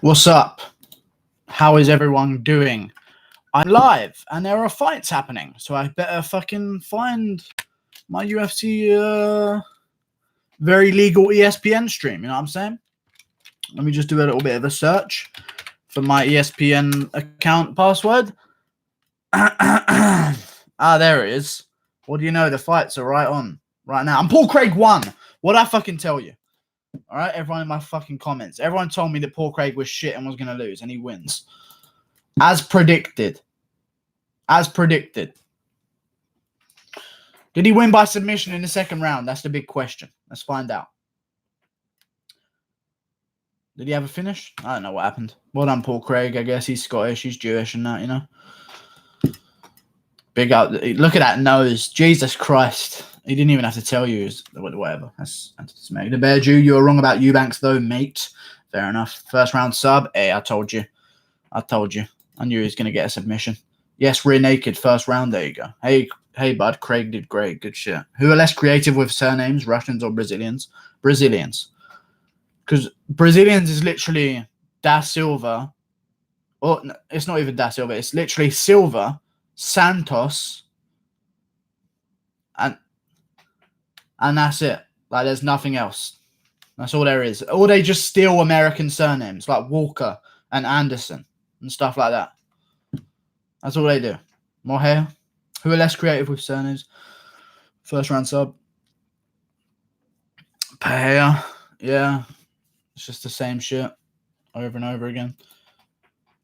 What's up? How is everyone doing? I'm live and there are fights happening, so I better fucking find my UFC very legal ESPN stream, you know what I'm saying? Let me just do a little bit of a search for my ESPN account password. There it is. What do you know? The fights are right on right now. And Paul Craig won. What'd I fucking tell you? All right, everyone in my fucking comments. Everyone told me that Paul Craig was shit and was going to lose, and he wins. As predicted. As predicted. Did he win by submission in the second round? That's the big question. Let's find out. Did he have a finish? I don't know what happened. Well done, Paul Craig. I guess he's Scottish, he's Jewish and that, you know. Big up. Look at that nose. Jesus Christ. He didn't even have to tell you. Whatever. That's me. The Bear Jew, you were wrong about Eubanks, though, mate. Fair enough. First round sub. Hey, I told you. I told you. I knew he was going to get a submission. Yes, rear naked. First round. There you go. Hey, bud. Craig did great. Good shit. Who are less creative with surnames, Russians or Brazilians? Brazilians. Because Brazilians is literally Da Silva. Well, no, it's not even Da Silva. It's literally Silva, Santos, and that's it. Like, there's nothing else. That's all there is. Or they just steal American surnames, like Walker and Anderson and stuff like that. That's all they do. More hair. Who are less creative with surnames? First round sub. Hair. Yeah. It's just the same shit over and over again.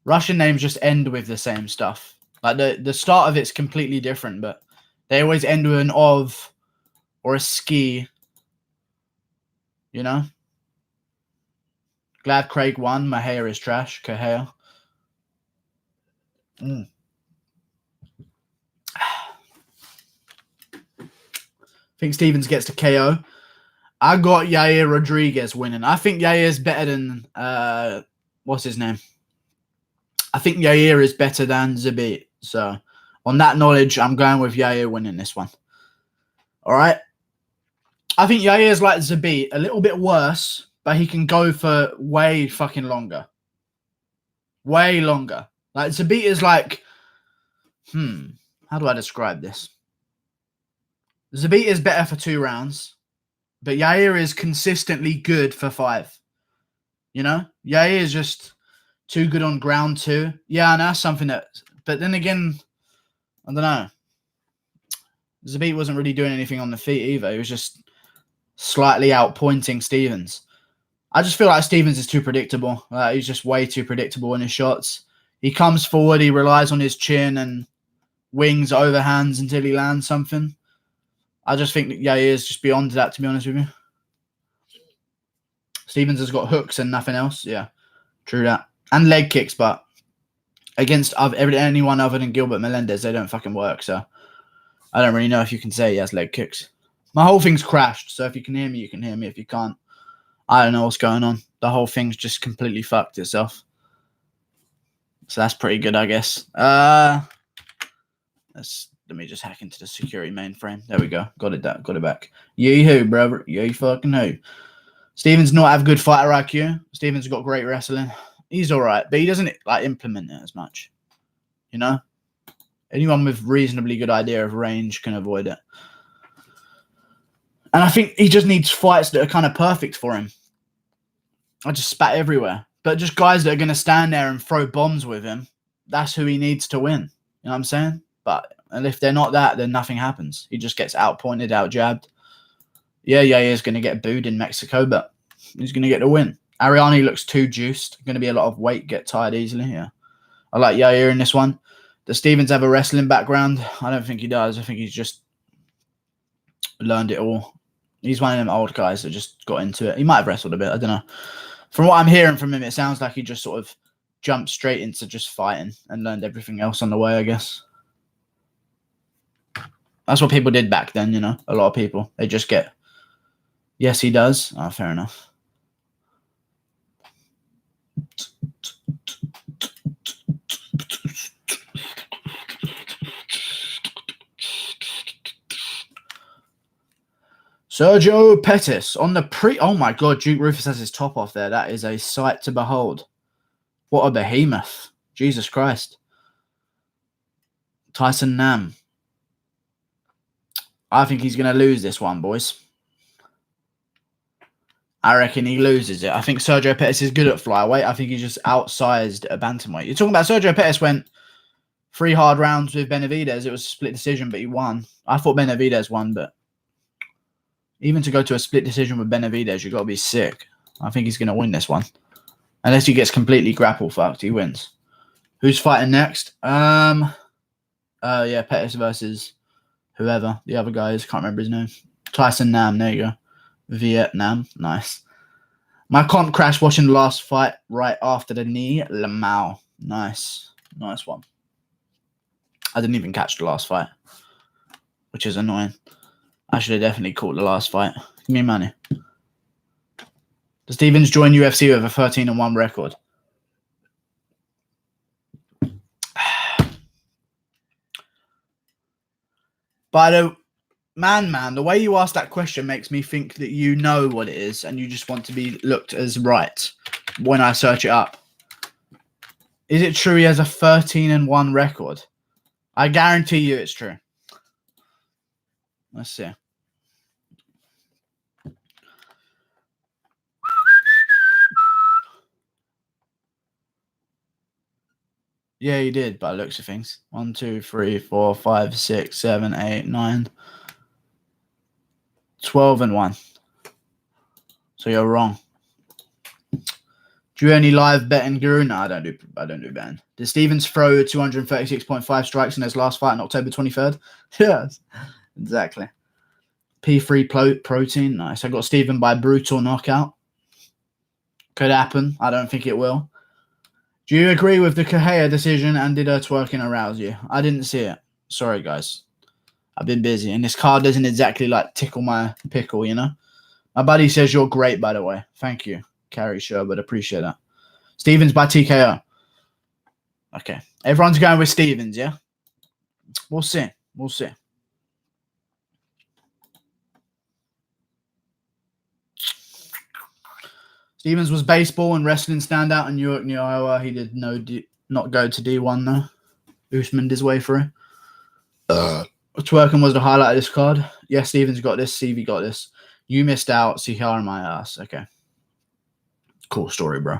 Russian names just end with the same stuff. Like, the start of it's completely different, but they always end with an ov or a ski. You know? Glad Craig won. My hair is trash. Kahea. Think Stevens gets to KO. I got Yair Rodriguez winning. I think Yair is better than what's his name? I think Yair is better than Zabit. So on that knowledge, I'm going with Yair winning this one. All right. I think Yair is like Zabit, a little bit worse, but he can go for way fucking longer. Way longer. Like, Zabit is like, how do I describe this? Zabit is better for 2 rounds, but Yair is consistently good for 5. You know? Yair is just too good on ground too. Yeah, I know, that's something that, but then again, I don't know. Zabit wasn't really doing anything on the feet either. He was just slightly outpointing Stevens. I just feel like Stevens is too predictable. He's just way too predictable in his shots. He comes forward, he relies on his chin and wings overhands until he lands something. I just think that Yair is just beyond that, to be honest with you. Stevens has got hooks and nothing else. Yeah, true that. And leg kicks, but against anyone other than Gilbert Melendez, they don't fucking work. So I don't really know if you can say he has leg kicks. My whole thing's crashed. So if you can hear me, you can hear me. If you can't, I don't know what's going on. The whole thing's just completely fucked itself. So that's pretty good, I guess. Let me just hack into the security mainframe. There we go. Got it back. Yee-hoo, brother. Yee fucking hoo. Stevens not have good fighter IQ. Stevens got great wrestling. He's all right, but he doesn't like implement it as much. You know? Anyone with reasonably good idea of range can avoid it. And I think he just needs fights that are kind of perfect for him. I just spat everywhere. But just guys that are going to stand there and throw bombs with him, that's who he needs to win. You know what I'm saying? And if they're not that, then nothing happens. He just gets outpointed, outjabbed. Yeah, he's going to get booed in Mexico, but he's going to get the win. Ariane looks too juiced. Going to be a lot of weight, get tired easily. Yeah. I like Yair in this one. Does Stevens have a wrestling background? I don't think he does. I think he's just learned it all. He's one of them old guys that just got into it. He might have wrestled a bit. I don't know. From what I'm hearing from him, it sounds like he just sort of jumped straight into just fighting and learned everything else on the way, I guess. That's what people did back then, you know. A lot of people. They just get... Yes, he does. Oh, fair enough. Sergio Pettis on the Oh my God, Duke Rufus has his top off there. That is a sight to behold. What a behemoth. Jesus Christ. Tyson Nam. I think he's going to lose this one, boys. I reckon he loses it. I think Sergio Pettis is good at flyweight. I think he's just outsized a bantamweight. You're talking about Sergio Pettis went 3 hard rounds with Benavidez. It was a split decision, but he won. I thought Benavidez won, but even to go to a split decision with Benavidez, you've got to be sick. I think he's going to win this one. Unless he gets completely grapple fucked, he wins. Who's fighting next? Yeah, Pettis versus whoever the other guy is. Can't remember his name. Tyson Nam. There you go. Vietnam. Nice. My comp crashed watching the last fight right after the knee. Lamau. Nice. Nice one. I didn't even catch the last fight, which is annoying. I should have definitely caught the last fight. Give me money. Does Stevens join UFC with a 13-1 record? By the man, the way you ask that question makes me think that you know what it is and you just want to be looked as right when I search it up. Is it true he has a 13-1 record? I guarantee you it's true. Let's see. Yeah, he did, by the looks of things. 1, 2, 3, 4, 5, 6, 7, 8, 9, 12-1. So you're wrong. Do you any live betting, Guru? No, I don't do betting. Did Stevens throw 236.5 strikes in his last fight on October 23rd? Yes, exactly. P3 protein. Nice. I got Steven by brutal knockout. Could happen. I don't think it will. Do you agree with the Correa decision and did her twerking arouse you? I didn't see it. Sorry, guys. I've been busy. And this card doesn't exactly, like, tickle my pickle, you know? My buddy says you're great, by the way. Thank you, Carrie Sherwood. Appreciate that. Stevens by TKO. Okay. Everyone's going with Stevens, yeah? We'll see. We'll see. Stevens was baseball and wrestling standout in Newark, New Iowa. He did not go to D1, though. Usman his way through. Twerking was the highlight of this card. Yeah, Stevens got this. CV got this. You missed out. Sihara my ass. Okay. Cool story, bro.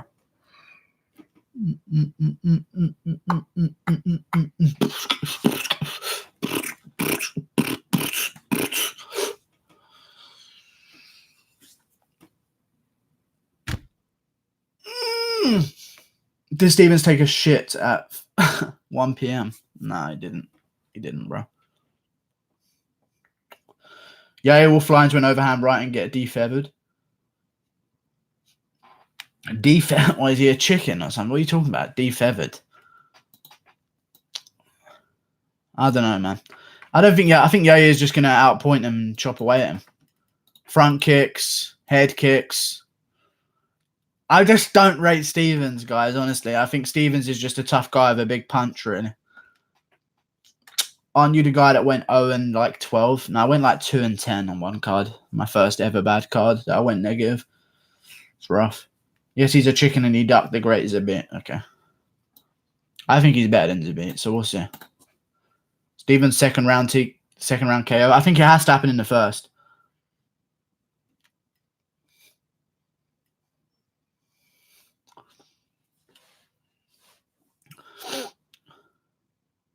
Did Stevens take a shit at 1 p.m.? Nah, he didn't. He didn't, bro. Yair will fly into an overhand right and get defeathered. Defeathered? What, is he a chicken or something? What are you talking about? Defeathered. I don't know, man. I think Yair is just going to outpoint him and chop away at him. Front kicks, head kicks. I just don't rate Stevens, guys, honestly. I think Stevens is just a tough guy with a big punch, really. Aren't you the guy that went 0-12? No, I went like 2-10 on one card. My first ever bad card. I went negative. It's rough. Yes, he's a chicken and he ducked the great Zabit. Okay. I think he's better than Zabit, so we'll see. Stevens second round KO. I think it has to happen in the first.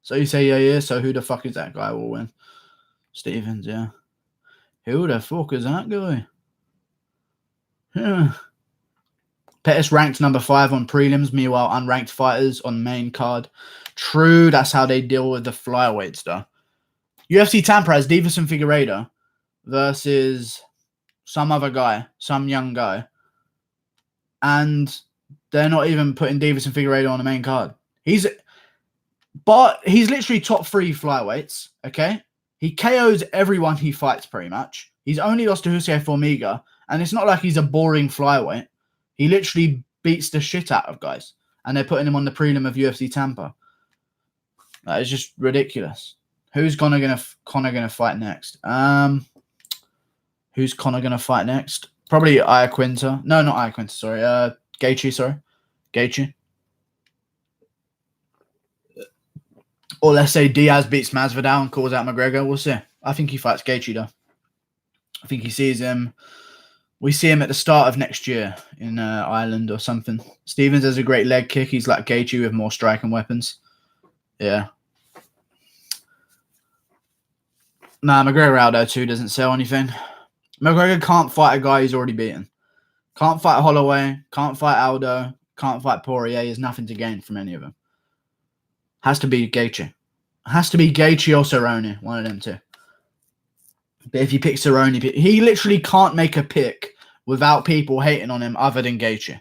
So you say yeah. So who the fuck is that guy will win? Stevens, yeah. Who the fuck is that guy? Yeah. Pettis ranked number 5 on prelims, meanwhile unranked fighters on main card. True, that's how they deal with the flyweight stuff. UFC Tampa has Davison Figueiredo versus some other guy, some young guy. And they're not even putting Davison Figueiredo on the main card. He's literally top 3 flyweights, okay? He KOs everyone he fights pretty much. He's only lost to Jose Formiga, and it's not like he's a boring flyweight. He literally beats the shit out of guys, and they're putting him on the prelim of UFC Tampa. That is just ridiculous. Who's Conor gonna fight next? Who's Conor going to fight next? Probably Iaquinta. No, not Iaquinta, sorry. Gaethje, sorry. Gaethje. Or let's say Diaz beats Masvidal and calls out McGregor. We'll see. I think he fights Gaethje, though. I think he sees him. We see him at the start of next year in Ireland or something. Stevens has a great leg kick. He's like Gaethje with more striking weapons. Yeah. Nah, McGregor Aldo 2 doesn't sell anything. McGregor can't fight a guy he's already beaten. Can't fight Holloway. Can't fight Aldo. Can't fight Poirier. He has nothing to gain from any of them. Has to be Gaethje. Has to be Gaethje or Cerrone. One of them two. But if you pick Cerrone, he literally can't make a pick without people hating on him other than Gaethje.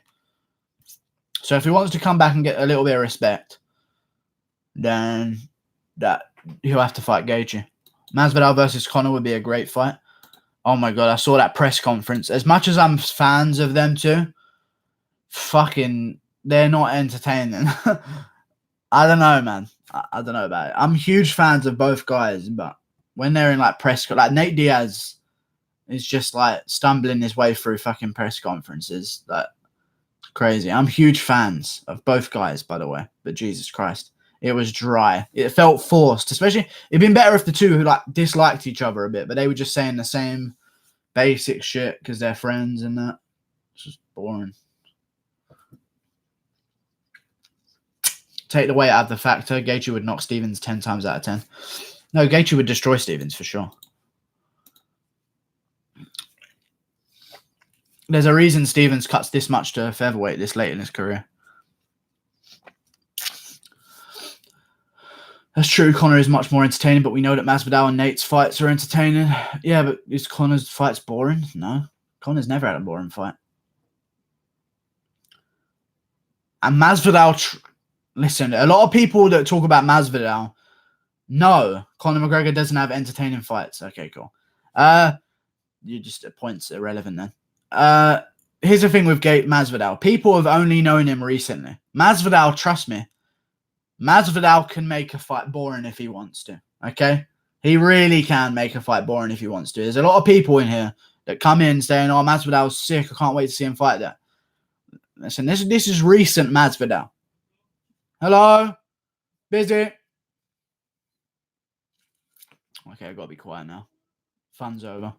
So if he wants to come back and get a little bit of respect, then he'll have to fight Gaethje. Masvidal versus Conor would be a great fight. Oh my God, I saw that press conference. As much as I'm fans of them two, they're not entertaining. I don't know, man. I don't know about it. I'm huge fans of both guys, but when they're in like like Nate Diaz is just like stumbling his way through fucking press conferences. Like crazy. I'm huge fans of both guys, by the way. But Jesus Christ, it was dry. It felt forced. Especially, it'd been better if the two who like disliked each other a bit, but they were just saying the same basic shit because they're friends and that. It's just boring. Take the weight out of the factor. Gaethje would knock Stevens 10 times out of 10. No, Gaethje would destroy Stevens for sure. There's a reason Stevens cuts this much to featherweight this late in his career. That's true. Conor is much more entertaining, but we know that Masvidal and Nate's fights are entertaining. Yeah, but is Conor's fights boring? No. Conor's never had a boring fight. And Masvidal... Listen, a lot of people that talk about Masvidal... No, Conor McGregor doesn't have entertaining fights. Okay, cool. You just points irrelevant then. Here's the thing with Masvidal. People have only known him recently. Masvidal, trust me, Masvidal can make a fight boring if he wants to. Okay, he really can make a fight boring if he wants to. There's a lot of people in here that come in saying, "Oh, Masvidal's sick. I can't wait to see him fight that." Listen, this is recent Masvidal. Hello, busy. Okay, I've got to be quiet now. Fun's over.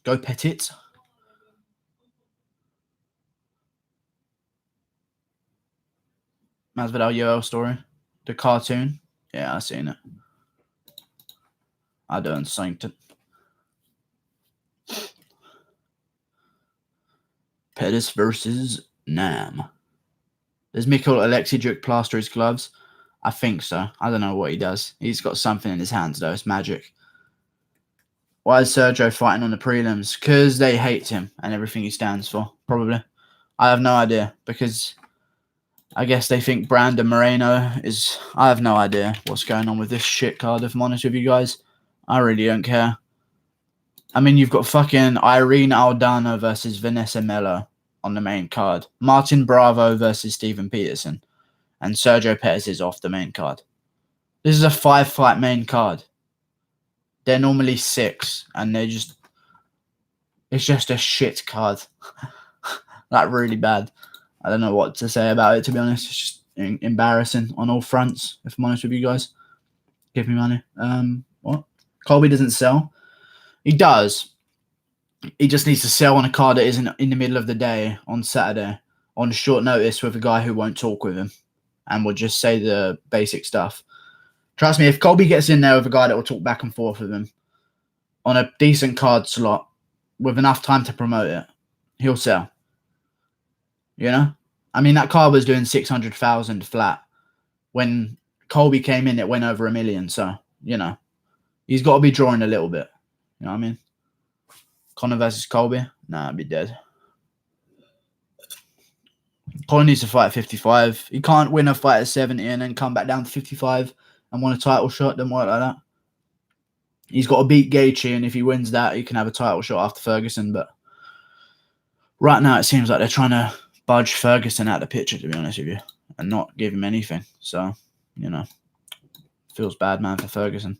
Go Pettis. Masvidal UL story. The cartoon. Yeah, I've seen it. I don't think it. Pettis versus Nam. Does Mikhail Alexijuk plaster his gloves? I think so. I don't know what he does. He's got something in his hands, though. It's magic. Why is Sergio fighting on the prelims? Because they hate him and everything he stands for, probably. I have no idea. Because I guess they think Brandon Moreno is... I have no idea what's going on with this shit card, if I'm honest with you guys. I really don't care. I mean, you've got fucking Irene Aldana versus Vanessa Mello on the main card. Martin Bravo versus Steven Peterson. And Sergio Pettis is off the main card. This is a 5-fight main card. They're normally 6. And they're just... It's just a shit card. Like, really bad. I don't know what to say about it, to be honest. It's just embarrassing on all fronts, if I'm honest with you guys. Give me money. What? Colby doesn't sell. He does. He just needs to sell on a card that isn't in the middle of the day on Saturday on short notice with a guy who won't talk with him and will just say the basic stuff. Trust me, if Colby gets in there with a guy that will talk back and forth with him on a decent card slot with enough time to promote it, he'll sell. You know? I mean, that card was doing 600,000 flat. When Colby came in, it went over 1 million. So, you know, he's got to be drawing a little bit. You know what I mean? Conor versus Colby? Nah, I'd be dead. Conor needs to fight at 55. He can't win a fight at 70 and then come back down to 55 and win a title shot. Doesn't work like that. He's got to beat Gaethje, and if he wins that, he can have a title shot after Ferguson. But right now, it seems like they're trying to budge Ferguson out of the picture, to be honest with you. and not give him anything. So, you know, feels bad, man, for Ferguson.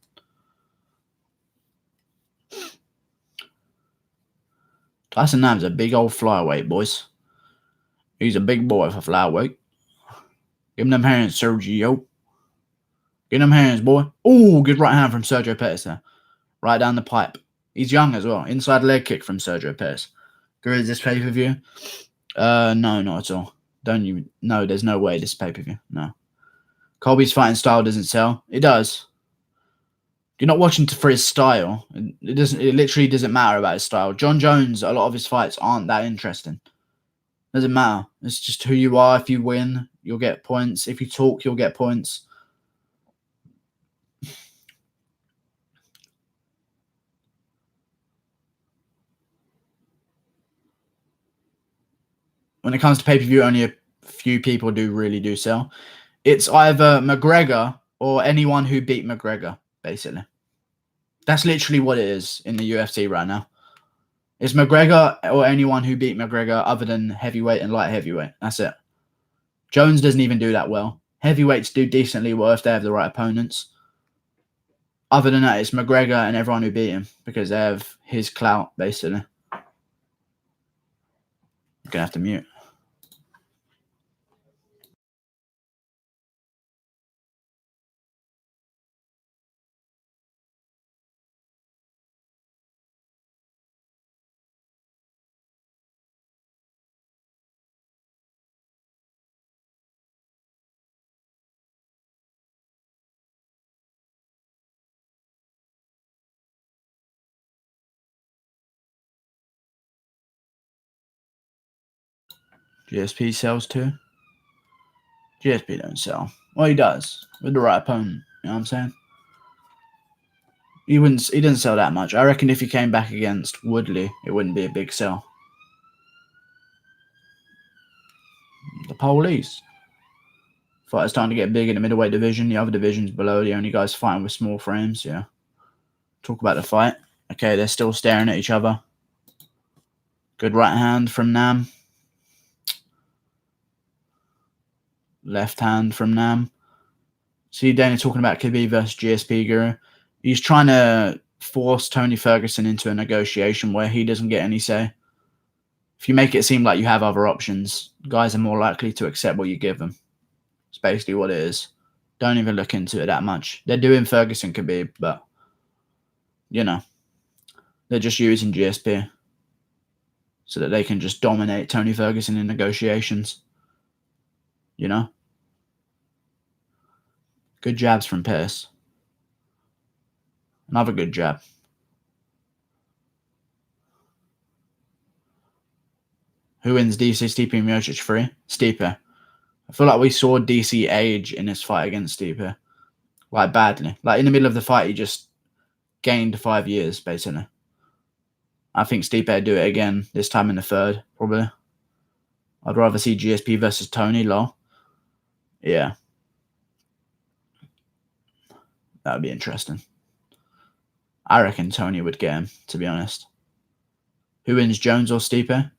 Tyson Nam's a big old flyweight, boys. He's a big boy for flyweight. Give him them hands, Sergio. Give him them hands, boy. Oh, good right hand from Sergio Pettis there. Right down the pipe. He's young as well. Inside leg kick from Sergio Pettis. Good is this pay-per-view? No, not at all. Don't you? No, there's no way this pay-per-view. No. Colby's fighting style doesn't sell. It does. You're not watching for his style. It doesn't. It literally doesn't matter about his style. John Jones, a lot of his fights aren't that interesting. Doesn't matter. It's just who you are. If you win, you'll get points. If you talk, you'll get points. When it comes to pay-per-view, only a few people really do sell. It's either McGregor or anyone who beat McGregor, basically. That's literally what it is in the UFC right now. It's McGregor or anyone who beat McGregor other than heavyweight and light heavyweight. That's it. Jones doesn't even do that well. Heavyweights do decently well if they have the right opponents. Other than that, it's McGregor and everyone who beat him because they have his clout, basically. I'm going to have to mute. GSP sells too. GSP don't sell. Well, he does with the right opponent. You know what I'm saying? He didn't sell that much. I reckon if he came back against Woodley, it wouldn't be a big sell. The police. Fighters starting to get big in the middleweight division. The other divisions below, the only guys fighting with small frames. Yeah. Talk about the fight. Okay, they're still staring at each other. Good right hand from Nam. Left hand from Nam. See Dana talking about Khabib versus GSP Guru. He's trying to force Tony Ferguson into a negotiation where he doesn't get any say. If you make it seem like you have other options, guys are more likely to accept what you give them. It's basically what it is. Don't even look into it that much. They're doing Ferguson Khabib, but, you know, they're just using GSP so that they can just dominate Tony Ferguson in negotiations. You know? Good jabs from Pettis. Another good jab. Who wins DC Stipe Miocic 3? Stipe. I feel like we saw DC age in his fight against Stipe. Like, badly. Like, in the middle of the fight, he just gained 5 years, basically. I think Stipe would do it again, this time in the third, probably. I'd rather see GSP versus Tony, lol. Yeah. That would be interesting. I reckon Tony would get him, to be honest. Who wins, Jones or Stipe?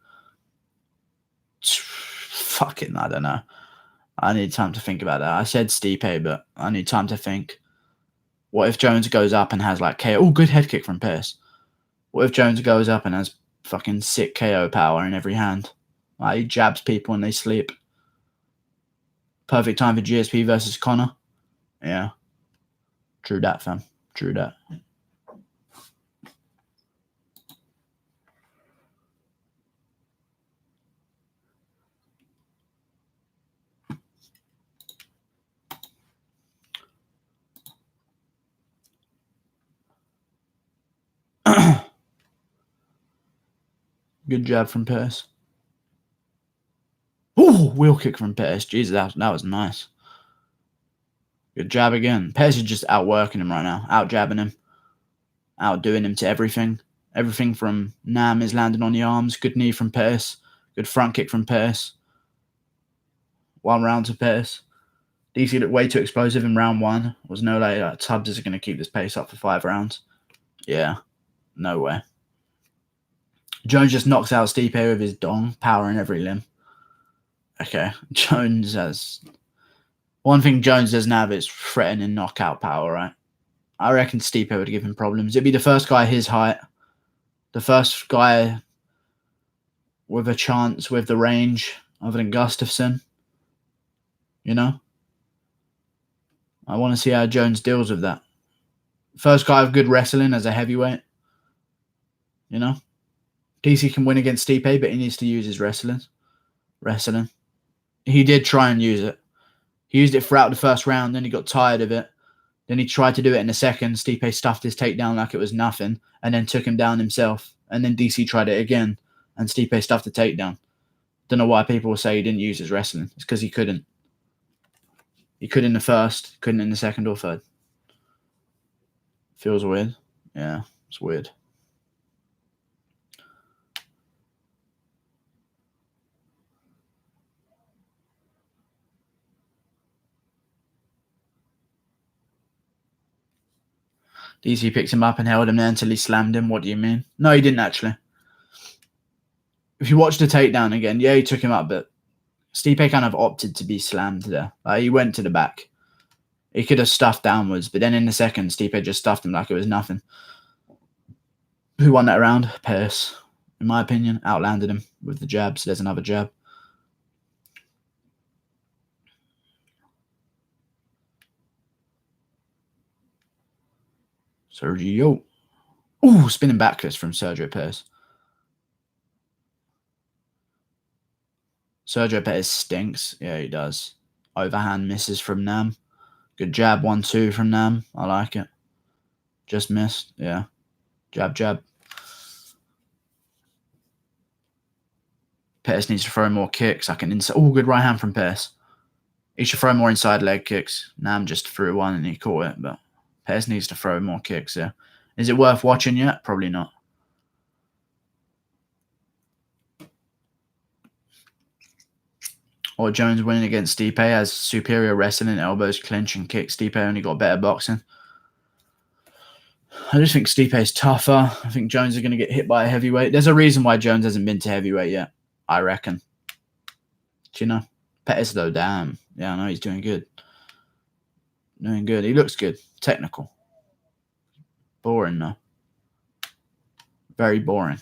Fucking, I don't know. I need time to think about that. I said Stipe, but I need time to think. What if Jones goes up and has like KO? Oh, good head kick from Pettis. What if Jones goes up and has fucking sick KO power in every hand? Like, he jabs people when they sleep. Perfect time for GSP versus Conor. Yeah. True that, fam. True that. Good jab from Pettis. Ooh, wheel kick from Pettis. Jesus, that was nice. Good jab again. Pettis is just outworking him right now. Out-jabbing him. Outdoing him to everything. Everything from Nam is landing on the arms. Good knee from Pettis. Good front kick from Pettis. 1 round to Pettis. DC looked way too explosive in round 1. Was no like Tubbs is going to keep this pace up for 5 rounds. Yeah. No way. Jones just knocks out Stipe with his dong, power in every limb. Okay, Jones has... One thing Jones doesn't have is threatening knockout power, right? I reckon Stipe would give him problems. It'd be the first guy his height. The first guy with a chance with the range other than Gustafsson. You know? I want to see how Jones deals with that. First guy with good wrestling as a heavyweight. You know? DC can win against Stipe, but he needs to use his wrestling. He did try and use it. He used it throughout the first round, then he got tired of it. Then he tried to do it in the second. Stipe stuffed his takedown like it was nothing and then took him down himself. And then DC tried it again and Stipe stuffed the takedown. Don't know why people say he didn't use his wrestling. It's because he couldn't. He could in the first, couldn't in the second or third. Feels weird. Yeah, it's weird. DC picked him up and held him there until he slammed him. What do you mean? No, he didn't actually. If you watch the takedown again, yeah, he took him up, but Stipe kind of opted to be slammed there. He went to the back. He could have stuffed downwards, but then in the second, Stipe just stuffed him like it was nothing. Who won that round? Pettis, in my opinion, outlanded him with the jabs. There's another jab. Sergio. Ooh, spinning back fist from Sergio Pettis. Sergio Pettis stinks. Yeah, he does. Overhand misses from Nam. Good jab, 1-2 from Nam. I like it. Just missed. Yeah. Jab, jab. Pettis needs to throw more kicks. Oh, good right hand from Pettis. He should throw more inside leg kicks. Nam just threw one and he caught it, but Pettis needs to throw more kicks, yeah. Is it worth watching yet? Probably not. Or Jones winning against Stipe has superior wrestling, elbows, clinch, and kicks. Stipe only got better boxing. I just think Stipe is tougher. I think Jones is going to get hit by a heavyweight. There's a reason why Jones hasn't been to heavyweight yet, I reckon. Do you know? Pettis, though, damn. Yeah, I know he's doing good. Doing good. He looks good. Technical. Boring, though. Very boring.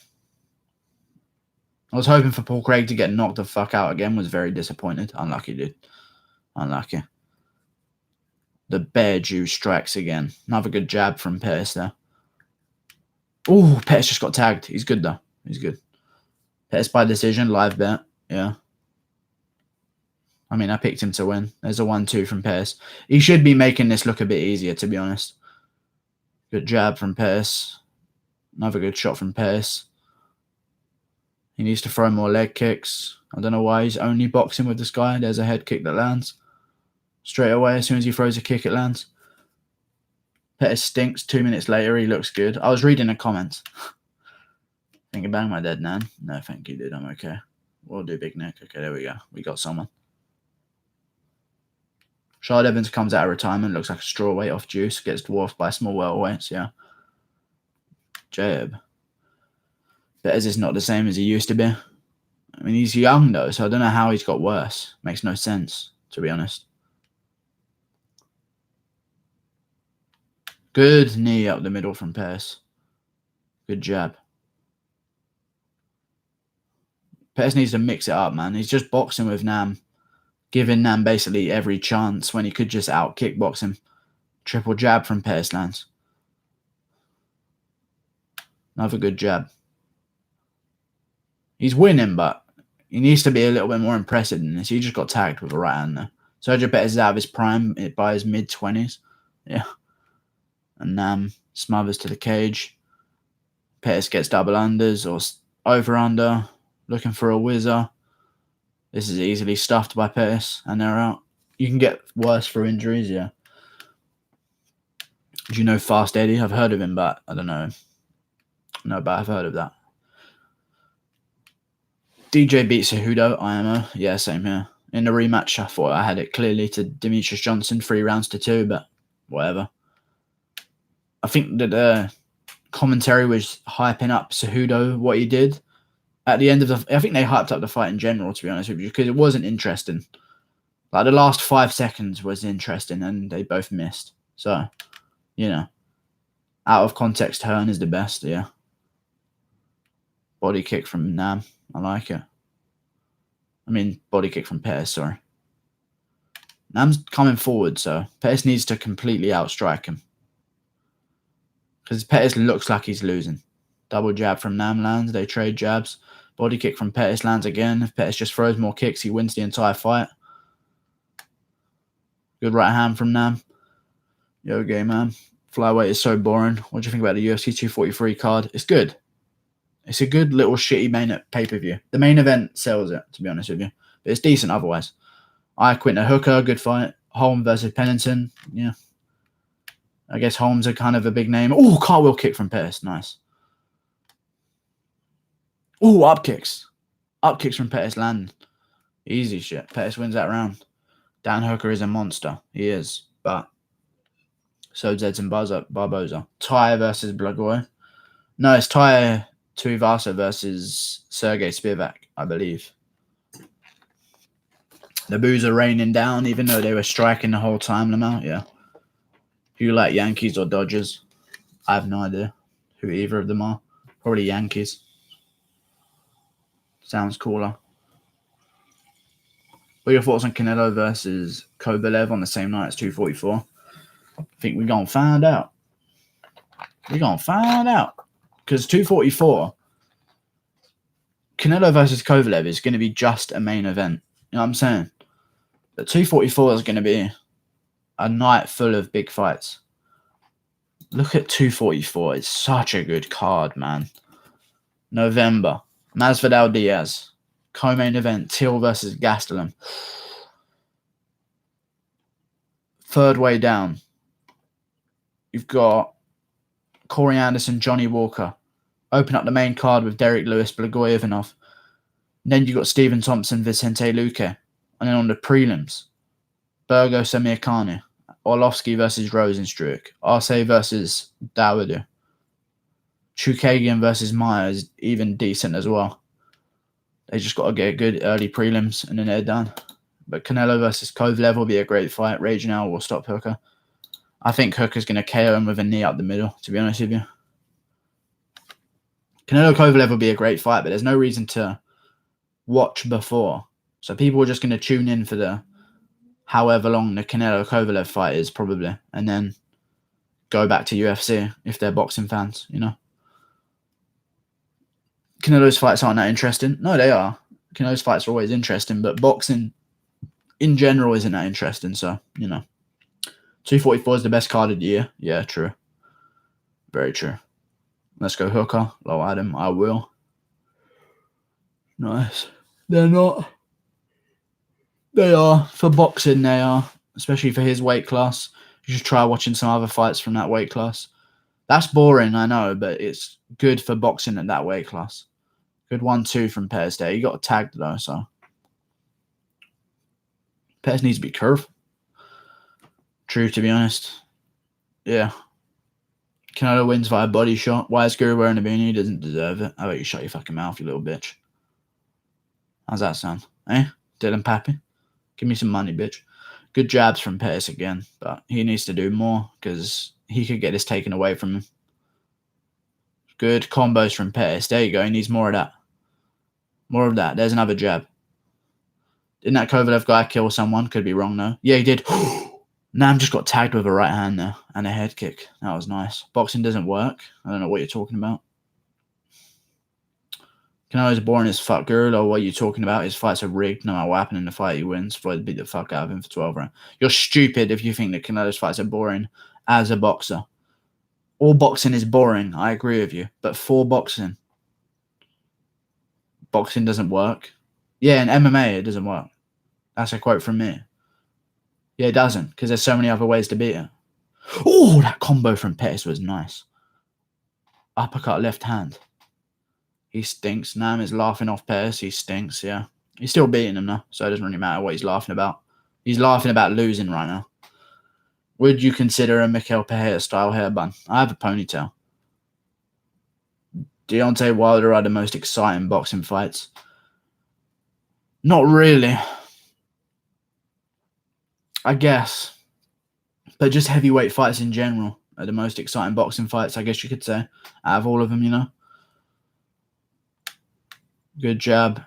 I was hoping for Paul Craig to get knocked the fuck out again. Was very disappointed. Unlucky, dude. Unlucky. The Bear Jew strikes again. Another good jab from Pettis there. Oh, Pettis just got tagged. He's good, though. He's good. Pettis by decision. Live bet. Yeah. I mean, I picked him to win. There's a 1-2 from Pettis. He should be making this look a bit easier, to be honest. Good jab from Pettis. Another good shot from Pettis. He needs to throw more leg kicks. I don't know why he's only boxing with this guy. There's a head kick that lands. Straight away, as soon as he throws a kick, it lands. Pettis stinks. 2 minutes later, he looks good. I was reading the comments. Think bang my dead nan. No, thank you, dude. I'm okay. We'll do Big Nick. Okay, there we go. We got someone. Charlotte Evans comes out of retirement. Looks like a straw weight off juice. Gets dwarfed by small welterweights, yeah. Jab. Pettis is not the same as he used to be. I mean, he's young, though, so I don't know how he's got worse. Makes no sense, to be honest. Good knee up the middle from Pettis. Good jab. Pettis needs to mix it up, man. He's just boxing with Nam. Giving Nam basically every chance when he could just out kickbox him. Triple jab from Pettis lands. Another good jab. He's winning, but he needs to be a little bit more impressive than this. He just got tagged with a right hand there. Sergio Pettis is out of his prime by his mid-20s. Yeah. And Nam smothers to the cage. Pettis gets double unders or over-under. Looking for a whizzer. This is easily stuffed by Pettis, and they're out. You can get worse for injuries, yeah. Do you know Fast Eddie? I've heard of him, but I don't know. No, but I've heard of that. DJ beat Cejudo, IMO. Yeah, same here. In the rematch, I thought I had it clearly to Demetrius Johnson, 3-2, but whatever. I think that the commentary was hyping up Cejudo, what he did. at the end of I think they hyped up the fight in general, to be honest with you, because it wasn't interesting. Like, the last 5 seconds was interesting, and they both missed. So, out of context turn is the best, yeah. Body kick from Nam. I like it. I mean, body kick from Pettis, sorry. Nam's coming forward, so Pettis needs to completely outstrike him. Because Pettis looks like he's losing. Double jab from Nam lands. They trade jabs. Body kick from Pettis lands again. If Pettis just throws more kicks, he wins the entire fight. Good right hand from Nam. Yo, game, man. Flyweight is so boring. What do you think about the UFC 243 card? It's good. It's a good little shitty main pay-per-view. The main event sells it, to be honest with you. But it's decent otherwise. Quinton Hooker, good fight. Holm versus Pennington. Yeah. I guess Holmes are kind of a big name. Oh, cartwheel kick from Pettis. Nice. Oh, up kicks. Up kicks from Pettis land. Easy shit. Pettis wins that round. Dan Hooker is a monster. He is. But so Edson Barboza. Tai versus Blagoy. No, it's Tai Tuivasa versus Sergey Spivak, I believe. The boos are raining down, even though they were striking the whole time, Lamar. Yeah. Who you like, Yankees or Dodgers? I have no idea who either of them are. Probably Yankees. Sounds cooler. What are your thoughts on Canelo versus Kovalev on the same night as 244? I think we're going to find out. We're going to find out. Because 244, Canelo versus Kovalev is going to be just a main event. You know what I'm saying? But 244 is going to be a night full of big fights. Look at 244. It's such a good card, man. November. Masvidal Diaz. Co-main event. Till versus Gastelum. Third way down. You've got Corey Anderson, Johnny Walker. Open up the main card with Derek Lewis, Blagoy Ivanov. Then you've got Stephen Thompson, Vicente Luque. And then on the prelims, Burgo Samir Khani, Orlovsky versus Rosenstruck, Arce versus Dawodu, Chukagian versus Myers, even decent as well. They just got to get good early prelims and then they're done. But Canelo versus Kovalev will be a great fight. Rage now will stop Hooker. I think Hooker's going to KO him with a knee up the middle, to be honest with you. Canelo Kovalev will be a great fight, but there's no reason to watch before. So people are just going to tune in for the however long the Canelo Kovalev fight is, probably, and then go back to UFC if they're boxing fans, you know. Canelo's fights aren't that interesting. No, they are. Canelo's fights are always interesting, but boxing in general isn't that interesting. So, 244 is the best card of the year. Yeah, true. Very true. Let's go Hooker. Low Adam. I will. Nice. They're not. They are. For boxing, they are. Especially for his weight class. You should try watching some other fights from that weight class. That's boring, I know, but it's good for boxing at that weight class. Good 1-2 from Pettis there. He got tagged, though, so. Pettis needs to be curved. True, to be honest. Yeah. Canelo wins via body shot. Why is Guru wearing a beanie? He doesn't deserve it. How about you shut your fucking mouth, you little bitch? How's that sound? Eh? Dylan Pappy? Give me some money, bitch. Good jabs from Pettis again, but he needs to do more because he could get this taken away from him. Good combos from Pettis. There you go. He needs more of that. More of that. There's another jab. Didn't that Kovalev guy kill someone? Could be wrong, though. Yeah, he did. Nam just got tagged with a right hand there and a head kick. That was nice. Boxing doesn't work. I don't know what you're talking about. Canelo's boring as fuck, girl, or what are you talking about? His fights are rigged. No matter what happened in the fight, he wins. Floyd beat the fuck out of him for 12 rounds. You're stupid if you think that Canelo's fights are boring as a boxer. All boxing is boring. I agree with you. But for boxing doesn't work. Yeah, in MMA, it doesn't work. That's a quote from me. Yeah, it doesn't, because there's so many other ways to beat it. Oh, that combo from Pettis was nice. Uppercut left hand. He stinks. Nam is laughing off Pettis. He stinks, yeah. He's still beating him now, so it doesn't really matter what he's laughing about. He's laughing about losing right now. Would you consider a Mikel Pereira style hair bun? I have a ponytail. Deontay Wilder are the most exciting boxing fights. Not really. I guess. But just heavyweight fights in general are the most exciting boxing fights, I guess you could say, out of all of them, you know. Good jab.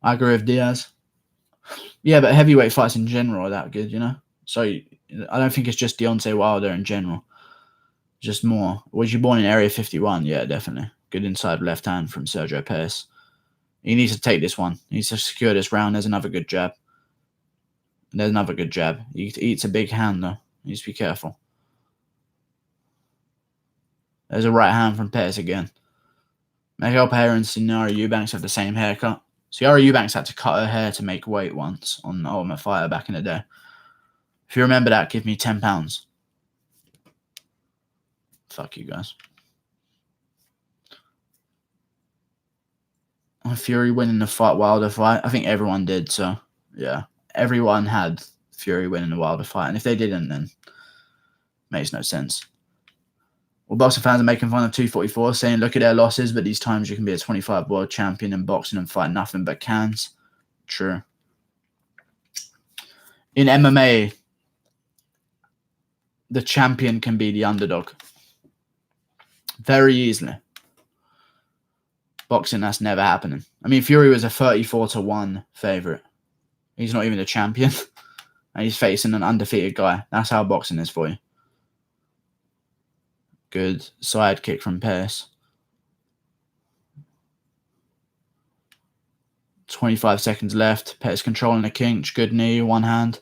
I agree with Diaz. Yeah, but heavyweight fights in general are that good, you know. So I don't think it's just Deontay Wilder in general. Just more. Was you born in Area 51? Yeah, definitely. Good inside left hand from Sergio Pettis. He needs to take this one. He needs to secure this round. There's another good jab. There's another good jab. He eats a big hand, though. He needs to be careful. There's a right hand from Pettis again. Miguel Pereira and Sinara Eubanks have the same haircut. Ciara Eubanks had to cut her hair to make weight once on the Ultimate Fighter back in the day. If you remember that, give me £10. Fuck you guys. Fury winning the Wilder fight. I think everyone did, so yeah. Everyone had Fury winning the Wilder fight, and if they didn't, then it makes no sense. Well, boxing fans are making fun of 244, saying, look at their losses, but these times you can be a 25 world champion in boxing and fight nothing but cans. True. In MMA, the champion can be the underdog. Very easily. Boxing, that's never happening. I mean, Fury was a 34-1 favorite. He's not even a champion. And he's facing an undefeated guy. That's how boxing is for you. Good side kick from Pettis. 25 seconds left. Pettis controlling the clinch. Good knee, one hand.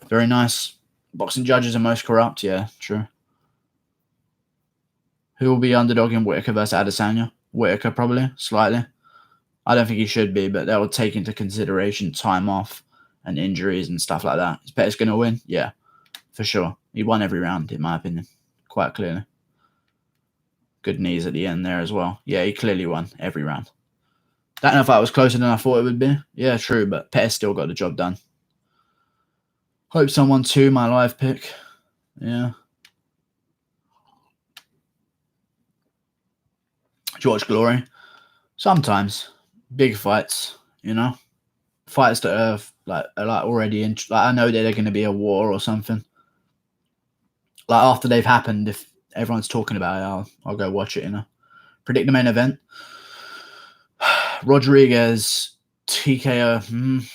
Very nice. Boxing judges are most corrupt. Yeah, true. Who will be underdog in Whittaker versus Adesanya? Whittaker, probably, slightly. I don't think he should be, but that will take into consideration time off and injuries and stuff like that. Is Pettis going to win? Yeah, for sure. He won every round, in my opinion, quite clearly. Good knees at the end there as well. Yeah, he clearly won every round. That fight was closer than I thought it would be. Yeah, true, but Pettis still got the job done. Hope someone to my live pick. Yeah. George Glory. Sometimes. Big fights, you know. Fights that are like already in. Like, I know that they're going to be a war or something. Like after they've happened, if everyone's talking about it, I'll go watch it, you know. Predict the main event. Rodriguez, TKO.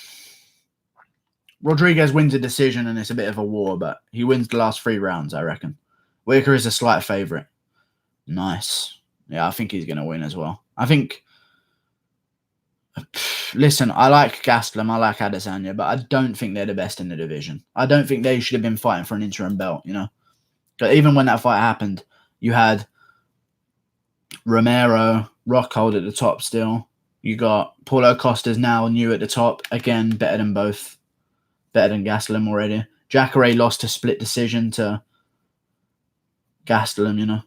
Rodriguez wins a decision and it's a bit of a war, but he wins the last 3 rounds, I reckon. Whittaker is a slight favourite. Nice. Yeah, I think he's going to win as well. I think... Listen, I like Gastelum, I like Adesanya, but I don't think they're the best in the division. I don't think they should have been fighting for an interim belt, you know. But even when that fight happened, you had Romero, Rockhold at the top still. You got Paulo Costa's now new at the top. Again, better than both. Better than Gastelum already. Jacare lost a split decision to Gastelum, you know.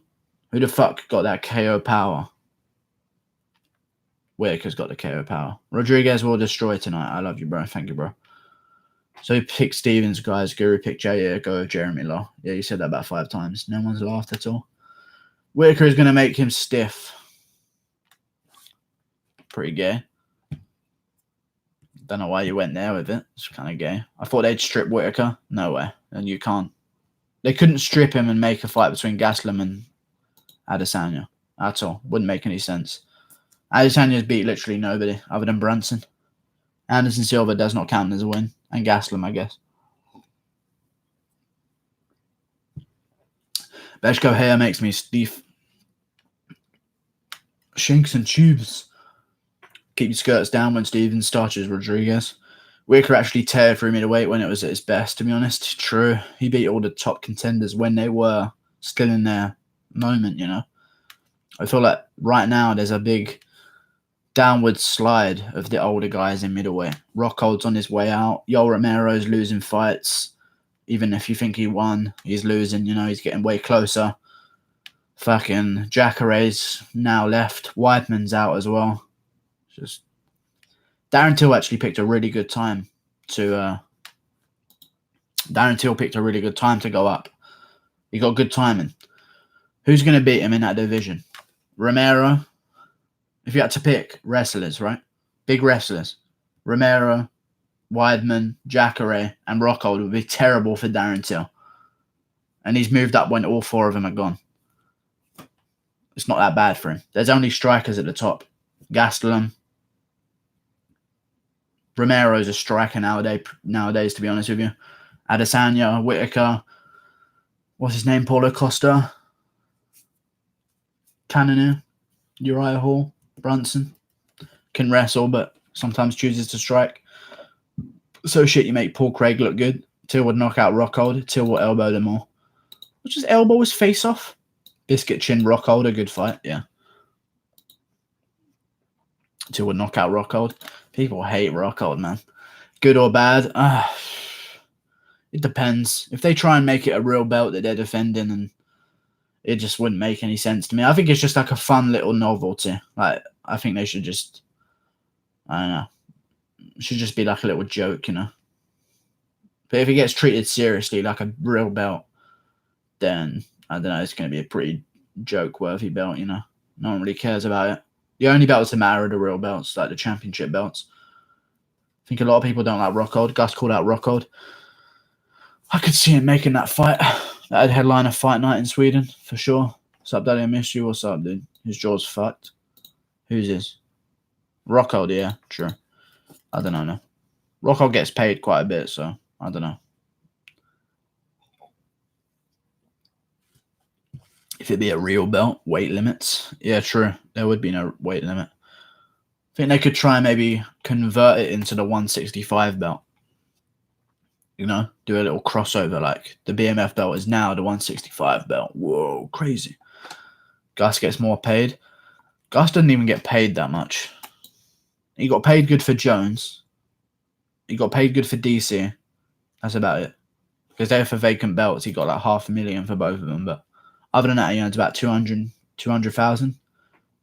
Who the fuck got that KO power? Whittaker's got the KO power. Rodriguez will destroy tonight. I love you, bro. Thank you, bro. So he picked Stevens, guys. Guru picked Yair. Go with Jeremy Law. Yeah, you said that about 5 times. No one's laughed at all. Whittaker is going to make him stiff. Pretty gay. Don't know why you went there with it. It's kind of gay. I thought they'd strip Whittaker. No way. And you can't. They couldn't strip him and make a fight between Gastelum and Adesanya at all. Wouldn't make any sense. Adesanya's beat literally nobody other than Brunson. Anderson Silva does not count as a win. And Gastelum, I guess. Beshko hair makes me stiff. Shanks and tubes. Keep your skirts down when Stevens starches Rodriguez. Whittaker actually teared through middleweight when it was at his best, to be honest. True. He beat all the top contenders when they were still in their moment, you know. I feel like right now there's a big downward slide of the older guys in middleweight. Rockhold's on his way out. Yoel Romero's losing fights. Even if you think he won, he's losing, you know, he's getting way closer. Fucking Jacare's now left. Weidman's out as well. Just Darren Till actually picked a really good time to go up. He got good timing. Who's going to beat him in that division? Romero. If you had to pick wrestlers, right? Big wrestlers. Romero, Weidman, Jacare, and Rockhold would be terrible for Darren Till. And he's moved up when all four of them are gone. It's not that bad for him. There's only strikers at the top. Gastelum. Romero's a striker nowadays, to be honest with you. Adesanya, Whitaker. What's his name? Paulo Costa. Cannonier. Uriah Hall. Brunson. Can wrestle, but sometimes chooses to strike. So shit, you make Paul Craig look good. Till would knock out Rockhold. Till will elbow them all. We'll just elbow his face off. Biscuit chin Rockhold, a good fight, yeah. Till would knock out Rockhold. People hate Rockhold, man. Good or bad? It depends. If they try and make it a real belt that they're defending, and it just wouldn't make any sense to me. I think it's just like a fun little novelty. Like, I think they should just, I don't know. It should just be like a little joke, you know. But if it gets treated seriously like a real belt, then I don't know, it's going to be a pretty joke-worthy belt, you know. No one really cares about it. The only belts that matter are the real belts, like the championship belts. I think a lot of people don't like Rockhold. Gus called out Rockhold. I could see him making that fight. That'd headline a fight night in Sweden, for sure. What's up, Daddy? I miss you. What's up, dude? His jaw's fucked. Who's this? Rockhold, yeah, true. I don't know, no. Rockhold gets paid quite a bit, so I don't know. If it'd be a real belt, weight limits. Yeah, true. There would be no weight limit. I think they could try and maybe convert it into the 165 belt. You know, do a little crossover. Like, the BMF belt is now the 165 belt. Whoa, crazy. Gus gets more paid. Gus doesn't even get paid that much. He got paid good for Jones. He got paid good for DC. That's about it. Because they're for vacant belts. He got like $500,000 for both of them. But other than that, he earns about 200,000.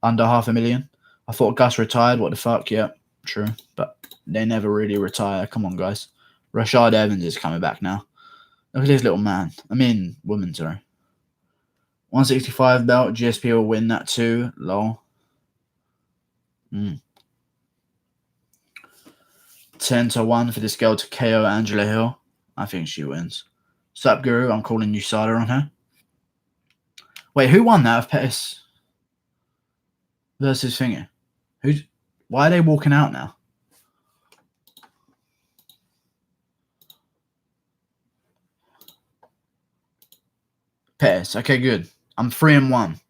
Under $500,000. I thought Gus retired. What the fuck? Yeah, true. But they never really retire. Come on, guys. Rashad Evans is coming back now. Look at this little man. I mean, woman, sorry. 165 belt. GSP will win that too. Lol. 10-1 for this girl to KO Angela Hill. I think she wins. Sup, Guru? I'm calling you Sada on her. Wait, who won that of Pettis versus Finger? Why are they walking out now? Pettis. Okay, good. I'm 3-1.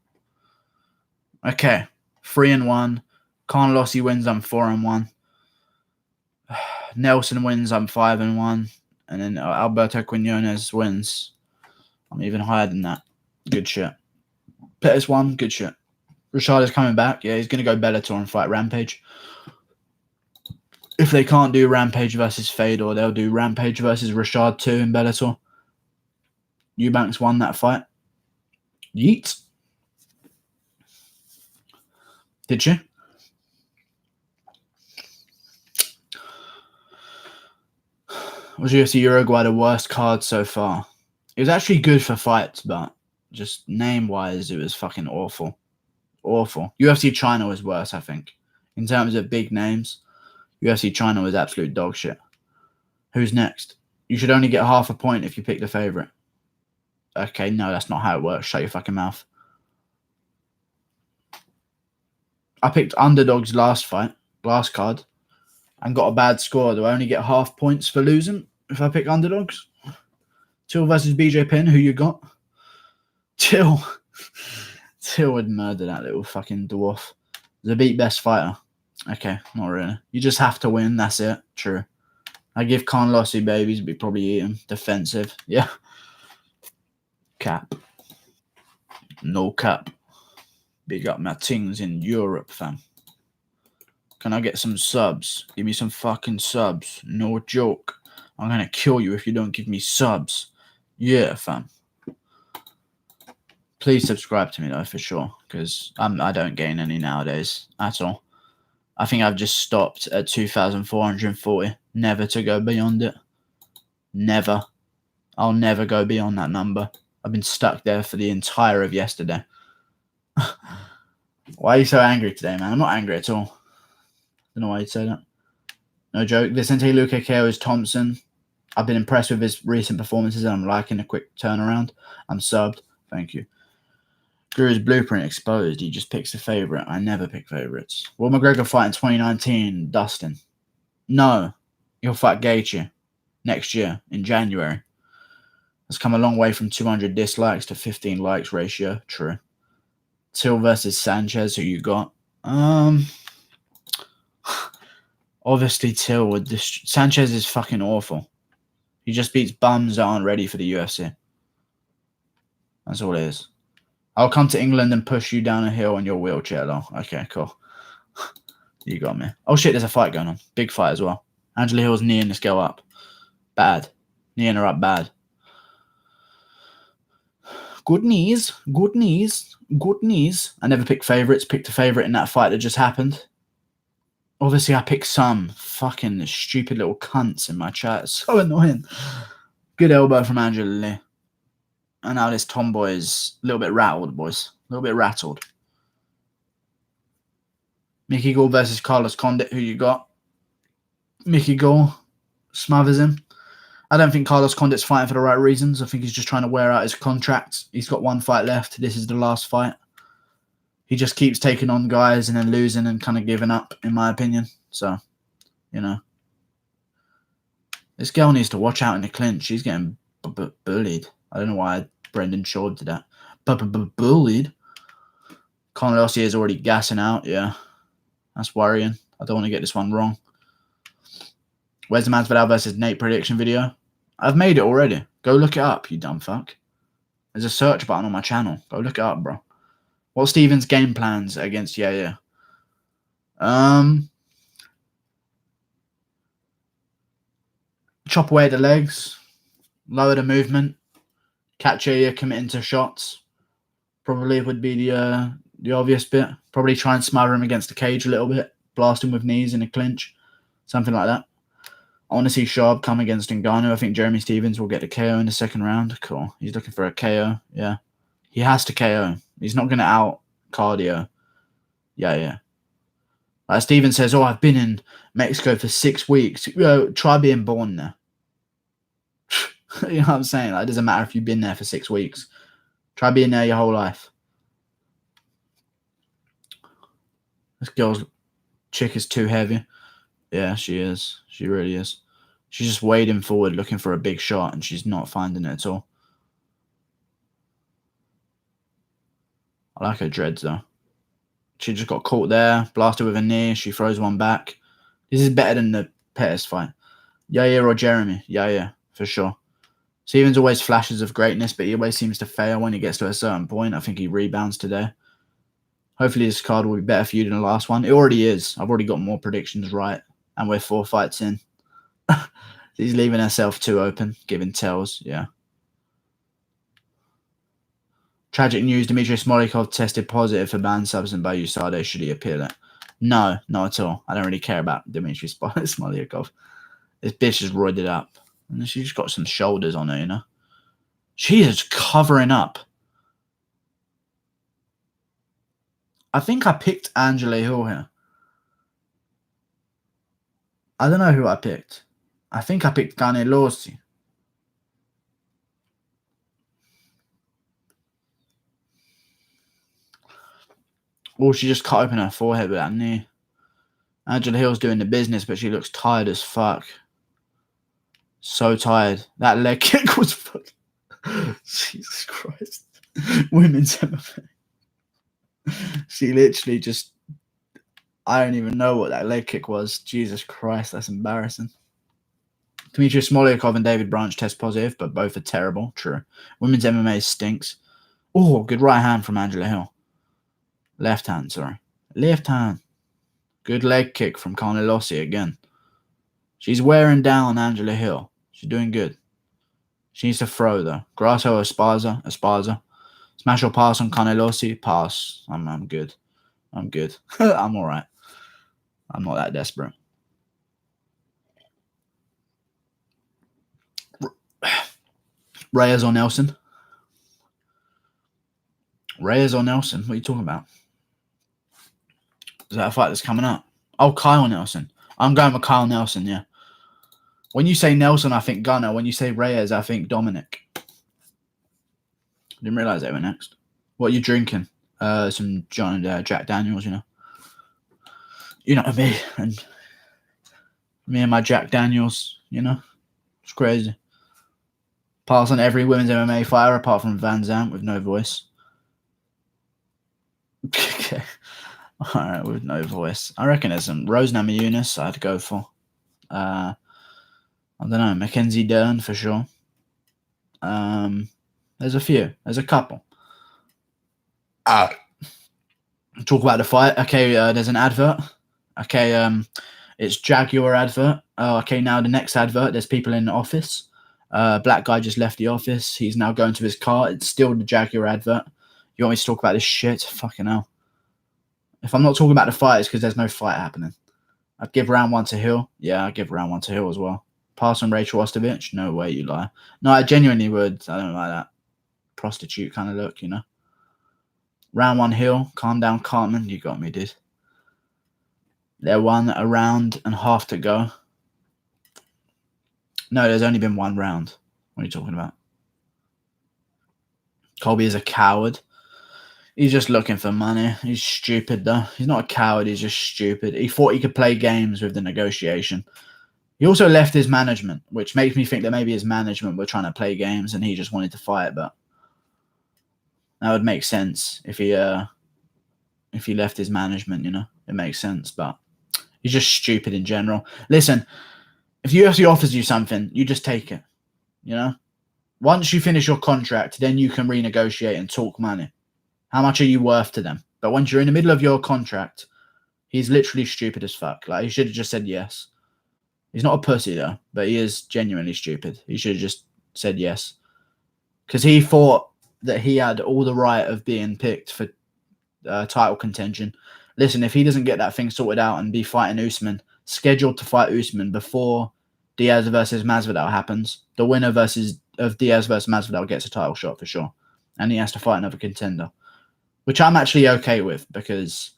Okay, 3-1. Carlossi wins. I'm 4-1. Nelson wins. I'm 5-1. And then Alberto Quinones wins. I'm even higher than that. Good shit. Pettis won. Good shit. Rashad is coming back. Yeah, he's going to go Bellator and fight Rampage. If they can't do Rampage versus Fedor, they'll do Rampage versus Rashad 2 in Bellator. Eubanks won that fight. Yeet. Did she? Was UFC Uruguay the worst card so far? It was actually good for fights, but just name-wise, it was fucking awful. Awful. UFC China was worse, I think. In terms of big names, UFC China was absolute dog shit. Who's next? You should only get half a point if you pick the favorite. Okay, no, that's not how it works. Shut your fucking mouth. I picked underdogs last card, and got a bad score. Do I only get half points for losing if I pick underdogs? Till versus BJ Penn, who you got? Till would murder that little fucking dwarf. The beat best fighter. Okay, not really. You just have to win, that's it. True. I give Carlossi babies, but probably eat him. Defensive. Yeah. Cap. No cap. Big up my things in Europe, fam. Can I get some subs? Give me some fucking subs. No joke. I'm gonna kill you if you don't give me subs. Yeah, fam. Please subscribe to me, though, for sure. Because I don't gain any nowadays at all. I think I've just stopped at 2,440. Never to go beyond it. Never. I'll never go beyond that number. I've been stuck there for the entire of yesterday. Why are you so angry today, man? I'm not angry at all. Don't know why you'd say that. No joke. Vicente Luque KOs Thompson. I've been impressed with his recent performances and I'm liking a quick turnaround. I'm subbed. Thank you. Guru's blueprint exposed. He just picks a favorite. I never pick favorites. Will McGregor fight in 2019? Dustin. No. He'll fight Gaethje next year in January. Has come a long way from 200 dislikes to 15 likes ratio. True. Till versus Sanchez, who you got? Obviously Till. With this, Sanchez is fucking awful. He just beats bums that aren't ready for the UFC. That's all it is. I'll come to England and push you down a hill in your wheelchair, though. Okay, cool. You got me. Oh shit, there's a fight going on. Big fight as well. Angela Hill's kneeing this girl up. Bad. Kneeing her up bad. Good knees. Good knees. Good knees. I never picked favourites. Picked a favourite in that fight that just happened. Obviously, I picked some fucking stupid little cunts in my chat. It's so annoying. Good elbow from Angela Lee. And now this tomboy is a little bit rattled, boys. A little bit rattled. Mickey Gall versus Carlos Condit. Who you got? Mickey Gall smothers him. I don't think Carlos Condit's fighting for the right reasons. I think he's just trying to wear out his contract. He's got one fight left. This is the last fight. He just keeps taking on guys and then losing and kind of giving up, in my opinion. So, you know. This girl needs to watch out in the clinch. She's getting bullied. I don't know why Brendan Shaw did that. Bullied. Conor McGregor is already gassing out. Yeah. That's worrying. I don't want to get this one wrong. Where's the Masvidal versus Nate prediction video? I've made it already. Go look it up, you dumb fuck. There's a search button on my channel. Go look it up, bro. What's Steven's game plans against Yair? Chop away the legs. Lower the movement. Catch Yair committing to shots. Probably would be the obvious bit. Probably try and smother him against the cage a little bit. Blast him with knees in a clinch. Something like that. I want to see Sharp come against Ngannou. I think Jeremy Stephens will get a KO in the second round. Cool. He's looking for a KO. Yeah. He has to KO. He's not going to out cardio. Yeah. Like Steven says, oh, I've been in Mexico for 6 weeks. Try being born there. You know what I'm saying? Like, it doesn't matter if you've been there for 6 weeks. Try being there your whole life. This girl's chick is too heavy. Yeah, she is. She really is. She's just wading forward looking for a big shot and she's not finding it at all. I like her dreads though. She just got caught there, blasted with a knee. She throws one back. This is better than the Pettis fight. Yair or Jeremy? Yair, for sure. Stevens always flashes of greatness, but he always seems to fail when he gets to a certain point. I think he rebounds today. Hopefully this card will be better for you than the last one. It already is. I've already got more predictions right. And we're 4 fights in. He's leaving herself too open, giving tells. Yeah. Tragic news. Dmitry Smolikov tested positive for banned substance by USADA. Should he appeal it? No, not at all. I don't really care about Dmitry Smolikov. This bitch is roided up. And she's got some shoulders on her, you know. She is covering up. I think I picked Angela Hill here. I don't know who I picked. I think I picked Canelossi. Oh, she just cut open her forehead with that knee. Angela Hill's doing the business, but she looks tired as fuck. So tired. That leg kick was fucking... Jesus Christ. Women's MMA. She literally just... I don't even know what that leg kick was. Jesus Christ, that's embarrassing. Dmitry Smolikov and David Branch test positive, but both are terrible. True. Women's MMA stinks. Oh, good right hand from Angela Hill. Left hand, sorry. Left hand. Good leg kick from Canelossi again. She's wearing down Angela Hill. She's doing good. She needs to throw, though. Grasso or Esparza. Smash or pass on Canelossi? Pass. I'm good. I'm good. I'm all right. I'm not that desperate. Reyes or Nelson? Reyes or Nelson? What are you talking about? Is that a fight that's coming up? Oh, Kyle Nelson. I'm going with Kyle Nelson, yeah. When you say Nelson, I think Gunnar. When you say Reyes, I think Dominic. Didn't realise they were next. What are you drinking? Some Jack Daniels, you know. You know me and my Jack Daniels, you know. It's crazy. Pass on every women's MMA fighter apart from Van Zandt with no voice. Okay. All right, with no voice. I reckon there's some Rose Namajunas I'd go for. I don't know, Mackenzie Dern for sure. There's a few. There's a couple. Talk about the fight. Okay, there's an advert. Okay, it's Jaguar advert. Oh, okay, now the next advert, there's people in the office. Black guy just left the office. He's now going to his car. It's still the Jaguar advert. You want me to talk about this shit? Fucking hell. If I'm not talking about the fight, it's because there's no fight happening. I'd give round 1 to Hill. Yeah, I'd give round 1 to Hill as well. Pass on Rachel Ostovich? No way, you lie. No, I genuinely would. I don't like that prostitute kind of look, you know. Round 1 Hill. Calm down, Cartman. You got me, dude. They're a round and half to go. No, there's only been 1 round. What are you talking about? Colby is a coward. He's just looking for money. He's stupid, though. He's not a coward. He's just stupid. He thought he could play games with the negotiation. He also left his management, which makes me think that maybe his management were trying to play games and he just wanted to fight. But that would make sense if he left his management, you know. It makes sense, but he's just stupid in general. Listen, if UFC offers you something, you just take it, you know. Once you finish your contract, then you can renegotiate and talk money. How much are you worth to them? But once you're in the middle of your contract, he's literally stupid as fuck. Like, he should have just said yes. He's not a pussy, though, but he is genuinely stupid. He should have just said yes. Because he thought that he had all the right of being picked for title contention. Listen, if he doesn't get that thing sorted out and be fighting Usman, scheduled to fight Usman before Diaz versus Masvidal happens, the winner of Diaz versus Masvidal gets a title shot for sure. And he has to fight another contender. Which I'm actually okay with because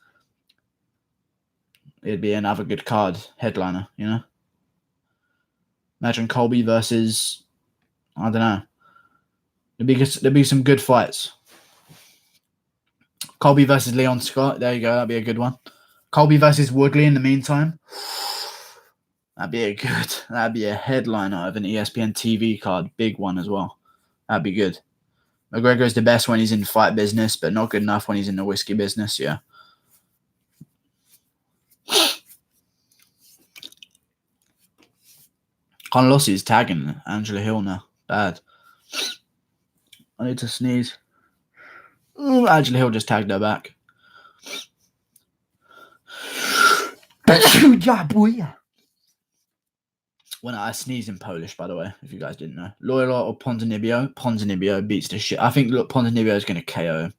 it'd be another good card headliner, you know? Imagine Colby versus, I don't know. There'd be some good fights. Colby versus Leon Scott. There you go. That'd be a good one. Colby versus Woodley in the meantime. That'd be a headliner of an ESPN TV card. Big one as well. That'd be good. McGregor's the best when he's in fight business, but not good enough when he's in the whiskey business, yeah. Conor Lossie is tagging Angela Hill now. Bad. I need to sneeze. Ooh, Angela Hill just tagged her back. When I sneeze in Polish, by the way, if you guys didn't know. Loyola or Ponzinibbio? Ponzinibbio beats the shit. I think Ponzinibbio is going to KO him.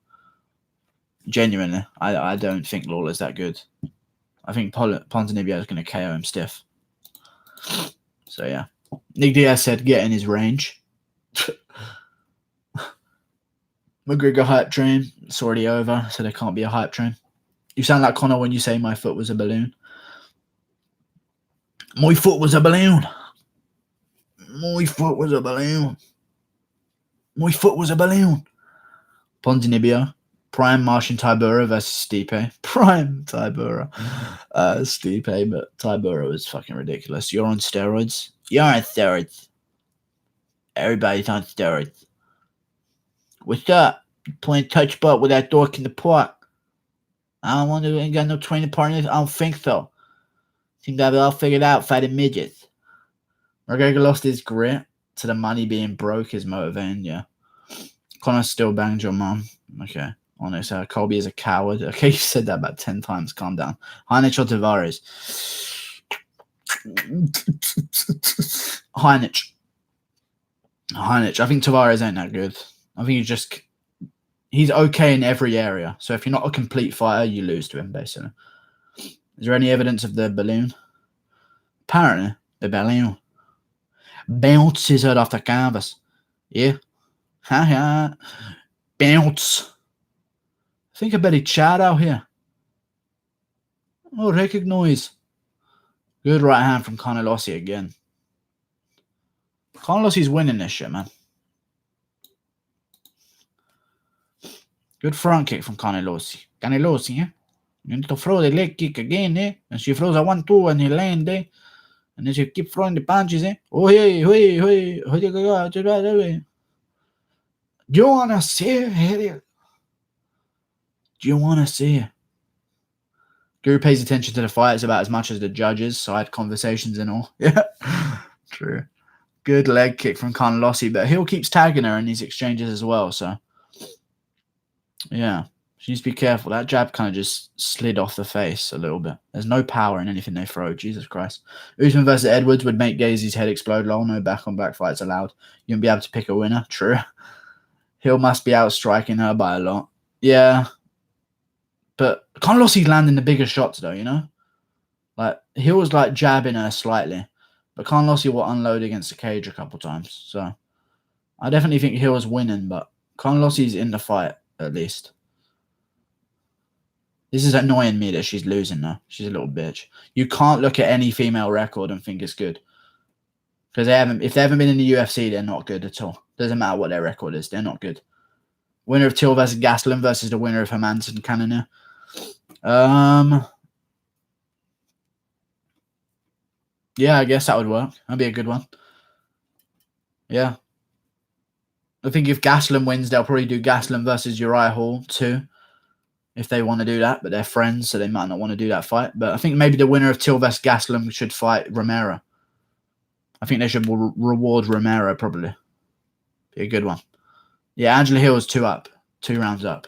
Genuinely. I don't think Lawler's that good. I think Ponzinibbio is going to KO him stiff. So, yeah. Nick Diaz said get in his range. McGregor hype train. It's already over, so there can't be a hype train. You sound like Conor when you say my foot was a balloon. My foot was a balloon. My foot was a balloon. My foot was a balloon. Ponzinibbio. Prime Martian Tybura versus Stipe. Prime Tybura. Stipe, but Tybura was fucking ridiculous. You're on steroids. You're on steroids. Everybody's on steroids. What's up? You playing touch butt with that dork in the park? I don't want to. Ain't got no training partners. I don't think so. Think I've all figured out fighting midgets. McGregor lost his grit to the money being broke is motivating, yeah. Conor still banged your mom. Okay. Honest, Colby is a coward. Okay, you said that about 10 times. Calm down. Heinrich or Tavares? Heinrich. I think Tavares ain't that good. I think he's okay in every area. So if you're not a complete fighter, you lose to him, basically. Is there any evidence of the balloon? Apparently, the balloon bounces out off the canvas. Yeah. Ha. Bounce. I think I better chat out here. Oh, recognize. Good right hand from Conor again. Conor winning this shit, man. Good front kick from Canelossi. Canelossi, eh? You need to throw the leg kick again, eh? And she throws a 1-2 and he lands, eh? And then she keep throwing the punches, eh? Oh, hey. Do you want to see it? Do you want to see it? Guru pays attention to the fights about as much as the judges, side conversations and all. Yeah, true. Good leg kick from Canelossi, but Hill keeps tagging her in these exchanges as well, so... Yeah, she needs to be careful. That jab kind of just slid off the face a little bit. There's no power in anything they throw. Jesus Christ. Usman versus Edwards would make Gazy's head explode. Lol, no back-on-back fights allowed. You won't be able to pick a winner. True. Hill must be outstriking her by a lot. Yeah. But Canelosi's landing the bigger shots, though, you know? Like, Hill was, like, jabbing her slightly. But Canelossi will unload against the cage a couple times. So, I definitely think Hill is winning, but Canelossi's in the fight. At least. This is annoying me that she's losing though. She's a little bitch. You can't look at any female record and think it's good. Because if they haven't been in the UFC, they're not good at all. Doesn't matter what their record is, they're not good. Winner of Till versus Gastelum versus the winner of Hermanson Cannonier. Yeah, I guess that would work. That'd be a good one. Yeah. I think if Gastelum wins, they'll probably do Gastelum versus Uriah Hall too, if they want to do that. But they're friends, so they might not want to do that fight. But I think maybe the winner of Till vs Gastelum should fight Romero. I think they should reward Romero, probably. Be a good one. Yeah, Angela Hill is 2 rounds up.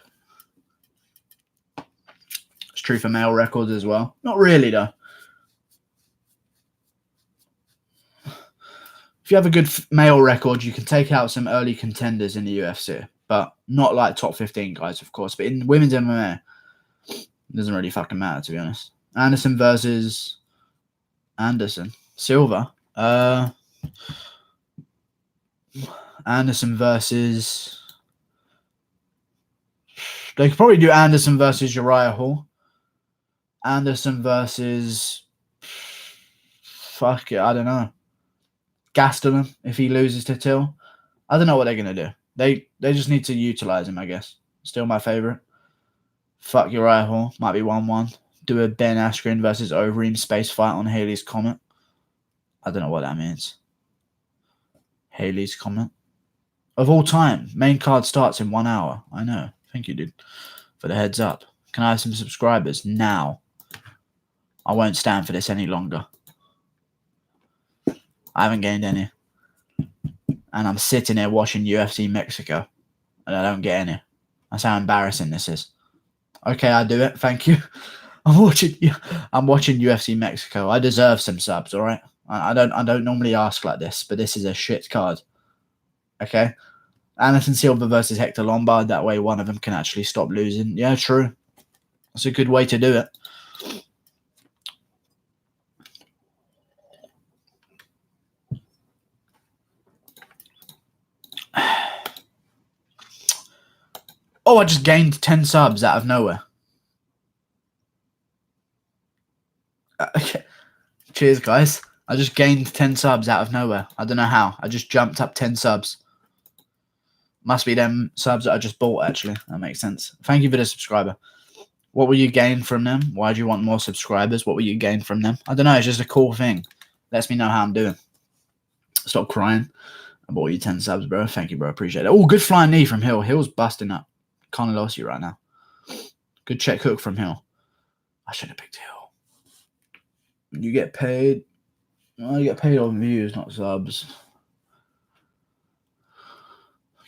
It's true for male records as well. Not really, though. If you have a good male record, you can take out some early contenders in the UFC, but not like top 15 guys, of course. But in women's MMA, it doesn't really fucking matter, to be honest. Anderson versus Anderson Silva. Anderson versus... They could probably do Anderson versus Uriah Hall. Anderson versus... Fuck it, I don't know. Gastelum, if he loses to Till. I don't know what they're going to do. They just need to utilize him, I guess. Still my favorite. Fuck Uriah Hall. Might be 1-1. Do a Ben Askren versus Overeem space fight on Haley's Comet. I don't know what that means. Haley's Comet. Of all time, main card starts in 1 hour. I know. Thank you, dude, for the heads up. Can I have some subscribers now? I won't stand for this any longer. I haven't gained any. And I'm sitting here watching UFC Mexico. And I don't get any. That's how embarrassing this is. Okay, I do it. Thank you. I'm watching UFC Mexico. I deserve some subs, alright? I don't normally ask like this, but this is a shit card. Okay? Anderson Silva versus Hector Lombard. That way one of them can actually stop losing. Yeah, true. That's a good way to do it. Oh, I just gained 10 subs out of nowhere. Okay. Cheers, guys. I just gained 10 subs out of nowhere. I don't know how. I just jumped up 10 subs. Must be them subs that I just bought, actually. That makes sense. Thank you for the subscriber. What will you gain from them? Why do you want more subscribers? What will you gain from them? I don't know. It's just a cool thing. Lets me know how I'm doing. Stop crying. I bought you 10 subs, bro. Thank you, bro. Appreciate it. Oh, good flying knee from Hill. Hill's busting up. Can't lose you right now. Good check hook from Hill. I should have picked Hill. You get paid. Well, you get paid on views, not subs.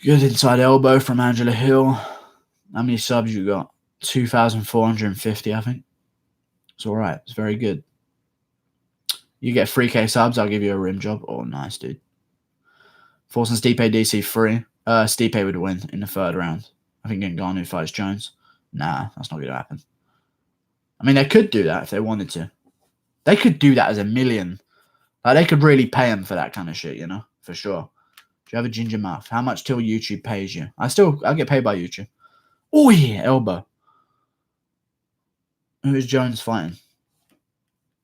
Good inside elbow from Angela Hill. How many subs you got? 2,450, I think. It's all right. It's very good. You get 3K subs, I'll give you a rim job. Oh, nice, dude. Forcing Stipe DC free. Stipe would win in the 3rd round. I think Ngannou fights Jones. Nah, that's not going to happen. I mean, they could do that if they wanted to. They could do that as a million. Like, they could really pay him for that kind of shit, you know? For sure. Do you have a ginger mouth? How much till YouTube pays you? I get paid by YouTube. Oh, yeah, elbow. Who is Jones fighting?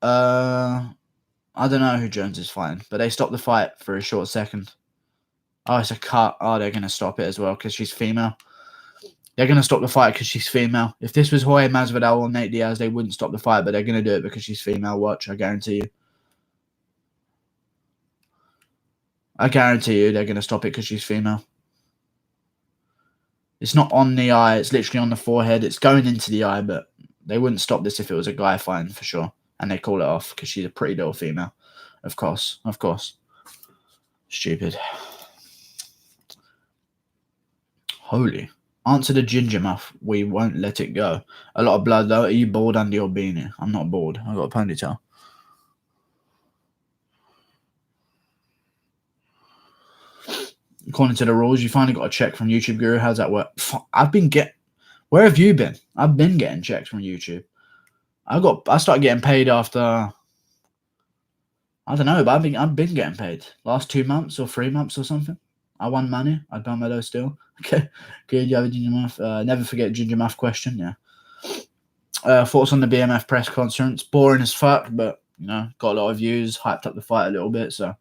I don't know who Jones is fighting, but they stopped the fight for a short second. Oh, it's a cut. Oh, they're going to stop it as well because she's female. They're going to stop the fight because she's female. If this was Jorge Masvidal or Nate Diaz, they wouldn't stop the fight, but they're going to do it because she's female. Watch, I guarantee you. I guarantee you they're going to stop it because she's female. It's not on the eye. It's literally on the forehead. It's going into the eye, but they wouldn't stop this if it was a guy fighting for sure. And they call it off because she's a pretty little female. Of course. Of course. Stupid. Holy. Answer the ginger muff. We won't let it go. A lot of blood though. Are you bald under your beanie? I'm not bald. I got a ponytail. According to the rules, you finally got a check from YouTube Guru. How's that work? Where have you been? I've been getting checks from YouTube. I started getting paid after, I don't know, but I've been getting paid last 2 months or 3 months or something. I won money. I done my those still. Okay, good. You have a ginger muff. Never forget ginger muff question. Yeah. Thoughts on the BMF press conference? Boring as fuck, but you know, got a lot of views. Hyped up the fight a little bit, so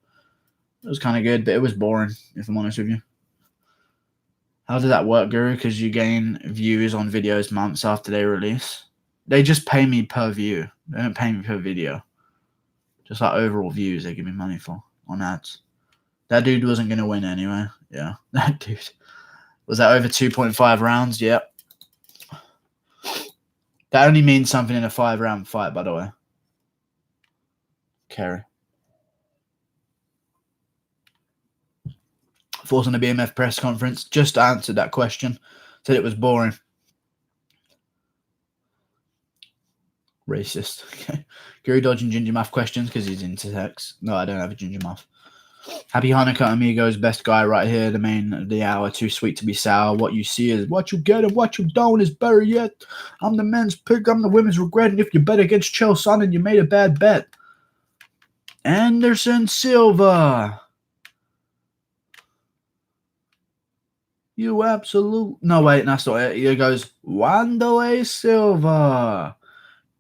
it was kind of good. But it was boring, if I'm honest with you. How did that work, Guru? Because you gain views on videos months after they release. They just pay me per view. They don't pay me per video. Just like overall views, they give me money for on ads. That dude wasn't going to win anyway. Yeah, that dude. Was that over 2.5 rounds? Yep. That only means something in a 5-round fight, by the way. Kerry. Thoughts on the BMF press conference? Just answered that question. Said it was boring. Racist. Okay. Guru dodging ginger muff questions because he's into sex. No, I don't have a ginger muff. Happy Hanukkah, amigos. Best guy right here. The main of the hour. Too sweet to be sour. What you see is what you get, and what you don't is better yet. I'm the men's pick. I'm the women's regret. And if you bet against Chael Sonnen, you made a bad bet. Anderson Silva. You absolute. No, wait, that's not it. Here goes Wanderlei Silva.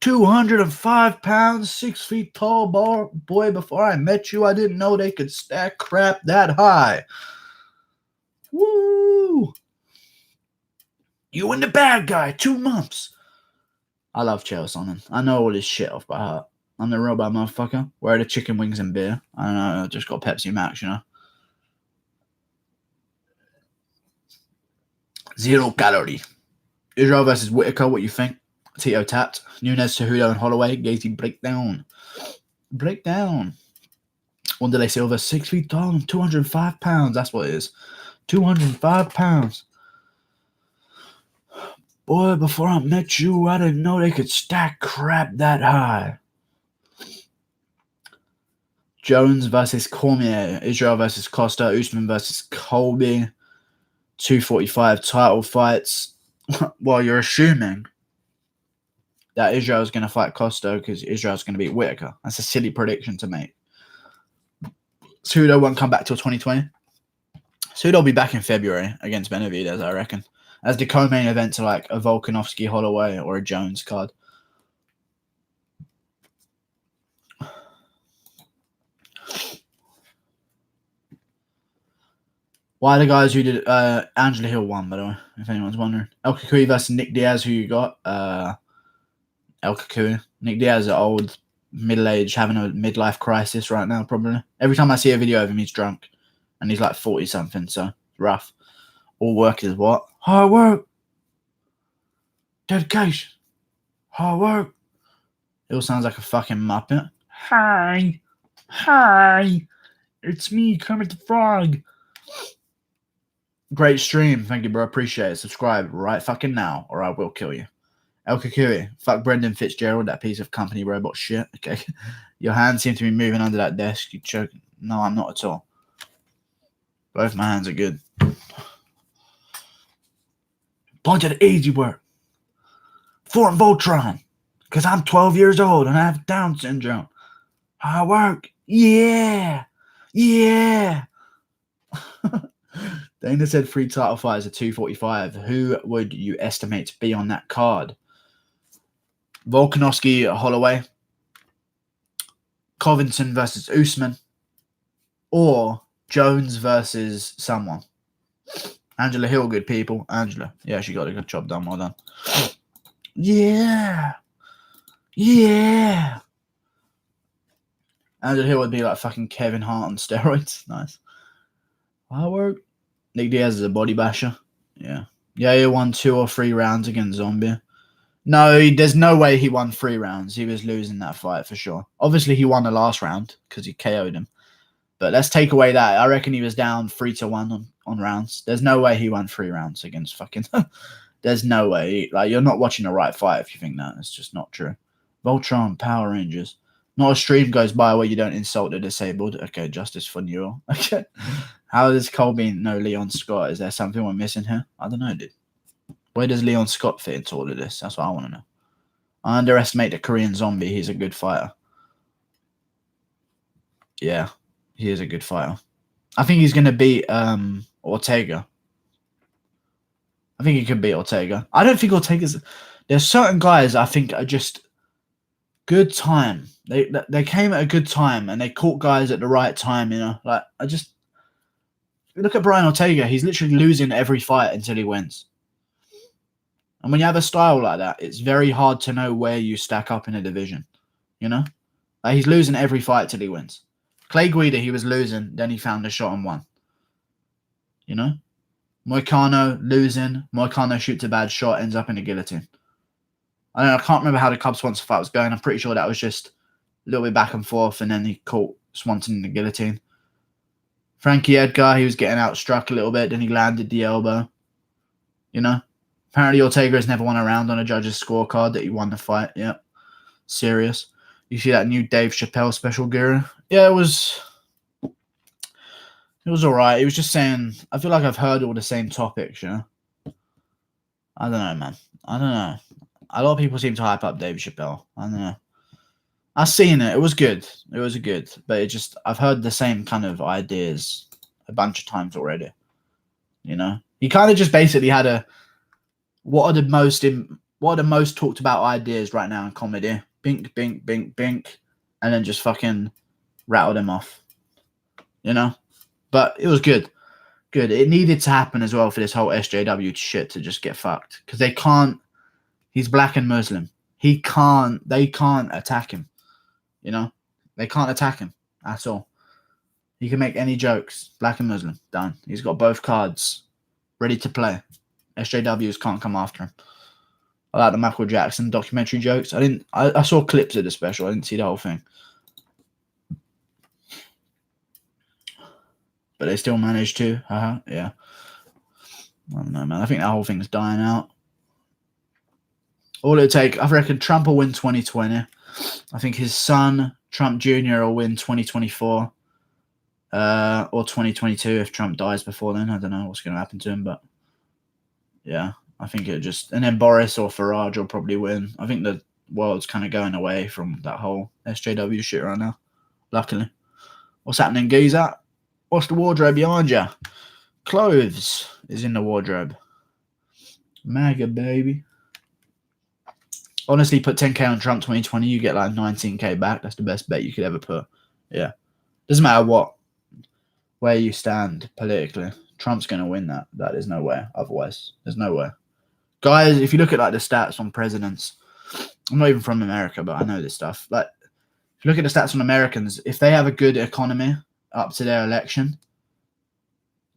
205 pounds, 6 feet tall, boy. Before I met you, I didn't know they could stack crap that high. Woo! You and the bad guy, 2 months. I love Chael Sonnen. I know all this shit off by heart. I'm the robot motherfucker. Where are the chicken wings and beer? I don't know. I just got Pepsi Max, you know. 0 calorie. Israel versus Whitaker. What you think? Tito tapped. Nunes, Cejudo, and Holloway. Gacy breakdown. Breakdown. Wanderlei Silva, 6 feet tall and 205 pounds. That's what it is. 205 pounds. Boy, before I met you, I didn't know they could stack crap that high. Jones versus Cormier. Israel versus Costa. Usman versus Colby. 245 title fights. Well, you're assuming that Israel's going to fight Costa because Israel's going to beat Whitaker. That's a silly prediction to make. Cejudo won't come back till 2020. Cejudo will be back in February against Benavidez, I reckon. As the co-main event to like a Volkanovski Holloway or a Jones card. Why the guys who did Angela Hill won, by the way, if anyone's wondering. El Kukui versus Nick Diaz, who you got? El Kukui. Nick Diaz is old, middle-aged, having a midlife crisis right now, probably. Every time I see a video of him, he's drunk. And he's like 40-something, so it's rough. All work is what? Hard work. Dedication. Hard work. It all sounds like a fucking Muppet. Hi. Hi. It's me, Kermit the Frog. Great stream. Thank you, bro. Appreciate it. Subscribe right fucking now, or I will kill you. El Kukui. Fuck Brendan Fitzgerald, that piece of company robot shit. Okay. Your hands seem to be moving under that desk. You choking. No, I'm not at all. Both my hands are good. Bunch of easy work. Fort Voltron. Because I'm 12 years old and I have Down syndrome. Hard work. Yeah. Yeah. Dana said 3 title fights at 245. Who would you estimate to be on that card? Volkanovski, Holloway. Covington versus Usman, or Jones versus someone. Angela Hill, good people. Angela. Yeah, she got a good job done. Well done. Yeah. Yeah. Angela Hill would be like fucking Kevin Hart on steroids. Nice. Firework. Nick Diaz is a body basher. Yeah. Yeah, he won 2 or 3 rounds against Zombie. No, there's no way he won 3 rounds. He was losing that fight for sure. Obviously, he won the last round because he KO'd him. But let's take away that. I reckon he was down 3-1 on rounds. There's no way he won 3 rounds against fucking... There's no way. Like, you're not watching the right fight if you think that. It's just not true. Voltron, Power Rangers. Not a stream goes by where you don't insult the disabled. Okay, justice for Newell. Okay. How does Colby know Leon Scott? Is there something we're missing here? I don't know, dude. Where does Leon Scott fit into all of this? That's what I want to know. I underestimate the Korean Zombie. He's a good fighter. Yeah, he is a good fighter. I think he's going to beat Ortega. I think he could beat Ortega. I don't think Ortega's... There's certain guys I think are just good time. They came at a good time and they caught guys at the right time, you know. Like, look at Brian Ortega. He's literally losing every fight until he wins. And when you have a style like that, it's very hard to know where you stack up in a division, you know? Like, he's losing every fight till he wins. Clay Guida, he was losing, then he found a shot and won. You know? Moicano, losing. Moicano shoots a bad shot, ends up in a guillotine. I don't know, I can't remember how the Cub Swanson fight was going. I'm pretty sure that was just a little bit back and forth, and then he caught Swanson in the guillotine. Frankie Edgar, he was getting outstruck a little bit, then he landed the elbow. You know? Apparently Ortega has never won a round on a judge's scorecard that he won the fight. Yep. Serious. You see that new Dave Chappelle special, Guru? Yeah, it was all right. He was just saying, I feel like I've heard all the same topics, you know? I don't know, man. I don't know. A lot of people seem to hype up Dave Chappelle. I don't know. I've seen it. It was good. It was good. But I've heard the same kind of ideas a bunch of times already. You know? He kind of just basically had what are the most talked about ideas right now in comedy? Bink, bink, bink, bink. And then just fucking rattle them off. You know? But it was good. Good. It needed to happen as well for this whole SJW shit to just get fucked. Because they can't. He's black and Muslim. They can't attack him. You know? They can't attack him at all. He can make any jokes. Black and Muslim. Done. He's got both cards ready to play. SJWs can't come after him. I like the Michael Jackson documentary jokes. I saw clips of the special. I didn't see the whole thing. But they still managed to. Yeah. I don't know, man. I think that whole thing's dying out. All it'll take, I reckon Trump will win 2020. I think his son, Trump Jr., will win 2024. Or 2022 if Trump dies before then. I don't know what's going to happen to him, but yeah, I think it just... And then Boris or Farage will probably win. I think the world's kind of going away from that whole SJW shit right now, luckily. What's happening, geezer? What's the wardrobe behind you? Clothes is in the wardrobe. MAGA, baby. Honestly, put 10k on Trump 2020, you get like 19k back. That's the best bet you could ever put. Yeah. Doesn't matter where you stand politically. Trump's going to win that. That is no way. Otherwise, there's no way. Guys, if you look at like the stats on presidents, I'm not even from America, but I know this stuff. Like, if you look at the stats on Americans, if they have a good economy up to their election,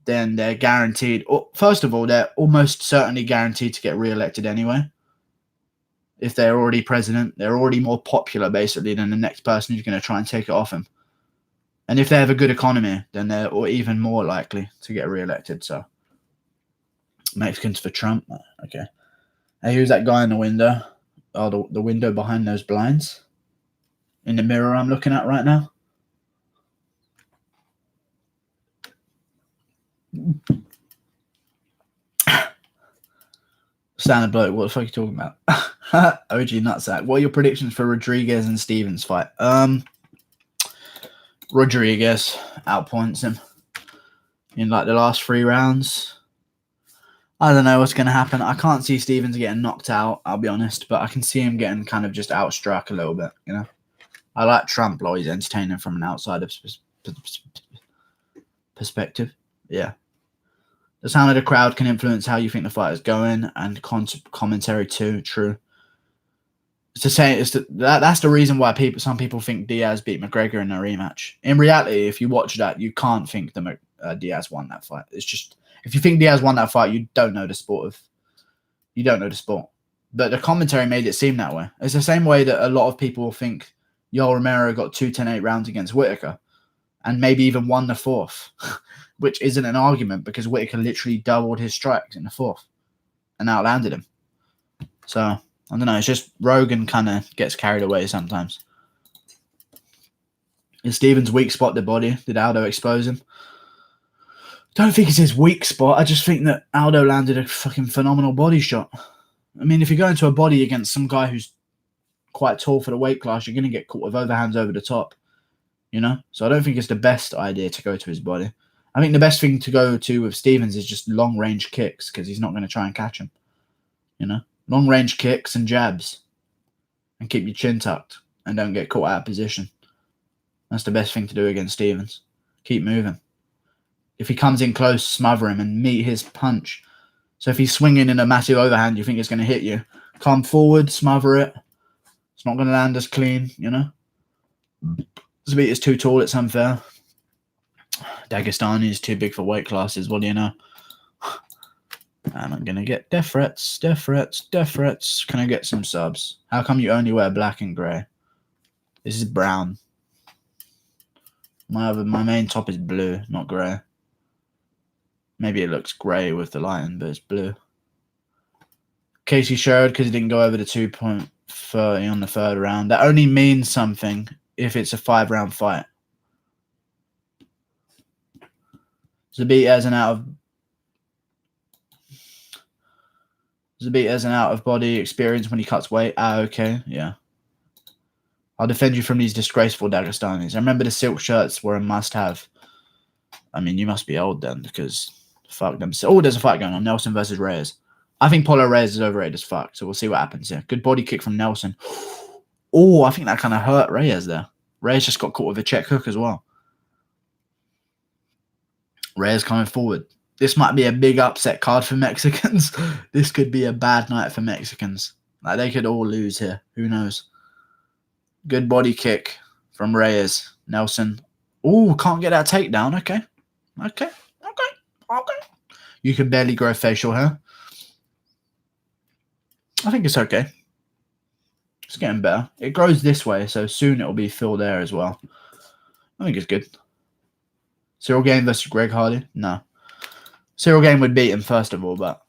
then they're guaranteed. Or, first of all, they're almost certainly guaranteed to get re-elected anyway. If they're already president, they're already more popular, basically, than the next person who's going to try and take it off him. And if they have a good economy, then they're even more likely to get re-elected. So, Mexicans for Trump. Okay. Hey, who's that guy in the window? Oh, the window behind those blinds. In the mirror I'm looking at right now. Standard bloke, what the fuck are you talking about? OG nutsack. What are your predictions for Rodriguez and Stevens fight? Rodriguez outpoints him in like the last 3 rounds. I don't know what's going to happen. I can't see Stevens getting knocked out, I'll be honest, but I can see him getting kind of just outstruck a little bit, you know? I like Trump, like he's entertaining from an outsider's perspective. Yeah. The sound of the crowd can influence how you think the fight is going, and commentary too. True. It's the same. That's the reason why some people think Diaz beat McGregor in a rematch. In reality, if you watch that, you can't think Diaz won that fight. It's just, if you think Diaz won that fight, you don't know the sport. But the commentary made it seem that way. It's the same way that a lot of people think Yoel Romero got 2 10-8 rounds against Whittaker, and maybe even won the 4th, which isn't an argument because Whittaker literally doubled his strikes in the 4th and outlanded him. So, I don't know. It's just Rogan kind of gets carried away sometimes. Is Stevens' weak spot the body? Did Aldo expose him? Don't think it's his weak spot. I just think that Aldo landed a fucking phenomenal body shot. I mean, if you go into a body against some guy who's quite tall for the weight class, you're going to get caught with overhands over the top, you know? So I don't think it's the best idea to go to his body. I think the best thing to go to with Stevens is just long-range kicks, because he's not going to try and catch him, you know? Long-range kicks and jabs, and keep your chin tucked and don't get caught out of position. That's the best thing to do against Stevens. Keep moving. If he comes in close, smother him and meet his punch. So if he's swinging in a massive overhand, you think it's going to hit you. Come forward, smother it. It's not going to land as clean, you know. Zabit is too tall, it's unfair. Dagestani is too big for weight classes, what do you know? And I'm going to get death threats. Can I get some subs? How come you only wear black and grey? This is brown. My main top is blue, not grey. Maybe it looks grey with the lighting, but it's blue. Casey Sherrod, because he didn't go over the 2.30 on the 3rd round. That only means something if it's a 5-round fight. Zabit has an out of body experience when he cuts weight. Ah, okay, yeah. I'll defend you from these disgraceful Dagestanis. I remember the silk shirts were a must-have. I mean, you must be old then, because fuck them. Oh, there's a fight going on. Nelson versus Reyes. I think Paulo Reyes is overrated as fuck, so we'll see what happens here. Good body kick from Nelson. Oh, I think that kind of hurt Reyes there. Reyes just got caught with a check hook as well. Reyes coming forward. This might be a big upset card for Mexicans. This could be a bad night for Mexicans. Like, they could all lose here. Who knows? Good body kick from Reyes. Nelson. Oh, can't get that takedown. Okay. You can barely grow facial hair. I think it's okay. It's getting better. It grows this way, so soon it'll be filled there as well. I think it's good. Cyril Gane versus Greg Hardy? No. Cyril Gane would beat him, first of all, but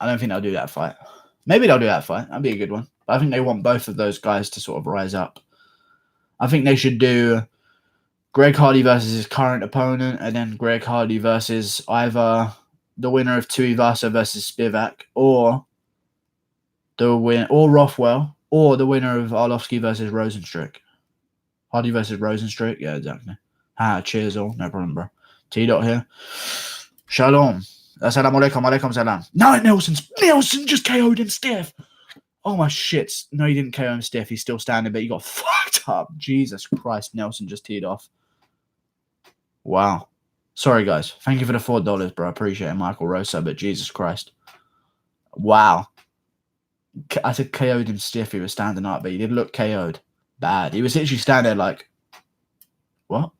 I don't think they'll do that fight. Maybe they'll do that fight. That'd be a good one. But I think they want both of those guys to sort of rise up. I think they should do Greg Hardy versus his current opponent, and then Greg Hardy versus either the winner of Tuivasa versus Spivak, or Rothwell, or the winner of Arlovsky versus Rosenstruck. Hardy versus Rosenstruck? Yeah, exactly. Cheers all. No problem, bro. T-Dot here. Shalom. Assalamu alaikum salam. No, Nelson just KO'd him stiff. Oh, my shit. No, he didn't KO him stiff. He's still standing, but he got fucked up. Jesus Christ. Nelson just teed off. Wow. Sorry, guys. Thank you for the $4, bro. I appreciate it, Michael Rosa, but Jesus Christ. Wow. I said KO'd him stiff. He was standing up, but he did look KO'd. Bad. He was literally standing there like, what?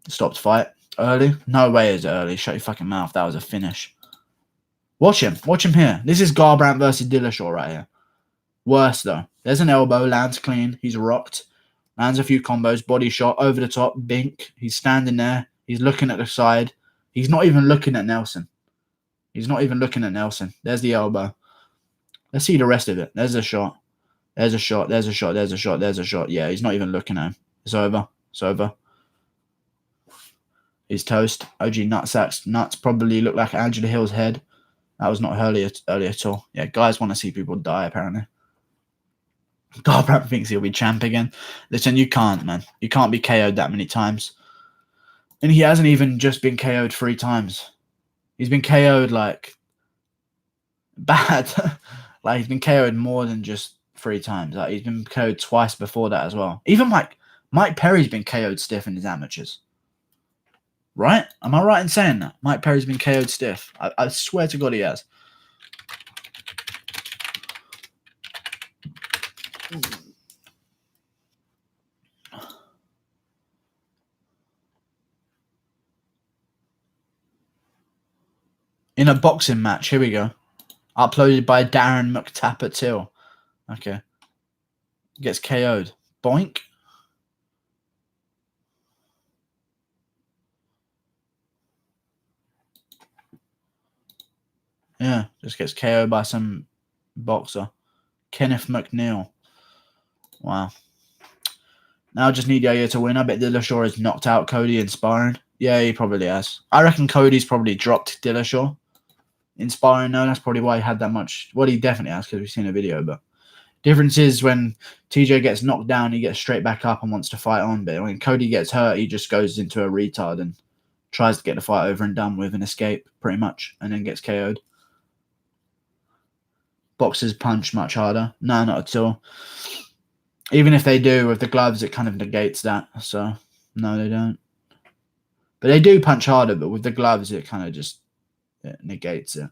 Stopped fight. Early? No way it's early. Shut your fucking mouth. That was a finish. Watch him. Watch him here. This is Garbrandt versus Dillashaw right here. Worse, though. There's an elbow. Lands clean. He's rocked. Lands a few combos. Body shot. Over the top. Bink. He's standing there. He's looking at the side. He's not even looking at Nelson. There's the elbow. Let's see the rest of it. There's a shot. Yeah, he's not even looking at him. It's over. He's toast. OG Nutsack's nuts probably look like Angela Hill's head. That was not early at all. Yeah, guys want to see people die, apparently. Garbrandt thinks he'll be champ again. Listen, you can't, man. You can't be KO'd that many times. And he hasn't even just been KO'd 3 times. He's been KO'd, like, bad. Like, he's been KO'd more than just 3 times. Like, he's been KO'd twice before that as well. Even Mike Perry's been KO'd stiff in his amateurs. Right? Am I right in saying that? Mike Perry's been KO'd stiff. I swear to God he has. In a boxing match, here we go. Uploaded by Darren McTappertill. Okay. Gets KO'd. Boink. Yeah, just gets KO'd by some boxer. Kenneth McNeil. Wow. Now I just need Yair to win. I bet Dillashaw has knocked out Cody in sparring. Yeah, he probably has. I reckon Cody's probably dropped Dillashaw in sparring. No, that's probably why he had that much. Well, he definitely has because we've seen a video. But difference is when TJ gets knocked down, he gets straight back up and wants to fight on. But when Cody gets hurt, he just goes into a retard and tries to get the fight over and done with and escape, pretty much, and then gets KO'd. Boxers punch much harder. No, not at all. Even if they do with the gloves, it kind of negates that. So, no, they don't. But they do punch harder, but with the gloves, it kind of just negates it.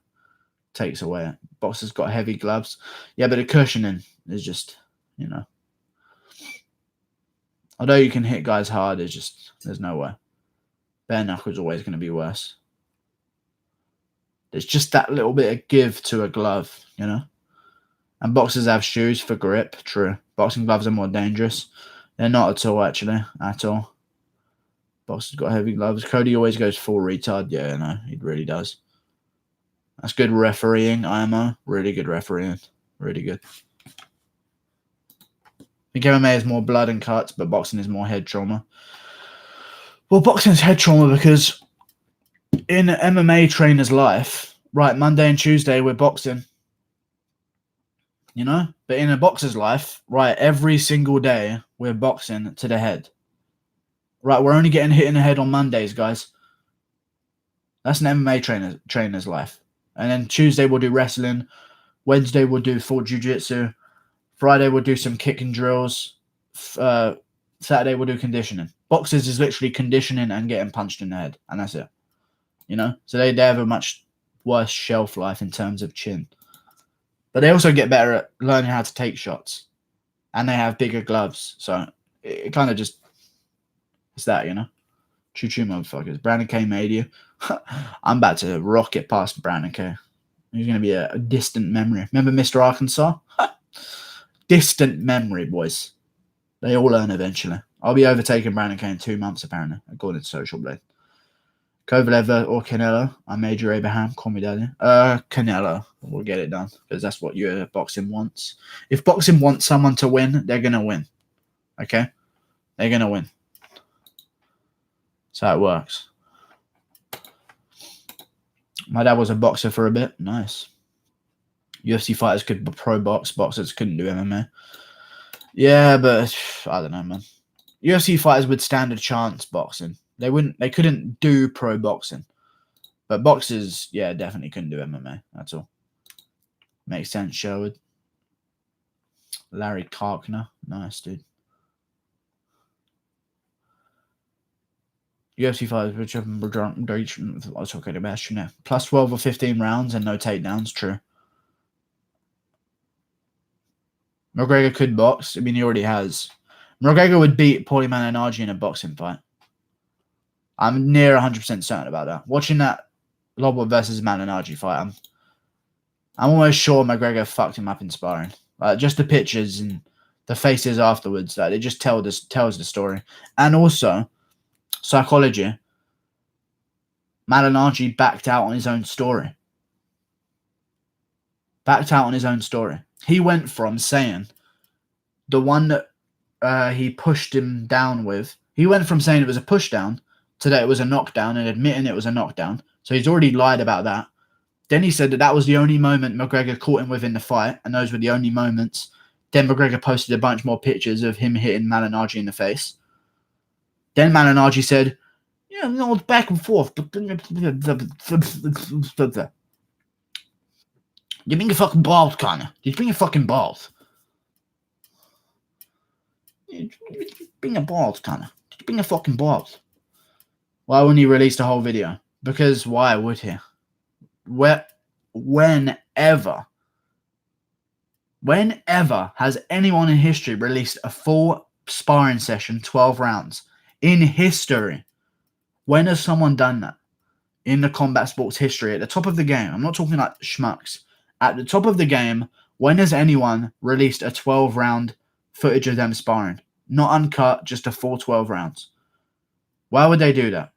Takes away it. Boxers got heavy gloves. Yeah, but the cushioning is just, you know. Although you can hit guys hard, it's just, there's no way. Bare knuckle's always going to be worse. There's just that little bit of give to a glove, you know. And boxers have shoes for grip, true. Boxing gloves are more dangerous. They're not at all, actually, at all. Boxers got heavy gloves. Cody always goes full retard. Yeah, no, he really does. That's good refereeing, IMO. Really good refereeing. Really good. I think MMA is more blood and cuts, but boxing is more head trauma. Well, boxing is head trauma because in an MMA trainer's life, right, Monday and Tuesday, we're boxing. You know? But in a boxer's life, right, every single day, we're boxing to the head. Right, we're only getting hit in the head on Mondays, guys. That's an MMA trainer's life. And then Tuesday, we'll do wrestling. Wednesday, we'll do full jiu-jitsu. Friday, we'll do some kicking drills. Saturday, we'll do conditioning. Boxers is literally conditioning and getting punched in the head. And that's it. You know? So they have a much worse shelf life in terms of chin. But they also get better at learning how to take shots. And they have bigger gloves. So it kind of just... It's that, you know? Choo-choo, motherfuckers. Brandon K made you. I'm about to rocket past Brandon K. He's going to be a distant memory. Remember Mr. Arkansas? Distant memory, boys. They all learn eventually. I'll be overtaking Brandon K in 2 months, apparently, according to Social Blade. Kovalev or Canelo. I'm Major Abraham. Call me daddy. Canelo. We'll get it done because that's what your boxing wants. If boxing wants someone to win, they're going to win. Okay? They're going to win. That's how it works. My dad was a boxer for a bit. Nice. UFC fighters could pro box. Boxers couldn't do MMA. Yeah, but I don't know, man. UFC fighters would stand a chance boxing. They couldn't do pro boxing. But boxers, yeah, definitely couldn't do MMA. That's all. Makes sense, Sherwood. Larry Karkner. Nice, dude. UFC fighters, which have let's talk about you now. Plus 12 or 15 rounds and no takedowns. True. McGregor could box. I mean, he already has. McGregor would beat Paulie Malignaggi in a boxing fight. I'm near 100% certain about that. Watching that Lobber versus Malignaggi fight, I'm almost sure McGregor fucked him up in sparring. Just the pictures and the faces afterwards, it just tells the story. And also, psychology, Malignaggi backed out on his own story. He went from saying the one that he pushed him down with, he went from saying it was a push down to that it was a knockdown and admitting it was a knockdown. So he's already lied about that. Then he said that was the only moment McGregor caught him with in the fight, and those were the only moments. Then McGregor posted a bunch more pictures of him hitting Malignaggi in the face. Then Malignaggi said, yeah, no, it's back and forth. But you bring your fucking balls, Connor. You bring your fucking balls. Bring a balls, Conor. Bring a fucking balls. Why wouldn't he release the whole video? Because why would he? Whenever has anyone in history released a full sparring session, 12 rounds? In history. When has someone done that? In the combat sports history, at the top of the game. I'm not talking like schmucks. At the top of the game, when has anyone released a 12-round footage of them sparring? Not uncut, just a full 12 rounds. Why would they do that?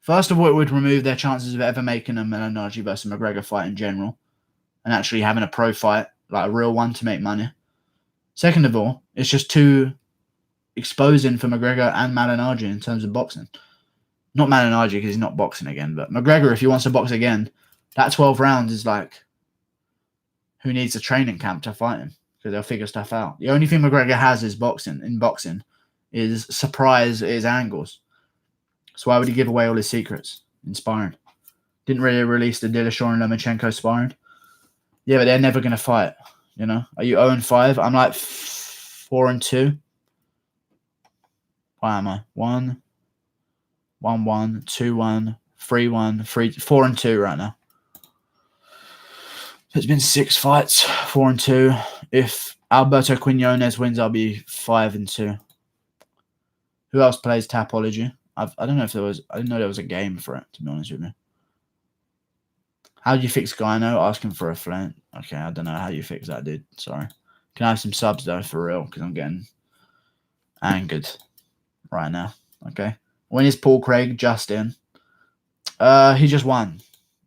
First of all, it would remove their chances of ever making a Malignaggi versus McGregor fight in general and actually having a pro fight, like a real one, to make money. Second of all, it's just too exposing for McGregor and Malignaggi in terms of boxing. Not Malignaggi because he's not boxing again, but McGregor, if he wants to box again, that 12 rounds is like, who needs a training camp to fight him? Because they'll figure stuff out. The only thing McGregor has is boxing. Is surprise his angles. So why would he give away all his secrets in sparring? Didn't really release the Dillashaw and Lomachenko sparring. Yeah, but they're never going to fight. You know? Are you 0-5? I'm like 4-2. Why am I? 1-1, 2-1, 3-1, 4-2 right now. It's been 6 fights, 4-2. If Alberto Quinones wins, I'll be 5-2. Who else plays Tapology? I don't know if there was. I didn't know there was a game for it, to be honest with you. How do you fix Gyno? Asking for a flint. Okay, I don't know how you fix that, dude. Sorry. Can I have some subs though, for real? Because I'm getting angered right now. Okay. When is Paul Craig just in? He just won.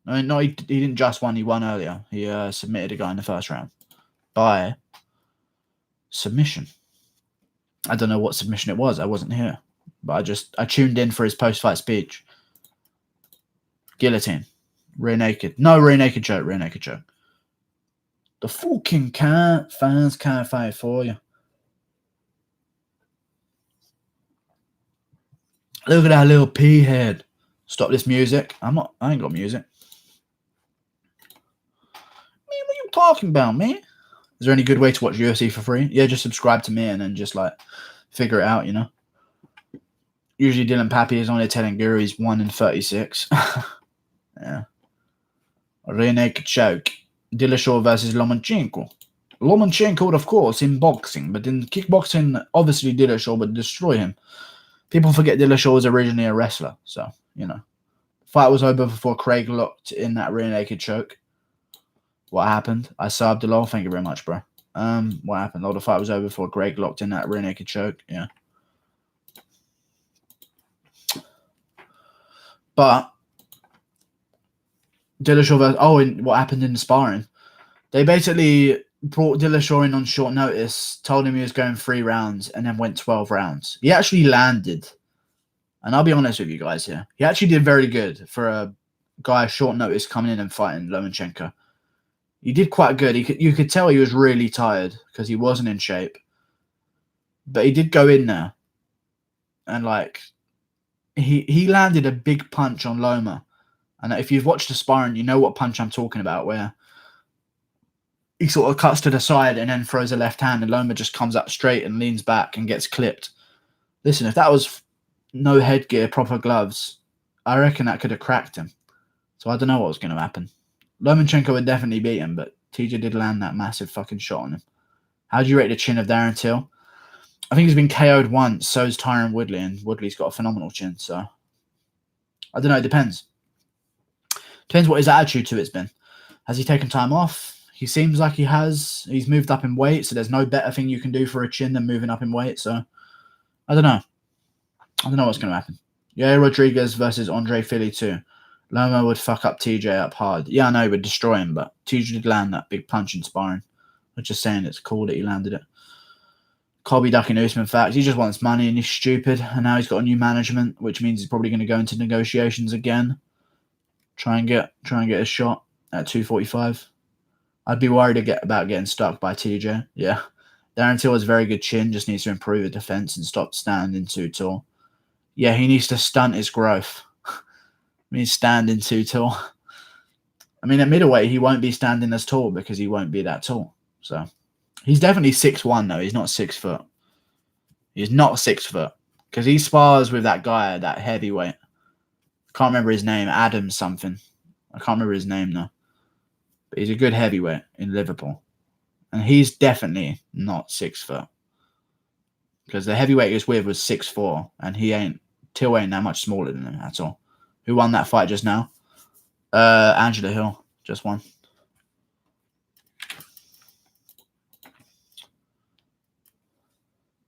I mean, no, he didn't just win. He won earlier. He submitted a guy in the first round by submission. I don't know what submission it was. I wasn't here. But I tuned in for his post-fight speech. Guillotine. Rear naked. No, rear naked choke. Rear naked choke. The fucking fans can't fight for you. Look at that little pea head. Stop this music. I ain't got music. Man, what are you talking about, man? Is there any good way to watch UFC for free? Yeah, just subscribe to me and then just like figure it out, you know? Usually Dylan Pappy is only telling Guru he's 1-36. Yeah. Rear naked choke. Dillashaw versus Lomachenko. Lomachenko, of course, in boxing, but in kickboxing, obviously Dillashaw would destroy him. People forget Dillashaw was originally a wrestler, so, you know. Fight was over before Craig locked in that rear naked choke. What happened? I subbed a lot. Thank you very much, bro. What happened? Oh, the fight was over before Craig locked in that rear naked choke. Yeah. But Dillashaw and what happened in the sparring? They basically brought Dillashaw in on short notice, told him he was going 3 rounds, and then went 12 rounds. He actually landed. And I'll be honest with you guys here. He actually did very good for a guy short notice coming in and fighting Lomachenko. He did quite good. You could tell he was really tired because he wasn't in shape. But he did go in there. And like, he landed a big punch on Loma. And if you've watched the sparring, you know what punch I'm talking about, where he sort of cuts to the side and then throws a left hand and Loma just comes up straight and leans back and gets clipped. Listen, if that was no headgear, proper gloves, I reckon that could have cracked him. So I don't know what was going to happen. Lomachenko would definitely beat him, but TJ did land that massive fucking shot on him. How do you rate the chin of Darren Till? I think he's been KO'd once, so is Tyron Woodley, and Woodley's got a phenomenal chin, so I don't know, it depends. Depends what his attitude to it's been. Has he taken time off? He seems like he has. He's moved up in weight, so there's no better thing you can do for a chin than moving up in weight, so I don't know. I don't know what's going to happen. Yair Rodriguez versus Andre Philly too. Loma would fuck up TJ up hard. Yeah, I know he would destroy him, but TJ did land that big punch in sparring. I'm just saying it's cool that he landed it. Colby ducking Usman facts. He just wants money and he's stupid. And now he's got a new management, which means he's probably going to go into negotiations again. Try and get a shot at 245. I'd be worried about getting stuck by TJ. Yeah. Darren Till has a very good chin, just needs to improve the defense and stop standing too tall. Yeah, he needs to stunt his growth. I mean, standing too tall. I mean, at middleweight, he won't be standing as tall because he won't be that tall. So, he's definitely 6'1", though. He's not 6 foot. He's not 6 foot. Because he spars with that guy, that heavyweight. Can't remember his name. Adams something. I can't remember his name now. But he's a good heavyweight in Liverpool. And he's definitely not 6 foot. Because the heavyweight he was with was 6'4", and Till ain't that much smaller than him at all. Who won that fight just now? Angela Hill just won.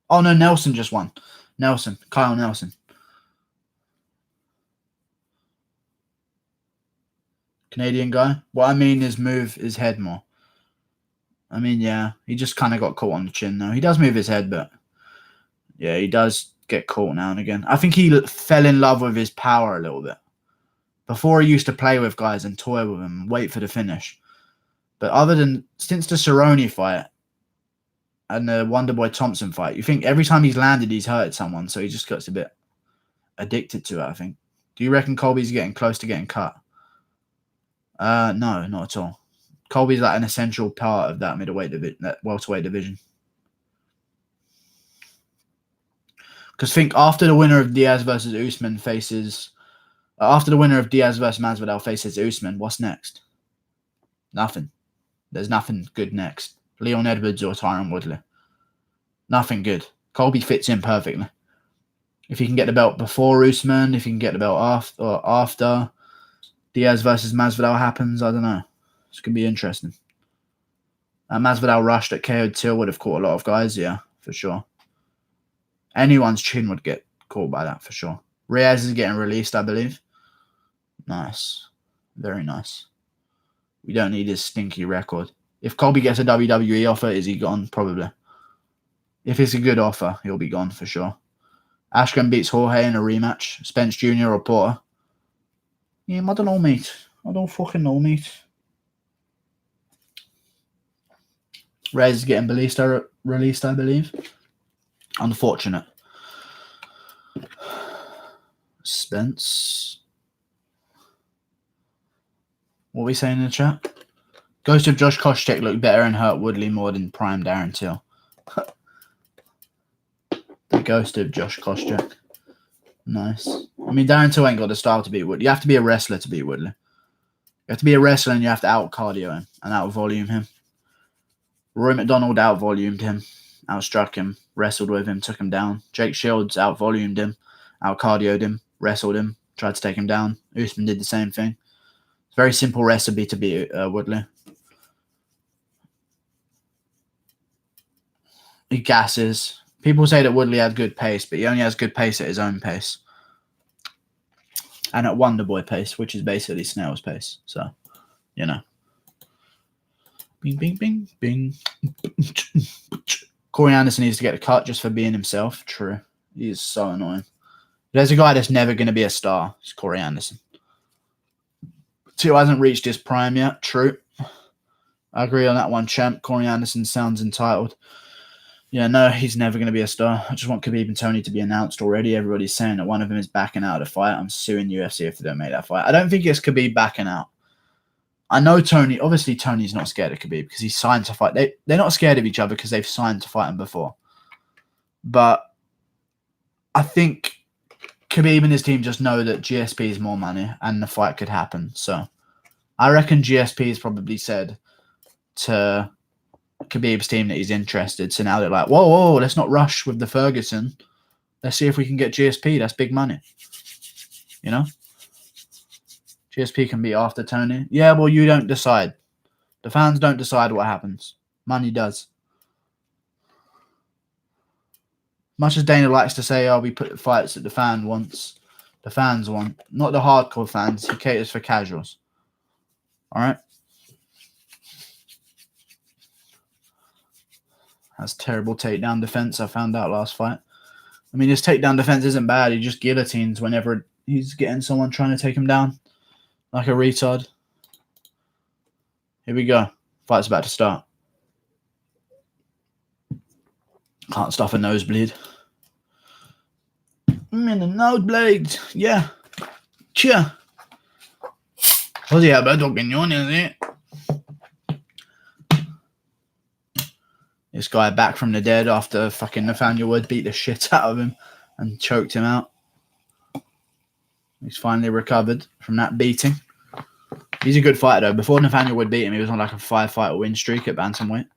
Oh no, Nelson just won. Kyle Nelson. Canadian guy. What I mean is move his head more. I mean, yeah, he just kind of got caught on the chin now. He does move his head, but yeah, he does get caught now and again. I think he fell in love with his power a little bit. Before he used to play with guys and toy with them, wait for the finish. But since the Cerrone fight and the Wonderboy Thompson fight, you think every time he's landed, he's hurted someone. So he just gets a bit addicted to it, I think. Do you reckon Colby's getting close to getting cut? No, not at all. Colby's like an essential part of that that welterweight division. Because think after the winner of Diaz versus Usman after the winner of Diaz versus Masvidal faces Usman, what's next? Nothing. There's nothing good next. Leon Edwards or Tyron Woodley. Nothing good. Colby fits in perfectly. If he can get the belt before Usman, if he can get the belt after Diaz versus Masvidal happens, I don't know. It's going to be interesting. Masvidal rushed at KO Till would have caught a lot of guys, yeah, for sure. Anyone's chin would get caught by that, for sure. Reyes is getting released, I believe. Nice. Very nice. We don't need his stinky record. If Colby gets a WWE offer, is he gone? Probably. If it's a good offer, he'll be gone, for sure. Askren beats Jorge in a rematch. Spence Jr. or Porter. Yeah, I don't know, mate. I don't fucking know, mate. Reyes is getting released, I believe. Unfortunate. Spence. What are we saying in the chat? Ghost of Josh Koscheck looked better and hurt Woodley more than prime Darren Till. The ghost of Josh Koscheck. Nice. I mean, Darren Till ain't got the style to beat Woodley. You have to be a wrestler to beat Woodley. You have to be a wrestler and you have to out-cardio him and out-volume him. Rory MacDonald out-volumed him, outstruck him, wrestled with him, took him down. Jake Shields out-volumed him, out-cardioed him, wrestled him, tried to take him down. Usman did the same thing. It's a very simple recipe to beat Woodley. He gasses. People say that Woodley has good pace, but he only has good pace at his own pace. And at Wonderboy pace, which is basically snail's pace. So, you know. Bing, bing, bing, bing. Corey Anderson needs to get a cut just for being himself. True. He is so annoying. There's a guy that's never going to be a star. It's Corey Anderson. Till hasn't reached his prime yet. True. I agree on that one, champ. Corey Anderson sounds entitled. Yeah, no, he's never going to be a star. I just want Khabib and Tony to be announced already. Everybody's saying that one of them is backing out of the fight. I'm suing UFC if they don't make that fight. I don't think it's Khabib backing out. I know Tony. Obviously, Tony's not scared of Khabib because he's signed to fight. They're not scared of each other because they've signed to fight him before. But I think Khabib and his team just know that GSP is more money and the fight could happen. So I reckon GSP has probably said to Khabib's team that he's interested. So now they're like, whoa, let's not rush with the Ferguson. Let's see if we can get GSP. That's big money. You know? GSP can be after Tony. Yeah, well, you don't decide. The fans don't decide what happens. Money does. Much as Dana likes to say, we put the fights that the fans want. Not the hardcore fans. He caters for casuals. All right? That's terrible takedown defense. I found out last fight. I mean, his takedown defense isn't bad. He just guillotines whenever he's getting someone trying to take him down. Like a retard. Here we go. Fight's about to start. Can't stop a nosebleed. I'm in a nosebleed. Yeah. Cheer. Così a opinioni, sì. This guy back from the dead after fucking Nathaniel Wood beat the shit out of him and choked him out. He's finally recovered from that beating. He's a good fighter, though. Before Nathaniel Wood beat him, he was on like a 5-fight win streak at bantamweight.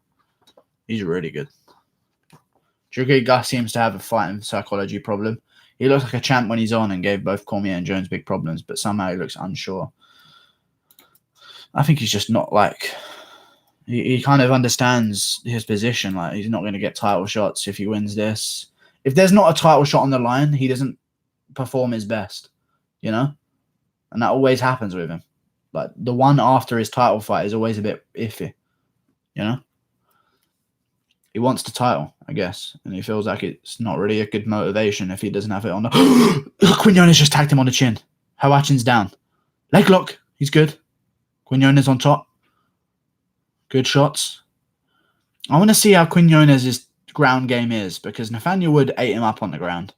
He's really good. Druggy Gus seems to have a fighting psychology problem. He looks like a champ when he's on and gave both Cormier and Jones big problems, but somehow he looks unsure. I think he's just not like... He kind of understands his position. Like, he's not going to get title shots if he wins this. If there's not a title shot on the line, he doesn't perform his best, you know? And that always happens with him. Like, the one after his title fight is always a bit iffy, you know? He wants the title, I guess, and he feels like it's not really a good motivation if he doesn't have it on the... Quinones just tagged him on the chin. Hawachin's down. Leg lock. He's good. Quinones on top. Good shots. I want to see how Quinones' ground game is, because Nathaniel Wood ate him up on the ground.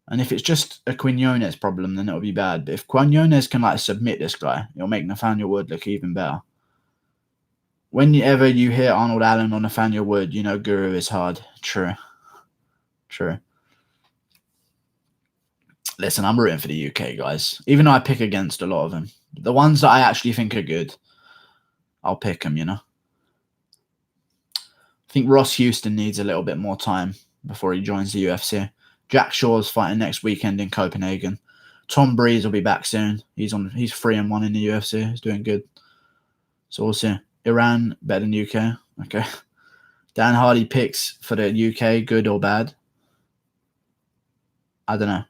And if it's just a Quinones problem, then it'll be bad. But if Quinones can like submit this guy, it'll make Nathaniel Wood look even better. Whenever you hear Arnold Allen or Nathaniel Wood, you know Guru is hard. True. True. Listen, I'm rooting for the UK, guys. Even though I pick against a lot of them. The ones that I actually think are good, I'll pick them, you know. I think Ross Houston needs a little bit more time before he joins the UFC. Jack Shaw's fighting next weekend in Copenhagen. Tom Breeze will be back soon. He's 3-1 in the UFC. He's doing good. So we'll see. Iran better than UK. Okay. Dan Hardy picks for the UK, good or bad? I don't know.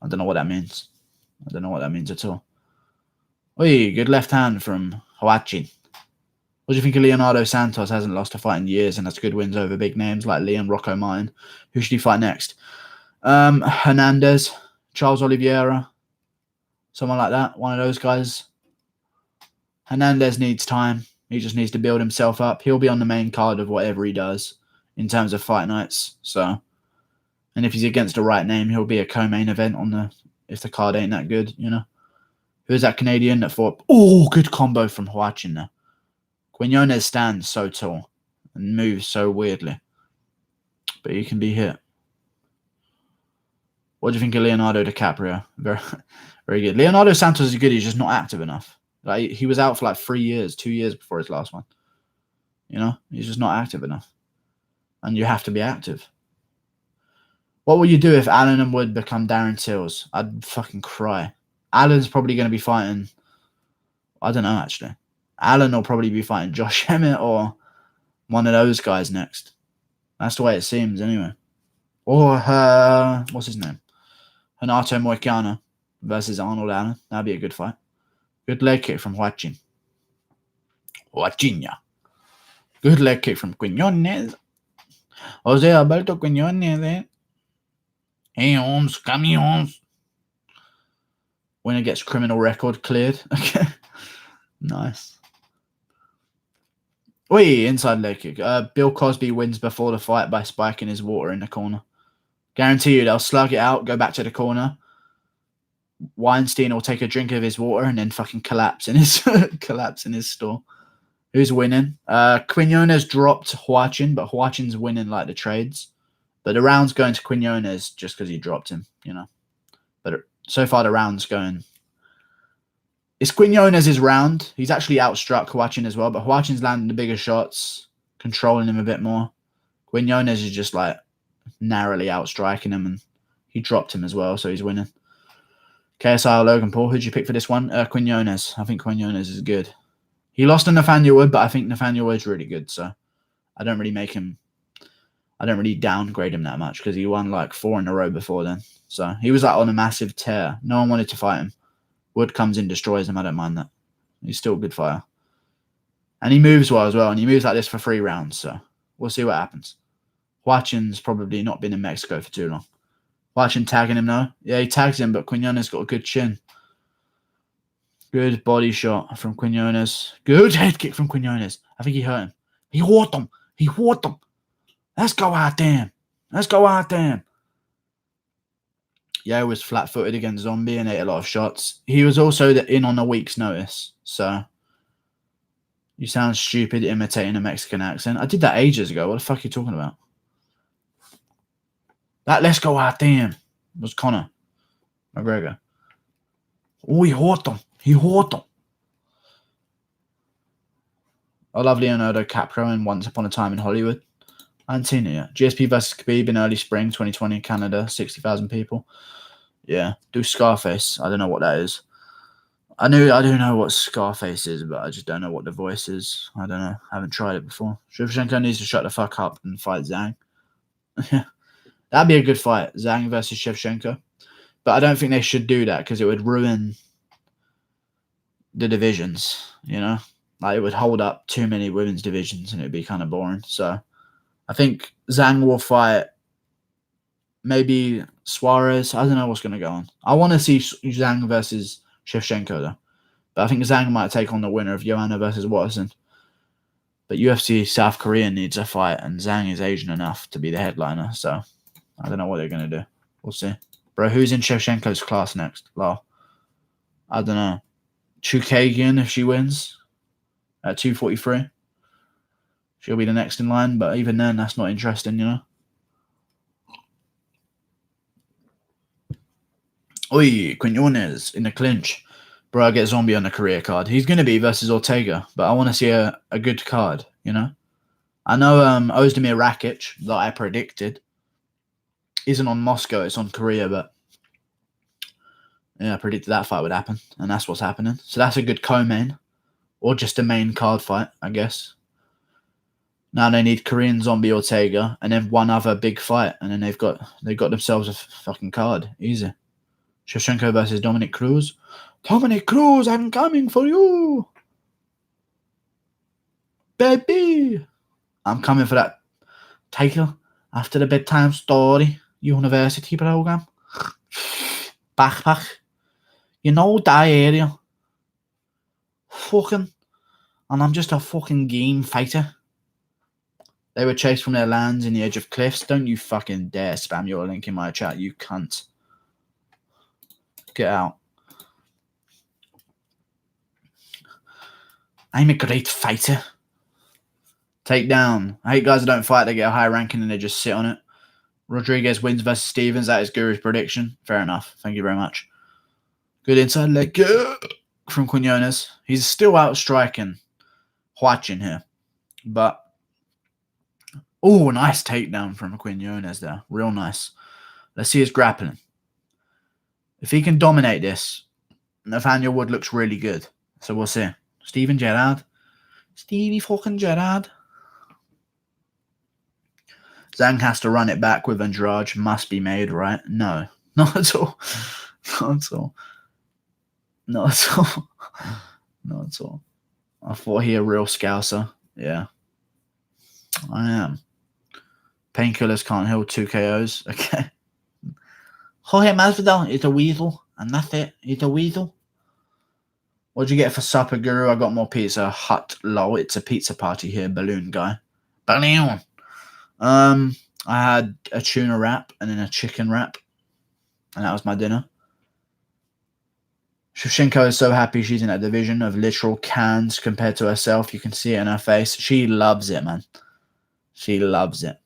I don't know what that means. I don't know what that means at all. Oi, good left hand from Hawachin. What do you think of Leonardo Santos? Hasn't lost a fight in years and has good wins over big names like Liam Rocco Martin. Who should he fight next? Hernandez, Charles Oliveira, someone like that. One of those guys. Hernandez needs time. He just needs to build himself up. He'll be on the main card of whatever he does in terms of fight nights. So, and if he's against the right name, he'll be a co-main event on the if the card ain't that good, you know. Who's that Canadian that fought? Oh, good combo from Hawachin there. Quinones stands so tall and moves so weirdly, but he can be hit. What do you think of Leonardo DiCaprio? Very, very good. Leonardo Santos is good. He's just not active enough. Like, he was out for like 2 years before his last one. You know, he's just not active enough. And you have to be active. What will you do if Allen and Wood become Darren Tills? I'd fucking cry. Allen's probably going to be fighting... I don't know, actually. Allen will probably be fighting Josh Emmett or one of those guys next. That's the way it seems, anyway. Or, what's his name? Renato Moicano versus Arnold Allen. That'd be a good fight. Good leg kick from Hawachin. Hawachinha. Good leg kick from Quinones. Jose Alberto Quinones, eh? Hey, Holmes, camions. Winner gets criminal record cleared. Okay. Nice. Oi, inside leg kick. Bill Cosby wins before the fight by spiking his water in the corner. Guarantee you they'll slug it out, go back to the corner. Weinstein will take a drink of his water and then fucking collapse in his store. Who's winning? Quinones dropped Hawachin, but Hawachin's winning like the trades. But the round's going to Quinones just because he dropped him, you know. But so far the round's going... It's Quinones' round. He's actually outstruck Hawachin as well, but Hawachin's landing the bigger shots, controlling him a bit more. Quinones is just like narrowly outstriking him, and he dropped him as well, so he's winning. KSI Logan Paul, who'd you pick for this one? Quinones. I think Quinones is good. He lost to Nathaniel Wood, but I think Nathaniel Wood's really good, so I don't really downgrade him that much because he won like 4 in a row before then. So he was like on a massive tear. No one wanted to fight him. Wood comes in, destroys him. I don't mind that. He's still a good fighter. And he moves well as well, and he moves like this for 3 rounds, so we'll see what happens. Hawachin's probably not been in Mexico for too long. Hawachin tagging him now. Yeah, he tags him, but Quinones got a good chin. Good body shot from Quinones. Good head kick from Quinones. I think he hurt him. He hurt him. Let's go out there. Yair was flat-footed against Zombie and ate a lot of shots. He was also in on a week's notice, so You sound stupid imitating a Mexican accent. I did that ages ago. What the fuck are you talking about? That let's go out damn was Conor McGregor. Oh, he hurt him. He hurt him. I love Leonardo DiCaprio in Once Upon a Time in Hollywood. I haven't seen it yet. GSP versus Khabib in early spring 2020 in Canada, 60,000 people. Yeah, do Scarface. I don't know what that is. I do know what Scarface is, but I just don't know what the voice is. I don't know. I haven't tried it before. Shevchenko needs to shut the fuck up and fight Zhang. That'd be a good fight, Zhang versus Shevchenko. But I don't think they should do that because it would ruin the divisions, you know? Like, it would hold up too many women's divisions and it'd be kind of boring. So I think Zhang will fight maybe Suarez. I don't know what's going to go on. I want to see Zhang versus Shevchenko, though. But I think Zhang might take on the winner of Joanna versus Watson. But UFC South Korea needs a fight, and Zhang is Asian enough to be the headliner. So I don't know what they're going to do. We'll see. Bro, who's in Shevchenko's class next? Lol. I don't know. Chukagian, if she wins at 243. She'll be the next in line, but even then, that's not interesting, you know? Oi, Quinones in the clinch. Bro, I get Zombie on the career card. He's going to be versus Ortega, but I want to see a good card, you know? I know Ozdemir Rakic, that I predicted, isn't on Moscow, it's on Korea, but yeah, I predicted that fight would happen, and that's what's happening. So that's a good co-main, or just a main card fight, I guess. Now they need Korean Zombie Ortega, and then one other big fight, and then they've got themselves a fucking card. Easy. Shevchenko versus Dominic Cruz. Dominic Cruz, I'm coming for you. Baby. I'm coming for that title after the bedtime story university program. Backpack. You know that area. Fucking. And I'm just a fucking game fighter. They were chased from their lands in the edge of cliffs. Don't you fucking dare spam your link in my chat, you cunt. Get out. I'm a great fighter. Take down. I hate guys that don't fight, they get a high ranking and they just sit on it. Rodriguez wins versus Stevens. That is Guru's prediction. Fair enough. Thank you very much. Good inside leg from Quinones. He's still out striking Huachin here. But, oh, nice takedown from Quinones there. Real nice. Let's see his grappling. If he can dominate this, Nathaniel Wood looks really good. So we'll see. Steven Gerrard. Stevie fucking Gerrard. Zhang has to run it back with Andrade. Must be made, right? No. Not at all. Not at all. Not at all. Not at all. I thought he a real scouser. Yeah. I am. Painkillers can't heal 2 KOs. Okay. Jorge Masvidal is a weasel. And that's it. He's a weasel. What'd you get for supper, Guru? I got more pizza. Hut, lol. It's a pizza party here. Balloon guy. Balloon. I had a tuna wrap and then a chicken wrap. And that was my dinner. Shevchenko is so happy she's in that division of literal cans compared to herself. You can see it in her face. She loves it, man. She loves it.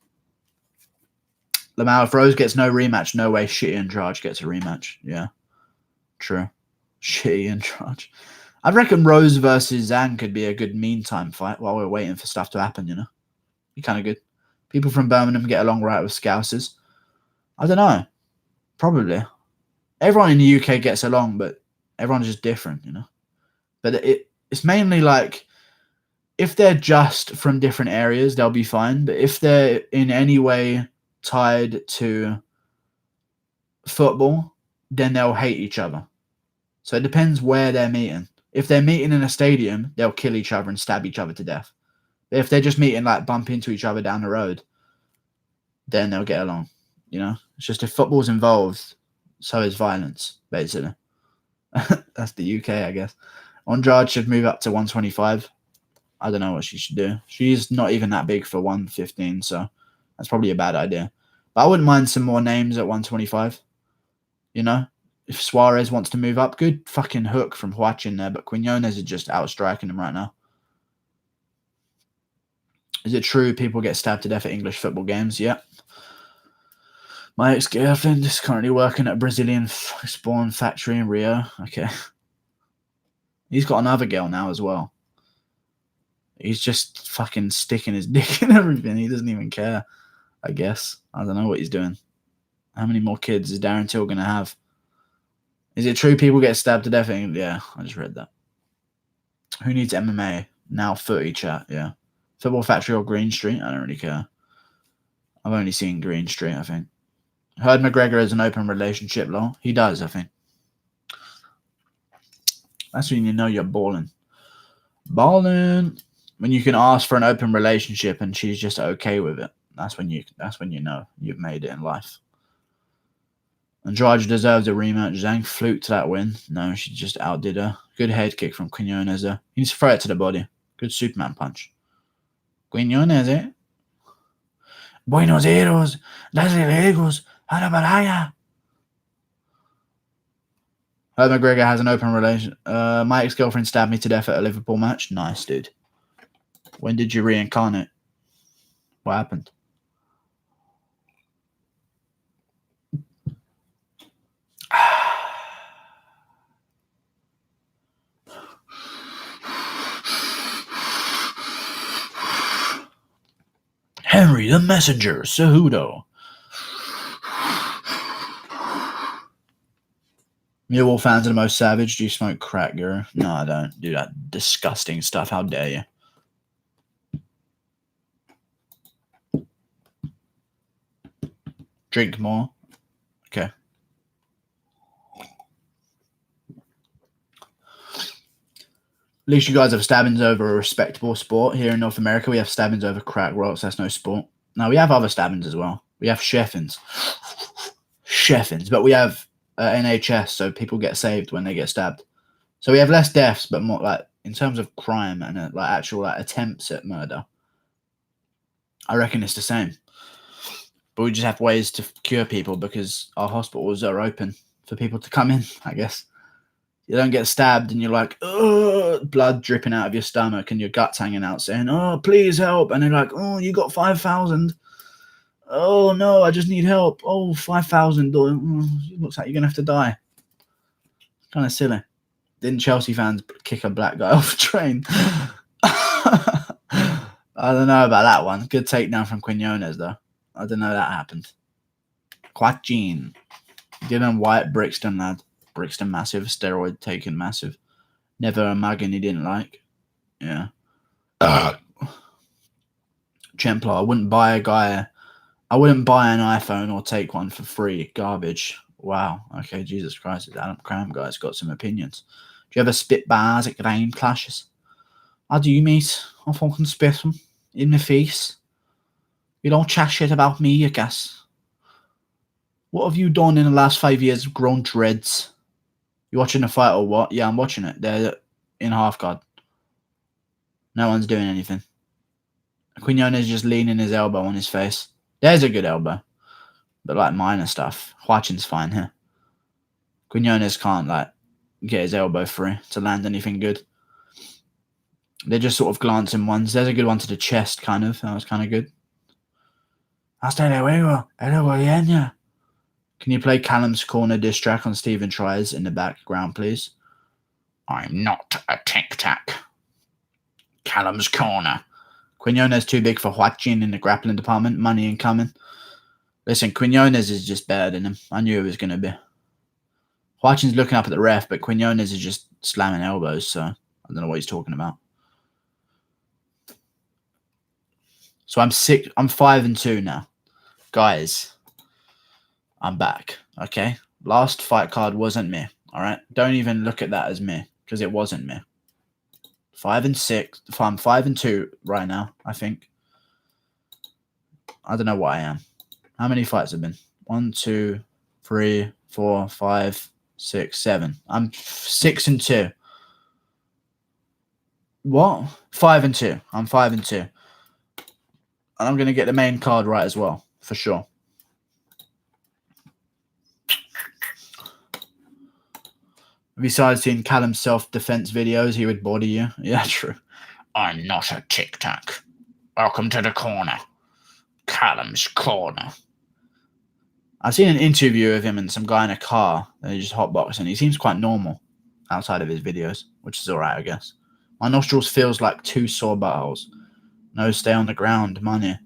Lamau, if Rose gets no rematch, no way Shitty Andrade gets a rematch. Yeah. True. Shitty Andrade. I reckon Rose versus Zhang could be a good meantime fight while we're waiting for stuff to happen, you know? Be kind of good. People from Birmingham get along right with Scousers. I don't know. Probably. Everyone in the UK gets along, but everyone's just different, you know? But it's mainly like, if they're just from different areas, they'll be fine. But if they're in any way tied to football, then they'll hate each other. So it depends where they're meeting. If they're meeting in a stadium, they'll kill each other and stab each other to death. But if they're just meeting, like, bump into each other down the road, then they'll get along. You know? It's just if football's involved, so is violence, basically. That's the UK, I guess. Andrade should move up to 125. I don't know what she should do. She's not even that big for 115, so that's probably a bad idea. But I wouldn't mind some more names at 125. You know? If Suarez wants to move up, good fucking hook from Huachin there, but Quinones is just outstriking him right now. Is it true people get stabbed to death at English football games? Yeah. My ex-girlfriend is currently working at a Brazilian spawn factory in Rio. Okay. He's got another girl now as well. He's just fucking sticking his dick in everything. He doesn't even care, I guess. I don't know what he's doing. How many more kids is Darren Till going to have? Is it true people get stabbed to death? Yeah, I just read that. Who needs MMA? Now footy chat, yeah. Football Factory or Green Street? I don't really care. I've only seen Green Street, I think. Heard McGregor has an open relationship, lol. He does, I think. That's when you know you're balling. Balling. When you can ask for an open relationship and she's just okay with it. That's when you know you've made it in life. Andrade deserves a rematch. Zhang fluked that win. No, she just outdid her. Good head kick from Quinones. He needs to throw it to the body. Good Superman punch. Quinones, Buenos Aires, desde lejos, a la baraya. Heard McGregor has an open relation. My ex-girlfriend stabbed me to death at a Liverpool match. Nice, dude. When did you reincarnate? What happened? Henry the Messenger, Cejudo. Millwall fans are the most savage. Do you smoke crack, girl? No, I don't do that disgusting stuff. How dare you? Drink more. Okay. At least you guys have stabbings over a respectable sport. Here in North America, we have stabbings over crack rocks. That's no sport. Now, we have other stabbings as well. We have cheffins. But we have NHS, so people get saved when they get stabbed. So we have less deaths, but more like in terms of crime and like actual like attempts at murder. I reckon it's the same. But we just have ways to cure people because our hospitals are open for people to come in, I guess. You don't get stabbed and you're like, oh, blood dripping out of your stomach and your guts hanging out saying, oh, please help. And they're like, oh, you got 5,000. Oh, no, I just need help. Oh, 5,000. Looks like you're going to have to die. Kind of silly. Didn't Chelsea fans kick a black guy off a train? I don't know about that one. Good takedown from Quinones, though. I didn't know that happened. Quack-Gene. Dylan White, Brixton, lad. Brixton massive, steroid taken massive. Never a mugging he didn't like. Yeah. Templar, I wouldn't buy an iPhone or take one for free. Garbage. Wow. Okay, Jesus Christ. Adam Cram guy's got some opinions. Do you ever spit bars at game clashes? I do, mate. I fucking spit them in the face. You don't chat shit about me, you guess. What have you done in the last 5 years of grown dreads? You watching the fight or what? Yeah, I'm watching it. They're in half guard. No one's doing anything. Quinones just leaning his elbow on his face. There's a good elbow. But like minor stuff. Huachin's fine here. Quinones can't like get his elbow free to land anything good. They're just sort of glancing ones. There's a good one to the chest, kind of. That was kind of good. Hasta luego. Can you play Callum's corner diss track on Stephen Tries in the background, please? I'm not a tic-tac. Callum's corner. Quinones too big for Huachin in the grappling department. Money incoming. Listen, Quinones is just better than him. I knew it was going to be. Huachin's looking up at the ref, but Quinones is just slamming elbows, so I don't know what he's talking about. So I'm 5-2 now. Guys, I'm back, okay? Last fight card wasn't me, all right? Don't even look at that as me, because it wasn't me. 5-6. I'm 5-2 right now, I think. I don't know what I am. How many fights have been? 1, 2, 3, 4, 5, 6, 7. I'm 6-2. What? 5-2. I'm 5-2. And I'm going to get the main card right as well, for sure. Besides seeing Callum's self-defense videos, he would body you. Yeah, true. I'm not a tic-tac. Welcome to the corner. Callum's corner. I've seen an interview of him and some guy in a car. They're just hotboxing. He seems quite normal outside of his videos, which is alright, I guess. My nostrils feels like 2 sore buttholes. No, stay on the ground, money.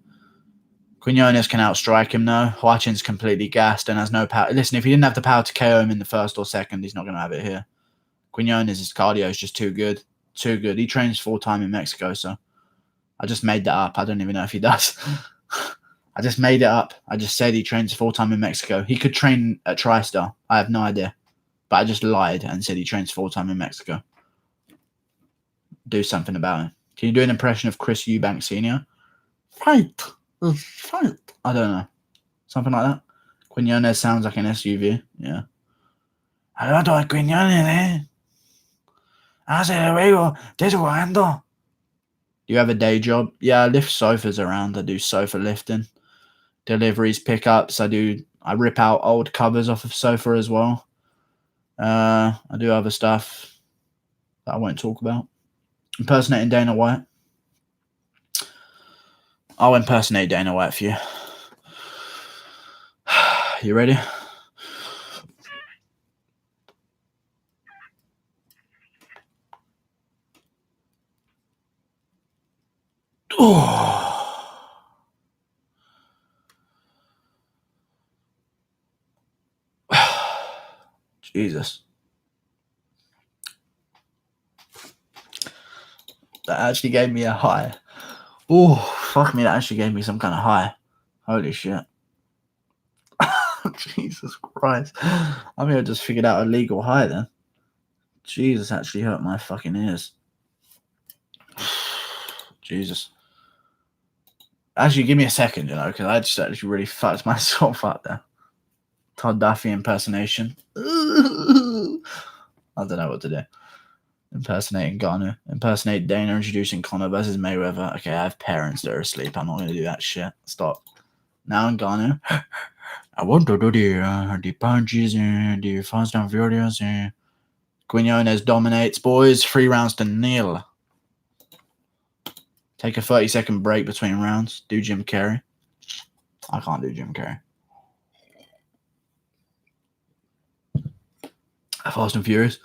Quinones can outstrike him, though. Huachin's completely gassed and has no power. Listen, if he didn't have the power to KO him in the first or second, he's not going to have it here. Quinones' his cardio is just too good. Too good. He trains full-time in Mexico, so I just made that up. I don't even know if he does. I just made it up. I just said he trains full-time in Mexico. He could train at TriStar. I have no idea. But I just lied and said he trains full-time in Mexico. Do something about it. Can you do an impression of Chris Eubank Sr.? Fight. Fight. I don't know. Something like that. Quinones sounds like an SUV. Yeah. Hello, Quinones, eh? Hace luego, ¿estás jugando? Do you have a day job? Yeah, I lift sofas around. I do sofa lifting. Deliveries, pickups. I rip out old covers off of sofa as well. I do other stuff that I won't talk about. Impersonating Dana White. I'll impersonate Dana White for you. You ready? Oh. Jesus. That actually gave me a high. Oh, fuck me. That actually gave me some kind of high. Holy shit. Jesus Christ. I mean, I just figured out a legal high then. Jesus actually hurt my fucking ears. Jesus. Actually, give me a second, you know, because I just actually really fucked myself up there. Todd Duffy impersonation. I don't know what to do. Impersonating Garner. Impersonate Dana introducing Conor versus Mayweather. Okay, I have parents that are asleep. I'm not going to do that shit. Stop. Now I'm Garner. I want to do the punches and the Fast and Furious. Quinones dominates, boys. 3 rounds to 0. Take a 30-second break between rounds. Do Jim Carrey. I can't do Jim Carrey. Fast and Furious.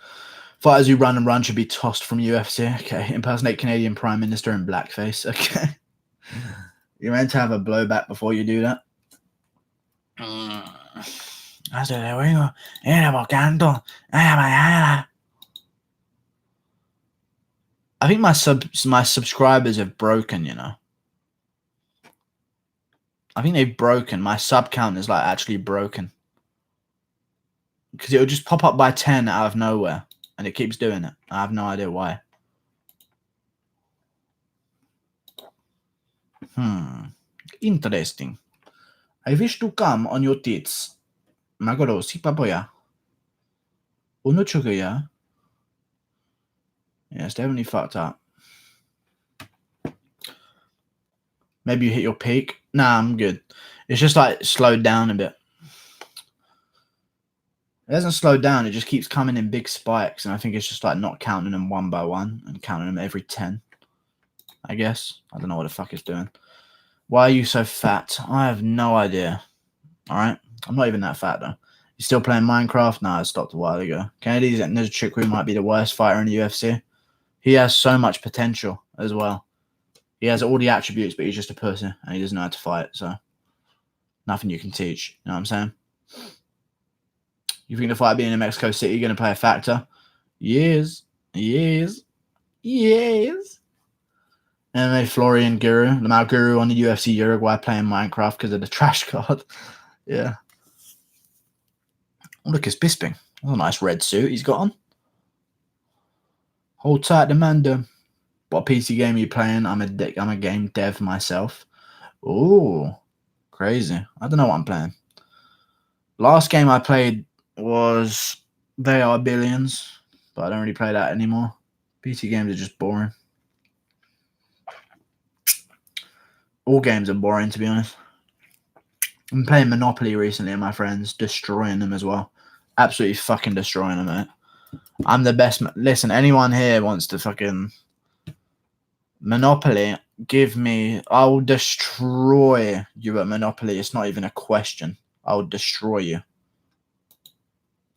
Fighters who run and run should be tossed from UFC. Okay. Impersonate Canadian Prime Minister in blackface. Okay. You're meant to have a blowback before you do that. I think my subscribers have broken, you know. I think they've broken. My sub count is like actually broken. Because it'll just pop up by 10 out of nowhere. And it keeps doing it. I have no idea why. Interesting. I wish to come on your tits. Magoro, si papoya. Uno chocoya. Yeah, it's definitely fucked up. Maybe you hit your peak. Nah, I'm good. It's just like slowed down a bit. It hasn't slowed down. It just keeps coming in big spikes. And I think it's just like not counting them one by one and counting them every 10. I guess. I don't know what the fuck it's doing. Why are you so fat? I have no idea. All right. I'm not even that fat, though. You still playing Minecraft? No, I stopped a while ago. Kennedy's at Nuzchukwu might be the worst fighter in the UFC. He has so much potential as well. He has all the attributes, but he's just a pussy and he doesn't know how to fight. So nothing you can teach. You know what I'm saying? You think the fight being in Mexico City going to play a factor? Yes. Yes. Yes. And then Florian Guru. Lamau Guru on the UFC Uruguay playing Minecraft because of the trash card. Yeah. Oh, look, it's Bisping. That's a nice red suit he's got on. Hold tight, Amanda. What PC game are you playing? I'm a game dev myself. Ooh. Crazy. I don't know what I'm playing. Last game I played was They Are Billions, but I don't really play that anymore. PC games are just boring. All games are boring, to be honest. I'm playing Monopoly recently and my friends, destroying them as well. Absolutely fucking destroying them, mate. I'm the best. Listen, anyone here wants to fucking Monopoly, give me. I will destroy you at Monopoly. It's not even a question. I will destroy you.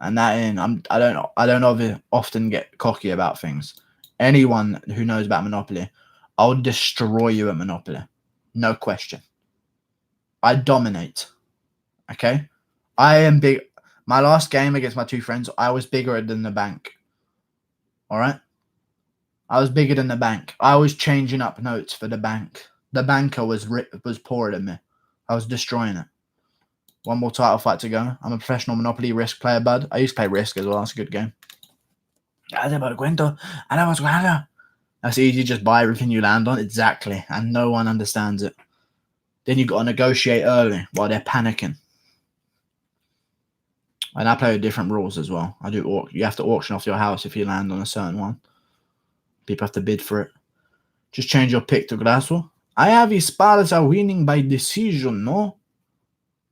And that in, I don't often get cocky about things. Anyone who knows about Monopoly, I'll destroy you at Monopoly. No question. I dominate. Okay? I am big. My last game against my 2 friends, I was bigger than the bank. All right? I was bigger than the bank. I was changing up notes for the bank. The banker was poorer than me. I was destroying it. One more title fight to go. I'm a professional Monopoly Risk player, bud. I used to play Risk as well. That's a good game. That's easy. Just buy everything you land on. Exactly. And no one understands it. Then you've got to negotiate early while they're panicking. And I play with different rules as well. You have to auction off your house if you land on a certain one. People have to bid for it. Just change your pick to Grasso. I have Esparza winning by decision, no?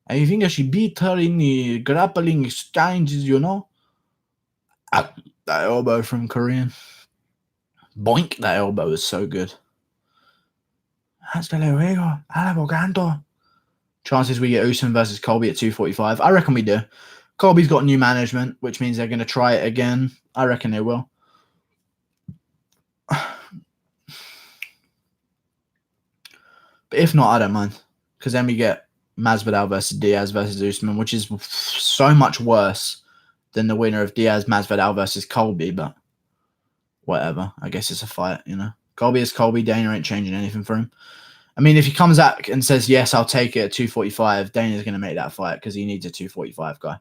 I think I should beat her in the grappling exchanges, you know? That elbow from Korean. Boink, that elbow is so good. Hasta luego, abogado. Chances we get Usman versus Colby at 245. I reckon we do. Colby's got new management, which means they're going to try it again. I reckon they will. But if not, I don't mind. Because then we get Masvidal versus Diaz versus Usman, which is so much worse than the winner of Diaz Masvidal versus Colby, but whatever. I guess it's a fight, you know. Colby is Colby. Dana ain't changing anything for him. I mean, if he comes out and says, yes, I'll take it at 245, Dana's going to make that fight because he needs a 245 guy.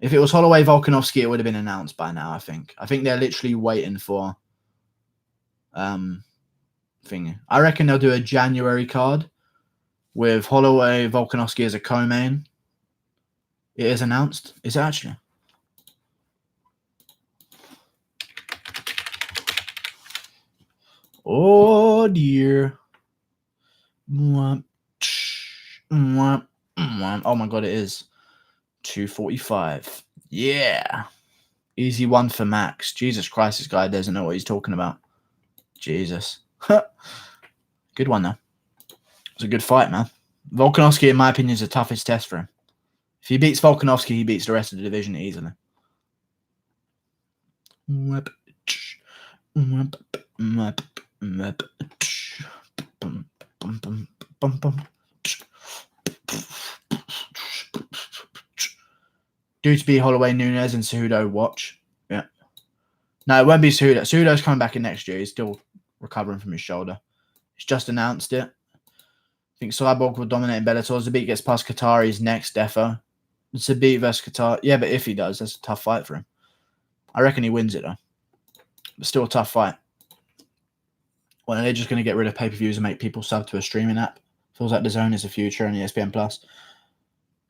If it was Holloway Volkanovski, it would have been announced by now, I think. I think they're literally waiting for thing. I reckon they'll do a January card with Holloway Volkanovski as a co-main. It is announced. Is it actually? Oh dear. Oh my god, it is 245. Yeah. Easy one for Max. Jesus Christ, this guy doesn't know what he's talking about. Jesus. Good one, though. It's a good fight, man. Volkanovski, in my opinion, is the toughest test for him. If he beats Volkanovski, he beats the rest of the division easily. Due to be Holloway, Nunes, and Cejudo, watch. Yeah. No, it won't be Cejudo. Cejudo's coming back in next year. He's still recovering from his shoulder. He's just announced it. I think Cyborg will dominate in Bellator. Zabit gets past Qatari's next, defo. Zabit versus Qatar. Yeah, but if he does, that's a tough fight for him. I reckon he wins it, though. But still a tough fight. Well, they're just going to get rid of pay-per-views and make people sub to a streaming app. Feels like DAZN is the future and ESPN+.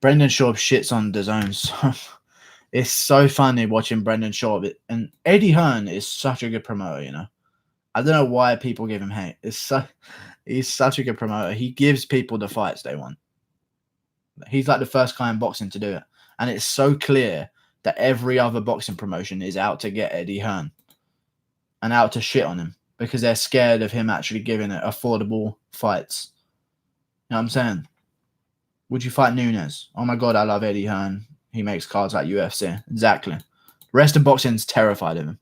Brendan Schaub shits on DAZN. It's so funny watching Brendan Schaub. And Eddie Hearn is such a good promoter, you know. I don't know why people give him hate. He's such a good promoter. He gives people the fights they want. He's like the first guy in boxing to do it. And it's so clear that every other boxing promotion is out to get Eddie Hearn and out to shit on him because they're scared of him actually giving it affordable fights. You know what I'm saying? Would you fight Nunes? Oh my God, I love Eddie Hearn. He makes cards like UFC. Exactly. The rest of boxing's terrified of him.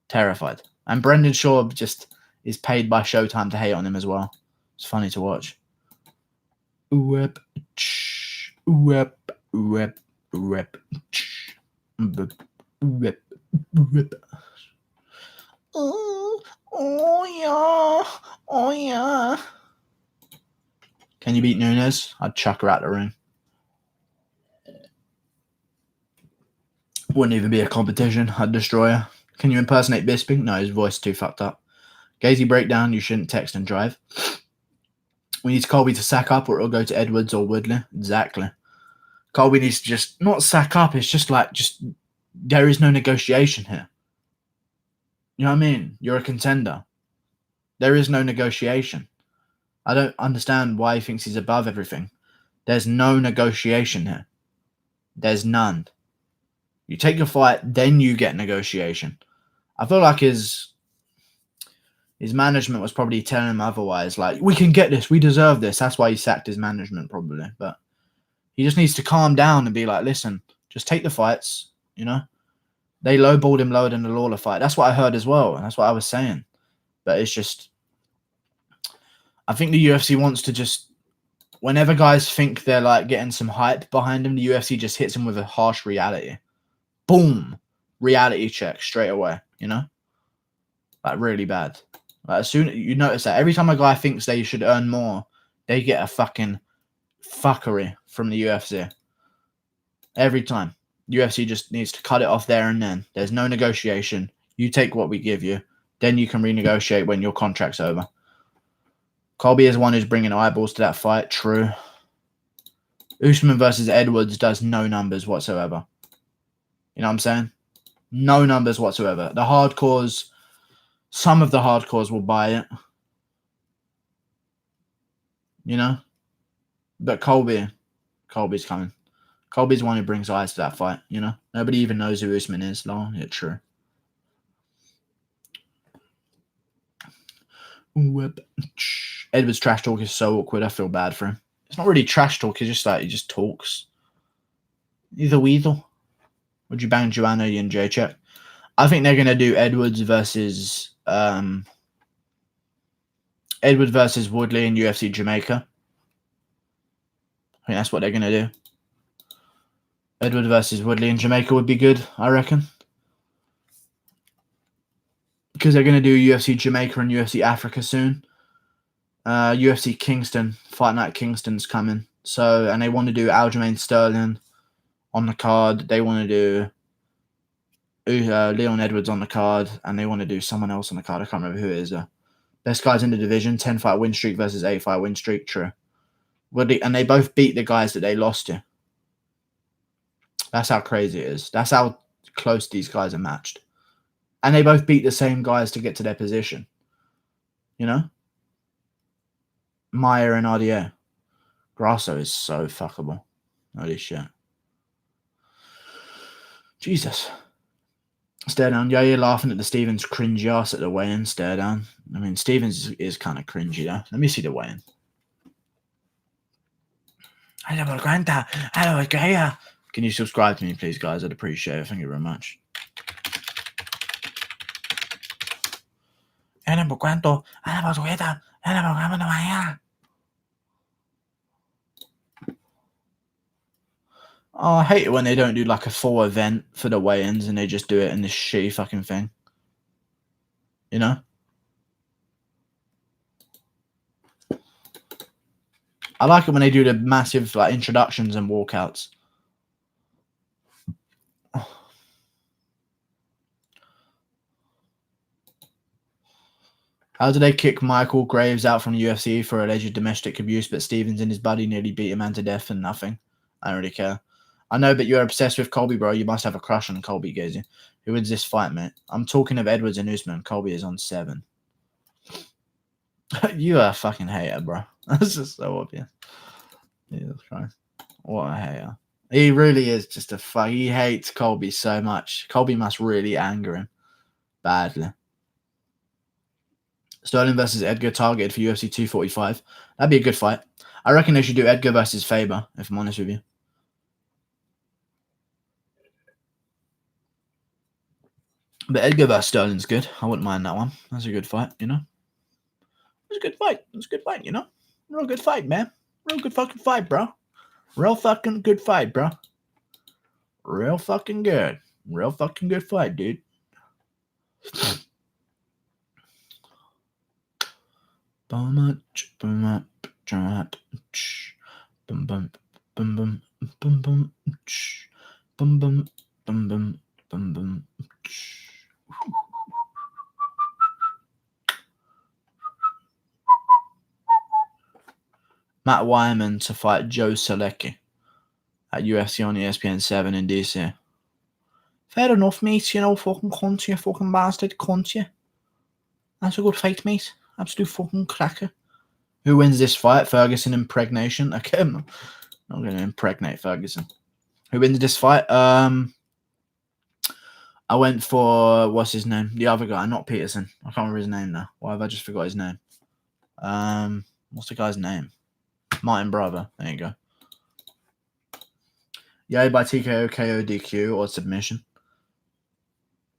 Terrified. And Brendan Schaub just is paid by Showtime to hate on him as well. It's funny to watch. Whip, whip, whip, whip, whip, whip. Oh yeah. Oh yeah. Can you beat Nunes? I'd chuck her out the ring. Wouldn't even be a competition. I'd destroy her. Can you impersonate Bisping? No, his voice is too fucked up. Gazy breakdown. You shouldn't text and drive. We need Colby to sack up or it'll go to Edwards or Woodley. Exactly. Colby needs to just not sack up. It's just like, there is no negotiation here. You know what I mean? You're a contender. There is no negotiation. I don't understand why he thinks he's above everything. There's no negotiation here. There's none. You take your fight, then you get negotiation. I feel like his His management was probably telling him otherwise. Like, we can get this. We deserve this. That's why he sacked his management probably. But he just needs to calm down and be like, listen, just take the fights, you know? They lowballed him lower than the Lawler fight. That's what I heard as well. And that's what I was saying. But it's just, I think the UFC wants to just, whenever guys think they're like getting some hype behind them, the UFC just hits them with a harsh reality. Boom. Reality check straight away, you know? Like really bad. Like as soon you notice that every time a guy thinks they should earn more, they get a fucking fuckery from the UFC. Every time. UFC just needs to cut it off there and then. There's no negotiation. You take what we give you. Then you can renegotiate when your contract's over. Colby is one who's bringing eyeballs to that fight. True. Usman versus Edwards does no numbers whatsoever. You know what I'm saying? No numbers whatsoever. The hardcores, some of the hardcores will buy it. You know? But Colby's coming. Colby's one who brings eyes to that fight, you know? Nobody even knows who Usman is. No, yeah, true. Edwards' trash talk is so awkward. I feel bad for him. It's not really trash talk. It's just like he just talks. He's a weasel. Would you bang Joanna and J-Check? I think they're going to do Edwards versus Woodley in UFC Jamaica. I think that's what they're going to do. Edward versus Woodley in Jamaica would be good, I reckon. Because they're going to do UFC Jamaica and UFC Africa soon. UFC Kingston, Fight Night Kingston's coming. So, and they want to do Aljamain Sterling on the card. They want to do Leon Edwards on the card. And they want to do someone else on the card. I can't remember who it is. Best guys in the division, 10-fight win streak versus 8-fight win streak. True. Woodley, and they both beat the guys that they lost to. That's how crazy it is. That's how close these guys are matched. And they both beat the same guys to get to their position. You know? Meyer and RDA. Grasso is so fuckable. Holy shit. Jesus. Stare down. Yair laughing at the Stevens cringy ass at the weigh-in. Stare down. I mean, Stevens is kind of cringy though. Let me see the weigh-in. Can you subscribe to me, please, guys? I'd appreciate it. Thank you very much. Oh, I hate it when they don't do like a full event for the weigh-ins and they just do it in this shitty fucking thing. You know? I like it when they do the massive like introductions and walkouts. How did they kick Michael Graves out from the UFC for alleged domestic abuse, but Stevens and his buddy nearly beat a man to death and nothing? I don't really care. I know, but you're obsessed with Colby, bro. You must have a crush on Colby, Gazy. Who wins this fight, mate? I'm talking of Edwards and Usman. Colby is on 7. You are a fucking hater, bro. That's just so obvious. Jesus Christ. What a hater. He really is just a fuck. He hates Colby so much. Colby must really anger him badly. Sterling versus Edgar targeted for UFC 245. That'd be a good fight. I reckon they should do Edgar versus Faber, if I'm honest with you. But Edgar versus Sterling's good. I wouldn't mind that one. That's a good fight, you know? It's a good fight. It's a good fight, you know? Real good fight, man. Real good fucking fight, bro. Real fucking good fight, bro. Real fucking good. Real fucking good fight, dude. Bum bum bum bum bum bum bum bum bum bum bum bum bum. Matt Wyman to fight Joe Solecki at UFC on ESPN 7 in DC. Fair enough, mate. You know, fucking cunt, you fucking bastard, cunt, you. That's a good fight, mate. Absolute fucking cracker. Who wins this fight? Ferguson impregnation. Okay, I'm going to impregnate Ferguson. Who wins this fight? I went for, what's his name? The other guy, not Peterson. I can't remember his name now. Why have I just forgot his name? What's the guy's name? Martin Bravo. There you go. Yair by TKO, KO, DQ, or submission.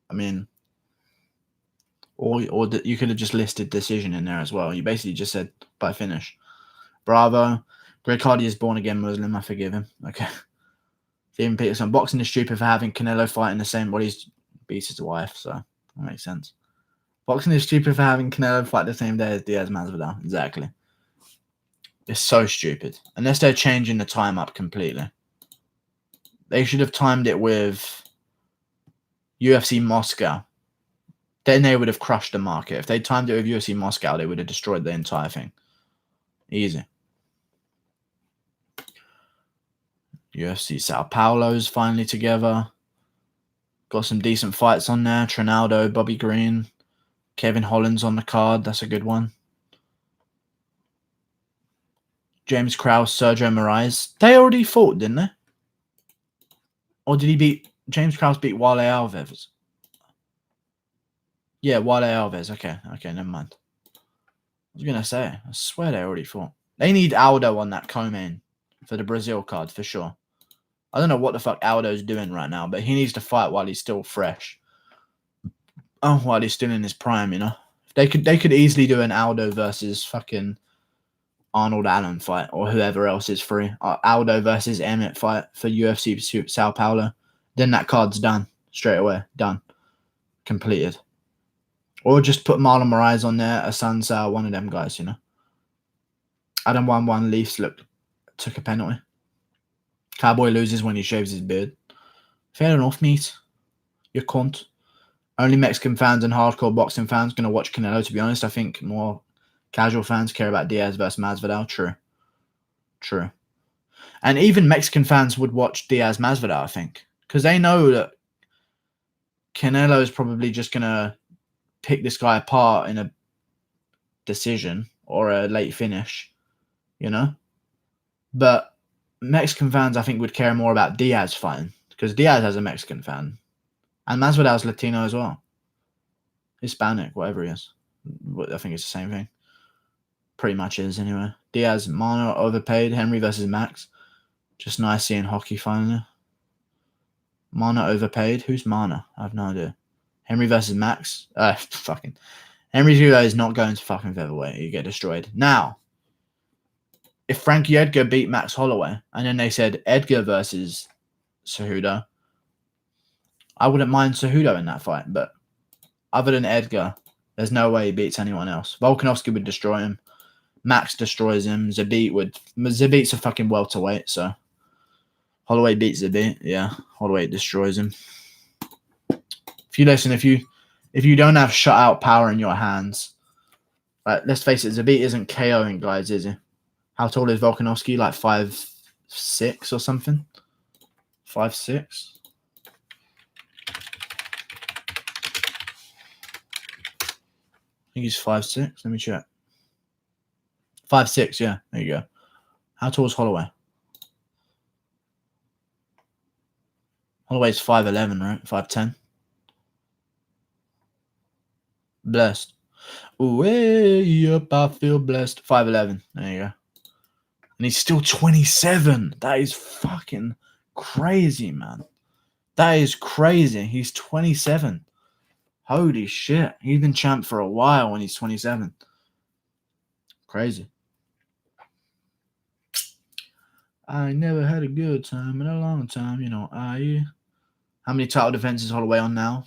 I mean, or you could have just listed decision in there as well. You basically just said by finish. Bravo. Greg Hardy is born again Muslim. I forgive him. Okay. Steven Peterson. Boxing is stupid for having Canelo fight in the same body as beats his wife. So that makes sense. Boxing is stupid for having Canelo fight the same day as Diaz Masvidal. Exactly. It's so stupid. Unless they're changing the time up completely. They should have timed it with UFC Moscow. Then they would have crushed the market. If they timed it with UFC Moscow, they would have destroyed the entire thing. Easy. UFC Sao Paulo's finally together. Got some decent fights on there. Trinaldo, Bobby Green, Kevin Holland's on the card. That's a good one. James Krause, Sergio Moraes. They already fought, didn't they? Or did he beat... James Krause beat Wale Alves. Yeah, Wale Alves. Okay, never mind. I was going to say, I swear they already fought. They need Aldo on that co-main for the Brazil card, for sure. I don't know what the fuck Aldo's doing right now, but he needs to fight while he's still fresh. Oh, while he's still in his prime, you know? They could easily do an Aldo versus fucking Arnold Allen fight or whoever else is free. Aldo versus Emmett fight for UFC Sao Paulo. Then that card's done straight away. Done. Completed. Or just put Marlon Moraes on there, Assunção, one of them guys, you know. Adam 1-1 Leafs took a penalty. Cowboy loses when he shaves his beard. Fair enough, mate. You cunt. Only Mexican fans and hardcore boxing fans going to watch Canelo, to be honest. I think more casual fans care about Diaz versus Masvidal. True. And even Mexican fans would watch Diaz Masvidal, I think. Because they know that Canelo is probably just going to pick this guy apart in a decision or a late finish, you know? But Mexican fans, I think, would care more about Diaz fighting because Diaz has a Mexican fan. And Masvidal's Latino as well. Hispanic, whatever he is. I think it's the same thing. Pretty much is, anyway. Diaz, Mano, overpaid. Henry versus Max. Just nice seeing hockey finally. Mano overpaid. Who's Mano? I have no idea. Henry versus Max. Fucking. Henry Cejudo is not going to fucking featherweight. You get destroyed. Now, if Frankie Edgar beat Max Holloway, and then they said Edgar versus Cejudo, I wouldn't mind Cejudo in that fight, but other than Edgar, there's no way he beats anyone else. Volkanovski would destroy him. Max destroys him. Zabit's a fucking welterweight, so Holloway beats Zabit. Yeah, Holloway destroys him. If you don't have shutout power in your hands, like, let's face it, Zabit isn't KOing guys, is he? How tall is Volkanovski? Like 5'6" or something? 5'6"? I think he's 5'6". Let me check. 5'6", yeah. There you go. How tall is Holloway? Holloway's 5'11", right? 5'10". Blessed. Way up, I feel blessed. 5'11". There you go. And he's still 27. That is fucking crazy, man. That is crazy. He's 27. Holy shit. He's been champ for a while when he's 27. Crazy. I never had a good time in a long time, you know. How many title defenses Holloway on now?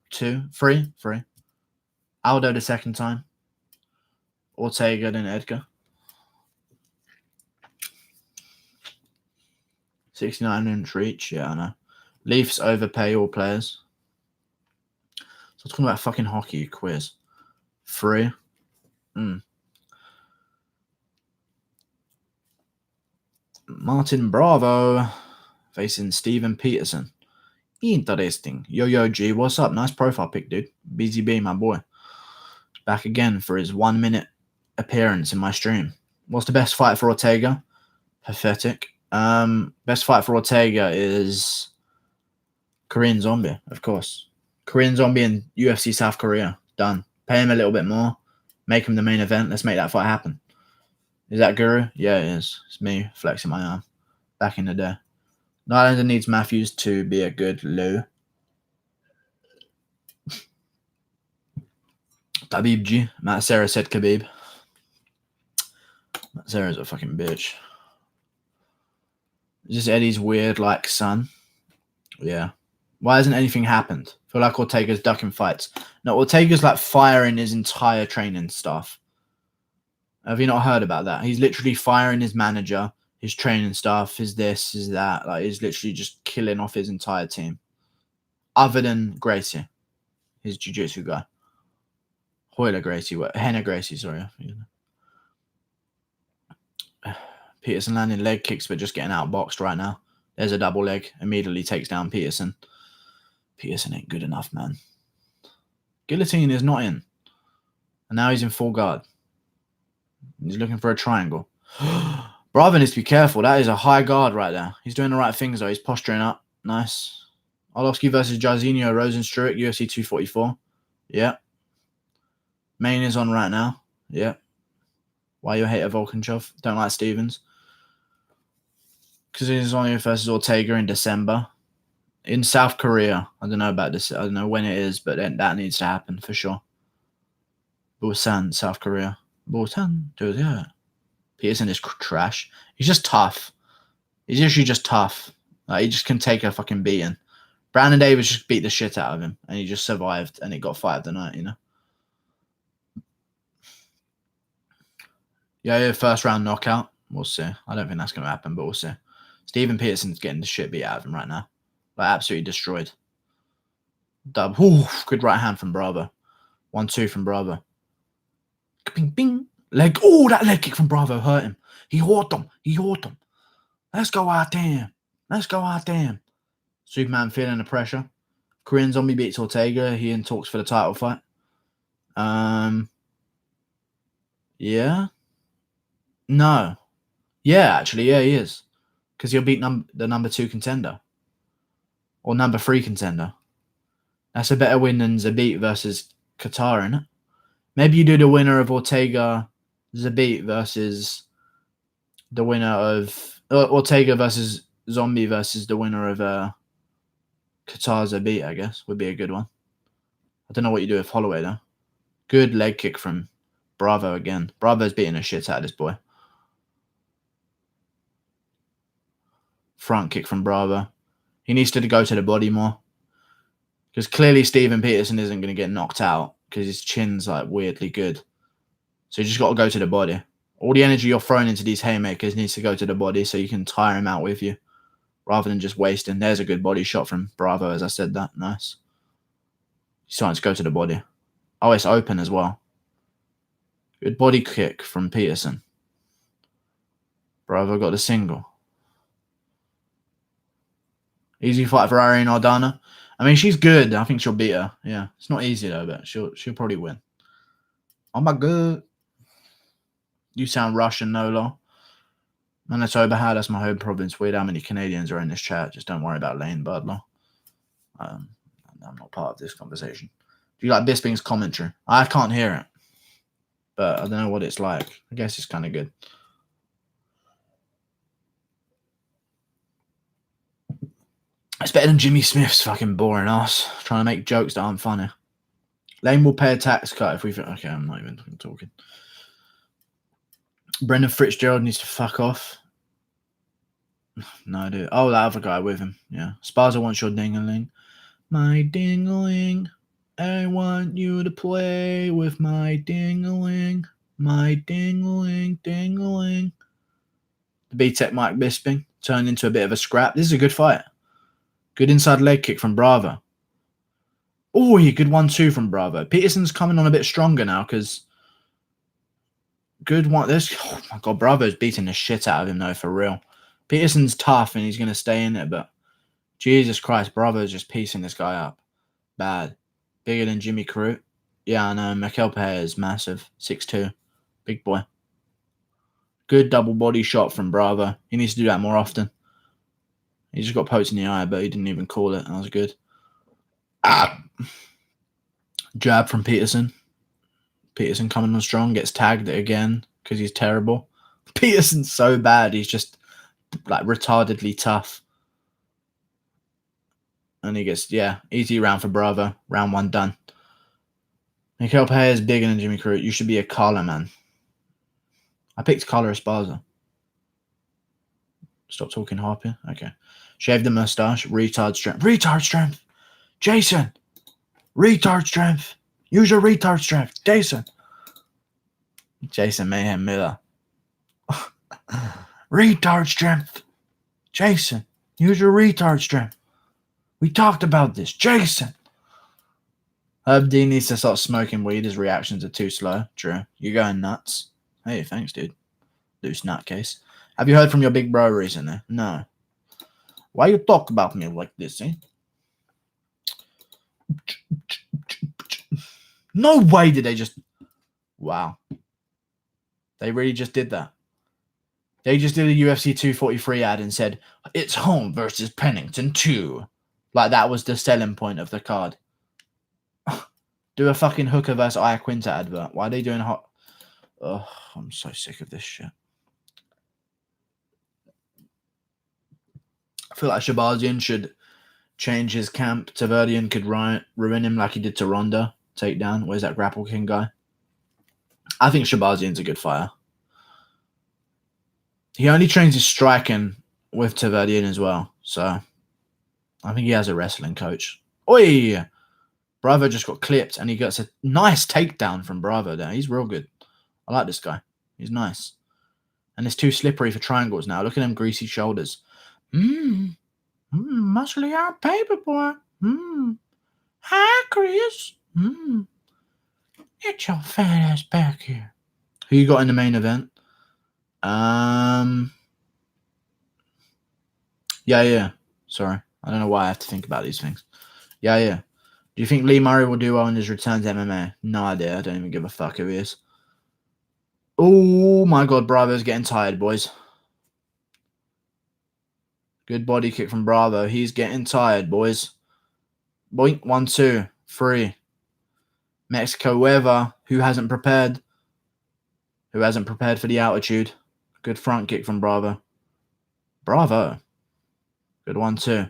2? 3? 3. Aldo the second time. Ortega, then Edgar. 69-inch reach. Yeah, I know. Leafs overpay all players. So I'm talking about fucking hockey quiz. 3. Martin Bravo facing Steven Peterson. Interesting. Yo, G, what's up? Nice profile pic, dude. Busy B, my boy. Back again for his 1-minute appearance in my stream. What's the best fight for Ortega? Pathetic. Best fight for Ortega is Korean Zombie, of course. Korean Zombie in UFC South Korea. Done. Pay him a little bit more. Make him the main event. Let's make that fight happen. Is that Guru? Yeah, it is. It's me flexing my arm. Back in the day. Nylander needs Matthews to be a good Lou. Khabib G. Matt Serra said Khabib. Matt Serra's a fucking bitch. Is this Eddie's weird, like, son? Yeah. Why hasn't anything happened? I feel like Ortega's ducking fights. No, Ortega's like firing his entire training staff. Have you not heard about that? He's literally firing his manager, his training staff, his this, his that. Like, he's literally just killing off his entire team. Other than Gracie, his jiu-jitsu guy. Henna Gracie, sorry. Peterson landing leg kicks, but just getting outboxed right now. There's a double leg. Immediately takes down Peterson. Peterson ain't good enough, man. Guillotine is not in. And now he's in full guard. He's looking for a triangle. Bravo needs to be careful. That is a high guard right there. He's doing the right things, though. He's posturing up. Nice. Arlovsky versus Jairzinho Rosenstruik, UFC 244. Yeah. Main is on right now. Yeah. Why you hate Volkanchov? Don't like Stevens. Because he's on versus Ortega in December. In South Korea. I don't know about this. I don't know when it is, but that needs to happen for sure. Busan, South Korea. Busan, dude, yeah. Peterson is trash. He's just tough. He's usually just tough. Like, he just can take a fucking beating. Brandon Davis just beat the shit out of him, and he just survived, and he got fight of the night, you know? Yeah, first round knockout. We'll see. I don't think that's going to happen, but we'll see. Steven Peterson's getting the shit beat out of him right now. Like, absolutely destroyed. Dub. Ooh, good right hand from Bravo. 1-2 from Bravo. Bing, bing. Leg. Oh, that leg kick from Bravo hurt him. He hurt him. Let's go out there. Superman feeling the pressure. Korean Zombie beats Ortega. He in talks for the title fight. Yeah. No. Yeah, actually, yeah, he is. Because he'll beat the number 2 contender. Or number 3 contender. That's a better win than Zabit versus Qatar, isn't it? Maybe you do the winner of Ortega Zabit versus the winner of Ortega versus Zombie versus the winner of Qatar Zabit, I guess, would be a good one. I don't know what you do with Holloway, though. Good leg kick from Bravo again. Bravo's beating the shit out of this boy. Front kick from Bravo. He needs to go to the body more. Because clearly Steven Peterson isn't going to get knocked out because his chin's like weirdly good. So you just got to go to the body. All the energy you're throwing into these haymakers needs to go to the body so you can tire him out with you rather than just wasting. There's a good body shot from Bravo, as I said that. Nice. He's starting to go to the body. Oh, it's open as well. Good body kick from Peterson. Bravo got the single. Easy fight for Ariane Aldana. I mean, she's good. I think she'll beat her. Yeah, it's not easy though, but she'll probably win. Oh my god. You sound Russian, Nola. Manitoba, how? That's my home province. Weird how many Canadians are in this chat. Just don't worry about Lane Butler. I'm not part of this conversation. Do you like Bisping's commentary? I can't hear it. But I don't know what it's like. I guess it's kind of good. It's better than Jimmy Smith's fucking boring ass. Trying to make jokes that aren't funny. Lane will pay a tax cut if we... Okay, I'm not even talking. Brendan Fitzgerald needs to fuck off. No, dude. Oh, that other guy with him. Yeah. Sparza wants your ding-a-ling. My ding-a-ling. I want you to play with my ding-a-ling. My ding-a-ling, ding-a-ling. The B-Tech Mike Bisping turned into a bit of a scrap. This is a good fight. Good inside leg kick from Bravo. Oh, good 1-2 from Bravo. Peterson's coming on a bit stronger now because good one. Oh my god, Bravo's beating the shit out of him though, for real. Peterson's tough and he's going to stay in it, but Jesus Christ, Bravo's just piecing this guy up. Bad. Bigger than Jimmy Crute. Yeah, I know. Mikel Pereira is massive. 6'2". Big boy. Good double body shot from Bravo. He needs to do that more often. He just got poked in the eye, but he didn't even call it. That was good. Jab from Peterson. Peterson coming on strong, gets tagged again because he's terrible. Peterson's so bad. He's just like retardedly tough. And he gets, easy round for Bravo. Round 1 done. Miguel Pereira is bigger than Jimmy Crute. You should be a Carla, man. I picked Carla Esparza. Stop talking, Harper. Okay. Shave the mustache. Retard strength. Retard strength. Jason. Retard strength. Use your retard strength. Jason Mayhem Miller. Retard strength. Jason. Use your retard strength. We talked about this. Jason. Herb D needs to start smoking weed. His reactions are too slow. Drew, you're going nuts. Hey, thanks, dude. Loose nutcase. Have you heard from your big bro recently? No. Why you talk about me like this, eh? No way did they just... Wow. They really just did that. They just did a UFC 243 ad and said, it's Holm versus Pennington 2. Like that was the selling point of the card. Do a fucking Hooker versus Iaquinta advert. Why are they doing hot? Oh, I'm so sick of this shit. I feel like Shabazian should change his camp. Taverdian could ruin him like he did to Ronda. Take down. Where's that Grapple King guy? I think Shabazian's a good fighter. He only trains his striking with Taverdian as well. So I think he has a wrestling coach. Oi! Bravo just got clipped and he gets a nice takedown from Bravo there. He's real good. I like this guy. He's nice. And it's too slippery for triangles now. Look at them greasy shoulders. Muscly out paper boy. Hi, Chris. Get your fat ass back here. Who you got in the main event? Yeah. Sorry. I don't know why I have to think about these things. Yeah. Do you think Lee Murray will do well in his return to MMA? No idea. I don't even give a fuck who he is. Oh, my God. Bravo's getting tired, boys. Good body kick from Bravo. He's getting tired, boys. Boink. 1, 2, 3. Mexico Weather. Who hasn't prepared? Who hasn't prepared for the altitude? Good front kick from Bravo. Bravo. Good 1, 2.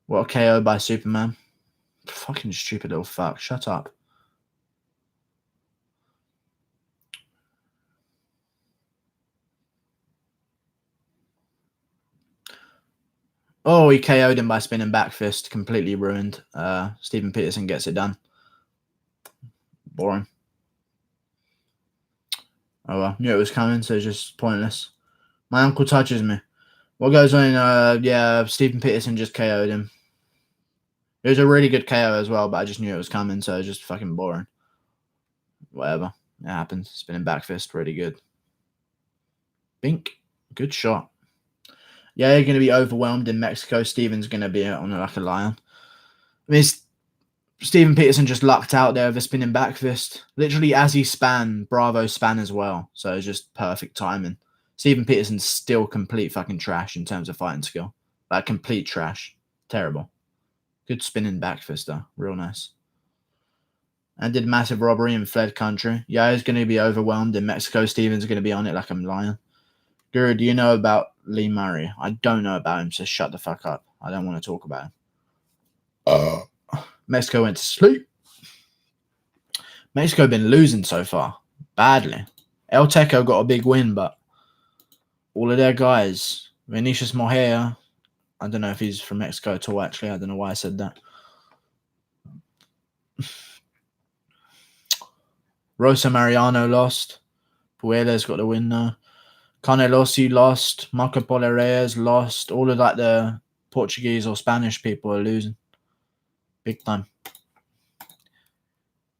What a KO by Superman. Fucking stupid little fuck. Shut up. Oh, he KO'd him by spinning back fist. Completely ruined. Stephen Peterson gets it done. Boring. Oh well. Knew it was coming, so it's just pointless. My uncle touches me. What goes on? Stephen Peterson just KO'd him. It was a really good KO as well, but I just knew it was coming, so it's just fucking boring. Whatever. It happens. Spinning back fist, really good. Bink. Good shot. Yeah, you're going to be overwhelmed in Mexico. Steven's going to be on like a lion. I mean, Stephen Peterson just lucked out there with a spinning back fist. Literally, as he span, Bravo span as well. So it's just perfect timing. Stephen Peterson's still complete fucking trash in terms of fighting skill. Like, complete trash. Terrible. Good spinning back fist, though. Real nice. And did massive robbery and fled country. Yeah, he's going to be overwhelmed in Mexico. Steven's going to be on it like a lion. Guru, do you know about Lee Murray? I don't know about him, so shut the fuck up. I don't want to talk about him. Mexico went to sleep. Mexico been losing so far. Badly. El Teco got a big win, but all of their guys, Vinicius Mojea, I don't know if he's from Mexico at all, actually. I don't know why I said that. Rosa Mariano lost. Puelles got the win now. Canelosi lost. Marco Polo Reyes lost. All of like the Portuguese or Spanish people are losing. Big time.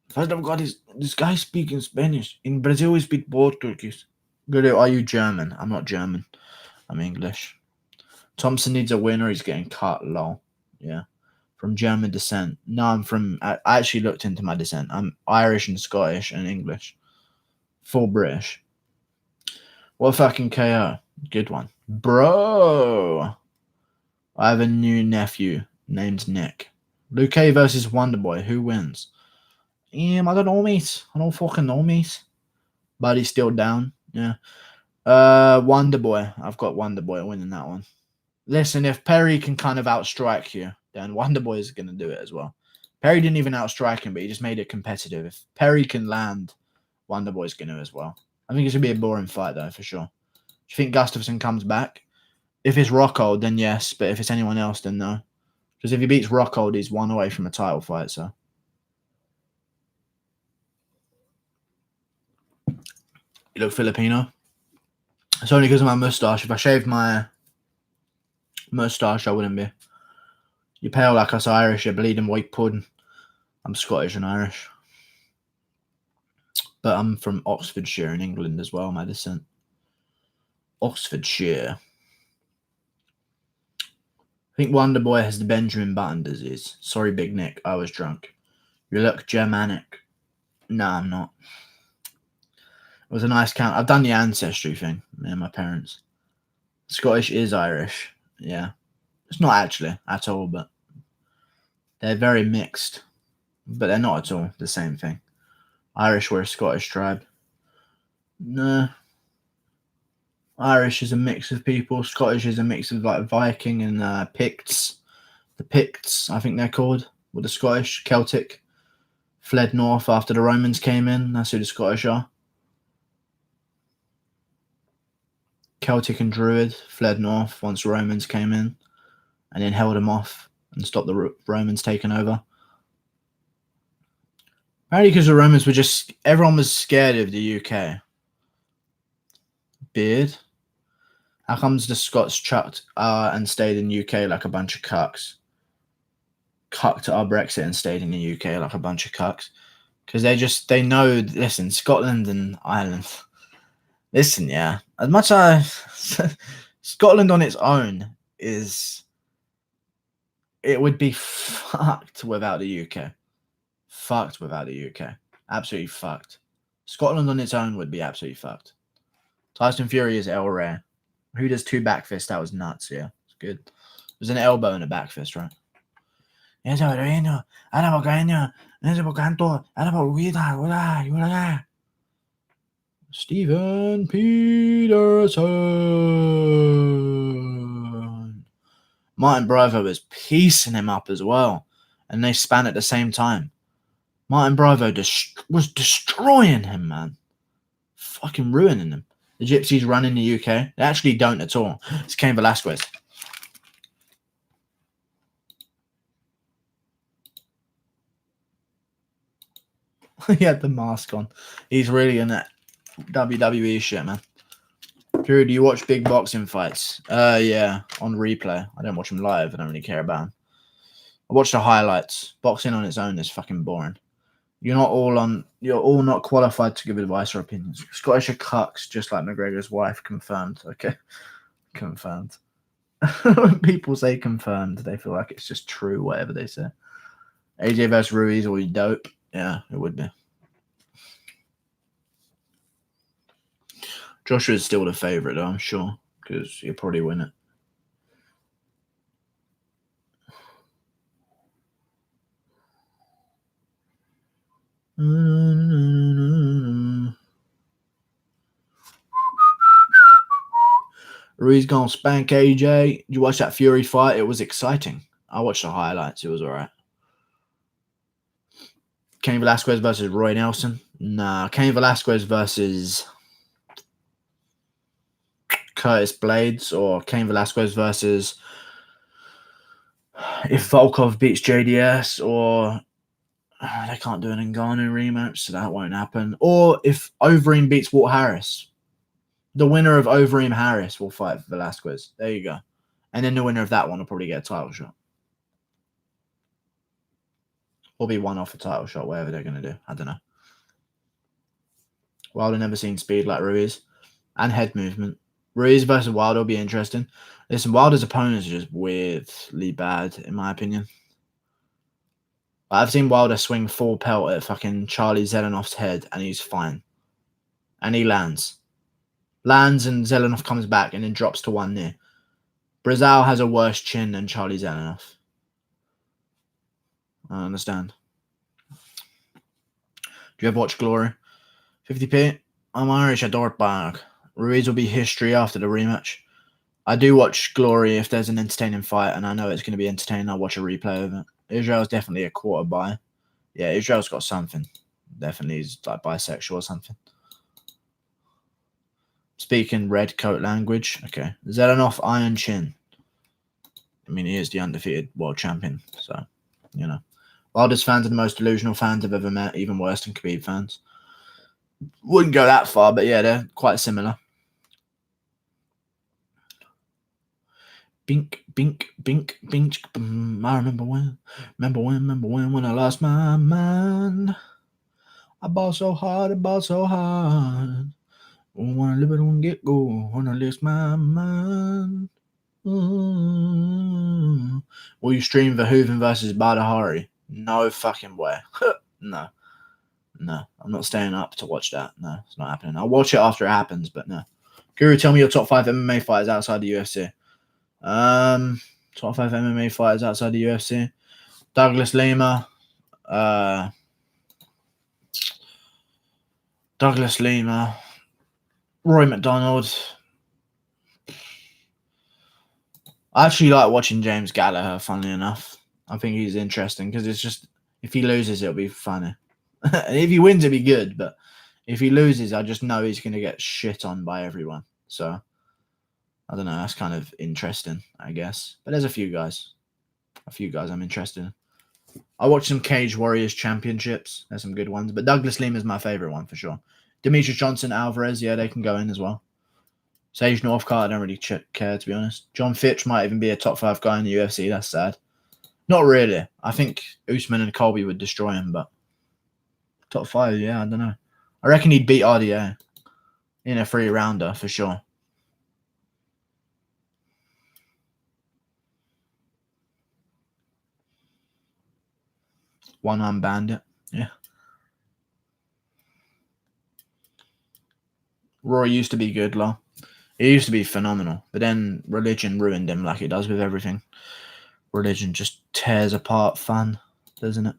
First of all, this guy speaking Spanish. In Brazil, we speak Portuguese. Good, are you German? I'm not German. I'm English. Thompson needs a winner. He's getting cut. Lol. Yeah. From German descent. No, I'm from... I actually looked into my descent. I'm Irish and Scottish and English. Full British. What a fucking KO. Good one. Bro. I have a new nephew named Nick. Luke versus Wonderboy. Who wins? I don't know, mate. I don't fucking know, mate. But he's still down. Yeah. Wonderboy. I've got Wonderboy winning that one. Listen, if Perry can kind of outstrike you, then Wonderboy is going to do it as well. Perry didn't even outstrike him, but he just made it competitive. If Perry can land, Wonderboy's going to as well. I think it's going to be a boring fight, though, for sure. Do you think Gustafsson comes back? If it's Rockhold, then yes. But if it's anyone else, then no. Because if he beats Rockhold, he's one away from a title fight, so. You look Filipino? It's only because of my moustache. If I shaved my moustache, I wouldn't be. You're pale like us Irish. You're bleeding white pudding. I'm Scottish and Irish. But I'm from Oxfordshire in England as well, my descent. Oxfordshire. I think Wonderboy has the Benjamin Button disease. Sorry, Big Nick. I was drunk. You look Germanic. No, I'm not. It was a nice count. I've done the ancestry thing. Me and my parents. Scottish is Irish. Yeah. It's not actually at all, but they're very mixed. But they're not at all the same thing. Irish were a Scottish tribe. No. Irish is a mix of people. Scottish is a mix of like Viking and Picts. The Picts, I think they're called, were the Scottish. Celtic fled north after the Romans came in. That's who the Scottish are. Celtic and Druid fled north once the Romans came in and then held them off and stopped the Romans taking over. Apparently because the Romans were just... Everyone was scared of the UK. Beard. How comes the Scots chucked and stayed in the UK like a bunch of cucks? Cucked our Brexit and stayed in the UK like a bunch of cucks. Because they know... Listen, Scotland and Ireland... Listen, yeah. As much as Scotland on its own is... It would be fucked without the UK. Fucked without the UK. Absolutely fucked. Scotland on its own would be absolutely fucked. Tyson Fury is El Rey. Who does 2 back fists? That was nuts, yeah. It's good. There's an elbow and a back fist, right? Steven Peterson. Martin Bravo was piecing him up as well. And they span at the same time. Martin Bravo was destroying him, man. Fucking ruining him. The Gypsies run in the UK. They actually don't at all. It's Cain Velasquez. He had the mask on. He's really in that WWE shit, man. Drew, do you watch big boxing fights? Yeah, on replay. I don't watch them live. I don't really care about them. I watch the highlights. Boxing on its own is fucking boring. You're all not qualified to give advice or opinions. Scottish are cucks, just like McGregor's wife. Confirmed. Okay. Confirmed. When people say confirmed, they feel like it's just true, whatever they say. AJ versus Ruiz will be dope. Yeah, it would be. Joshua's still the favourite, though, I'm sure, because he'll probably win it. Ruiz gonna spank AJ. Did you watch that Fury fight? It was exciting. I watched the highlights. It was alright. Cain Velasquez versus Roy Nelson. Nah, Cain Velasquez versus Curtis Blades, or Cain Velasquez versus if Volkov beats JDS, or they can't do an Ngannou rematch, so that won't happen. Or if Overeem beats Walt Harris, the winner of Overeem Harris will fight Velasquez. There you go. And then the winner of that one will probably get a title shot. Or be one off a title shot, whatever they're going to do. I don't know. Wilder never seen speed like Ruiz. And head movement. Ruiz versus Wilder will be interesting. Listen, Wilder's opponents are just weirdly bad, in my opinion. I've seen Wilder swing full pelt at fucking Charlie Zelenoff's head, and he's fine. And he lands. Lands, and Zelenoff comes back and then drops to 1 knee. Brazil has a worse chin than Charlie Zelenoff. I understand. Do you ever watch Glory? 50p? I'm Irish at Dortbach. Ruiz will be history after the rematch. I do watch Glory if there's an entertaining fight, and I know it's going to be entertaining. I'll watch a replay of it. Israel's definitely a quarter buy. Yeah, Israel's got something. Definitely he's like bisexual or something. Speaking red coat language. Okay. Zelenoff, iron chin. I mean, he is the undefeated world champion. So, you know. Wilder's fans are the most delusional fans I've ever met, even worse than Khabib fans. Wouldn't go that far, but yeah, they're quite similar. Bink, bink, bink, bink. I remember when I lost my mind. I ball so hard. Wanna live it on get go. Wanna lose my mind. Will you stream Verhoeven versus Badahari? No fucking way. No. I'm not staying up to watch that. No, it's not happening. I'll watch it after it happens, but no. Guru, tell me your top 5 MMA fighters outside the UFC. Top 5 MMA fighters outside the UFC. Douglas Lima. Rory MacDonald. I actually like watching James Gallagher, funnily enough. I think he's interesting because it's just, if he loses, it'll be funny. And if he wins, it'll be good. But if he loses, I just know he's going to get shit on by everyone. So, I don't know. That's kind of interesting, I guess. But there's a few guys I'm interested in. I watched some Cage Warriors championships. There's some good ones. But Douglas Lima is my favorite one for sure. Demetrius Johnson, Alvarez, yeah, they can go in as well. Sage Northcutt, I don't really care, to be honest. John Fitch might even be a top 5 guy in the UFC. That's sad. Not really. I think Usman and Colby would destroy him, but top 5, yeah, I don't know. I reckon he'd beat RDA in a 3-rounder for sure. One-arm bandit, yeah. Rory used to be good, Law. He used to be phenomenal, but then religion ruined him like it does with everything. Religion just tears apart fun, doesn't it?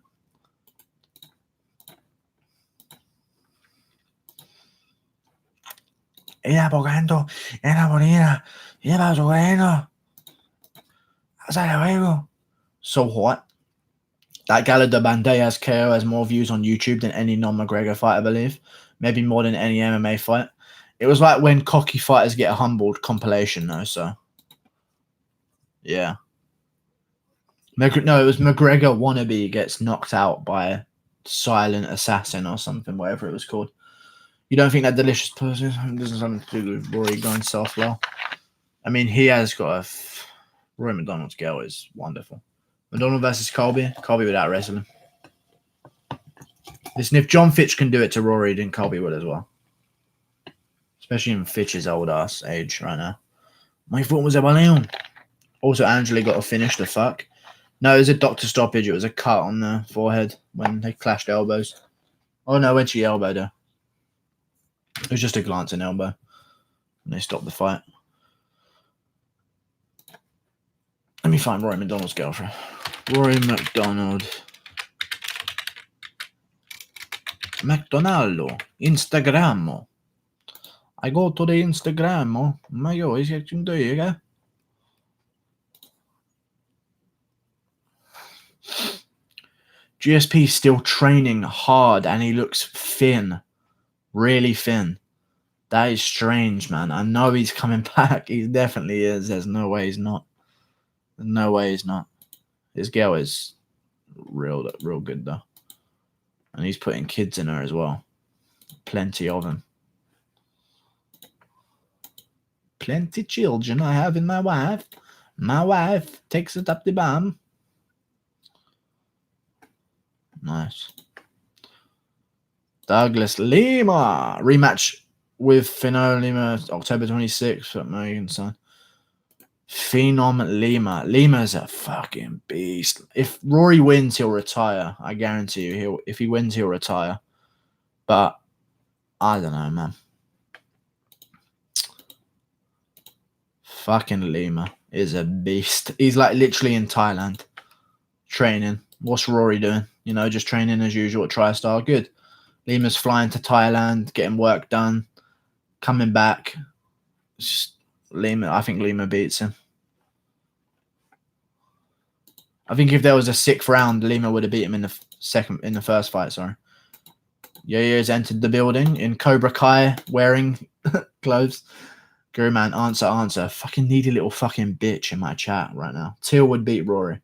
Era abogando, era bonita, era bueno. Hasta luego. So hot. That Gala de Banderas KO has more views on YouTube than any non-McGregor fight, I believe. Maybe more than any MMA fight. It was like when cocky fighters get humbled compilation, though, so. Yeah. No, it was McGregor wannabe gets knocked out by Silent Assassin or something, whatever it was called. You don't think that delicious person doesn't something to do with Rory going soft-low? I mean, he has got a... Rory MacDonald's girl is wonderful. MacDonald versus Colby. Colby would out-wrestle him. Listen, if John Fitch can do it to Rory, then Colby would as well. Especially in Fitch's old-ass age right now. My foot was a balloon. Also, Angela got a finish, the fuck. No, it was a doctor stoppage. It was a cut on the forehead when they clashed elbows. Oh, no, when she elbowed her. It was just a glancing elbow. And they stopped the fight. Let me find Rory MacDonald's girlfriend. Rory MacDonald. McDonaldo. Instagram. I go to the Instagram. My yo, is it do you? GSP still training hard and he looks thin. Really thin. That is strange, man. I know he's coming back. He definitely is. There's no way he's not. There's no way he's not. His girl is real good, though. And he's putting kids in her as well. Plenty of them. Plenty children I have in my wife. My wife takes it up the bum. Nice. Douglas Lima. Rematch with Fino Lima October 26th at Megan Son. Phenom Lima. Lima's a fucking beast. If Rory wins, he'll retire. I guarantee you. If he wins, he'll retire. But I don't know, man. Fucking Lima. is a beast. He's like literally in Thailand training. What's Rory doing? You know, just training as usual at TriStar. Good. Lima's flying to Thailand, getting work done, coming back. Just Lima. I think Lima beats him. I think if there was a 6th round, Lima would have beat him in the first fight. Sorry. Yair's entered the building in Cobra Kai wearing clothes. Guru man, answer. Fucking needy little fucking bitch in my chat right now. Till would beat Rory.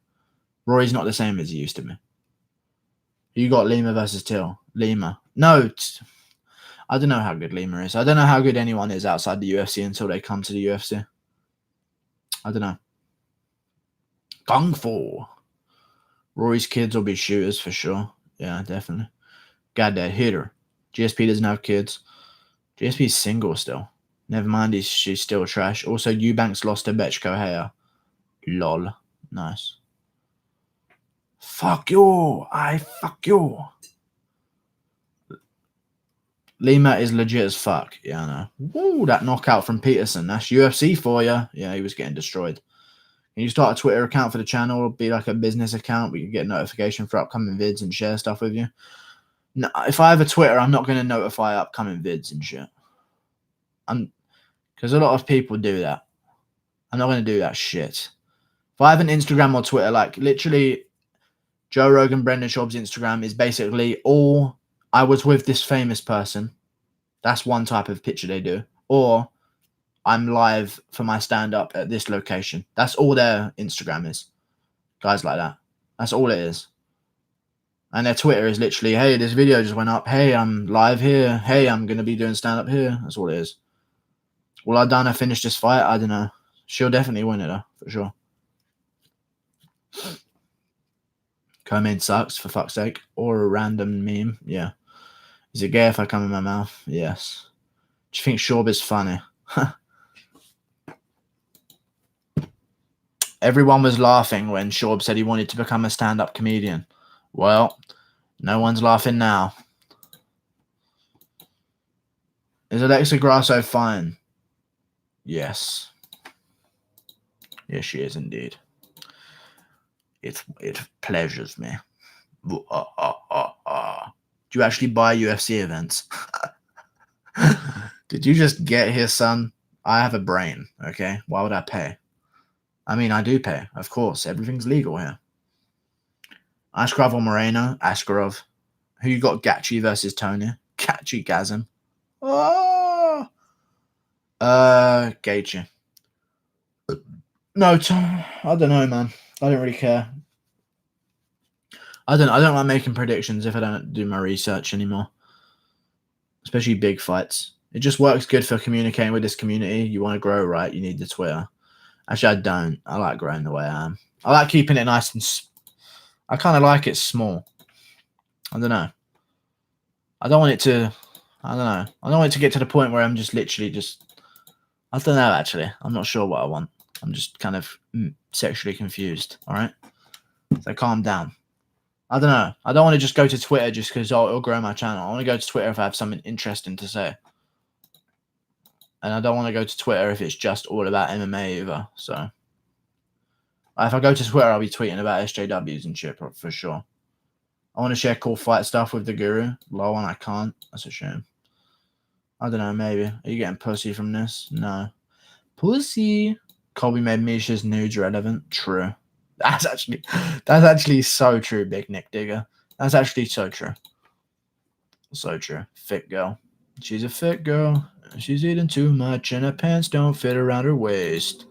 Rory's not the same as he used to be. You got Lima versus Till. Lima. No. I don't know how good Lima is. I don't know how good anyone is outside the UFC until they come to the UFC. I don't know. Kung Fu. Rory's kids will be shooters for sure. Yeah, definitely. Goddamn hitter. GSP doesn't have kids. GSP's single still. Never mind, she's still trash. Also, Eubanks lost to Betchko Haya. Lol. Nice. Fuck you. Fuck you. Lima is legit as fuck. Yeah, I know. Woo, that knockout from Peterson. That's UFC for you. Yeah, he was getting destroyed. Can you start a Twitter account for the channel? It'll be like a business account. We can get notification for upcoming vids and share stuff with you. No, if I have a Twitter, I'm not going to notify upcoming vids and shit. Because a lot of people do that. I'm not going to do that shit. If I have an Instagram or Twitter, like literally Joe Rogan, Brendan Schaub's Instagram is basically all I was with this famous person. That's one type of picture they do. Or I'm live for my stand-up at this location. That's all their Instagram is. Guys like that. That's all it is. And their Twitter is literally, hey, this video just went up. Hey, I'm live here. Hey, I'm going to be doing stand-up here. That's all it is. Will Aldana finish this fight? I don't know. She'll definitely win it, though, for sure. Co-main sucks, for fuck's sake. Or a random meme. Yeah. Is it gay if I come in my mouth? Yes. Do you think Schaub is funny? Everyone was laughing when Schaub said he wanted to become a stand-up comedian. Well, no one's laughing now. Is Alexa Grasso fine? Yes. Yes, she is indeed. It pleasures me. Do you actually buy UFC events? Did you just get here, son? I have a brain, okay? Why would I pay? I mean, I do pay, of course. Everything's legal here. Askarov or Moreno? Askarov. Who you got? Gachi versus Tony? Gachi Gasm. Oh! Gaethje. No, I don't know, man. I don't really care. I don't like making predictions if I don't do my research anymore. Especially big fights. It just works good for communicating with this community. You want to grow, right? You need the Twitter. Actually, I don't. I like growing the way I am. I like keeping it nice and... I kind of like it small. I don't know. I don't want it to... I don't know. I don't want it to get to the point where I'm just literally just... I don't know, actually. I'm not sure what I want. I'm just kind of sexually confused, all right? So calm down. I don't know. I don't want to just go to Twitter just because it'll grow my channel. I want to go to Twitter if I have something interesting to say. And I don't want to go to Twitter if it's just all about MMA either. So if I go to Twitter, I'll be tweeting about SJWs and shit for sure. I want to share cool fight stuff with the Guru. Low and I can't. That's a shame. I don't know, maybe. Are you getting pussy from this? No. Pussy. Colby made Misha's nudes relevant. True. That's actually so true, Big Nick Digger. That's actually so true. So true. Fit girl. She's a fit girl. She's eating too much and her pants don't fit around her waist.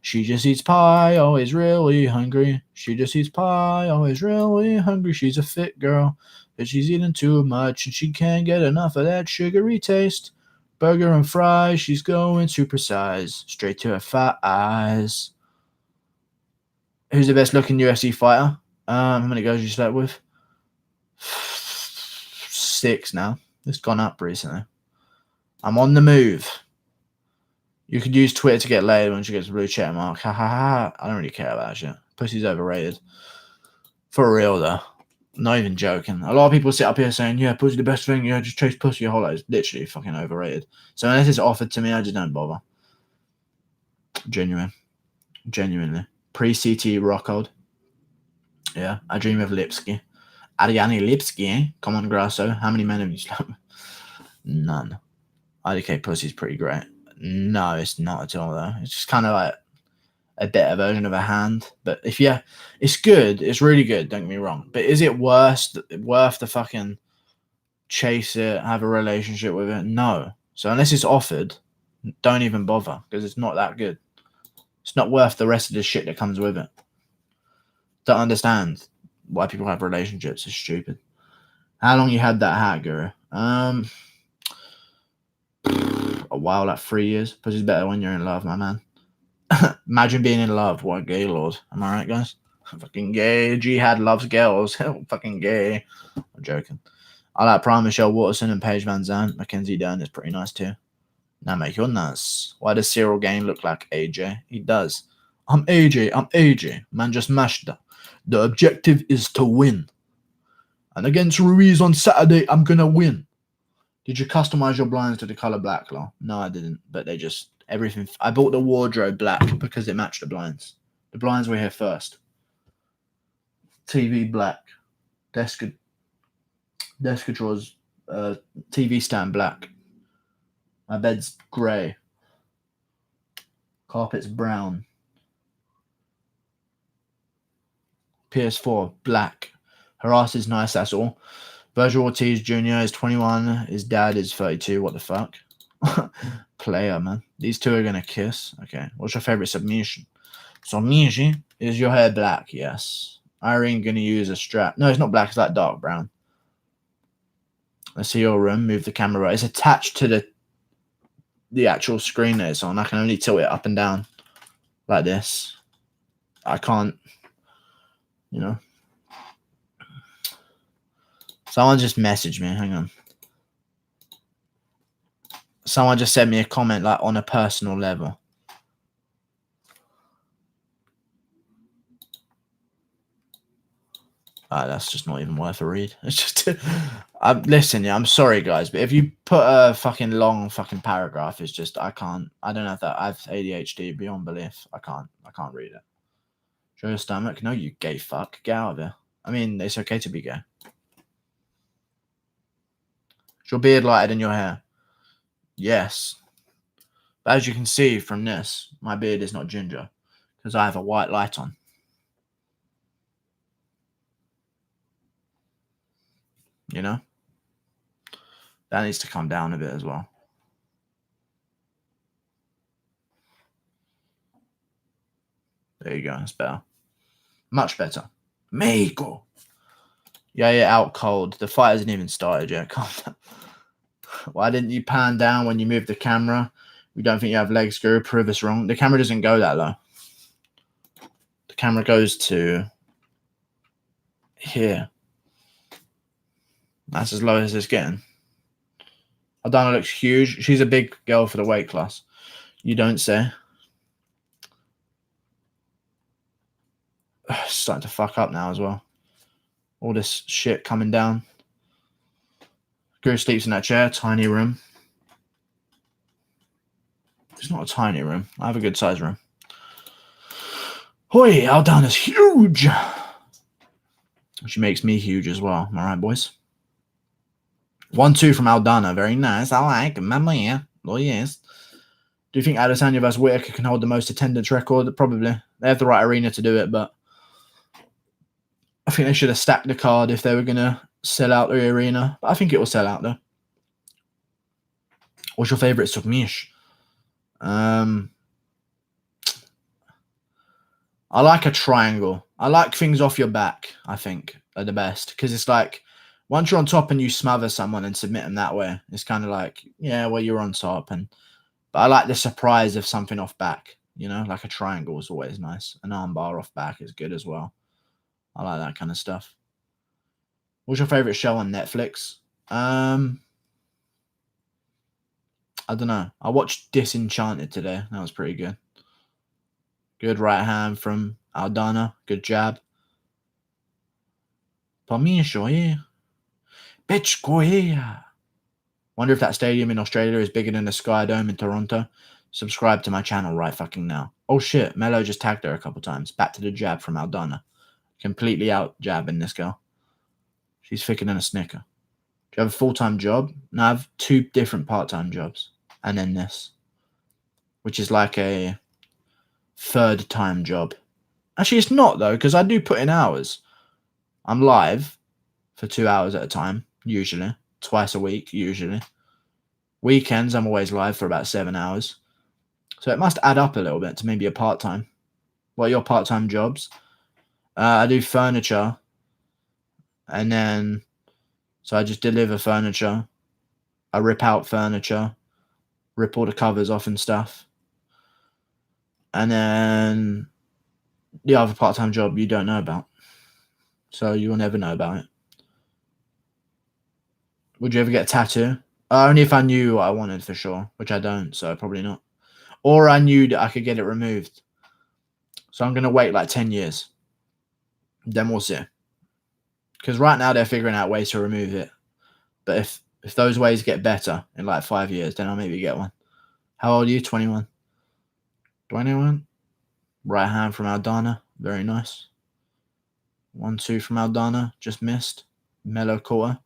She just eats pie, always really hungry. She just eats pie, always really hungry. She's a fit girl, but she's eating too much and she can't get enough of that sugary taste. Burger and fries, she's going supersize. Straight to her fat eyes. Who's the best looking UFC fighter? How many guys you slept with? 6 now. It's gone up recently. I'm on the move. You could use Twitter to get laid when she gets a blue check mark. Ha ha ha. I don't really care about that shit. Pussy's overrated. For real, though. Not even joking. A lot of people sit up here saying, yeah, pussy's the best thing. Yeah, just chase pussy your whole life. It's literally fucking overrated. So unless it's offered to me, I just don't bother. Genuine. Genuinely. Pre-CT Rockhold. Yeah, I dream of Lipsky. Ariane Lipsky, eh? Come on, Grasso. How many men have you slapped? None. IDK Pussy's pretty great. No, it's not at all, though. It's just kind of like a better version of a hand. But if yeah, it's good. It's really good. Don't get me wrong. But is it worth the fucking chase it, have a relationship with it? No. So unless it's offered, don't even bother because it's not that good. It's not worth the rest of the shit that comes with it. Don't understand why people have relationships. It's stupid. How long you had that hat, Guru? A while, like 3 years. Pussy's better when you're in love, my man. Imagine being in love. What a gay lord. Am I right, guys? Fucking gay. Jihad loves girls. Fucking gay. I'm joking. I like Prime Michelle Waterson and Paige Van Zandt. Mackenzie Dern is pretty nice too. Now make your nice. Why does Cyril Gain look like AJ? He does. I'm AJ. I'm AJ. Man just mashed that. The objective is to win. And against Ruiz on Saturday, I'm going to win. Did you customize your blinds to the color black, Law? No, I didn't. But they just, everything. I bought the wardrobe black because it matched the blinds. The blinds were here first. TV black. Desk drawers. TV stand black. My bed's grey. Carpet's brown. PS4 black. Her ass is nice, that's all. Virgil Ortiz Jr. is 21. His dad is 32. What the fuck? Player, man. These two are going to kiss. Okay. What's your favorite submission? Submission? Is your hair black? Yes. Irene going to use a strap. No, it's not black. It's like dark brown. Let's see your room. Move the camera right. It's attached to the actual screen that it's on. I can only tilt it up and down like this. I can't, you know. Someone just messaged me. Hang on. Someone just sent me a comment like on a personal level. That's just not even worth a read. It's just, listen, yeah, I'm sorry, guys, but if you put a fucking long fucking paragraph, it's just, I can't, I don't have that. I have ADHD beyond belief. I can't read it. Show your stomach. No, you gay fuck. Get out of here. I mean, it's okay to be gay. Is your beard lighter than your hair? Yes. But as you can see from this, my beard is not ginger because I have a white light on. You know? That needs to come down a bit as well. There you go. That's better. Much better. Mexico. Yeah, out cold. The fight hasn't even started yet. Calm down. Why didn't you pan down when you moved the camera? We don't think you have legs, Guru. Prove us wrong. The camera doesn't go that low. The camera goes to here. That's as low as it's getting. Aldana looks huge. She's a big girl for the weight class. You don't say. It's starting to fuck up now as well. All this shit coming down. Guru sleeps in that chair. Tiny room. It's not a tiny room. I have a good size room. Hoi, Aldana's huge. She makes me huge as well. All right, boys. 1-2 from Aldana. Very nice. I like. Mamma mia. Oh, yes. Do you think Adesanya vs. Whitaker can hold the most attendance record? Probably. They have the right arena to do it, but I think they should have stacked the card if they were going to sell out the arena. But I think it will sell out, though. What's your favorite submission? I like a triangle. I like things off your back, I think, are the best. Because it's like, once you're on top and you smother someone and submit them that way, it's kind of like, yeah, well, you're on top. But I like the surprise of something off back, you know? Like a triangle is always nice. An armbar off back is good as well. I like that kind of stuff. What's your favorite show on Netflix? I don't know. I watched Disenchanted today. That was pretty good. Good right hand from Aldana. Good jab. Palmisho, yeah. Bitch, go here. Wonder if that stadium in Australia is bigger than the Sky Dome in Toronto. Subscribe to my channel right fucking now. Oh, shit. Melo just tagged her a couple times. Back to the jab from Aldana. Completely out jabbing this girl. She's thicker than a snicker. Do you have a full-time job? No, I have 2 different part-time jobs. And then this. Which is like a third-time job. Actually, it's not, though, because I do put in hours. I'm live for 2 hours at a time, usually. Twice a week, usually. Weekends, I'm always live for about 7 hours. So it must add up a little bit to maybe a part-time. What are your part-time jobs? I do furniture. And then, so I just deliver furniture. I rip out furniture. Rip all the covers off and stuff. And then the other part-time job you don't know about. So you will never know about it. Would you ever get a tattoo? Only if I knew what I wanted for sure, which I don't, so probably not. Or I knew that I could get it removed. So I'm going to wait like 10 years. Then we'll see. Because right now they're figuring out ways to remove it. But if those ways get better in like 5 years, then I'll maybe get one. How old are you? 21? 21? Right hand from Aldana. Very nice. 1-2 from Aldana. Just missed. Melo quarter.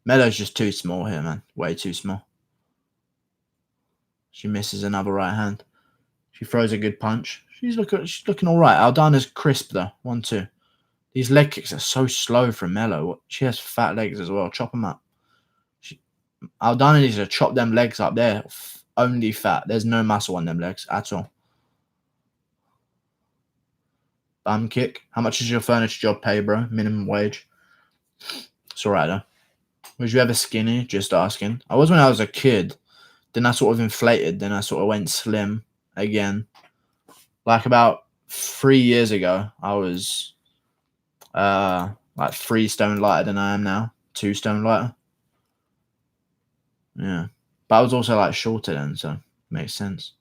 Melo's just too small here, man. Way too small. She misses another right hand. She throws a good punch. She's looking all right. Aldana's crisp, though. 1-2. These leg kicks are so slow from Melo. She has fat legs as well. Chop them up. Aldana needs to chop them legs up. They're only fat. There's no muscle on them legs at all. Bum kick. How much does your furniture job pay, bro? Minimum wage. It's all right, though. Was you ever skinny? Just asking. I was when I was a kid. Then I sort of inflated. Then I sort of went slim again. Like about 3 years ago, I was like 3 stone lighter than I am now. 2 stone lighter. Yeah. But I was also like shorter then, so it makes sense.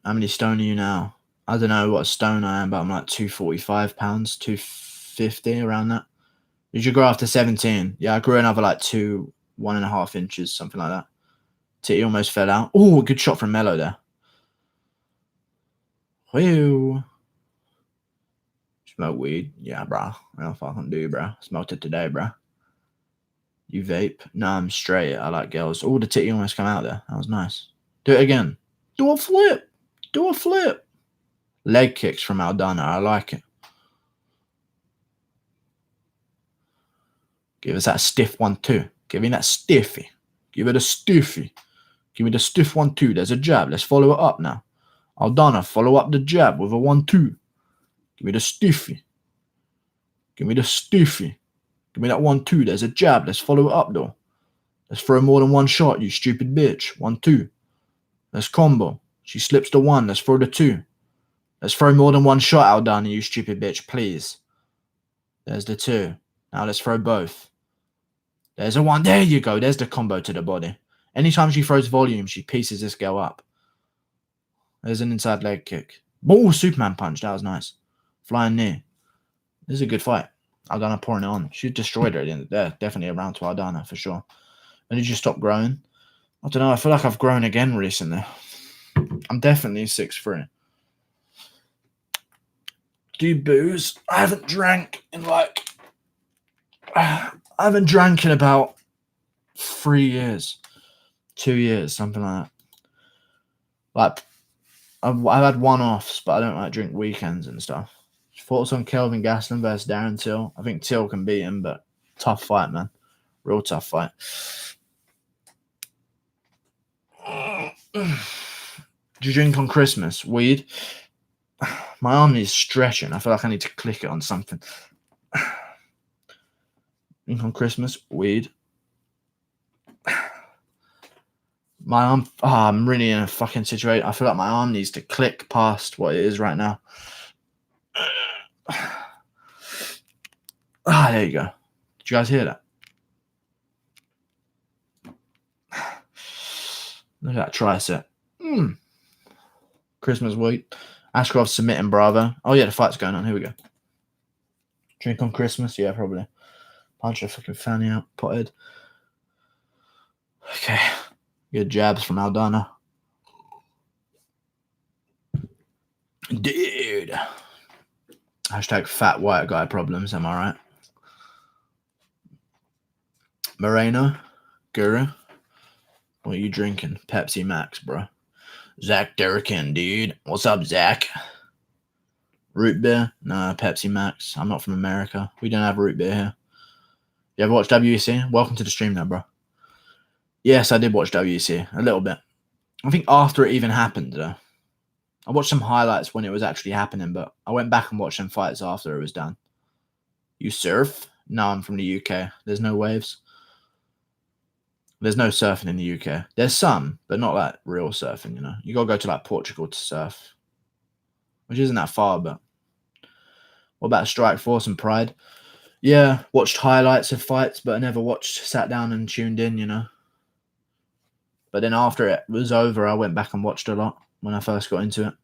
How many stone are you now? I don't know what stone I am, but I'm like 245 pounds, 250, around that. Did you grow after 17? Yeah, I grew another like 1.5 inches, something like that. Titty almost fell out. Oh, good shot from Melo there. Whew. Smoke weed? Yeah, bro. I don't fucking do, bro. Smoked it today, bro. You vape? No, I'm straight. I like girls. Oh, the titty almost come out there. That was nice. Do it again. Do a flip. Do a flip. Leg kicks from Aldana. I like it. Give us that stiff 1-2. Give me that stiffy. Give it a stiffy. Give me the stiff 1-2. There's a jab. Let's follow it up now. Aldana, follow up the jab with a 1-2. Give me the stiffy. Give me the stiffy. Give me that 1-2. There's a jab. Let's follow it up, though. Let's throw more than one shot, you stupid bitch. 1-2. Let's combo. She slips the 1. Let's throw the 2. Let's throw more than one shot, Aldana, you stupid bitch, please. There's the 2. Now let's throw both. There's a 1. There you go. There's the combo to the body. Anytime she throws volume, she pieces this girl up. There's an inside leg kick. Oh, Superman punch. That was nice. Flying knee. This is a good fight. Aldana pouring it on. She destroyed her at the end of the day. Definitely a round to Aldana, for sure. When did you stop growing? I don't know. I feel like I've grown again recently. I'm definitely 6'3". Do you booze? I haven't drank in about 3 years. 2 years, something like that. Like, I've had one-offs, but I don't like drink weekends and stuff. Thoughts on Kelvin Gastelum versus Darren Till? I think Till can beat him, but tough fight, man. Real tough fight. Do you drink on Christmas? Weed? My arm needs stretching. I feel like I need to click it on something. Drink on Christmas? Weed? My arm... Oh, I'm really in a fucking situation. I feel like my arm needs to click past what it is right now. Ah, there you go. Did you guys hear that? Look at that tricep. Christmas week. Ashcroft submitting Bravo. Oh, yeah, the fight's going on. Here we go. Drink on Christmas? Yeah, probably. Punch a fucking fanny out. Potted. Okay. Good jabs from Aldana. Dude. Hashtag fat white guy problems, am I right? Moreno, Guru. What are you drinking? Pepsi Max, bro. Zach Durkin, dude. What's up, Zach? Root beer? No, Pepsi Max. I'm not from America. We don't have root beer here. You ever watch WEC? Welcome to the stream now, bro. Yes, I did watch WEC. A little bit. I think after it even happened, though. I watched some highlights when it was actually happening, but I went back and watched some fights after it was done. You surf? No, I'm from the UK. There's no waves. There's no surfing in the UK. There's some, but not like real surfing, you know. You got to go to like Portugal to surf, which isn't that far, but what about Strike Force and Pride? Yeah, watched highlights of fights, but I never sat down and tuned in, you know. But then after it was over, I went back and watched a lot when I first got into it.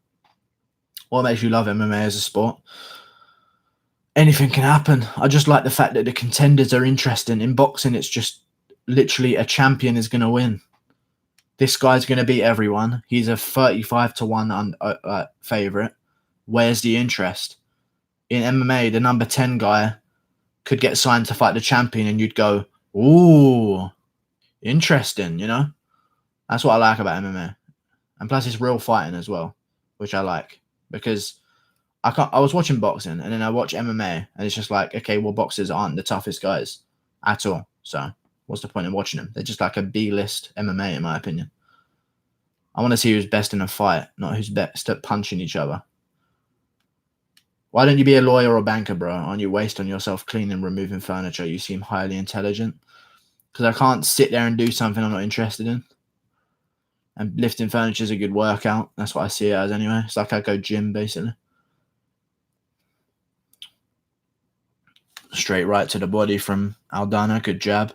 What makes you love MMA as a sport? Anything can happen. I just like the fact that the contenders are interesting. In boxing, it's just literally a champion is going to win. This guy's going to beat everyone. He's a 35-1 favorite. Where's the interest? In MMA, the number 10 guy could get signed to fight the champion and you'd go, ooh, interesting, you know? That's what I like about MMA. And plus it's real fighting as well, which I like. Because I was watching boxing and then I watch MMA and it's just like, okay, well, boxers aren't the toughest guys at all. So what's the point in watching them? They're just like a B-list MMA, in my opinion. I want to see who's best in a fight, not who's best at punching each other. Why don't you be a lawyer or banker, bro? Aren't you wasting yourself cleaning and removing furniture? You seem highly intelligent. Because I can't sit there and do something I'm not interested in. And lifting furniture is a good workout. That's what I see it as anyway. It's like I go gym, basically. Straight right to the body from Aldana. Good jab.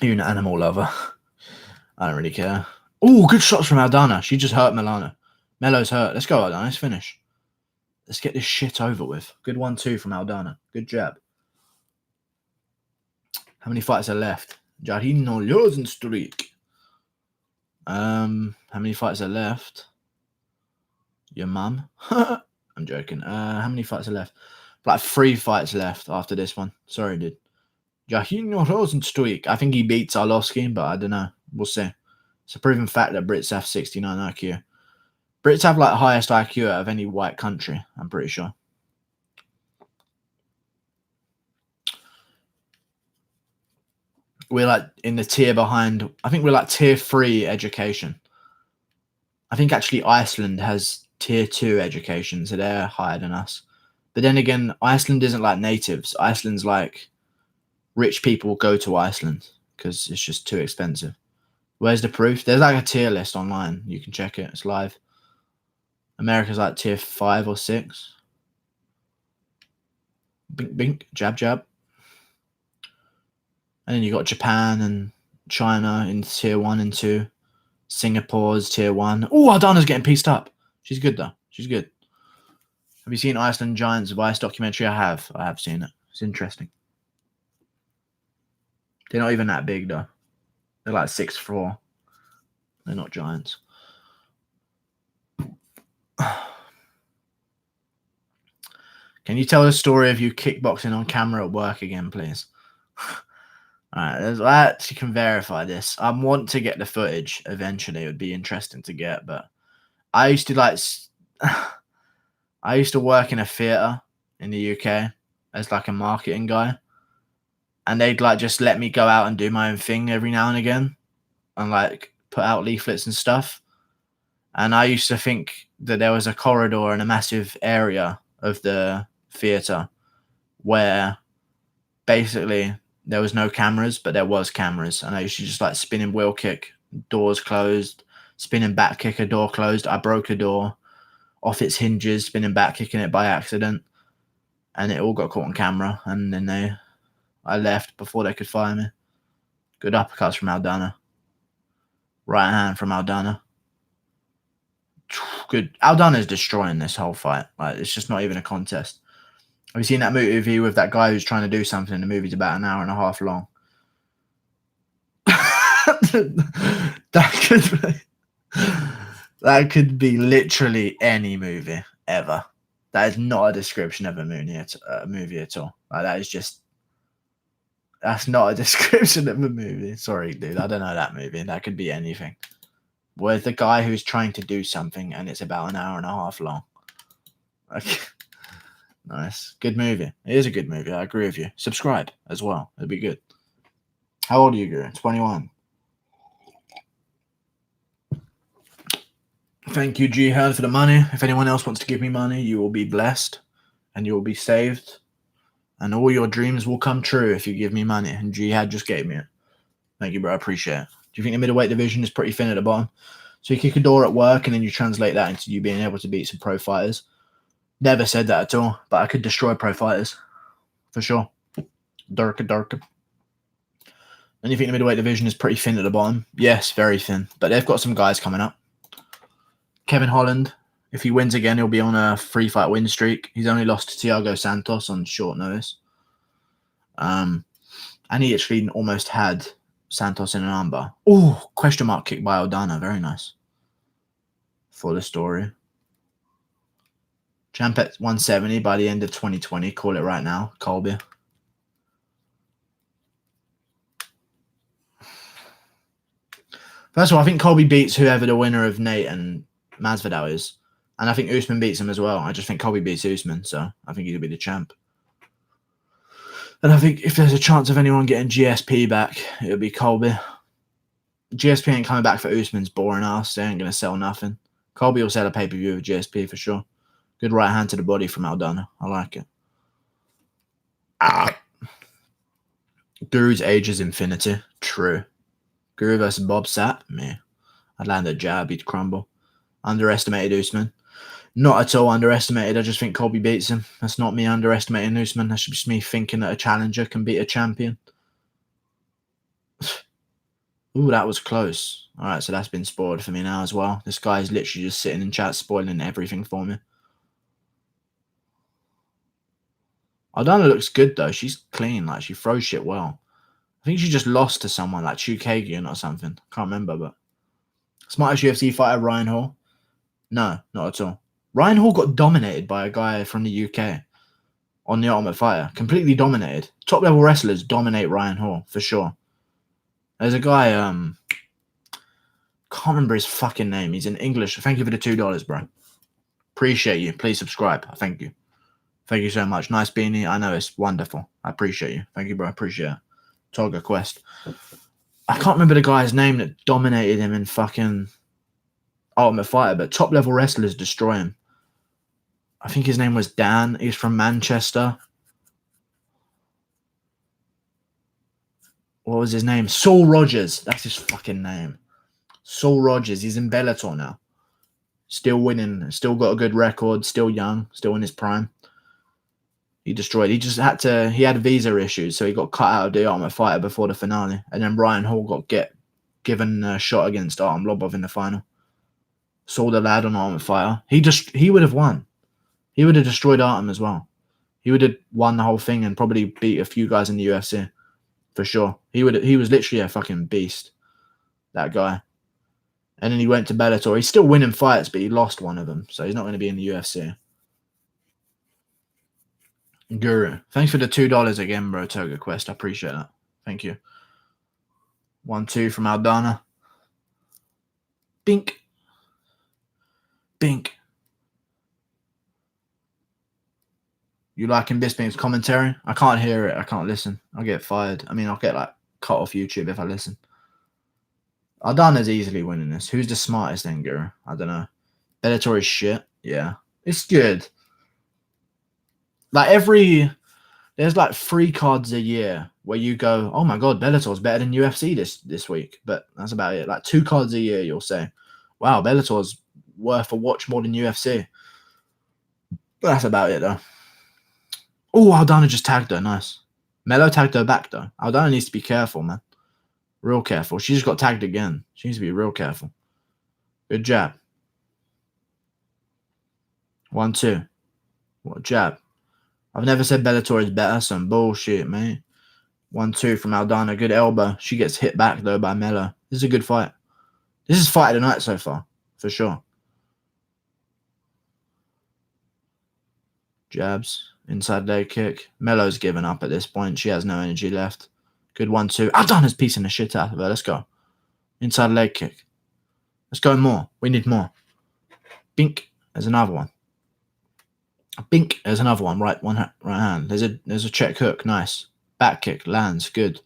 You're an animal lover. I don't really care. Oh, good shots from Aldana. She just hurt Milano. Melo's hurt. Let's go, Aldana. Let's finish. Let's get this shit over with. Good 1-2 from Aldana. Good jab. How many fights are left? Jarino Losenstreak. How many fights are left? Your mum? I'm joking. How many fights are left? Like 3 fights left after this one. Sorry, dude. Jarino Rosenstreak. I think he beats Arlovski, but I don't know. We'll see. It's a proven fact that Brits have 69 IQ. Brits have like highest IQ out of any white country, I'm pretty sure. We're like in the tier behind. I think we're like tier 3 education. I think actually Iceland has tier 2 education, so they're higher than us. But then again, Iceland isn't like natives. Iceland's like rich people go to Iceland because it's just too expensive. Where's the proof? There's like a tier list online. You can check it. It's live. America's like tier 5 or 6. Bink, bink, jab, jab. And then you got Japan and China in tier 1 and 2. Singapore's tier 1. Oh, Aldana's getting pieced up. She's good, though. She's good. Have you seen Iceland Giants Vice documentary? I have. I have seen it. It's interesting. They're not even that big, though. They're like 6'4". They're not giants. Can you tell the story of you kickboxing on camera at work again, please? Alright, I actually can verify this. I want to get the footage eventually. It would be interesting to get, but I used to work in a theatre in the UK as like a marketing guy, and they'd like just let me go out and do my own thing every now and again, and like put out leaflets and stuff. And I used to think that there was a corridor and a massive area of the theatre where basically there was no cameras, but there was cameras. And I used to just like spinning wheel kick, doors closed, spinning back kick, a door closed. I broke a door off its hinges, spinning back kicking it by accident. And it all got caught on camera. And then I left before they could fire me. Good uppercuts from Aldana. Right hand from Aldana. Good. Aldana's destroying this whole fight. Like, it's just not even a contest. Have you seen that movie with that guy who's trying to do something? The movie's about an hour and a half long. that could be literally any movie ever. That is not a description of a movie at all. Like, that's not a description of a movie. Sorry, dude. I don't know that movie. That could be anything. With the guy who's trying to do something and it's about an hour and a half long. Okay. Nice. Good movie. It is a good movie. I agree with you. Subscribe as well. It'd be good. How old are you, Guru? 21. Thank you, Jihad, for the money. If anyone else wants to give me money, you will be blessed and you will be saved. And all your dreams will come true if you give me money. And Jihad just gave me it. Thank you, bro. I appreciate it. Do you think the middleweight division is pretty thin at the bottom? So you kick a door at work and then you translate that into you being able to beat some pro fighters. Never said that at all, but I could destroy pro fighters. For sure. Darker. And you think the middleweight division is pretty thin at the bottom? Yes, very thin. But they've got some guys coming up. Kevin Holland, if he wins again, he'll be on a 3-fight win streak. He's only lost to Thiago Santos on short notice. And he actually almost had Santos in an armbar. Oh, question mark kick by Aldana. Very nice. For the story. Champ at 170 by the end of 2020. Call it right now. Colby. First of all, I think Colby beats whoever the winner of Nate and Masvidal is. And I think Usman beats him as well. I just think Colby beats Usman, so I think he'll be the champ. And I think if there's a chance of anyone getting GSP back, it'll be Colby. GSP ain't coming back for Usman's boring ass. They ain't going to sell nothing. Colby will sell a pay-per-view with GSP for sure. Good right hand to the body from Aldana. I like it. Guru's age is infinity. True. Guru versus Bob Sapp? Me. I'd land a jab. He'd crumble. Underestimated Usman. Not at all underestimated. I just think Colby beats him. That's not me underestimating Usman. That's just me thinking that a challenger can beat a champion. Ooh, that was close. All right, so that's been spoiled for me now as well. This guy is literally just sitting in chat spoiling everything for me. Aldana looks good, though. She's clean. Like, she throws shit well. I think she just lost to someone like Chukagian or something. Can't remember, but... Smartest UFC fighter, Ryan Hall? No, not at all. Ryan Hall got dominated by a guy from the UK on The Ultimate Fighter. Completely dominated. Top-level wrestlers dominate Ryan Hall, for sure. There's a guy, can't remember his fucking name. He's in English. Thank you for the $2, bro. Appreciate you. Please subscribe. Thank you. Thank you so much. Nice beanie. I know it's wonderful. I appreciate you. Thank you, bro. I appreciate it. Toga Quest. I can't remember the guy's name that dominated him in fucking Ultimate Fighter, but top-level wrestlers destroy him. I think his name was Dan. He's from Manchester. What was his name? Saul Rogers. That's his fucking name. Saul Rogers. He's in Bellator now. Still winning. Still got a good record. Still young. Still in his prime. He destroyed. He just had to. He had visa issues, so he got cut out of the Ultimate Fighter before the finale. And then Ryan Hall got given a shot against Artem Lobov in the final. Saw the lad on Ultimate Fighter. He would have won. He would have destroyed Artem as well. He would have won the whole thing and probably beat a few guys in the UFC. For sure. He was literally a fucking beast. That guy. And then he went to Bellator. He's still winning fights, but he lost one of them. So he's not going to be in the UFC. Guru. Thanks for the $2 again, bro, Toga Quest. I appreciate that. Thank you. 1-2 from Aldana. Bink. Bink. You liking Bisping's commentary? I can't hear it. I can't listen. I'll get fired. I mean, I'll get like cut off YouTube if I listen. Aldana's easily winning this. Who's the smartest then, Guru? I don't know. Bellator is shit. Yeah. It's good. Like there's like 3 cards a year where you go, oh my God, Bellator's better than UFC this week. But that's about it. Like 2 cards a year, you'll say, wow, Bellator's worth a watch more than UFC. But that's about it though. Oh, Aldana just tagged her. Nice. Melo tagged her back, though. Aldana needs to be careful, man. Real careful. She just got tagged again. She needs to be real careful. Good jab. 1-2. What a jab. I've never said Bellator is better. Some bullshit, mate. 1-2 from Aldana. Good elbow. She gets hit back, though, by Melo. This is a good fight. This is fight of the night so far, for sure. Jabs, inside leg kick. Melo's given up at this point. She has no energy left. Good 1-2. Aldana's piecing the shit out of her. Let's go. Inside leg kick. Let's go more. We need more. Bink. There's another one. Bink. There's another one. Right hand. There's a check hook. Nice. Back kick. Lands. Good.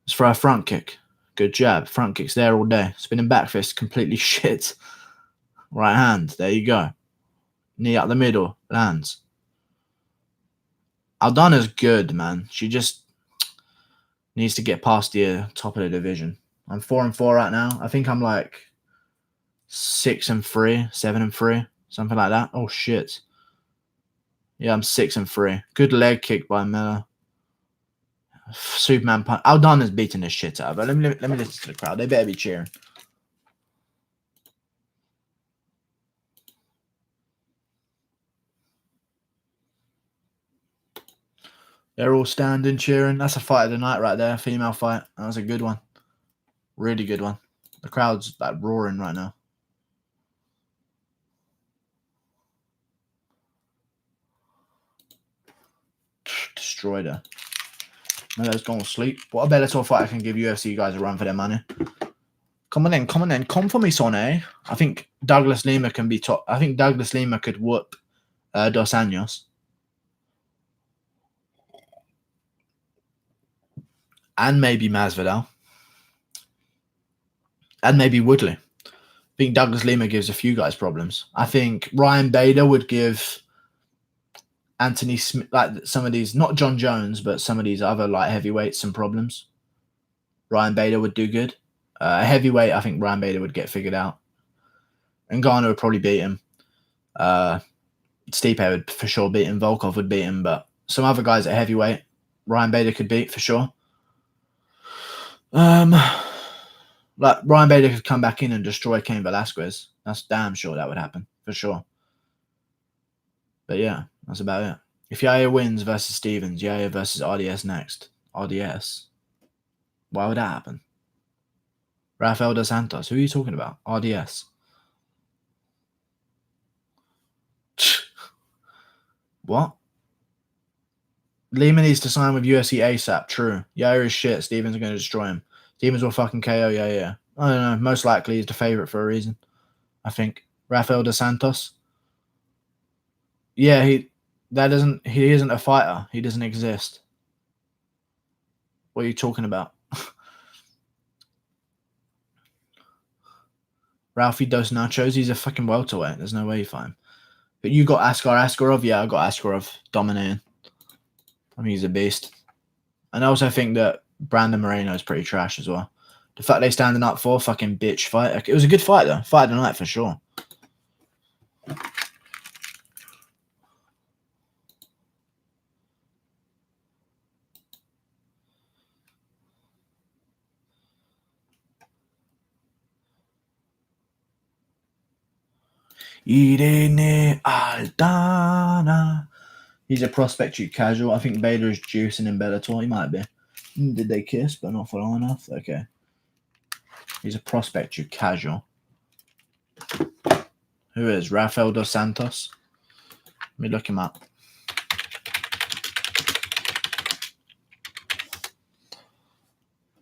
Let's throw a front kick. Good jab. Front kick's there all day. Spinning back fist. Completely shit. Right hand. There you go. Knee up the middle. Lands. Aldana's good, man. She just needs to get past the top of the division. I'm 4-4 right now. I think I'm like 6-3, 7-3, something like that. Oh shit. Yeah, I'm 6-3. Good leg kick by Miller. Superman punch. Aldana's beating the shit out of her. Let me listen to the crowd. They better be cheering. They're all standing cheering. That's a fight of the night right there. Female fight. That was a good one. Really good one. The crowd's like roaring right now. Destroyed her. Melo's gone to sleep. What a Bellator fight I can give UFC guys a run for their money. Come on in. Come for me, Sonny. I think Douglas Lima can be top. I think Douglas Lima could whoop Dos Anjos. And maybe Masvidal. And maybe Woodley. I think Douglas Lima gives a few guys problems. I think Ryan Bader would give Anthony Smith, like some of these, not John Jones, but some of these other light heavyweights some problems. Ryan Bader would do good. Heavyweight, I think Ryan Bader would get figured out. And Garner would probably beat him. Stipe would for sure beat him. Volkov would beat him. But some other guys at heavyweight, Ryan Bader could beat for sure. Like Ryan Bader could come back in and destroy Cain Velasquez. That's damn sure that would happen for sure. But yeah, that's about it. If Yair wins versus Stevens, Yair versus RDS next. RDS. Why would that happen? Rafael dos Santos. Who are you talking about? RDS. What? Lima needs to sign with UFC ASAP. True. Yair is shit. Stevens are going to destroy him. Stevens will fucking KO Yair. I don't know. Most likely he's the favorite for a reason. I think. Rafael dos Santos. Yeah, he isn't a fighter. He doesn't exist. What are you talking about? Ralphie Dos Nachos, he's a fucking welterweight. There's no way you fight him. But you got Askarov? Yeah, I got Askarov dominating. I mean, he's a beast. And I also think that Brandon Moreno is pretty trash as well. The fact they're standing up for fucking bitch fight. It was a good fight, though. Fight of the night for sure. Irene Aldana. He's a prospect you casual. I think Bader is juicing in Bellator. He might be. Did they kiss, but not for long enough? Okay. He's a prospect you casual. Who is? Rafael dos Santos? Let me look him up.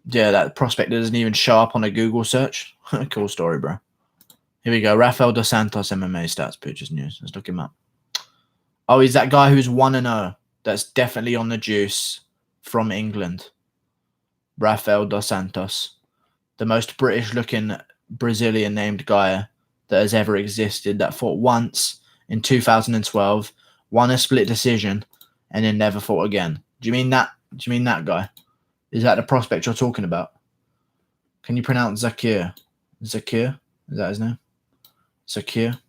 Yeah, that prospect doesn't even show up on a Google search. Cool story, bro. Here we go. Rafael dos Santos MMA stats, pictures, news. Let's look him up. Oh, he's that guy who's 1-0. That's definitely on the juice from England. Rafael dos Santos. The most British-looking Brazilian-named guy that has ever existed, that fought once in 2012, won a split decision, and then never fought again. Do you mean that? Do you mean that guy? Is that the prospect you're talking about? Can you pronounce Zakir? Zakir? Is that his name? Zakir?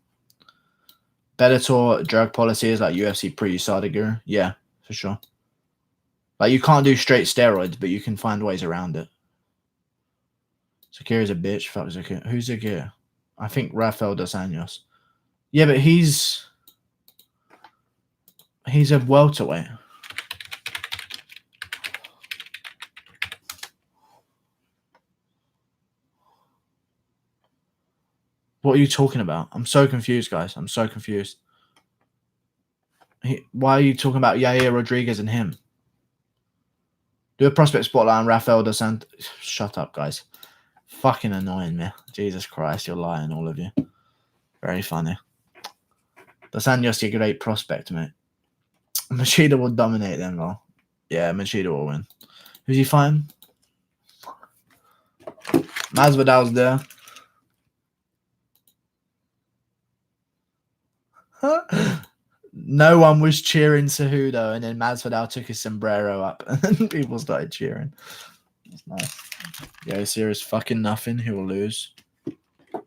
Bellator drug policy is like UFC pre-USADA guru. Yeah, for sure. Like, you can't do straight steroids, but you can find ways around it. Zakir is a bitch. Fuck Zakir. Who's Zakir? I think Rafael dos Anjos. Yeah, but he's a welterweight. What are you talking about? I'm so confused, guys. I'm so confused. Why are you talking about Yair Rodriguez and him? Do a prospect spotlight on Rafael dos Santos. Shut up, guys. Fucking annoying me. Jesus Christ, you're lying, all of you. Very funny. Dos Anjos, a great prospect, mate. Machida will dominate them, though. Yeah, Machida will win. Who's he fighting? Masvidal's there. No one was cheering Cejudo, and then Masvidal took his sombrero up, and people started cheering. That's nice. Yeah, serious fucking nothing. Who will lose? I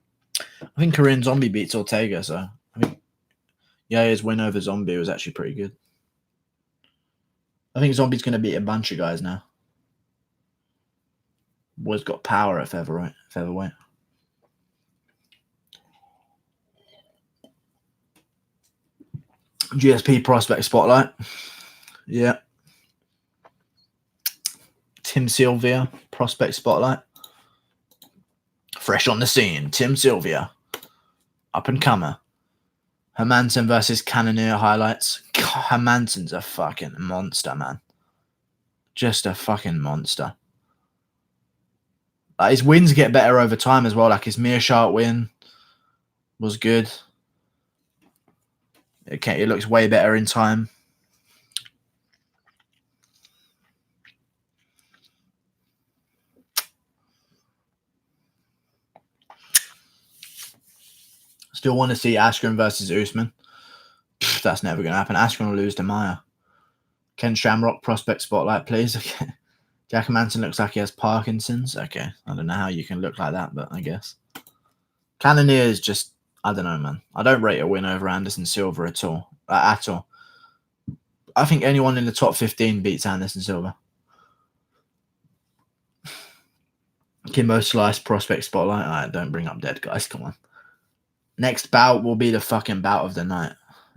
think Korean Zombie beats Ortega, so I think his win over Zombie was actually pretty good. I think Zombie's going to beat a bunch of guys now. Boy's got power at featherweight. GSP prospect spotlight. Yeah. Tim Sylvia prospect spotlight. Fresh on the scene. Tim Sylvia. Up and comer. Hermanson versus Cannonier highlights. God, Hermanson's a fucking monster, man. Just a fucking monster. Like, his wins get better over time as well. Like his Meerschaert win was good. It looks way better in time. Still want to see Askren versus Usman. That's never going to happen. Askren will lose to Maya. Ken Shamrock prospect spotlight, please. Okay. Jack Manson looks like he has Parkinson's. Okay. I don't know how you can look like that, but I guess. Cannonier is just, I don't know, man. I don't rate a win over Anderson Silva at all. I think anyone in the top 15 beats Anderson Silva. Kimbo Slice prospect spotlight. All right, don't bring up dead guys. Come on. Next bout will be the fucking bout of the night.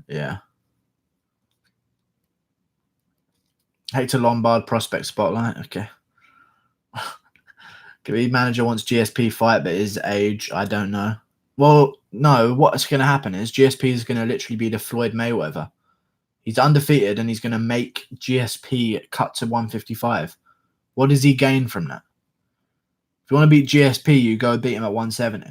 Yeah. Hector Lombard prospect spotlight. Okay. Khabib manager wants GSP fight, but his age, I don't know. Well, no. What's going to happen is GSP is going to literally be the Floyd Mayweather. He's undefeated, and he's going to make GSP cut to 155. What does he gain from that? If you want to beat GSP, you go beat him at 170.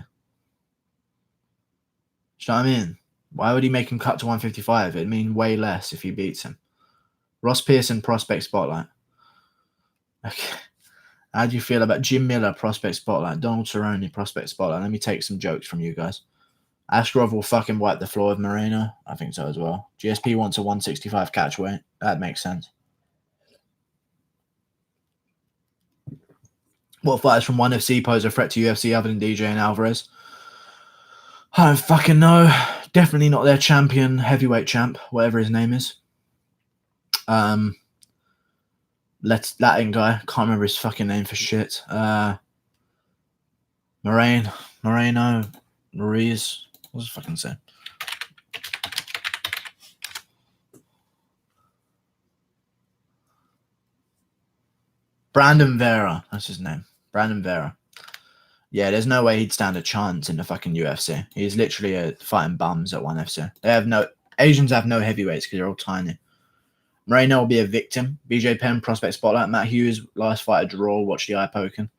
Do you know what I mean? Why would he make him cut to 155? It'd mean way less if he beats him. Ross Pearson prospect spotlight. Okay. How do you feel about Jim Miller prospect spotlight? Donald Cerrone prospect spotlight. Let me take some jokes from you guys. Askarov will fucking wipe the floor with Moreno. I think so as well. GSP wants a 165 catch weight. That makes sense. What fighters from ONE FC pose a threat to UFC other than DJ and Alvarez? I don't fucking know. Definitely not their champion, heavyweight champ, whatever his name is. Latin guy. Can't remember his fucking name for shit. Moreno, Ruiz. What was I fucking say? Brandon Vera. That's his name. Brandon Vera. Yeah, there's no way he'd stand a chance in the fucking UFC. He's literally fighting bums at ONE FC. Asians have no heavyweights because they're all tiny. Moreno will be a victim. BJ Penn, prospect spotlight. Matt Hughes, last fight a draw. Watch the eye poking.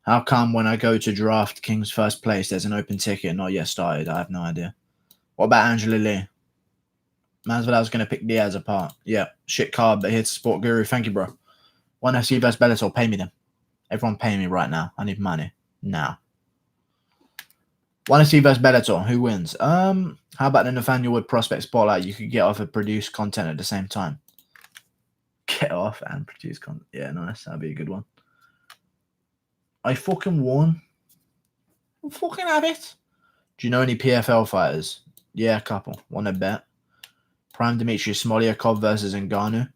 How come when I go to draft King's first place, there's an open ticket not yet started? I have no idea. What about Angela Lee? Masvidal's going to pick Diaz apart. Yeah, shit card, but here to support Guru. Thank you, bro. ONE FC vs Bellator. Pay me then. Everyone pay me right now. I need money. Now. ONE FC vs Bellator. Who wins? How about the Nathaniel Wood prospect spotlight? You could get off and produce content at the same time. Get off and produce content. Yeah, nice. That'd be a good one. I fucking won. I fucking have it. Do you know any PFL fighters? Yeah, a couple. Want to bet? Prime Dmitry Smolyakov versus Ngannou.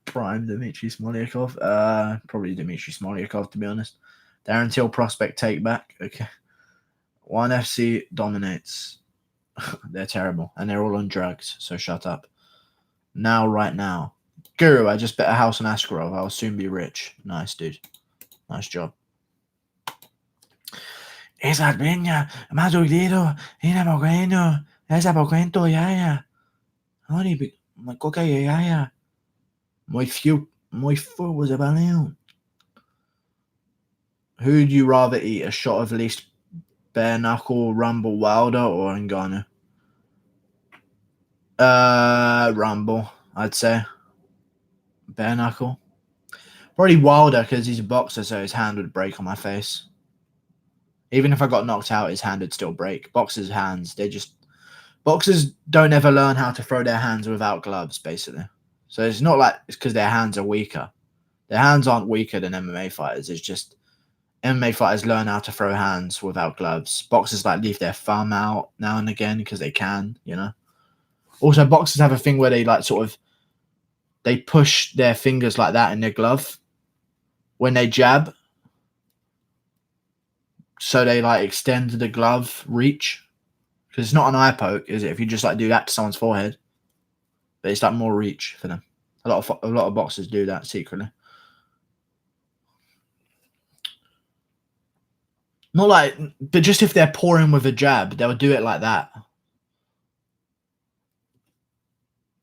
Prime Dmitry Smolyakov. Probably Dmitry Smolyakov, to be honest. Darren Till prospect take back. Okay. ONE FC dominates. They're terrible. And they're all on drugs, so shut up. Now, right now. Guru, I just bet a house on Askarov. I'll soon be rich. Nice, dude. Nice job. Esas peñas, más doidito, era poquito, esa poquito, ya. Honey, my coca, ya. My foot was a balloon. Who'd you rather eat, a shot of least bare knuckle, Rumble, Wilder, or Ngannou? Rumble, I'd say. Bare knuckle. Probably Wilder because he's a boxer, so his hand would break on my face. Even if I got knocked out, his hand would still break. Boxers' hands, boxers don't ever learn how to throw their hands without gloves, basically. So it's not like it's because their hands are weaker. Their hands aren't weaker than MMA fighters. It's just MMA fighters learn how to throw hands without gloves. Boxers like leave their thumb out now and again because they can, you know. Also, boxers have a thing where they like sort of they push their fingers like that in their glove when they jab. So they like extend the glove reach because it's not an eye poke, is it? If you just like do that to someone's forehead, but it's like more reach for them. A lot of boxers do that secretly. Not like, but just if they're pouring with a jab, they'll do it like that,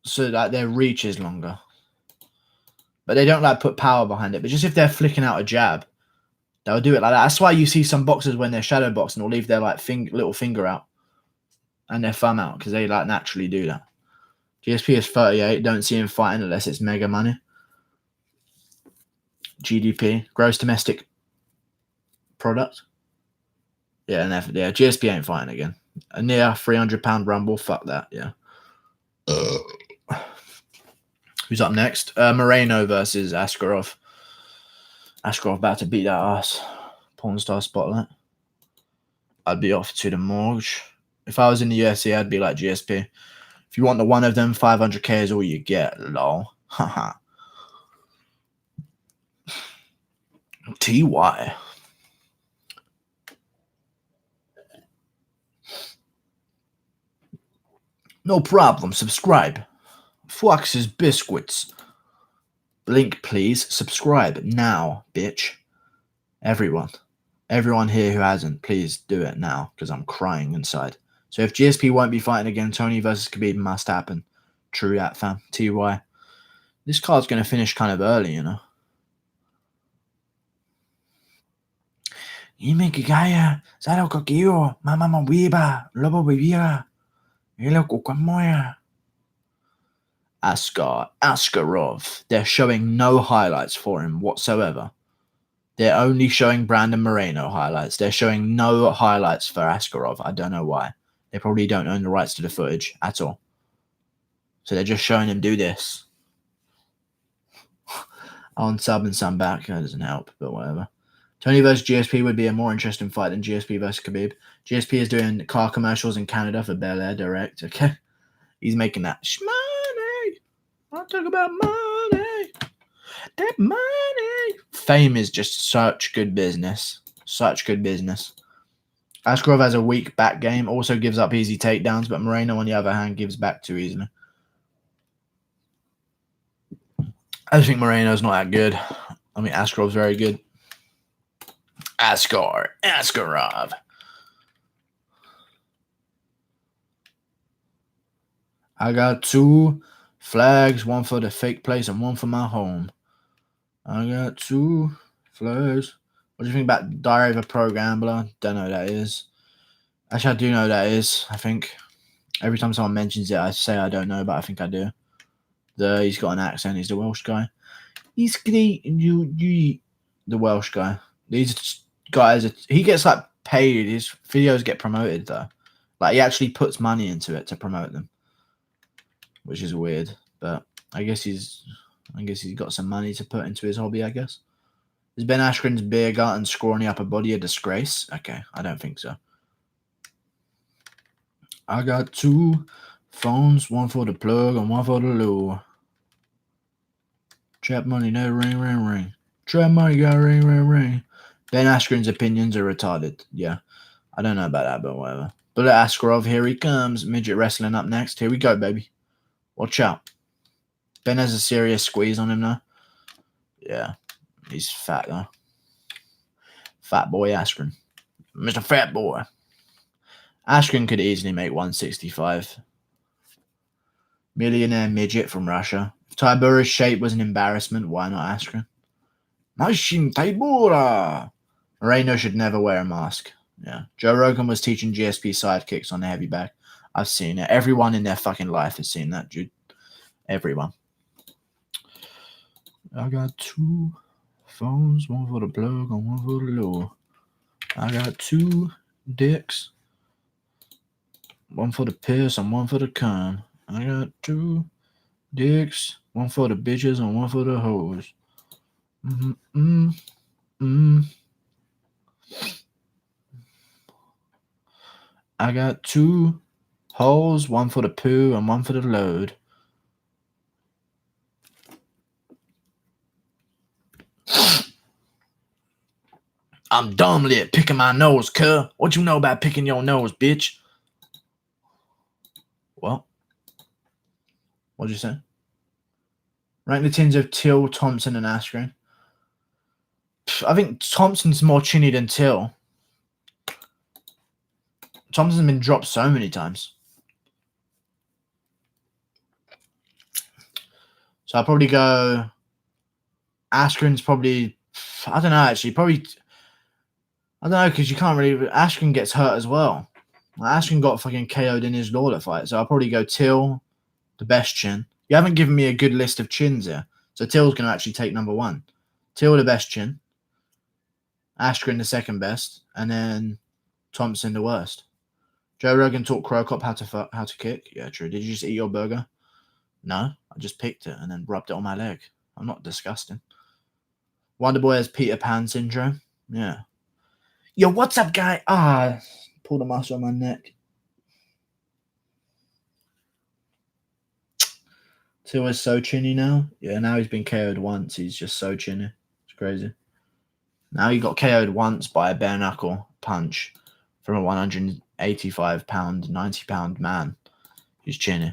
so that their reach is longer. But they don't like put power behind it. But just if they're flicking out a jab, they'll do it like that. That's why you see some boxers when they're shadow boxing will leave their like little finger out and their thumb out because they like naturally do that. GSP is 38. Don't see him fighting unless it's mega money. GDP, gross domestic product. Yeah, never. Yeah, GSP ain't fighting again. A near 300-pound rumble. Fuck that. Yeah. Who's up next? Moreno versus Askarov. Askarov about to beat that ass. Porn star spotlight. I'd be off to the morgue. If I was in the UFC, I'd be like GSP. If you want the one of them, 500k is all you get. Lol. Haha. TY. No problem. Subscribe. Flux's Biscuits. Link, please. Subscribe now, bitch. Everyone here who hasn't, please do it now because I'm crying inside. So if GSP won't be fighting again, Tony versus Khabib must happen. True that, fam. TY. This card's going to finish kind of early, you know. Ime Kigaya, Saro Kokio, Mama Wiba, Lobo Vivira, Hilo Kukamoya. Askarov. They're showing no highlights for him whatsoever. They're only showing Brandon Moreno highlights. They're showing no highlights for Askarov. I don't know why. They probably don't own the rights to the footage at all. So they're just showing him do this. On sub and some back. That doesn't help, but whatever. Tony versus GSP would be a more interesting fight than GSP versus Khabib. GSP is doing car commercials in Canada for Bel Air Direct. Okay. He's making that money. I'll talk about money. That money. Fame is just such good business. Such good business. Askarov has a weak back game, also gives up easy takedowns, but Moreno, on the other hand, gives back too easily. I just think Moreno's not that good. I mean, Askarov's very good. Askarov. I got 2 flags, one for the fake place and one for my home. I got 2 flags. What do you think about Diary of a Pro Gambler? Don't know who that is. Actually, I do know who that is, I think. Every time someone mentions it, I say I don't know, but I think I do. He's got an accent. He's the Welsh guy. He's the Welsh guy. These guys, he gets like paid. His videos get promoted though. Like he actually puts money into it to promote them, which is weird. But I guess he's got some money to put into his hobby. I guess. Is Ben Askren's beer gut and scrawny upper body a disgrace? Okay, I don't think so. I got 2 phones, one for the plug and one for the lure. Trap money, no ring. Trap money, got ring. Ben Askren's opinions are retarded. Yeah, I don't know about that, but whatever. Bullet Askarov, here he comes. Midget wrestling up next. Here we go, baby. Watch out. Ben has a serious squeeze on him now. Yeah, he's fat though. Fat boy Askren. Mr. Fat Boy. Askren could easily make 165. Millionaire midget from Russia. If Tybura's shape was an embarrassment, why not Askren? Mashin Tybura! Moreno should never wear a mask. Yeah. Joe Rogan was teaching GSP sidekicks on the heavy bag. I've seen it. Everyone in their fucking life has seen that, dude. Everyone. I got 2 phones, one for the plug and one for the low. I got 2 dicks, one for the piss and one for the cum. I got 2 dicks, one for the bitches and one for the hoes. I got 2 holes, one for the poo and one for the load. I'm dumb lit picking my nose, cuh. What you know about picking your nose, bitch? What? What'd you say? Rank the tins of Till, Thompson, and Askren. I think Thompson's more chinny than Till. Thompson's been dropped so many times. So I'll probably go... Askren's probably... I don't know, actually. Probably... I don't know, because you can't really... Askren gets hurt as well. Askren got fucking KO'd in his Lawler fight. So I'll probably go Till, the best chin. You haven't given me a good list of chins here. So Till's going to actually take number 1. Till, the best chin. Askren, the second best. And then Thompson, the worst. Joe Rogan taught Crow Cop how to kick. Yeah, true. Did you just eat your burger? No, I just picked it and then rubbed it on my leg. I'm not disgusting. Wonderboy has Peter Pan syndrome. Yeah. Yo, what's up, guy? Pulled a muscle on my neck. Till is so chinny now. Yeah, now he's been KO'd once. He's just so chinny. It's crazy. Now he got KO'd once by a bare knuckle punch from a 185-pound, 90-pound man. He's chinny.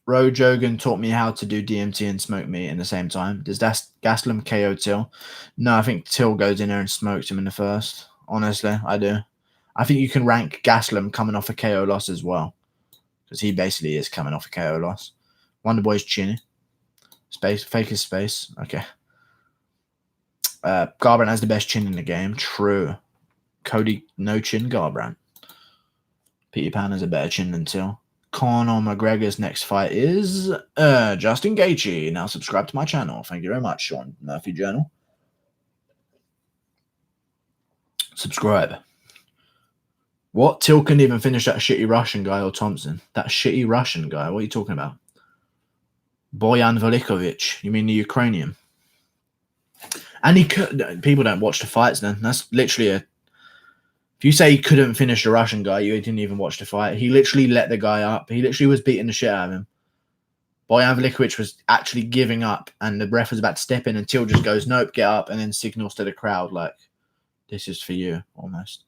Ro Jogan taught me how to do DMT and smoke meat in the same time. Does Gaslam KO Till? No, I think Till goes in there and smokes him in the first. Honestly, I do. I think you can rank Gaslam coming off a KO loss as well. Because he basically is coming off a KO loss. Wonderboy's chinny. Space, fake his space. Okay. Garbrandt has the best chin in the game. True. Cody, no chin, Garbrandt. Peter Pan has a better chin than Till. Conor McGregor's next fight is Justin Gaethje. Now subscribe to my channel. Thank you very much, Sean Murphy Journal. Subscribe. What? Till couldn't even finish that shitty Russian guy or Thompson? That shitty Russian guy? What are you talking about? Boyan Velikovic. You mean the Ukrainian? And he could... People don't watch the fights then. That's literally a... If you say he couldn't finish the Russian guy, you didn't even watch the fight. He literally let the guy up. He literally was beating the shit out of him. Boyan Velikovic was actually giving up, and the ref was about to step in, and Till just goes, nope, get up, and then signals to the crowd like, this is for you, almost.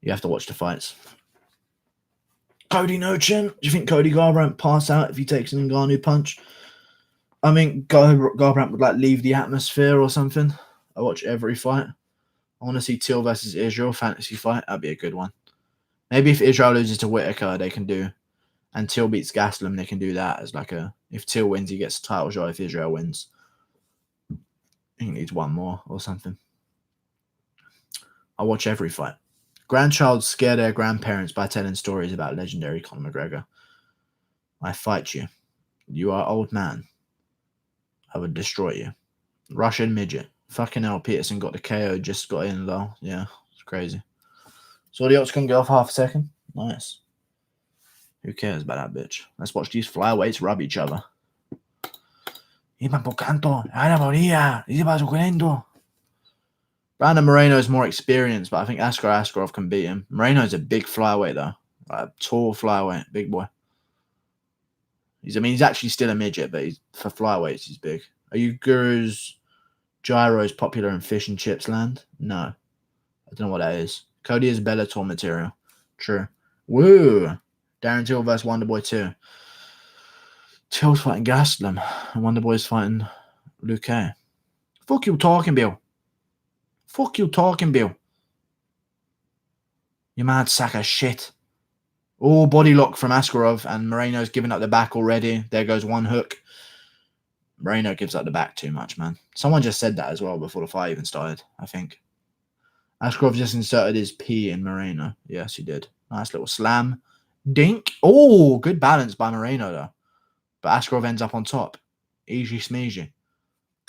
You have to watch the fights. Cody no chin. Do you think Cody Garbrandt pass out if he takes an Ngannou punch? I mean, Garbrandt would like leave the atmosphere or something. I watch every fight. I want to see Till versus Israel fantasy fight. That'd be a good one. Maybe if Israel loses to Whitaker, they can do, and Till beats Gaslam, they can do that as like a, if Till wins, he gets a title shot. If Israel wins, he needs one more or something. I watch every fight. Grandchilds scare their grandparents by telling stories about legendary Conor McGregor. I fight you. You are old man. I would destroy you. Russian midget. Fucking hell, Peterson got the KO, just got in low. Yeah, it's crazy. So the odds can go off half a second. Nice. Who cares about that bitch? Let's watch these flyweights rub each other. Brandon Moreno is more experienced, but I think Askarov can beat him. Moreno's a big flyweight, though. Like a tall flyweight. Big boy. He's actually still a midget, but for flyweights, he's big. Are you Guru's gyros popular in fish and chips land? No. I don't know what that is. Cody is Bellator material. True. Woo! Darren Till versus Wonderboy 2. Till's fighting Gastelum. And Wonderboy's fighting Luke. Fuck you talking, Bill. Fuck you talking, Bill. You mad sack of shit. Oh, body lock from Askarov, and Moreno's giving up the back already. There goes one hook. Moreno gives up the back too much, man. Someone just said that as well before the fight even started, I think. Askarov just inserted his P in Moreno. Yes, he did. Nice little slam. Dink. Oh, good balance by Moreno, though. But Askarov ends up on top. Easy smeezy.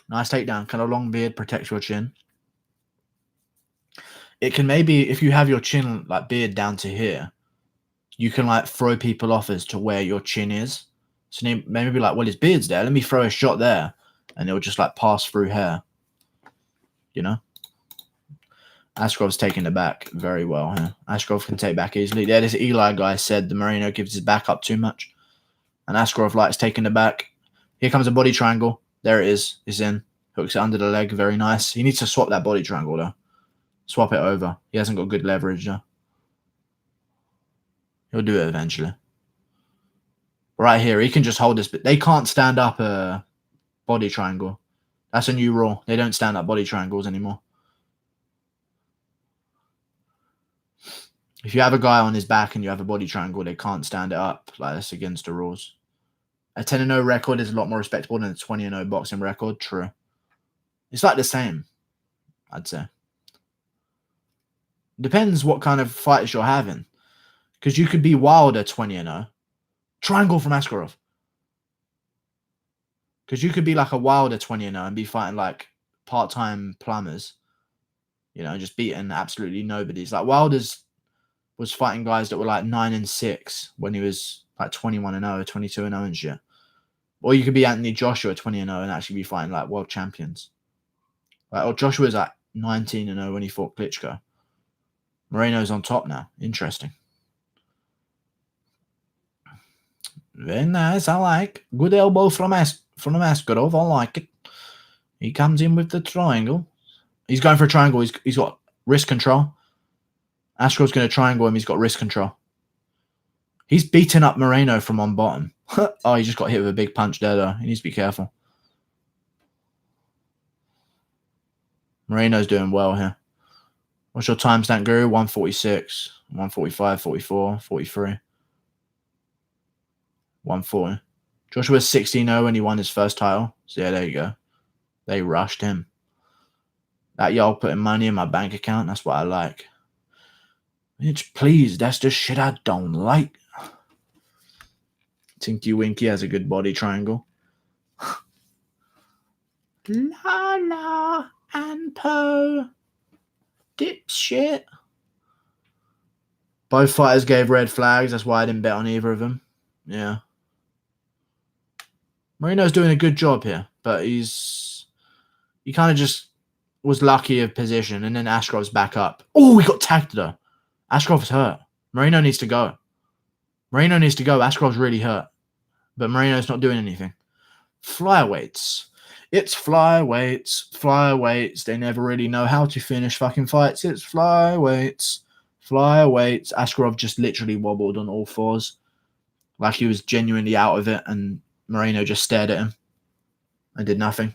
Nice takedown. Kind of long beard protects your chin. It can maybe, if you have your chin, like, beard down to here, you can, like, throw people off as to where your chin is. So maybe be like, well, his beard's there. Let me throw a shot there. And it'll just, like, pass through hair. You know? Askarov's taking the back very well here. Askarov can take back easily. Yeah, this Eli guy said the Moreno gives his back up too much. And Askarov likes taking the back. Here comes a body triangle. There it is. It's in. Hooks it under the leg. Very nice. He needs to swap that body triangle, though. Swap it over. He hasn't got good leverage, though. He'll do it eventually. Right here, he can just hold this. But they can't stand up a body triangle. That's a new rule. They don't stand up body triangles anymore. If you have a guy on his back and you have a body triangle, they can't stand it up. Like, that's against the rules. A 10-0 record is a lot more respectable than a 20-0 boxing record. True. It's like the same, I'd say. Depends what kind of fighters you're having. Because you could be Wilder 20-0. Triangle from Askarov. Because you could be like a Wilder 20-0 and be fighting like part-time plumbers. You know, just beating absolutely nobody. It's like Wilder's was fighting guys that were like 9-6 when he was like 21-0, 22-0 and shit. Or you could be Anthony Joshua 20-0 and actually be fighting like world champions. Like, or Joshua's like 19-0 when he fought Klitschko. Moreno's on top now. Interesting. Very nice. I like. Good elbow from Askarov. I like it. He comes in with the triangle. He's going for a triangle. He's got wrist control. Askarov's going to triangle him. He's got wrist control. He's beating up Moreno from on bottom. Oh, he just got hit with a big punch there, though. He needs to be careful. Moreno's doing well here. What's your timestamp, Guru? 146, 145, 44, 43, 140. Joshua's 16-0 when he won his first title. So, yeah, there you go. They rushed him. That y'all putting money in my bank account, that's what I like. Bitch, please, that's the shit I don't like. Tinky Winky has a good body triangle. Lala and Poe. Dipshit. Both fighters gave red flags. That's why I didn't bet on either of them. Yeah. Moreno's doing a good job here, but he kind of just was lucky of position, and then Askarov's back up. Oh, he got tagged though. Askarov's hurt. Moreno needs to go. Askarov's really hurt. But Moreno's not doing anything. Flyweights. It's flyweights. They never really know how to finish fucking fights. It's flyweights. Askarov just literally wobbled on all fours. Like he was genuinely out of it, and Moreno just stared at him and did nothing.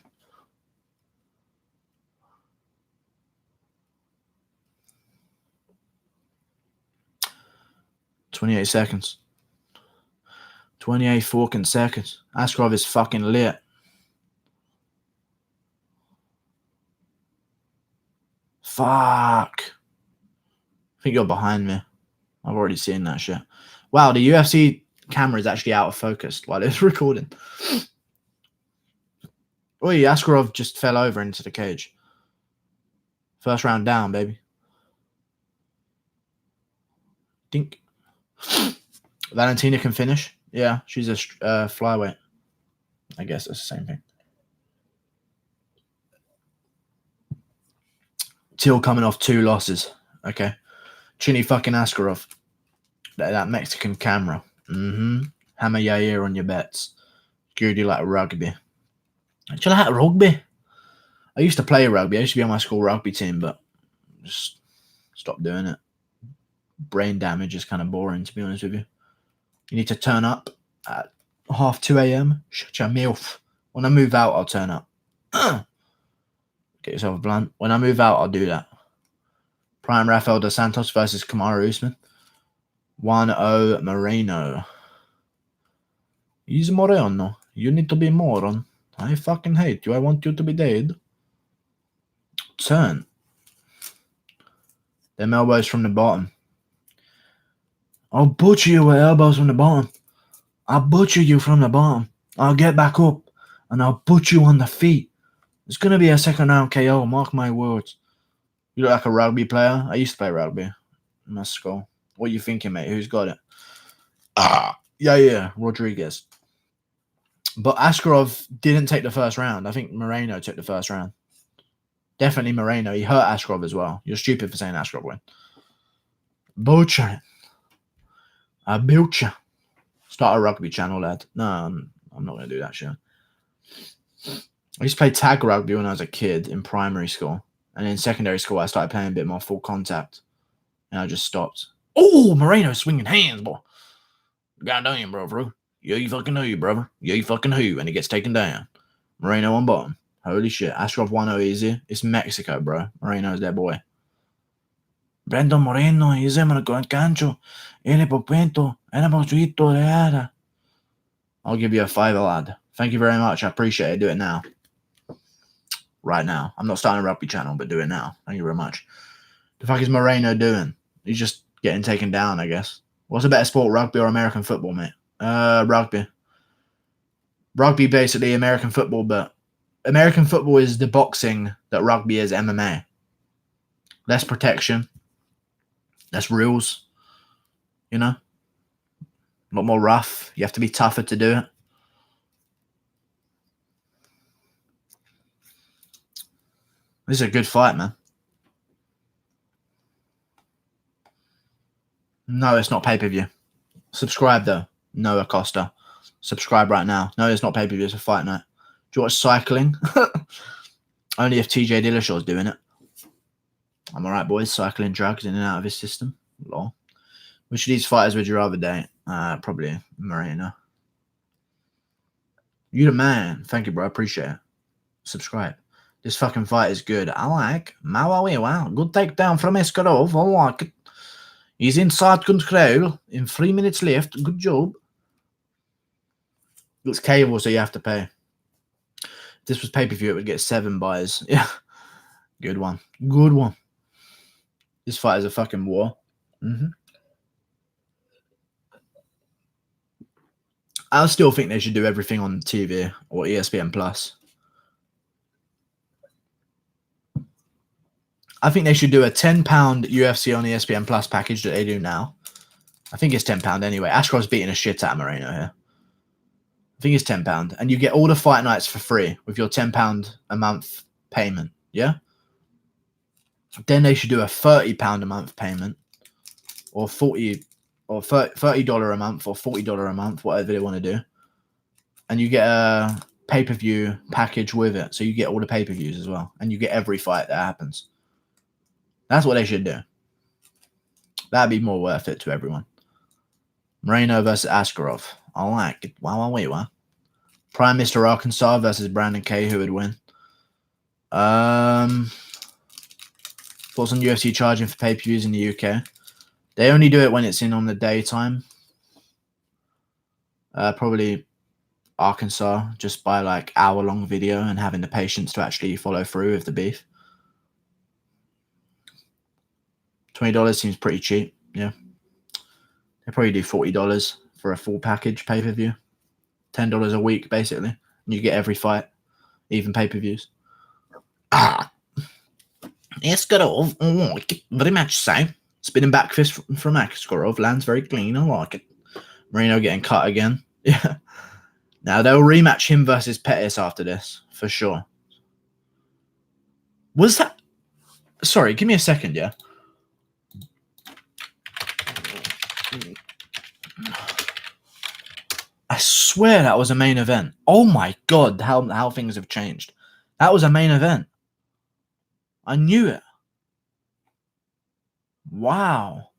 "28 seconds. 28 fucking seconds. Askarov is fucking lit. Fuck. I think you're behind me. I've already seen that shit. Wow, the UFC camera is actually out of focus while it's recording. Oi, Askarov just fell over into the cage. First round down, baby. Dink. Valentina can finish. Yeah, she's a flyweight. I guess it's the same thing. Till coming off 2 losses. Okay. Chinny fucking Askarov. That Mexican camera. Hammer Yair on your bets. Good, you like rugby. Do you like rugby? I used to play rugby. I used to be on my school rugby team, but just stopped doing it. Brain damage is kind of boring, to be honest with you. You need to turn up at half 2 a.m. Shut your mouth. When I move out, I'll turn up. Get yourself a blunt. When I move out, I'll do that. Prime Rafael dos Santos versus Kamaru Usman. 1-0 Moreno. He's Moreno. You need to be moron. I fucking hate you. I want you to be dead. Turn. Them elbows from the bottom. I'll butcher you with elbows from the bottom. I'll butcher you from the bottom. I'll get back up and I'll butcher you on the feet. It's going to be a second round KO. Mark my words. You look like a rugby player. I used to play rugby in my school. What are you thinking, mate? Who's got it? Yeah, Rodriguez. But Askarov didn't take the first round. I think Moreno took the first round. Definitely Moreno. He hurt Askarov as well. You're stupid for saying Askarov win. Butcher. I built you. Start a rugby channel, lad. No, I'm not going to do that shit. I used to play tag rugby when I was a kid in primary school. And in secondary school, I started playing a bit more full contact. And I just stopped. Oh, Moreno swinging hands, boy. Goddamn, bro. Yeah, you fucking who, brother. Yeah, you fucking who. And he gets taken down. Moreno on bottom. Holy shit. Askarov 1-0 easy. It's Mexico, bro. Moreno's their boy. Brandon Moreno, he's a gancho. I'll give you a $5, lad. Thank you very much. I appreciate it. Do it now. Right now. I'm not starting a rugby channel, but do it now. Thank you very much. The fuck is Moreno doing? He's just getting taken down, I guess. What's a better sport, rugby or American football, mate? Rugby. Rugby, basically American football, but American football is the boxing that rugby is MMA. Less protection. Less rules. You know? A lot more rough. You have to be tougher to do it. This is a good fight, man. No, it's not pay-per-view. Subscribe, though. Noah Costa. Subscribe right now. No, it's not pay-per-view. It's a fight night. Do you watch cycling? Only if TJ Dillashaw's doing it. I'm all right, boys. Cycling drugs in and out of his system. Lol. Which of these fighters would you rather date? Probably Moreno. You the man. Thank you, bro. Appreciate it. Subscribe. This fucking fight is good. I like. Wow. Good takedown from Eskarov. I like it. He's inside control. In 3 minutes left. Good job. It's cable, so you have to pay. If this was pay-per-view, it would get 7 buys. Yeah. Good one. Good one. This fight is a fucking war. I still think they should do everything on TV or ESPN Plus. I think they should do a £10 UFC on ESPN Plus package that they do now. I think it's £10 anyway. Ashcroft's beating a shit out of Moreno here. I think it's £10. And you get all the fight nights for free with your £10 a month payment. Yeah? Then they should do a £30 a month payment. Or $30 a month or $40 a month, whatever they want to do. And you get a pay-per-view package with it. So you get all the pay-per-views as well. And you get every fight that happens. That's what they should do. That'd be more worth it to everyone. Moreno versus Askarov. I like it. Wow. Prime Mr. Arkansas versus Brandon K. Who would win? Thoughts on UFC charging for pay-per-views in the UK? They only do it when it's in on the daytime. Probably Arkansas, just by like hour-long video and having the patience to actually follow through with the beef. $20 seems pretty cheap. Yeah. They probably do $40 for a full package pay-per-view. $10 a week, basically. And you get every fight, even pay-per-views. Eskarov, very much so. Spinning back fist from Askarov. Lands very clean. I like it. Moreno getting cut again. Yeah. Now, they'll rematch him versus Pettis after this, for sure. Was that... Sorry, give me a second, yeah? I swear that was a main event. Oh my God, how things have changed. That was a main event. I knew it. Wow.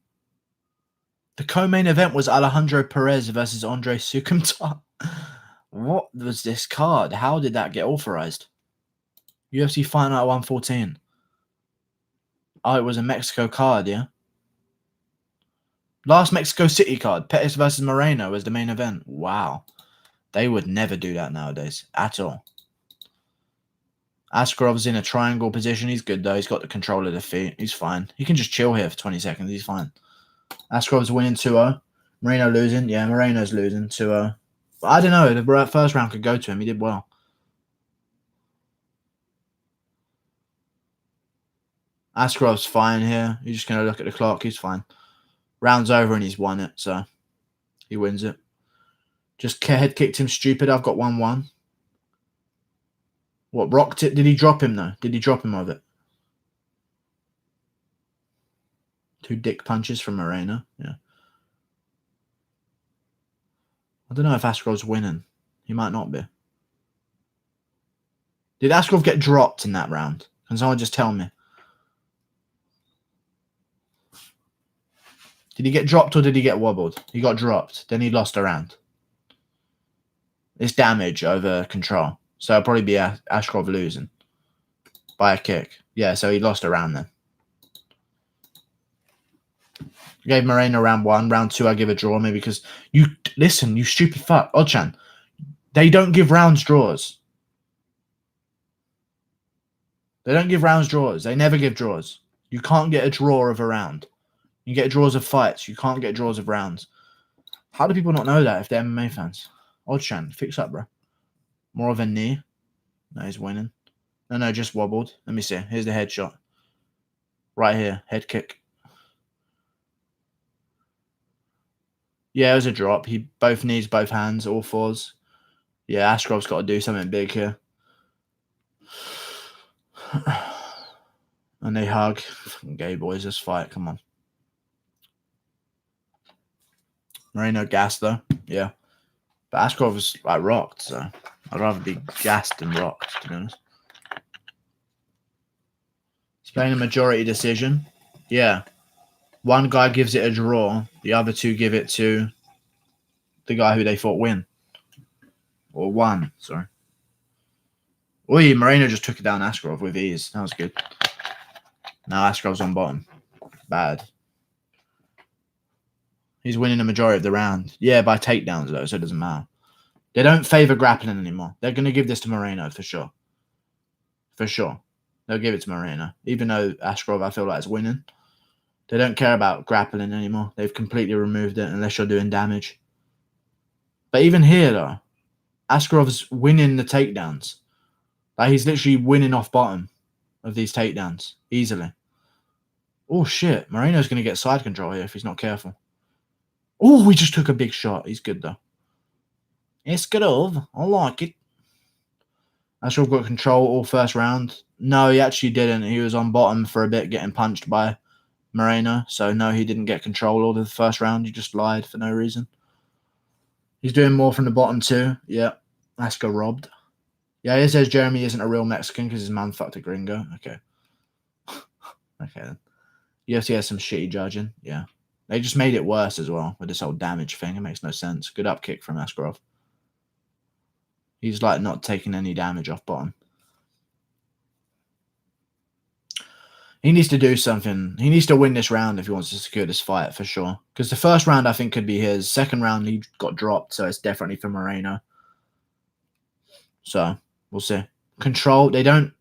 The co-main event was Alejandro Perez versus Andre Sukumtar. What was this card? How did that get authorized? UFC Fight Night 114. Oh, it was a Mexico card, yeah? Last Mexico City card. Pettis versus Moreno was the main event. Wow. They would never do that nowadays. At all. Askarov's in a triangle position. He's good, though. He's got the control of the feet. He's fine. He can just chill here for 20 seconds. He's fine. Askarov's winning 2-0. Moreno losing. Yeah, Moreno's losing 2-0. But I don't know. The first round could go to him. He did well. Askarov's fine here. He's just going to look at the clock. He's fine. Round's over and he's won it, so he wins it. Just head kicked him stupid. I've got 1-1. What, rocked it? Did he drop him, though? Did he drop him of it? 2 dick punches from Moreno. Yeah. I don't know if Askarov's winning. He might not be. Did Askarov get dropped in that round? Can someone just tell me? Did he get dropped or did he get wobbled? He got dropped. Then he lost a round. It's damage over control. So it'll probably be Askarov losing by a kick. Yeah, so he lost a round then. I gave Moreno round 1. Round 2, I give a draw maybe because you... Listen, you stupid fuck. Ochan. They don't give rounds draws. They don't give rounds draws. They never give draws. You can't get a draw of a round. You get draws of fights. You can't get draws of rounds. How do people not know that if they're MMA fans? Ochan, fix up, bro. More of a knee. No, he's winning. No, just wobbled. Let me see. Here's the headshot. Right here. Head kick. Yeah, it was a drop. He both knees, both hands, all fours. Yeah, Askarov's got to do something big here. And they hug. Fucking gay boys, this fight. Come on. Moreno gassed, though. Yeah. But Askarov was, like, rocked, so I'd rather be gassed than rocked, to be honest. Spain a majority decision. Yeah. One guy gives it a draw. The other 2 give it to the guy who they thought win. Or won, sorry. Oi, Moreno just took it down Askarov with ease. That was good. Now Askarov's on bottom. Bad. He's winning the majority of the round. Yeah, by takedowns, though, so it doesn't matter. They don't favor grappling anymore. They're going to give this to Moreno for sure. For sure. They'll give it to Moreno. Even though Askarov, I feel like, is winning. They don't care about grappling anymore. They've completely removed it unless you're doing damage. But even here, though, Askarov's winning the takedowns. Like, he's literally winning off bottom of these takedowns easily. Oh, shit. Moreno's going to get side control here if he's not careful. Oh, he just took a big shot. He's good, though. It's good of. I like it. Askarov got control all first round. No, he actually didn't. He was on bottom for a bit getting punched by Moreno. So, no, he didn't get control all of the first round. He just lied for no reason. He's doing more from the bottom, too. Yeah. Asker robbed. Yeah, he says Jeremy isn't a real Mexican because his man fucked a gringo. Okay. Okay, then. UFC has some shitty judging. Yeah. They just made it worse as well with this whole damage thing. It makes no sense. Good up kick from Askarov. He's like not taking any damage off bottom. He needs to do something. He needs to win this round if he wants to secure this fight for sure. Because the first round I think could be his. Second round he got dropped, so it's definitely for Moreno. So we'll see. Control. They don't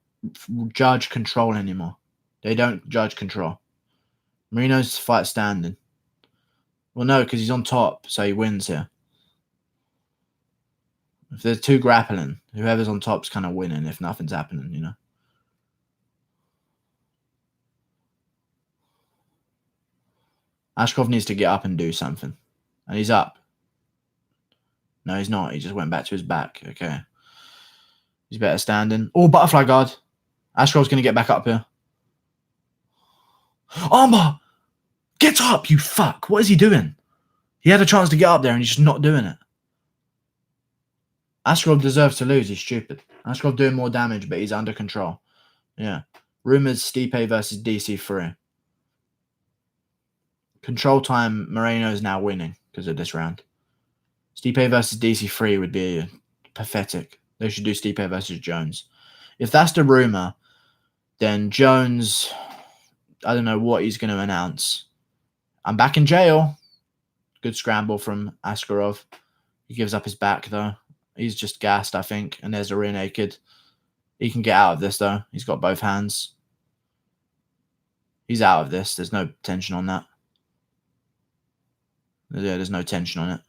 judge control anymore. They don't judge control. Moreno's fight standing. Well, no, because he's on top, so he wins here. If there's 2 grappling, whoever's on top's kind of winning if nothing's happening, you know. Askarov needs to get up and do something. And he's up. No, he's not. He just went back to his back. Okay. He's better standing. Oh, butterfly guard. Askarov's going to get back up here. Armbar! Get up, you fuck! What is he doing? He had a chance to get up there and he's just not doing it. Askarov deserves to lose. He's stupid. Askarov doing more damage, but he's under control. Yeah. Rumors Stipe versus DC3. Control time, Moreno is now winning because of this round. Stipe versus DC3 would be Pathetic. They should do Stipe versus Jones. If that's the rumor, then Jones, I don't know what he's going to announce. I'm back in jail. Good scramble from Askarov. He gives up his back, though. He's just gassed, I think. And there's a rear naked. He can get out of this, though. He's got both hands. He's out of this. There's no tension on that. Yeah, there's no tension on it.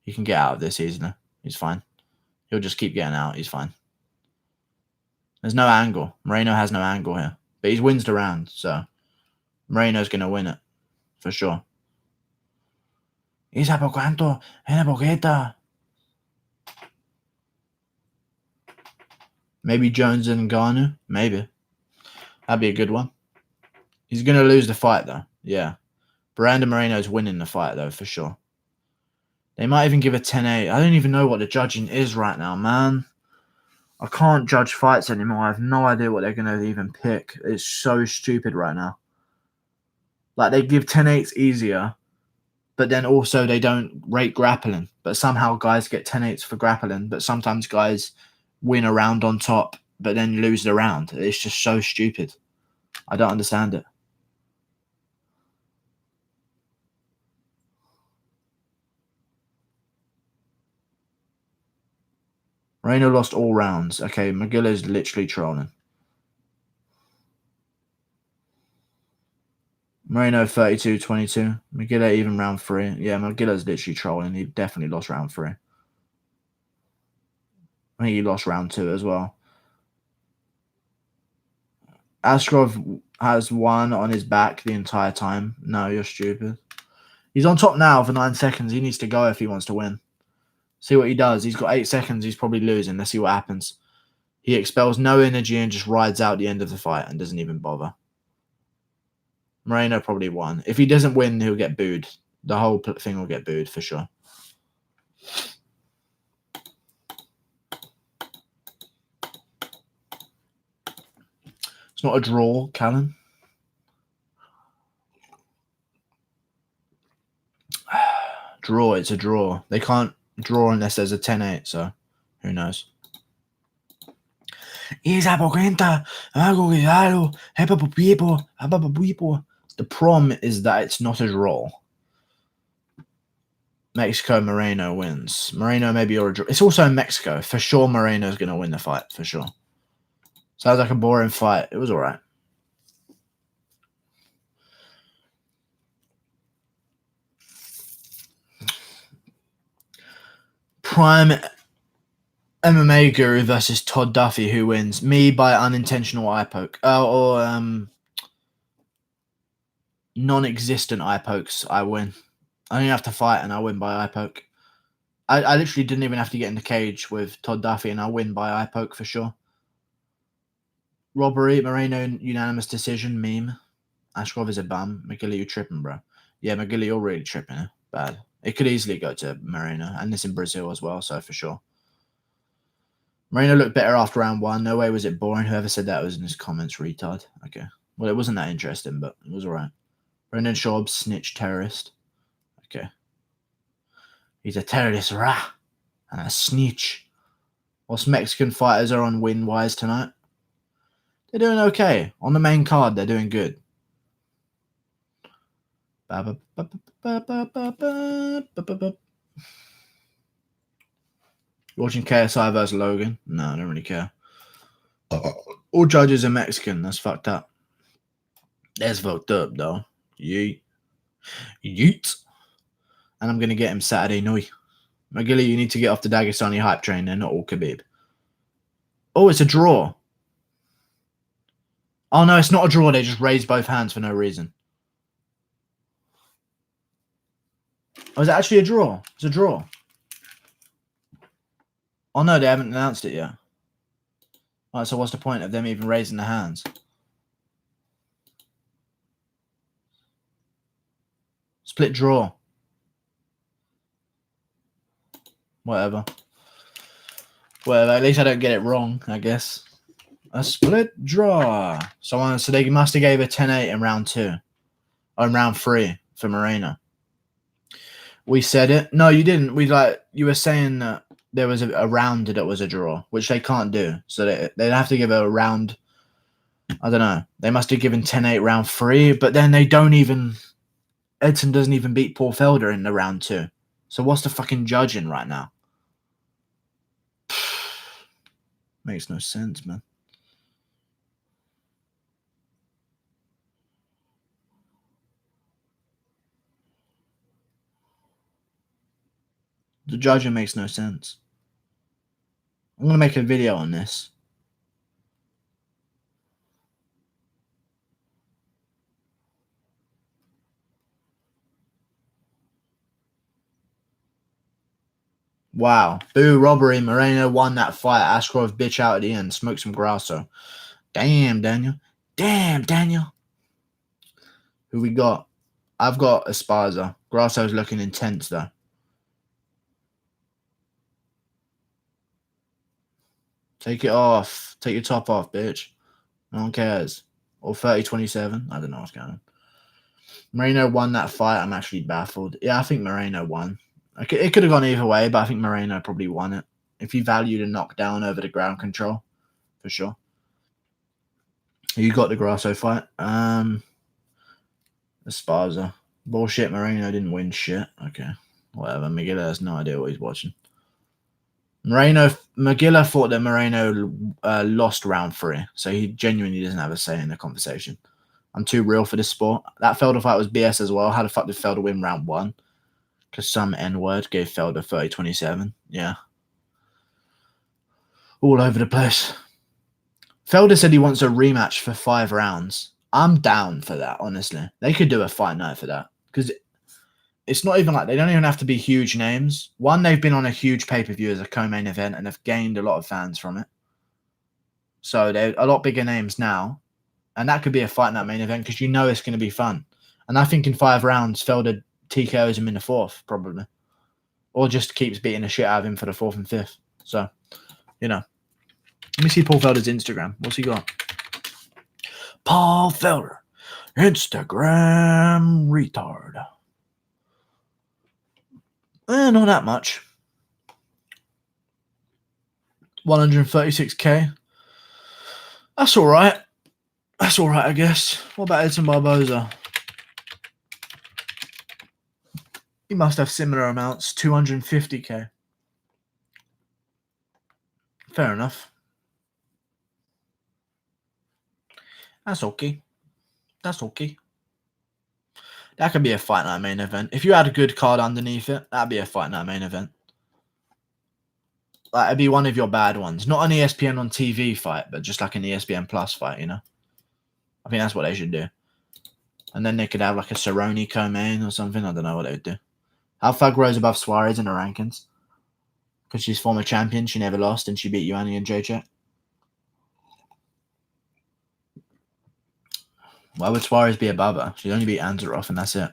He can get out of this easily. He's fine. He'll just keep getting out. He's fine. There's no angle. Moreno has no angle here. But he wins the round, so Moreno's going to win it. For sure. Isa por cuánto? En la boqueta. Maybe Jones and Ngannou. Maybe. That'd be a good one. He's going to lose the fight, though. Yeah. Brandon Moreno's winning the fight, though, for sure. They might even give a 10-8. I don't even know what the judging is right now, man. I can't judge fights anymore. I have no idea what they're going to even pick. It's so stupid right now. Like, they give 10-8s easier, but then also they don't rate grappling. But somehow guys get 10-8s for grappling, but sometimes guys win a round on top, but then lose the round. It's just so stupid. I don't understand it. Moreno lost all rounds. Okay, McGillow's literally trolling. Moreno 32-22. McGillow even round 3. Yeah, McGillow's literally trolling. He definitely lost round 3. I think he lost round 2 as well. Askarov has one on his back the entire time. No, you're stupid. He's on top now for 9 seconds. He needs to go if he wants to win. See what he does. He's got 8 seconds. He's probably losing. Let's see what happens. He expels no energy and just rides out the end of the fight and doesn't even bother. Moreno probably won. If he doesn't win, he'll get booed. The whole thing will get booed for sure. It's not a draw, Callan. Draw, it's a draw. They can't draw unless there's a 10-8, so who knows? The problem is that it's not a draw. Mexico, Moreno wins. Moreno maybe or a draw. It's also in Mexico. For sure, Moreno's going to win the fight, for sure. Sounds like a boring fight. It was all right. Prime MMA Guru versus Todd Duffy. Who wins? Me by unintentional eye poke. Or non-existent eye pokes. I win. I don't have to fight and I win by eye poke. I literally didn't even have to get in the cage with Todd Duffy and I win by eye poke for sure. Robbery, Moreno, unanimous decision, meme. Askarov is a bum. McGilly, you tripping, bro. Yeah, McGilly, you're really tripping. Bad. It could easily go to Moreno, and this in Brazil as well, so for sure. Moreno looked better after round 1. No way was it boring. Whoever said that was in his comments, retard. Okay. Well, it wasn't that interesting, but it was all right. Brendan Schaub, snitch terrorist. Okay. He's a terrorist, rah, and a snitch. Whilst Mexican fighters are on win-wise tonight, they're doing okay. On the main card, they're doing good. Watching KSI versus Logan? No, I don't really care. All judges are Mexican. That's fucked up. That's fucked up, though. Yeet. Yeet. And I'm going to get him Saturday night. McGilly, you need to get off the Dagestani hype train. They're not all Khabib. Oh, it's a draw. Oh, no, it's not a draw. They just raised both hands for no reason. Oh, is it actually a draw? It's a draw. Oh, no, they haven't announced it yet. All right, so what's the point of them even raising the hands? Split draw. Whatever. Whatever. At least I don't get it wrong, I guess. A split draw. So they must have gave a 10-8 in round 2. Or in round 3 for Moreno. We said it. No, you didn't. You were saying that there was a round that was a draw, which they can't do. So they'd have to give a round. I don't know. They must have given 10-8 round 3, but then they don't even. Edson doesn't even beat Paul Felder in the round 2. So what's the fucking judging right now? Makes no sense, man. The judging makes no sense. I'm going to make a video on this. Wow. Boo, robbery. Moreno won that fight. Askarov bitch out at the end. Smoked some Grasso. Damn, Daniel. Damn, Daniel. Who we got? I've got Esparza. Grasso's looking intense, though. Take it off. Take your top off, bitch. No one cares. Or 30-27. I don't know what's going on. Moreno won that fight. I'm actually baffled. Yeah, I think Moreno won. It could have gone either way, but I think Moreno probably won it. If he valued a knockdown over the ground control, for sure. You got the Grasso fight. Esparza. Bullshit, Moreno didn't win shit. Okay. Whatever. Miguel has no idea what he's watching. McGilla thought that Moreno lost round 3, so he genuinely doesn't have a say in the conversation. I'm too real for this sport. That Felder fight was BS as well. How the fuck did Felder win round 1? Because some N-word gave Felder 30-27. Yeah. All over the place. Felder said he wants a rematch for 5 rounds. I'm down for that, honestly. They could do a fight night for that. Because it's not even like they don't even have to be huge names. One, they've been on a huge pay-per-view as a co-main event and have gained a lot of fans from it. So they're a lot bigger names now. And that could be a fight night main event because you know it's going to be fun. And I think in 5 rounds, Felder TKOs him in the 4th, probably. Or just keeps beating the shit out of him for the 4th and 5th. So, you know. Let me see Paul Felder's Instagram. What's he got? Paul Felder. Instagram retard. Not that much. 136k. That's all right. That's all right, I guess. What about Edson Barboza? He must have similar amounts. 250k. Fair enough. That's okay. That's okay. That could be a fight night main event. If you had a good card underneath it, that'd be a fight night main event. Like, it'd be one of your bad ones. Not an ESPN on TV fight, but just like an ESPN Plus fight, you know? I think that's what they should do. And then they could have like a Cerrone co-main or something. I don't know what they would do. How far rose above Suarez in the rankings? Because she's former champion. She never lost and she beat Ioane and Jacek. Why would Suarez be above her? She'd only beat Anzarov and that's it.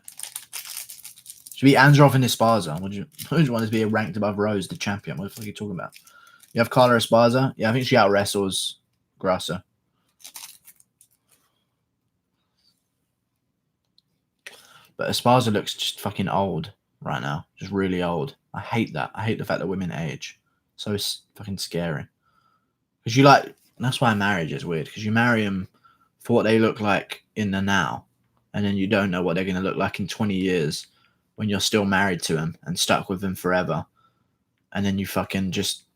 She beat Anzarov and Esparza. Would you want to be ranked above Rose, the champion? What the fuck are you talking about? You have Carla Esparza? Yeah, I think she out-wrestles Grasso. But Esparza looks just fucking old right now. Just really old. I hate that. I hate the fact that women age. So it's fucking scary. Because you like... That's why marriage is weird. Because you marry them for what they look like in the now. And then you don't know what they're going to look like in 20 years when you're still married to them and stuck with them forever. And then you fucking just...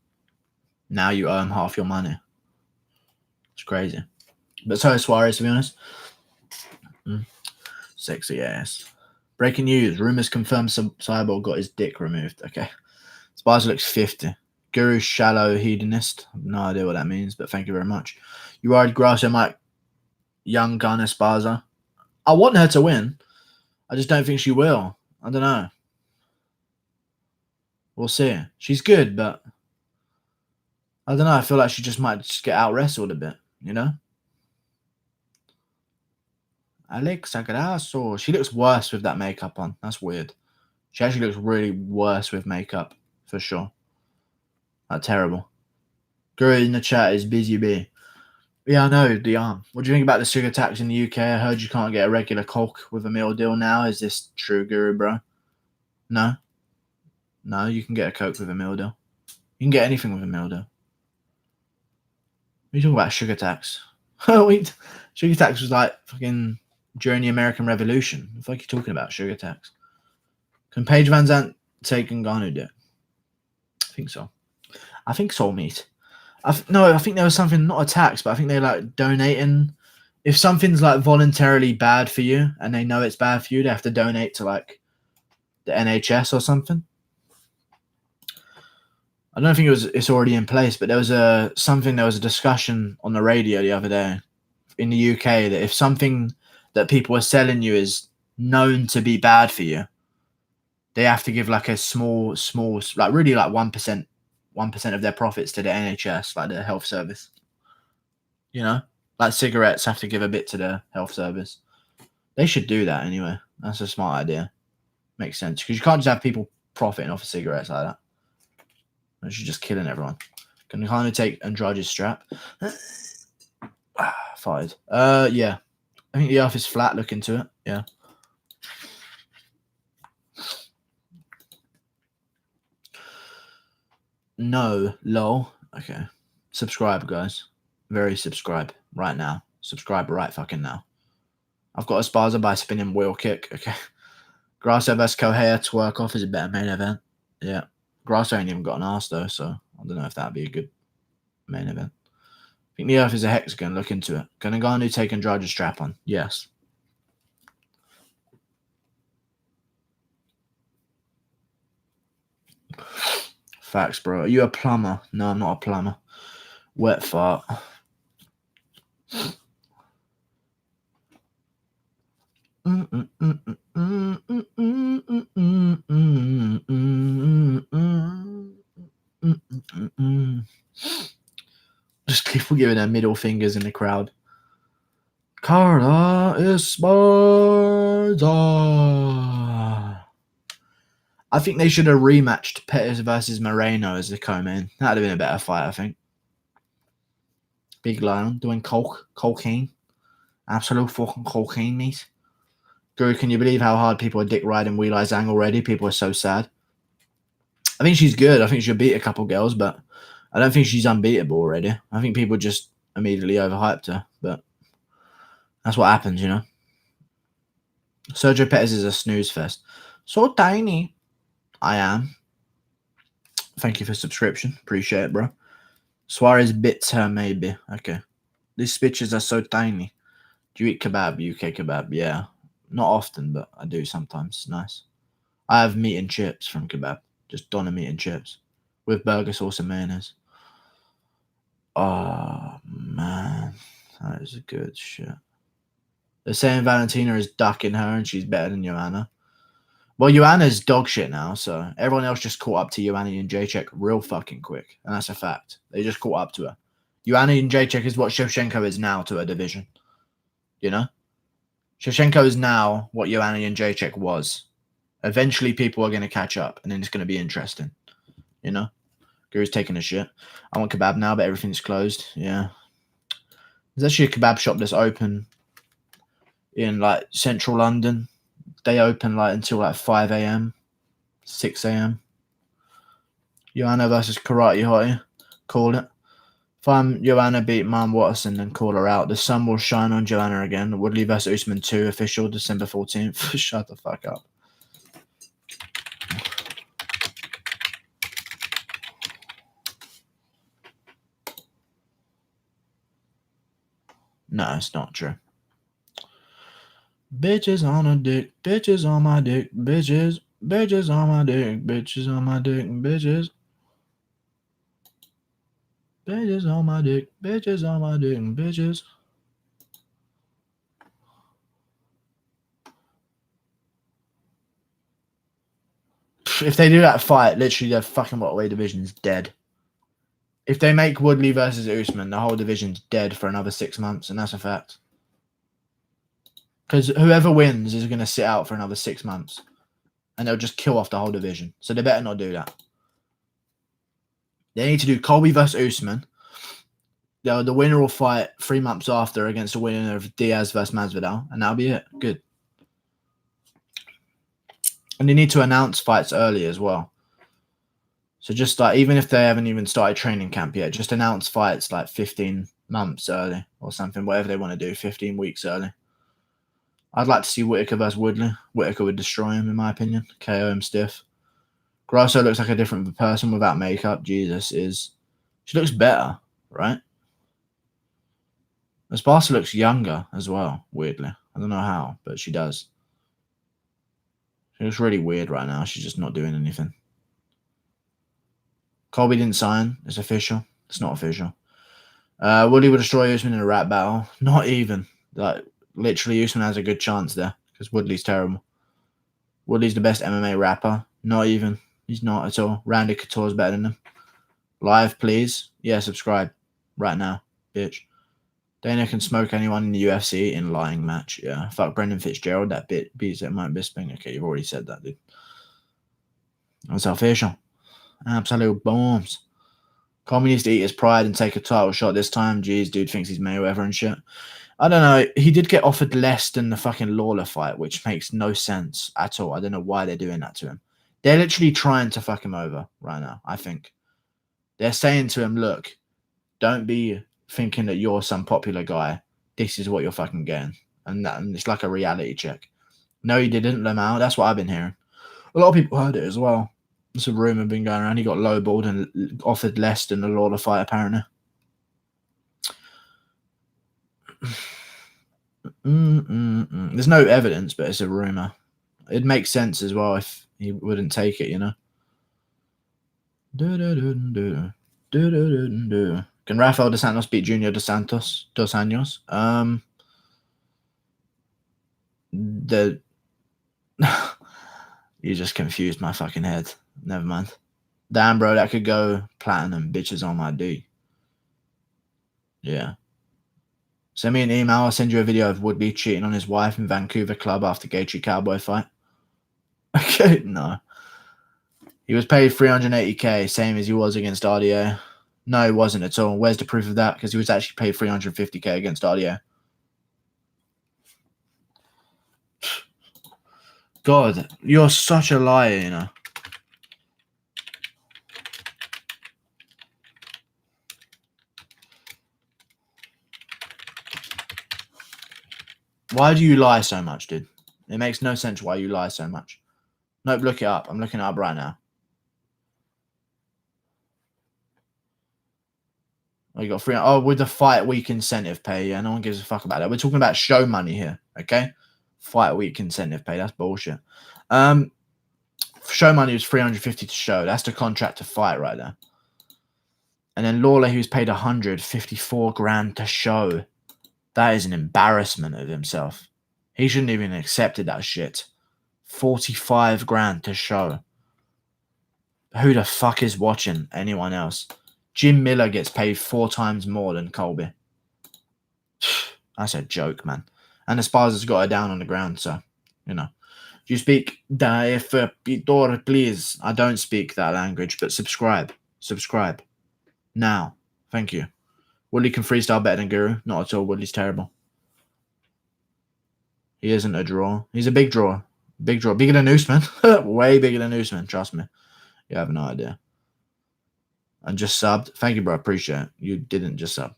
Now you owe them half your money. It's crazy. But so is Suarez, to be honest. Sexy ass. Breaking news. Rumors confirm Cyborg got his dick removed. Okay. Sparza looks 50. Guru Shallow Hedonist. I have no idea what that means, but thank you very much. You are Grasso, Mike. Young gun Esparza. I want her to win. I just don't think she will. I don't know. We'll see. She's good, but I don't know. I feel like she just might just get out-wrestled a bit, you know? Alexa Grasso. She looks worse with that makeup on. That's weird. She actually looks really worse with makeup, for sure. That's terrible. Guru in the chat is busy bee. Yeah, I know, the arm. What do you think about the sugar tax in the UK? I heard you can't get a regular Coke with a meal deal now. Is this true, Guru, bro? No? No, you can get a Coke with a meal deal. You can get anything with a meal deal. We talk about sugar tax. Sugar tax was like fucking during the American Revolution. What the fuck are you talking about? Sugar tax. Can Paige Van Zandt take Ngannou do it? I think so. I think so, mate. I think there was something, not a tax, but I think they're like donating. If something's like voluntarily bad for you and they know it's bad for you, they have to donate to like the NHS or something. I don't think it's already in place, but there was a discussion on the radio the other day in the UK that if something that people are selling you is known to be bad for you, they have to give like a small, like really like 1% of their profits to the NHS, like the health service. You know, like cigarettes have to give a bit to the health service. They should do that anyway. That's a smart idea. Makes sense because you can't just have people profiting off of cigarettes like that. You're just killing everyone. Can Ngannou take Andrade's strap? Fired. Yeah. I think the earth is flat. Look into it. Yeah. No, lol. Okay. Subscribe, guys. Very subscribe right now. Subscribe right fucking now. I've got Esparza by spinning wheel kick. Okay. Grasso vs. Kohea twerk off is a better main event. Yeah. Grasso ain't even got an ass though, so I don't know if that'd be a good main event. I think the earth is a hexagon. Look into it. Can Ngannou take Andrade's strap on? Yes. Facts, bro. Are you a plumber? No, I'm not a plumber. Wet fart. Just people giving their middle fingers in the crowd. Carla Esparza. I think they should have rematched Pettis versus Moreno as the co-main. That would have been a better fight, I think. Big Lion doing cocaine. Absolute fucking cocaine, mate. Guru, can you believe how hard people are dick riding Wheelie Zhang already? People are so sad. I think she's good. I think she'll beat a couple girls, but I don't think she's unbeatable already. I think people just immediately overhyped her, but that's what happens, you know. Sergio Pettis is a snooze fest. So tiny. I am. Thank you for subscription. Appreciate it, bro. Suarez bits her, maybe. Okay. These bitches are so tiny. Do you eat kebab? UK kebab? Yeah. Not often, but I do sometimes. It's nice. I have meat and chips from kebab. Just doner meat and chips. With burger sauce and mayonnaise. Oh, man. That is a good shit. They're saying Valentina is ducking her and she's better than Joanna. Well, Joanna's dog shit now, so everyone else just caught up to Joanna and Jacek real fucking quick. And that's a fact. They just caught up to her. Joanna and Jacek is what Shevchenko is now to her division. You know? Shevchenko is now what Joanna and Jacek was. Eventually, people are going to catch up, and then it's going to be interesting. You know? Guru's taking a shit. I want kebab now, but everything's closed. Yeah. There's actually a kebab shop that's open in, like, central London. They open like until like 5 a.m., 6 a.m. Joanna versus Karate Hottie. Call it. If I'm Joanna beat Mom Watterson, then call her out. The sun will shine on Joanna again. Woodley versus Usman 2 official December 14th. Shut the fuck up. No, it's not true. Bitches on a dick, bitches on my dick, bitches, bitches on my dick, bitches on my dick, bitches. Bitches on my dick, bitches on my dick, bitches. If they do that fight, literally their fucking welterweight division's dead. If they make Woodley versus Usman, the whole division's dead for another 6 months, and that's a fact. Because whoever wins is going to sit out for another 6 months. And they'll just kill off the whole division. So they better not do that. They need to do Colby versus Usman. The winner will fight 3 months after against the winner of Diaz versus Masvidal. And that'll be it. Good. And they need to announce fights early as well. So just like, even if they haven't even started training camp yet, just announce fights like 15 months early or something, whatever they want to do, 15 weeks early. I'd like to see Whittaker versus Woodley. Whittaker would destroy him, in my opinion. KO him stiff. Grasso looks like a different person without makeup. Jesus is... She looks better, right? Esparza looks younger as well, weirdly. I don't know how, but she does. She looks really weird right now. She's just not doing anything. Colby didn't sign. It's official. It's not official. Woodley will destroy Usman in a rap battle. Not even. Like, literally, Usman has a good chance there because Woodley's terrible. Woodley's the best MMA rapper. Not even. He's not at all. Randy Couture's better than him. Live, please. Yeah, subscribe. Right now, bitch. Dana can smoke anyone in the UFC in lying match. Yeah. Fuck Brendan Fitzgerald. That bit beats at Mike Bisping. Okay, you've already said that, dude. That's official. Absolute bombs. Colby needs to eat his pride and take a title shot this time. Jeez, dude thinks he's Mayweather and shit. I don't know. He did get offered less than the fucking Lawler fight, which makes no sense at all. I don't know why they're doing that to him. They're literally trying to fuck him over right now, I think. They're saying to him, look, don't be thinking that you're some popular guy. This is what you're fucking getting. And it's like a reality check. No, he didn't, Lamau. That's what I've been hearing. A lot of people heard it as well. There's a rumor been going around. He got lowballed and offered less than the Lawler fight, apparently. There's no evidence, but it's a rumor. It makes sense as well if he wouldn't take it, you know. Can Rafael dos Santos beat Junior dos Anjos? You just confused my fucking head. Never mind. Damn, bro, that could go platinum. Bitches on my D. Yeah. Send me an email. I'll send you a video of Woodley cheating on his wife in Vancouver club after Gaethje Cowboy fight. Okay, no. He was paid $380K, same as he was against RDA. No, he wasn't at all. Where's the proof of that? Because he was actually paid $350K against RDA. God, you're such a liar, you know. Why do you lie so much, dude? It makes no sense why you lie so much. Nope, look it up. I'm looking it up right now. Oh, you got free. Oh, with the fight week incentive pay. Yeah, no one gives a fuck about that. We're talking about show money here, okay? Fight week incentive pay. That's bullshit. Show money was $350 to show. That's the contract to fight right there. And then Lawler, who's paid $154,000 to show. That is an embarrassment of himself. He shouldn't even have accepted that shit. $45,000 to show. Who the fuck is watching anyone else? Jim Miller gets paid 4 times more than Colby. That's a joke, man. And Esparza's got her down on the ground, so, you know. Do you speak Daefitor, please? I don't speak that language, but subscribe. Subscribe. Now. Thank you. Woodley can freestyle better than Guru. Not at all. Woodley's terrible. He isn't a draw. He's a big draw. Big draw. Bigger than Usman. Way bigger than Usman. Trust me. You have no idea. And just subbed. Thank you, bro. Appreciate it. You didn't just sub.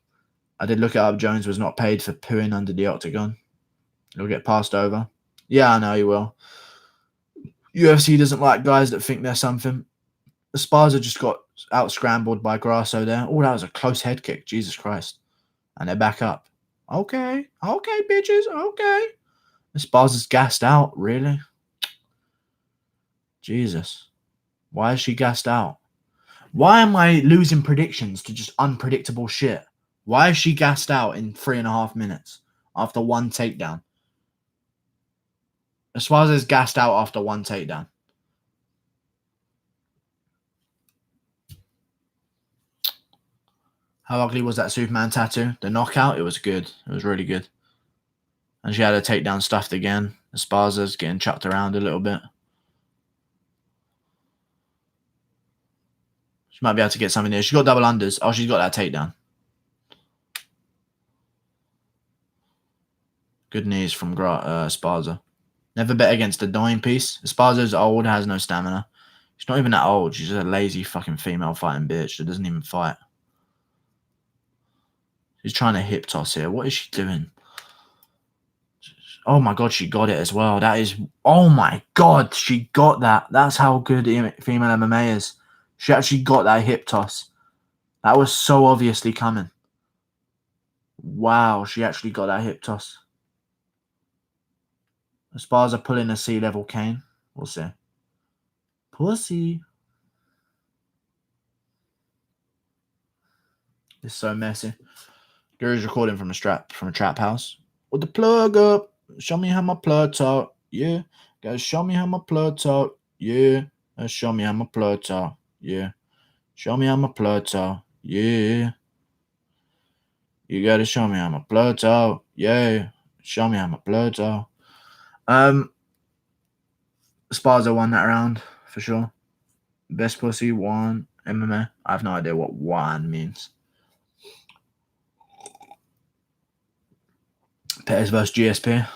I did look it up. Jones was not paid for pooing under the octagon. He'll get passed over. Yeah, I know he will. UFC doesn't like guys that think they're something. Esparza just got out-scrambled by Grasso there. Oh, that was a close head kick. Jesus Christ. And they're back up. Okay. Okay, bitches. Okay. Esparza's gassed out. Really? Jesus. Why is she gassed out? Why am I losing predictions to just unpredictable shit? Why is she gassed out in 3.5 minutes after one takedown? Esparza's gassed out after one takedown. How ugly was that Superman tattoo? The knockout? It was good. It was really good. And she had her takedown stuffed again. Esparza's getting chucked around a little bit. She might be able to get something there. She got double unders. Oh, she's got that takedown. Good knees from Esparza. Never bet against a dime piece. Esparza's old, has no stamina. She's not even that old. She's just a lazy fucking female fighting bitch that doesn't even fight. She's trying to hip toss here. What is she doing? Oh my god, she got it as well. That is... Oh my god, she got that. That's how good female MMA is. She actually got that hip toss. That was so obviously coming. Wow, she actually got that hip toss. Esparza pulling a C-level cane. We'll see. Pussy. It's so messy. Gary's recording from a trap house. With the plug up. Show me how my plug talk. Yeah. Guys, show me how my plug talk. Yeah. Show me how my plug talk. Yeah. Show me how my plug talk. Yeah. You gotta show me how my plug talk. Yeah. Show me how my plug talk. Esparza won that round for sure. Best pussy won MMA. I have no idea what won means. Pettis versus GSP.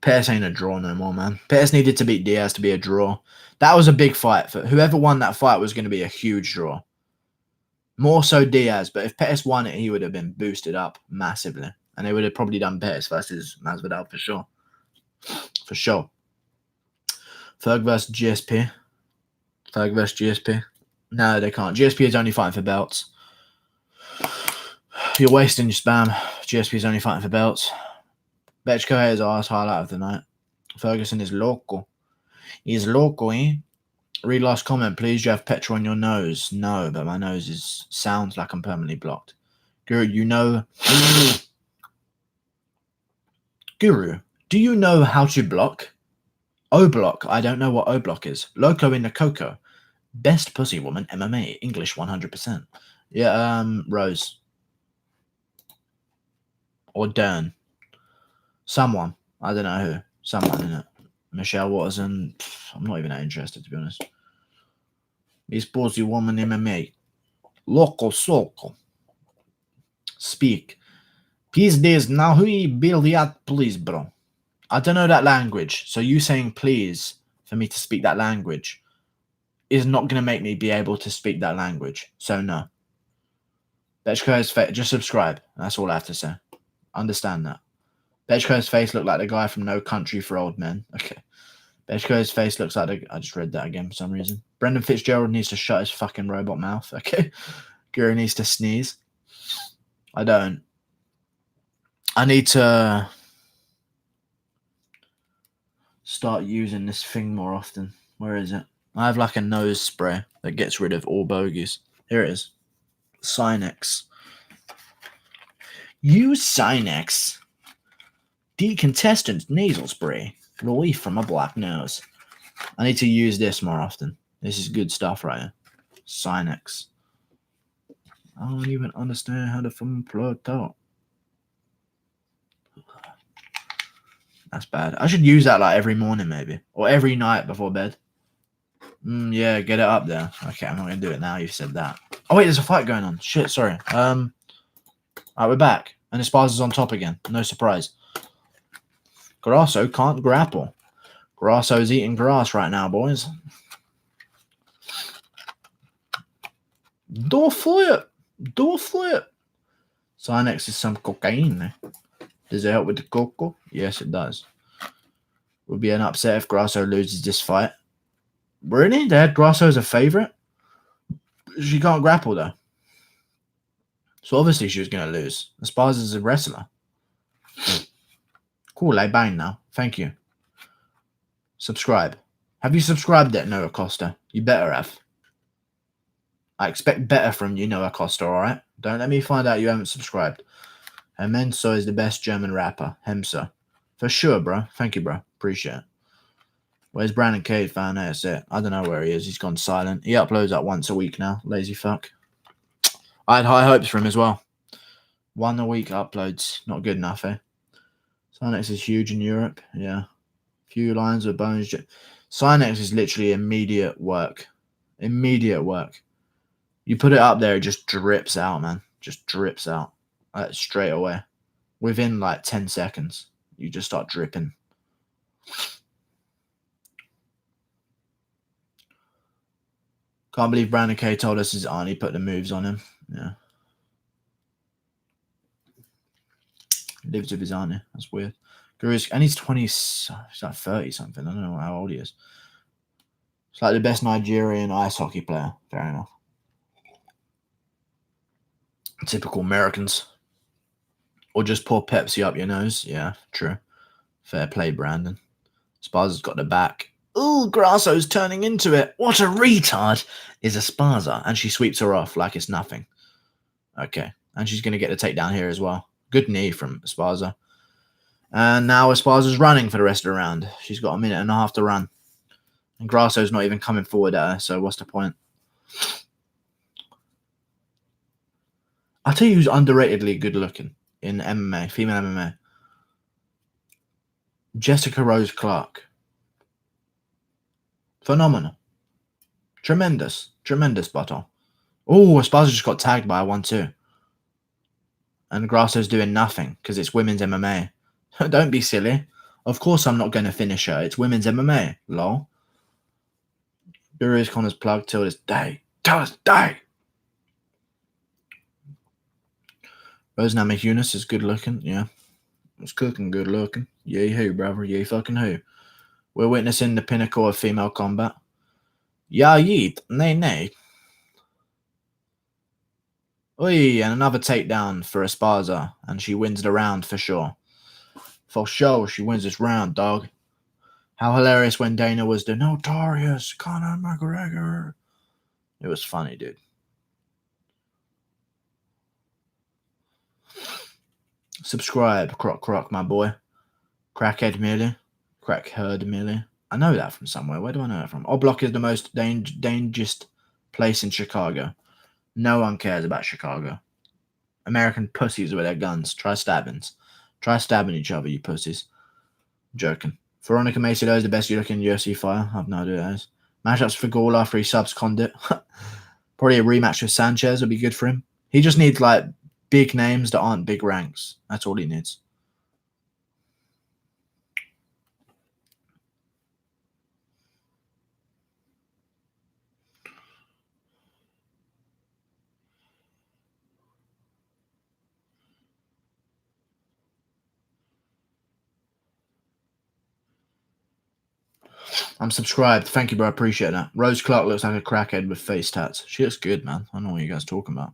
Pettis ain't a draw no more, man. Pettis needed to beat Diaz to be a draw. That was a big fight. For whoever won that fight was going to be a huge draw. More so Diaz, but if Pettis won it, he would have been boosted up massively. And they would have probably done Pettis versus Masvidal for sure. For sure. Ferg versus GSP. Ferg versus GSP. No, they can't. GSP is only fighting for belts. You're wasting your spam. GSP is only fighting for belts. Betchko is our highlight of the night. Ferguson is local. He's local, eh? Read last comment, please. You have petrol on your nose. No, but my nose sounds like I'm permanently blocked. Guru, you know... Guru, do you know how to block? O-block. I don't know what O-block is. Loco in the Coco. Best pussy woman MMA. English 100%. Yeah, Rose. Or Dern. Someone. I don't know who. Someone in it. Michelle Watterson. I'm not even that interested, to be honest. Best pussy woman MMA. Local soco. Speak. Please days now hui buildup, please, bro. I don't know that language. So you saying please for me to speak that language is not going to make me be able to speak that language. So no. Betchko's face. Just subscribe. That's all I have to say. Understand that. Betchko's face looked like the guy from No Country for Old Men. Okay. Betchko's face looks like I just read that again for some reason. Brendan Fitzgerald needs to shut his fucking robot mouth. Okay. Guru needs to sneeze. I don't. I need to start using this thing more often. Where is it? I have like a nose spray that gets rid of all bogeys. Here it is. Sinex. Use Sinex. Decontestant nasal spray. Relief from a black nose. I need to use this more often. This is good stuff right here. Sinex. I don't even understand how to plug out. That's bad. I should use that like every morning maybe. Or every night before bed. Yeah, get it up there. Okay, I'm not going to do it now. You've said that. Oh, wait, there's a fight going on. Shit, sorry. Alright, we're back. And Esparza's on top again. No surprise. Grasso can't grapple. Grasso's eating grass right now, boys. Door flip. Door flip. Sinex is some cocaine. Does it help with the cocoa? Yes, it does. Would be an upset if Grasso loses this fight. Really? They had Grasso as a favourite? She can't grapple, though. So obviously she was going to lose. Esparza's a wrestler. Cool, I bang now. Thank you. Subscribe. Have you subscribed yet, Noah Costa? You better have. I expect better from you, Noah Costa, alright? Don't let me find out you haven't subscribed. Hemenso is the best German rapper. Hemso. For sure, bro. Thank you, bro. Appreciate it. Where's Brandon Cade, fan? That's it. I don't know where he is. He's gone silent. He uploads like once a week now. Lazy fuck. I had high hopes for him as well. 1 a week uploads. Not good enough, eh? Sinex is huge in Europe. Yeah. Few lines of bones. Sinex is literally immediate work. Immediate work. You put it up there, it just drips out, man. Just drips out. Straight away. Within like 10 seconds. You just start dripping. Can't believe Brandon K told us his auntie put the moves on him. Yeah. He lives with his auntie. That's weird. And he's 20, he's like 30 something. I don't know how old he is. It's like the best Nigerian ice hockey player. Fair enough. Typical Americans. Or just pour Pepsi up your nose. Yeah, true. Fair play, Brandon. Esparza's got the back. Ooh, Grasso's turning into it. What a retard is Esparza. And she sweeps her off like it's nothing. Okay. And she's going to get the takedown here as well. Good knee from Esparza. And now Esparza's running for the rest of the round. She's got a minute and a half to run. And Grasso's not even coming forward at her, so what's the point? I'll tell you who's underratedly good looking in MMA, female MMA. Jessica Rose Clark. Phenomenal. Tremendous. Tremendous battle. Oh, Esparza just got tagged by a 1-2. And Grasso's doing nothing because it's women's MMA. Don't be silly. Of course I'm not going to finish her. It's women's MMA. Lol. Here is Conor's plug till this day. Till this day. Rose Namajunas is good looking. Yeah. It's cooking good looking. Yay who, brother. Yay fucking who. We're witnessing the pinnacle of female combat. Ya yeet. Nay, nay. Oi, and another takedown for Esparza. And she wins the round for sure. For sure, she wins this round, dog. How hilarious when Dana was the notorious Conor McGregor. It was funny, dude. Subscribe, croc, my boy. Crackhead Millie. Crackherd Millie. I know that from somewhere. Where do I know that from? Oblock is the most dangerous place in Chicago. No one cares about Chicago. American pussies with their guns. Try stabbings. Try stabbing each other, you pussies. I'm joking. Veronica Macedo is the best looking UFC fighter. I have no idea who that is. Matchups for Gaul after he subs Condit. Probably a rematch with Sanchez would be good for him. He just needs like big names that aren't big ranks. That's all he needs. I'm subscribed. Thank you, bro. I appreciate that. Rose Clark looks like a crackhead with face tats. She looks good, man. I don't know what you guys are talking about.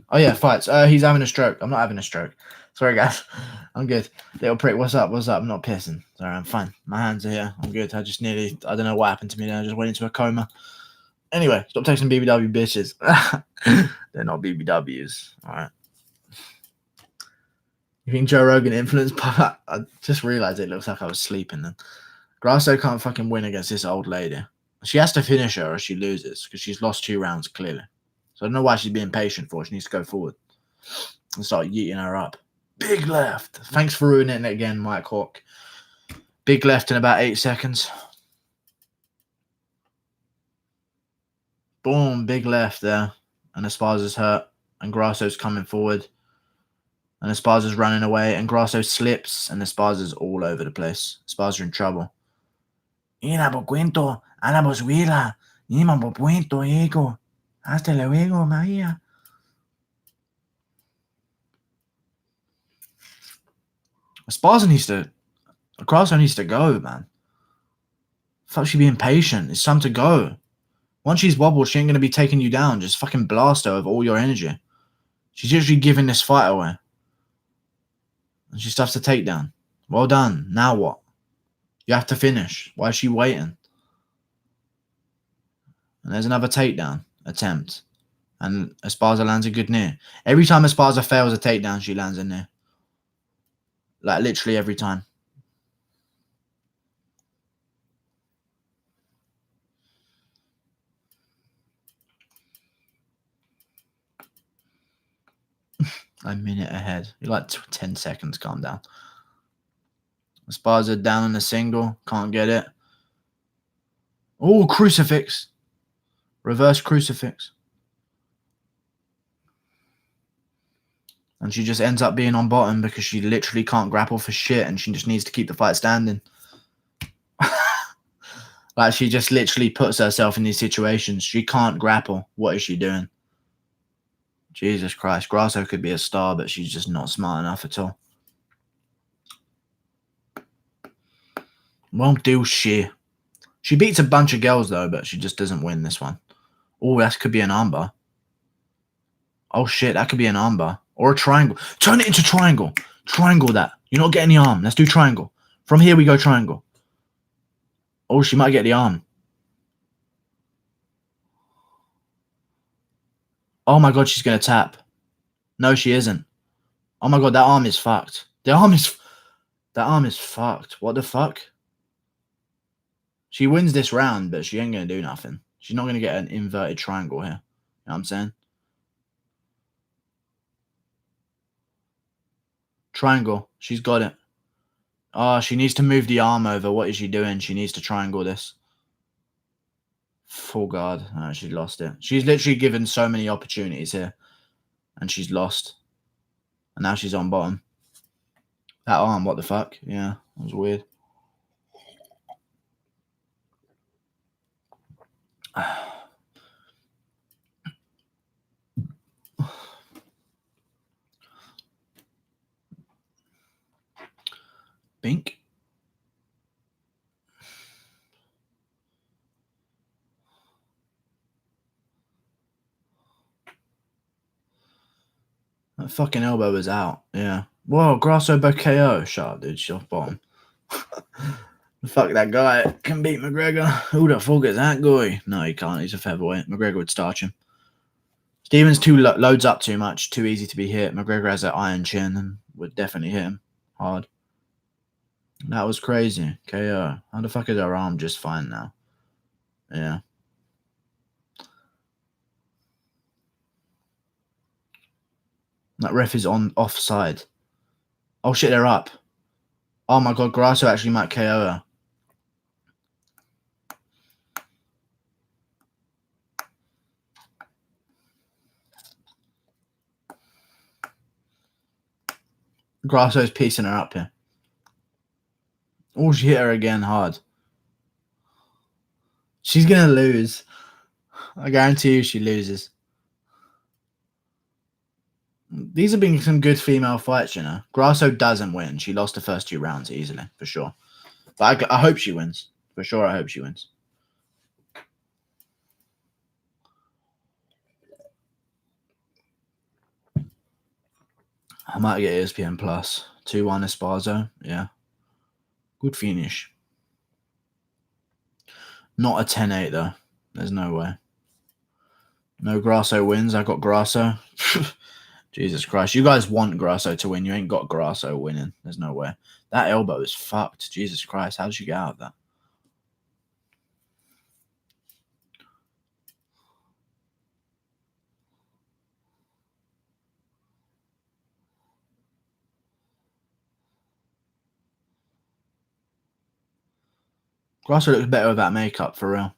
Oh, yeah, fights. He's having a stroke. I'm not having a stroke. Sorry, guys. I'm good. Little prick, what's up? What's up? I'm not pissing. Sorry, I'm fine. My hands are here. I'm good. I don't know what happened to me there. I just went into a coma. Anyway, stop texting BBW bitches. They're not BBWs. All right. You think Joe Rogan influenced? I just realized it looks like I was sleeping then. Grasso can't fucking win against this old lady. She has to finish her or she loses because she's lost 2 rounds clearly. So I don't know why she's being patient for. She needs to go forward and start yeeting her up. Big left. Thanks for ruining it again, Mike Hawk. Big left in about 8 seconds. Boom, big left there. And Esparza's hurt. And Grasso's coming forward. And Esparza's running away. And Grasso slips. And Esparza's all over the place. Esparza in trouble. Ina po cuento. Ana po suila. Ima po puento, ego. Hasta luego, Maria. Esparza needs to... Grasso needs to go, man. Fuck, she being patient. It's time to go. Once she's wobbled, she ain't going to be taking you down. Just fucking blast her with all your energy. She's usually giving this fight away. And she stuffs the takedown. Well done. Now what? You have to finish. Why is she waiting? And there's another takedown attempt. And Esparza lands a good knee. Every time Esparza fails a takedown, she lands a knee. Like, literally every time. A minute ahead. You're like 10 seconds. Calm down. Esparza down on the single. Can't get it. Oh, crucifix. Reverse crucifix. And she just ends up being on bottom because she literally can't grapple for shit and she just needs to keep the fight standing. Like, she just literally puts herself in these situations. She can't grapple. What is she doing? Jesus Christ. Grasso could be a star, but she's just not smart enough at all. Won't do shit. She beats a bunch of girls, though, but she just doesn't win this one. Oh, that could be an armbar. Oh, shit. That could be an armbar. Or a triangle. Turn it into triangle. Triangle that. You're not getting the arm. Let's do triangle. From here, we go triangle. Oh, she might get the arm. Oh, my God. She's going to tap. No, she isn't. Oh, my God. That arm is fucked. That arm is fucked. What the fuck? She wins this round, but she ain't going to do nothing. She's not going to get an inverted triangle here. You know what I'm saying? Triangle. She's got it. Oh, she needs to move the arm over. What is she doing? She needs to triangle this. Full guard. Oh, she's lost it. She's literally given so many opportunities here. And she's lost. And now she's on bottom. That arm, what the fuck? Yeah, that was weird. Bink. That fucking elbow was out. Yeah. Whoa, Grasso by KO. Shut up, dude. She's off bottom. Fuck, that guy can beat McGregor. Who the fuck is that guy? No, he can't. He's a featherweight. McGregor would starch him. Stevens loads up too much. Too easy to be hit. McGregor has that iron chin and would definitely hit him hard. That was crazy. KO. How the fuck is her arm just fine now? Yeah. That ref is on offside. Oh shit, they're up. Oh my God, Grasso actually might KO her. Grasso's piecing her up here. Oh, she hit her again hard. She's going to lose. I guarantee you she loses. These have been some good female fights, you know. Grasso doesn't win. She lost the first 2 rounds easily, for sure. But I hope she wins. For sure, I hope she wins. I might get ESPN Plus. 2-1 Esparza. Yeah. Good finish. Not a 10-8, though. There's no way. No Grasso wins. I got Grasso. Jesus Christ. You guys want Grasso to win. You ain't got Grasso winning. There's no way. That elbow is fucked. Jesus Christ. How did you get out of that? Grasso looks better with that makeup, for real.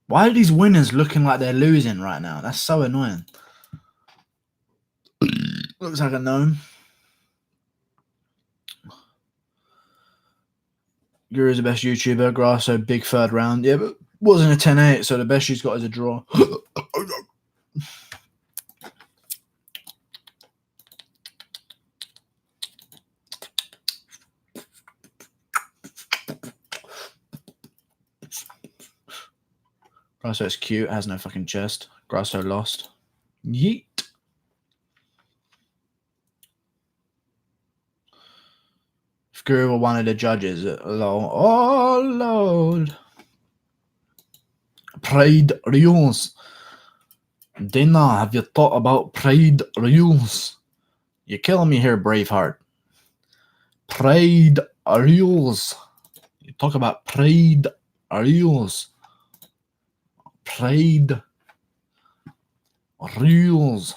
Why are these winners looking like they're losing right now? That's so annoying. Looks like a gnome. Guru's the best YouTuber. Grasso, big 3rd round. Yeah, but wasn't a 10-8, so the best she's got is a draw. Grasso's cute, has no fucking chest. Grasso lost. Yeet. If Guru were one of the judges. Oh, Lord. Pride rules. Dana, have you thought about pride rules? You're killing me here, Braveheart. Pride rules. You talk about pride rules. Pride rules.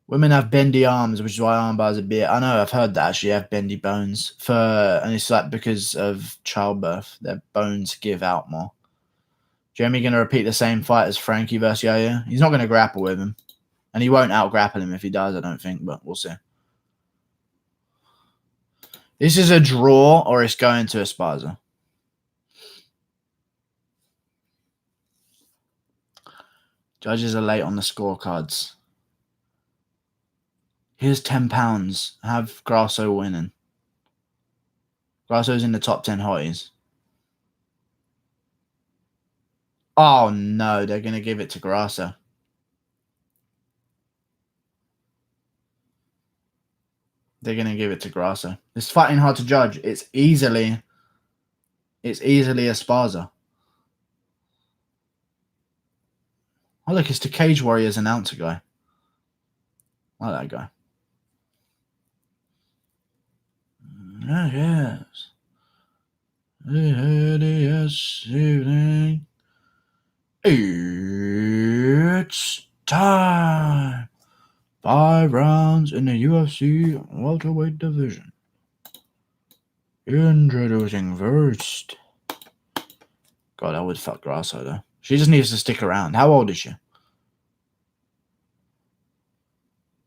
Women have bendy arms, which is why armbars are bit. I know, I've heard that actually have bendy bones and it's like because of childbirth, their bones give out more. Jeremy going to repeat the same fight as Frankie versus Yair? He's not going to grapple with him, and he won't out grapple him if he does. I don't think, but we'll see. This is a draw, or it's going to Esparza. Judges are late on the scorecards. Here's £10. Have Grasso winning. Grasso's in the top 10 hotties. Oh, no. They're going to give it to Grasso. They're going to give it to Grasso. It's fighting hard to judge. It's easily Esparza. Oh, look. It's the Cage Warriors announcer guy. I like that guy. Yes. Yes, evening. It's time. 5 rounds in the UFC welterweight division. Introducing first. God, I would fuck Grasso though. She just needs to stick around. How old is she?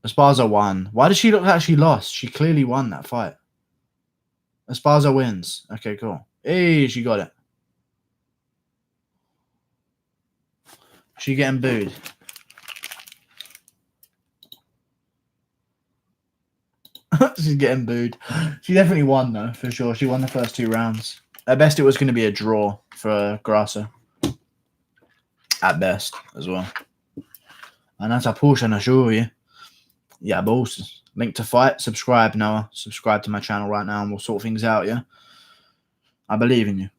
Esparza won. Why does she look like she lost? She clearly won that fight. Esparza wins. Okay, cool. Hey, she got it. She getting booed. She's getting booed. She definitely won, though, for sure. She won the first 2 rounds. At best, it was going to be a draw for Grasso. At best, as well. And that's a push and a show you. Yeah, boss. Link to fight. Subscribe, Noah. Subscribe to my channel right now and we'll sort things out, yeah? I believe in you.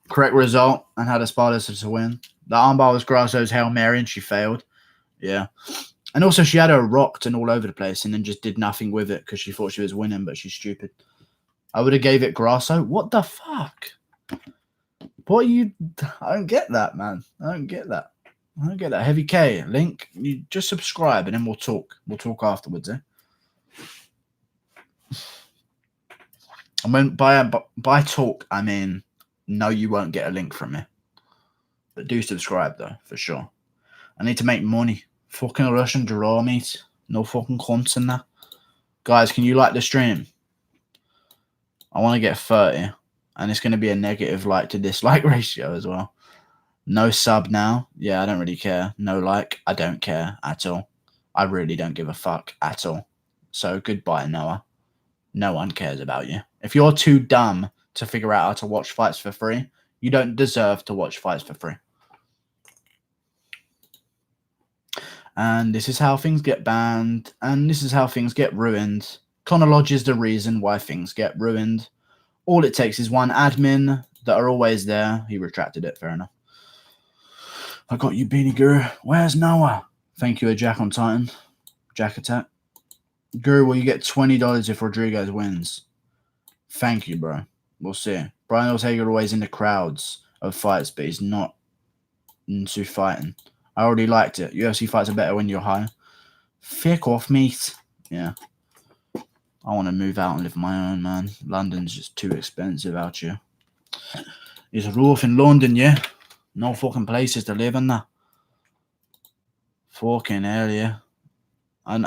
Correct result and had Esparza to win. The armbar was Grasso's Hail Mary and she failed. Yeah. And also she had her rocked and all over the place and then just did nothing with it because she thought she was winning, but she's stupid. I would have gave it Grasso. What the fuck? What are you... I don't get that, man. I don't get that. I don't get that. Heavy K, link. You just subscribe and then we'll talk. We'll talk afterwards, eh? And when by talk, I mean... No, you won't get a link from me. But do subscribe, though, for sure. I need to make money. Fucking Russian draw, mate. No fucking cunts in that. Guys, can you like the stream? I want to get 30. And it's going to be a negative like to dislike ratio as well. No sub now. Yeah, I don't really care. No like. I don't care at all. I really don't give a fuck at all. So, goodbye, Noah. No one cares about you. If you're too dumb to figure out how to watch fights for free, you don't deserve to watch fights for free. And this is how things get banned, and this is how things get ruined. Chronology is the reason why things get ruined. All it takes is one admin that are always there. He retracted it, fair enough. I got you, Beanie Guru. Where's Noah? Thank you, a Jack on Titan. Jack attack. Guru, will you get $20 if Rodriguez wins? Thank you, bro. We'll see. Brian Ortega always in the crowds of fights, but he's not into fighting. I already liked it. UFC fights are better when you're high. Fuck off, mate. Yeah. I want to move out and live on my own, man. London's just too expensive out here. It's rough in London, yeah? No fucking places to live in there. Fucking hell, yeah. And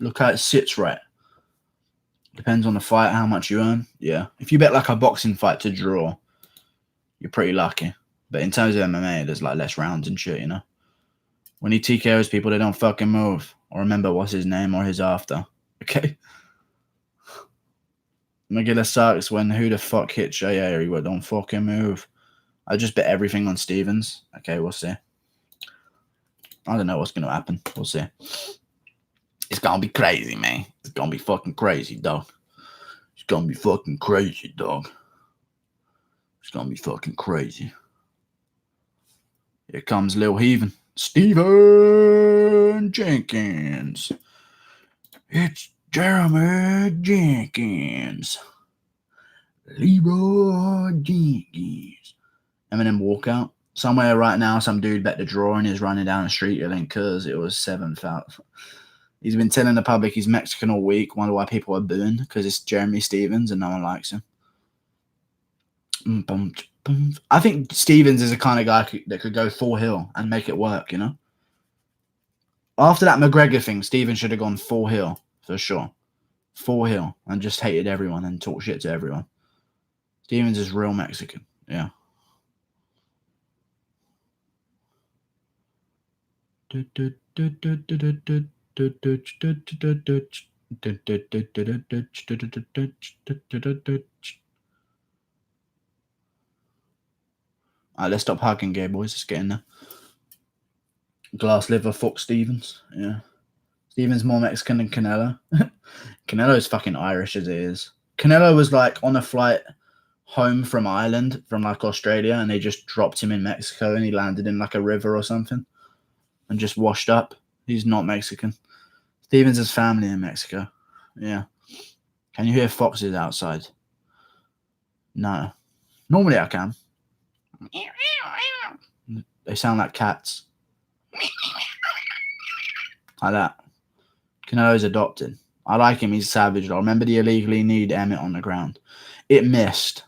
Look how it sits right. Depends on the fight, how much you earn. Yeah. If you bet like a boxing fight to draw, you're pretty lucky. But in terms of MMA, there's like less rounds and shit, you know? When he TKOs people, they don't fucking move. Or remember what's his name or his after. Okay? McGilla sucks when who the fuck hits Yair? He don't fucking move. I just bet everything on Stevens. Okay, we'll see. I don't know what's going to happen. We'll see. It's going to be crazy, man. It's going to be fucking crazy, dog. It's going to be fucking crazy, dog. It's going to be fucking crazy. Here comes Lil Heaven. Steven Jenkins. It's Jeremy Jenkins. Leroy Jenkins. Eminem walkout. Somewhere right now, some dude bet the draw and is running down the street yelling because it was 7,000. He's been telling the public he's Mexican all week. Wonder why people are booing because it's Jeremy Stevens and no one likes him. I think Stevens is the kind of guy that could go full heel and make it work, you know? After that McGregor thing, Stevens should have gone full heel for sure. Full heel and just hated everyone and talked shit to everyone. Stevens is real Mexican, yeah. Alright, let's stop hugging gay boys. Let's get in there. Glass liver, fuck Stevens. Yeah. Stevens more Mexican than Canelo. Canelo's fucking Irish as it is. Canelo was like on a flight home from Ireland, from like Australia, and they just dropped him in Mexico and he landed in like a river or something and just washed up. He's not Mexican. Stevens has family in Mexico. Yeah. Can you hear foxes outside? No. Normally I can. They sound like cats. Like that. Canelo's adopted. I like him. He's savage. I remember the illegally kneed Emmett on the ground. It missed.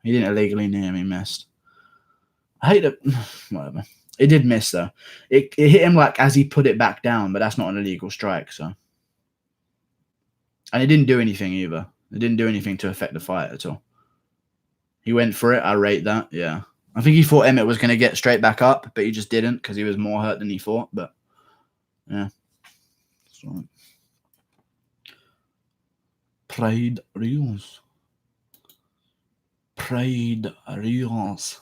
He didn't illegally knee him. He missed. I hate it. Whatever. It did miss, though. It hit him like as he put it back down, but that's not an illegal strike, so. And it didn't do anything either. It didn't do anything to affect the fight at all. He went for it. I rate that. Yeah. I think he thought Emmett was going to get straight back up, but he just didn't because he was more hurt than he thought. But, yeah. So. Pride Rios. Pride Rios.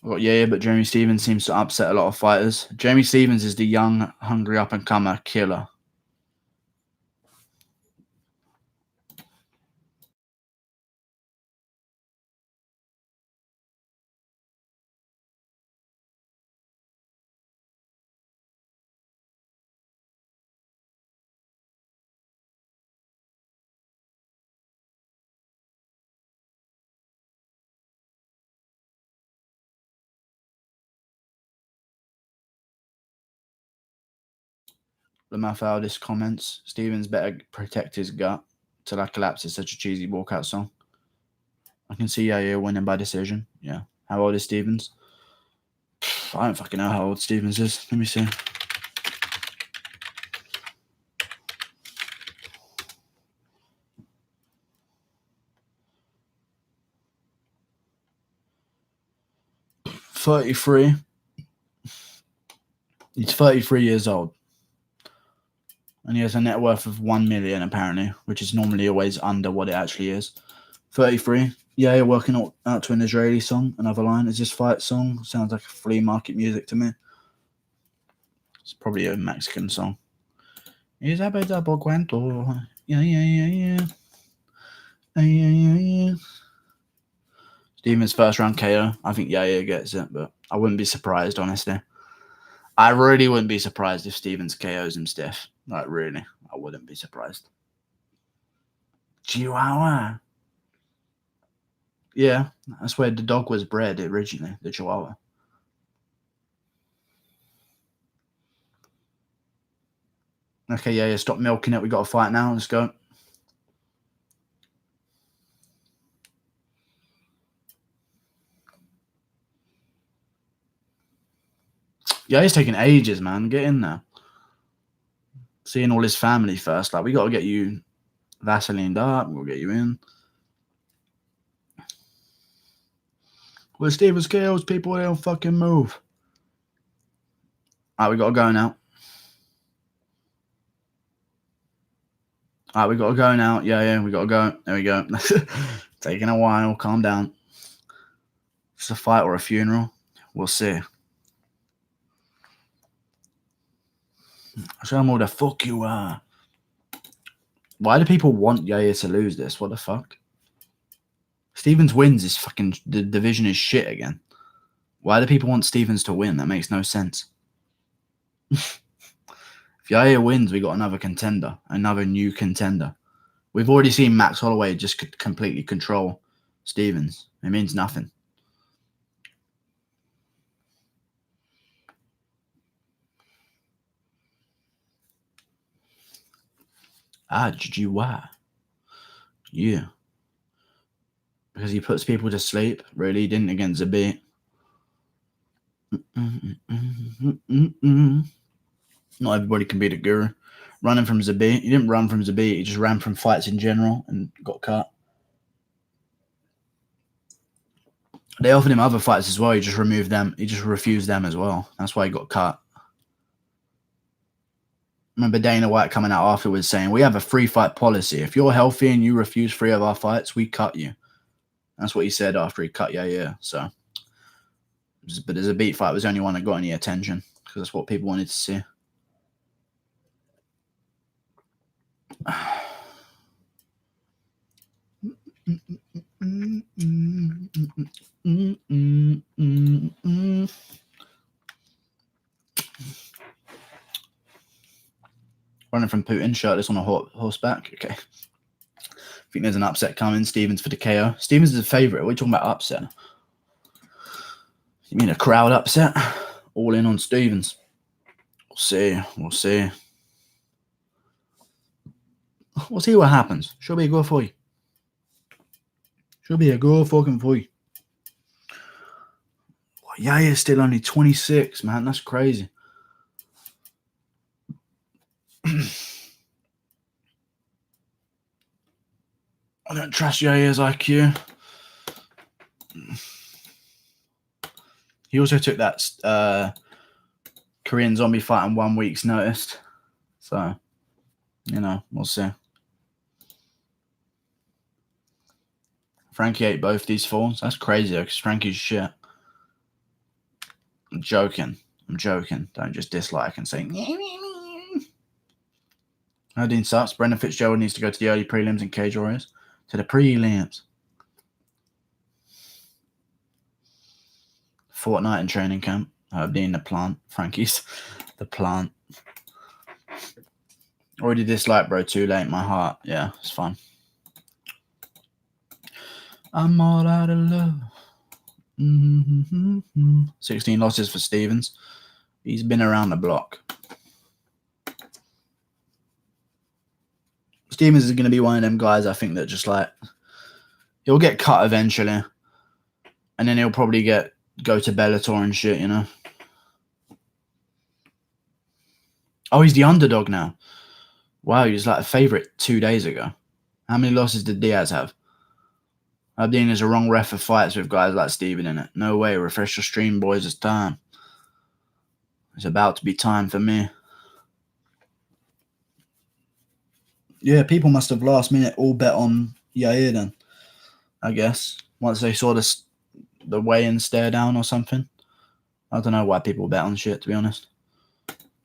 Well, yeah, but Jeremy Stevens seems to upset a lot of fighters. Jeremy Stevens is the young, hungry up-and-comer killer. The Mafaldis comments, Stevens better protect his gut till I collapse is such a cheesy walkout song. I can see Yair winning by decision. Yeah. How old is Stevens? I don't fucking know how old Stevens is. Let me see. $33. He's 33 years old. And he has a net worth of $1 million, apparently, which is normally always under what it actually is. 33. Yeah, you're working out to an Israeli song. Another line. Is this fight song? Sounds like flea market music to me. It's probably a Mexican song. Is a double cuento. Yeah. Yeah. Stevens first round KO. I think Yair gets it, but I wouldn't be surprised, honestly. I really wouldn't be surprised if Stevens KOs him stiff. Like, really. I wouldn't be surprised. Chihuahua. Yeah, that's where the dog was bred originally, the Chihuahua. Okay, yeah, stop milking it. We got a fight now. Let's go. Yeah, he's taking ages, man. Get in there. Seeing all his family first. Like, we got to get you Vaselined up. We'll get you in. With Steven Scales, people, they don't fucking move. All right, we got to go now. All right, we got to go now. Yeah, we got to go. There we go. Taking a while. Calm down. It's a fight or a funeral. We'll see. Show them all the fuck you are. Why do people want Yair to lose this? What the fuck? Stevens wins is fucking... The division is shit again. Why do people want Stevens to win? That makes no sense. If Yair wins, we got another contender. Another new contender. We've already seen Max Holloway just completely control Stevens. It means nothing. GGY. Yeah. Because he puts people to sleep. Really, he didn't against Zabit. Not everybody can be the guru. Running from Zabit. He didn't run from Zabit. He just ran from fights in general and got cut. They offered him other fights as well. He just removed them. He just refused them as well. That's why he got cut. Remember Dana White coming out afterwards saying, we have a free fight policy. If you're healthy and you refuse 3 of our fights, we cut you. That's what he said after he cut Yair. So, but as a beat fight, was the only one that got any attention because that's what people wanted to see. Running from Putin, shirtless on a horseback. Okay. I think there's an upset coming. Stevens for the KO. Stevens is a favourite. What are you talking about upset? You mean a crowd upset? All in on Stevens. We'll see. We'll see. We'll see what happens. Should be a good fight. Should be a good fucking fight. Yair is still only 26, man. That's crazy. I don't trust Yair's IQ. He also took that Korean zombie fight on 1 week's notice. So, you know, we'll see. Frankie ate both these falls. That's crazy, though, because Frankie's shit. I'm joking. I'm joking. Don't just dislike and say, Nadine sucks. Brendan Fitzgerald needs to go to the early prelims and Cage Warriors. To the prelims. Fortnite in training camp. Being the plant. Frankie's the plant. Already disliked, bro. Too late. My heart. Yeah, it's fine. I'm all out of love. 16 losses for Stevens. He's been around the block. Stevens is going to be one of them guys, I think, that just like, he'll get cut eventually. And then he'll probably go to Bellator and shit, you know. Oh, he's the underdog now. Wow, he was like a favorite 2 days ago. How many losses did Diaz have? Abdeen is a wrong ref for fights with guys like Steven in it. No way. Refresh your stream, boys. It's time. It's about to be time for me. Yeah, people must have last minute all bet on Yair then, I guess. Once they saw the weigh-in stare down or something. I don't know why people bet on shit, to be honest.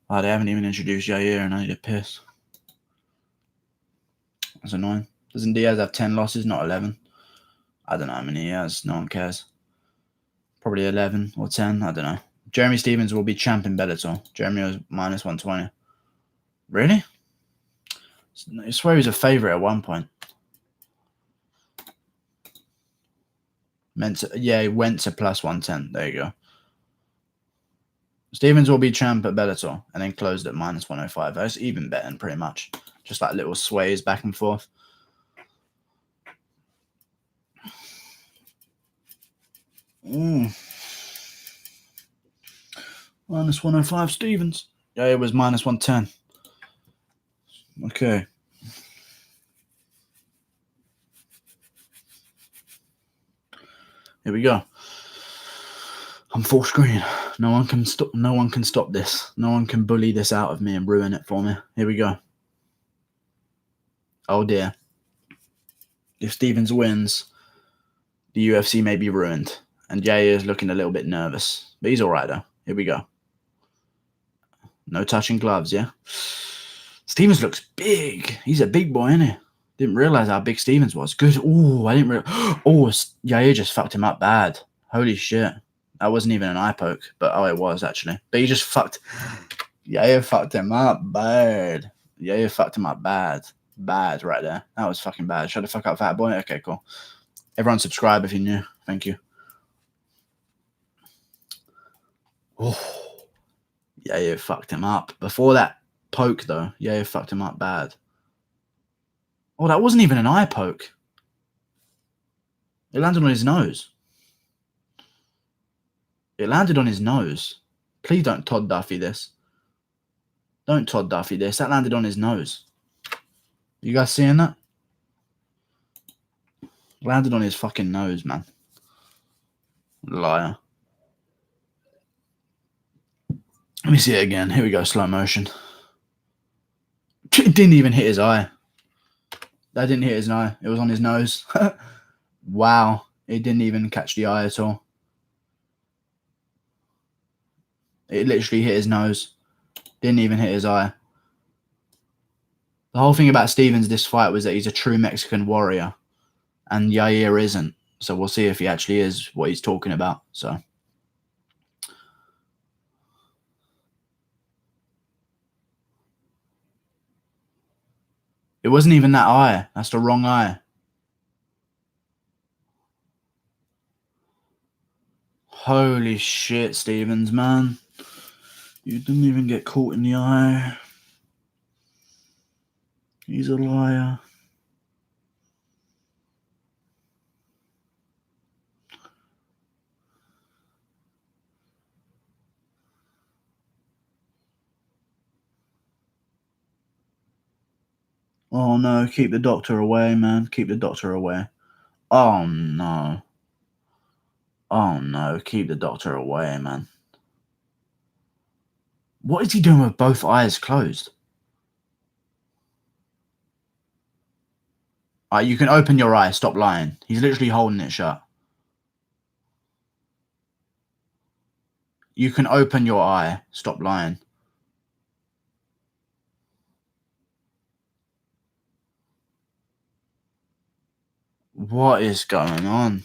Oh, they haven't even introduced Yair and I need a piss. That's annoying. Doesn't Diaz have 10 losses, not 11? I don't know how many he has. No one cares. Probably 11 or 10. I don't know. Jeremy Stevens will be champ in Bellator. Jeremy was minus 120. Really? I swear he was a favourite at one point. He went to plus 110. There you go. Stevens will be champ at Bellator and then closed at minus 105. That's even betting pretty much. Just like little sways back and forth. Minus 105 Stevens. Yeah, it was minus 110. Okay. Here we go. I'm full screen. No one can stop. No one can stop this. No one can bully this out of me and ruin it for me. Here we go. Oh dear. If Stevens wins, the UFC may be ruined. And Yair is looking a little bit nervous. But he's alright though. Here we go. No touching gloves, yeah? Stevens looks big. He's a big boy, isn't he? Didn't realise how big Stevens was. Good. Oh, I didn't realise. Oh, Yair just fucked him up bad. Holy shit. That wasn't even an eye poke. But, oh, it was actually. But he just fucked. Yair fucked him up bad. Yair fucked him up bad. Bad right there. That was fucking bad. Shut the fuck up, fat boy. Okay, cool. Everyone subscribe if you're new. Thank you. Oh. Yair fucked him up. Before that poke, though, Yair fucked him up bad. Oh, that wasn't even an eye poke. It landed on his nose. It landed on his nose. Please don't Todd Duffy this. Don't Todd Duffy this. That landed on his nose. You guys seeing that? Landed on his fucking nose, man. Liar. Let me see it again. Here we go, slow motion. It didn't even hit his eye. That didn't hit his eye. It was on his nose. Wow. It didn't even catch the eye at all. It literally hit his nose. Didn't even hit his eye. The whole thing about Stevens this fight was that he's a true Mexican warrior. And Yair isn't. So we'll see if he actually is what he's talking about. So. It wasn't even that eye. That's the wrong eye. Holy shit, Stevens, man. You didn't even get caught in the eye. He's a liar. Oh no, keep the doctor away, man. Keep the doctor away. Oh no. Oh no, keep the doctor away, man. What is he doing with both eyes closed? Alright, you can open your eye. Stop lying. He's literally holding it shut. You can open your eye. Stop lying. What is going on?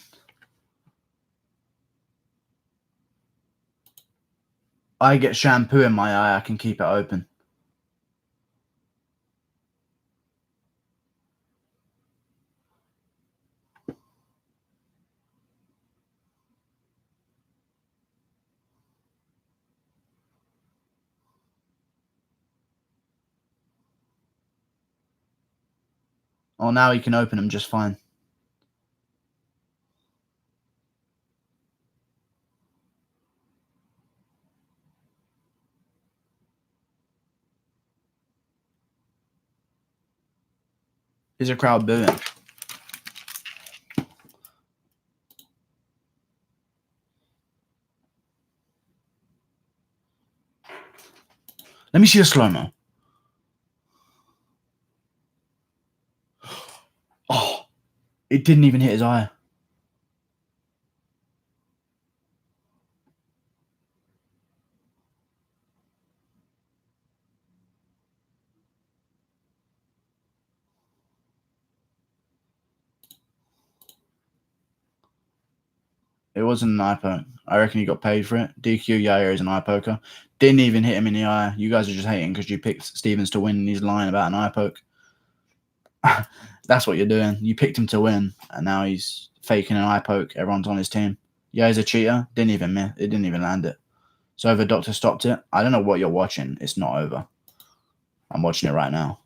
I get shampoo in my eye. I can keep it open. Oh, now he can open them just fine. Is a crowd booing? Let me see the slow-mo. Oh, it didn't even hit his eye. It wasn't an eye poke. I reckon he got paid for it. DQ Yair is an eye poker. Didn't even hit him in the eye. You guys are just hating because you picked Stevens to win and he's lying about an eye poke. That's what you're doing. You picked him to win and now he's faking an eye poke. Everyone's on his team. Yair's a cheater. Didn't even miss. It didn't even land it. So the doctor stopped it. I don't know what you're watching. It's not over. I'm watching it right now.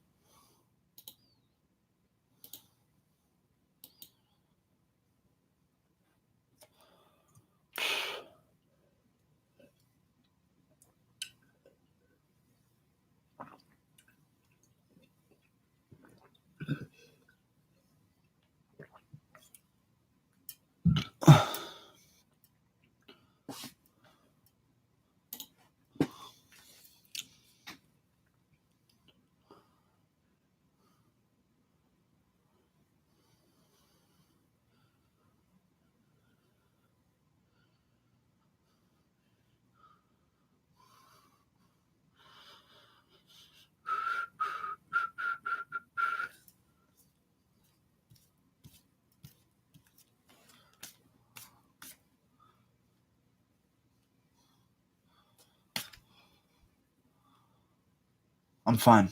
I'm fine.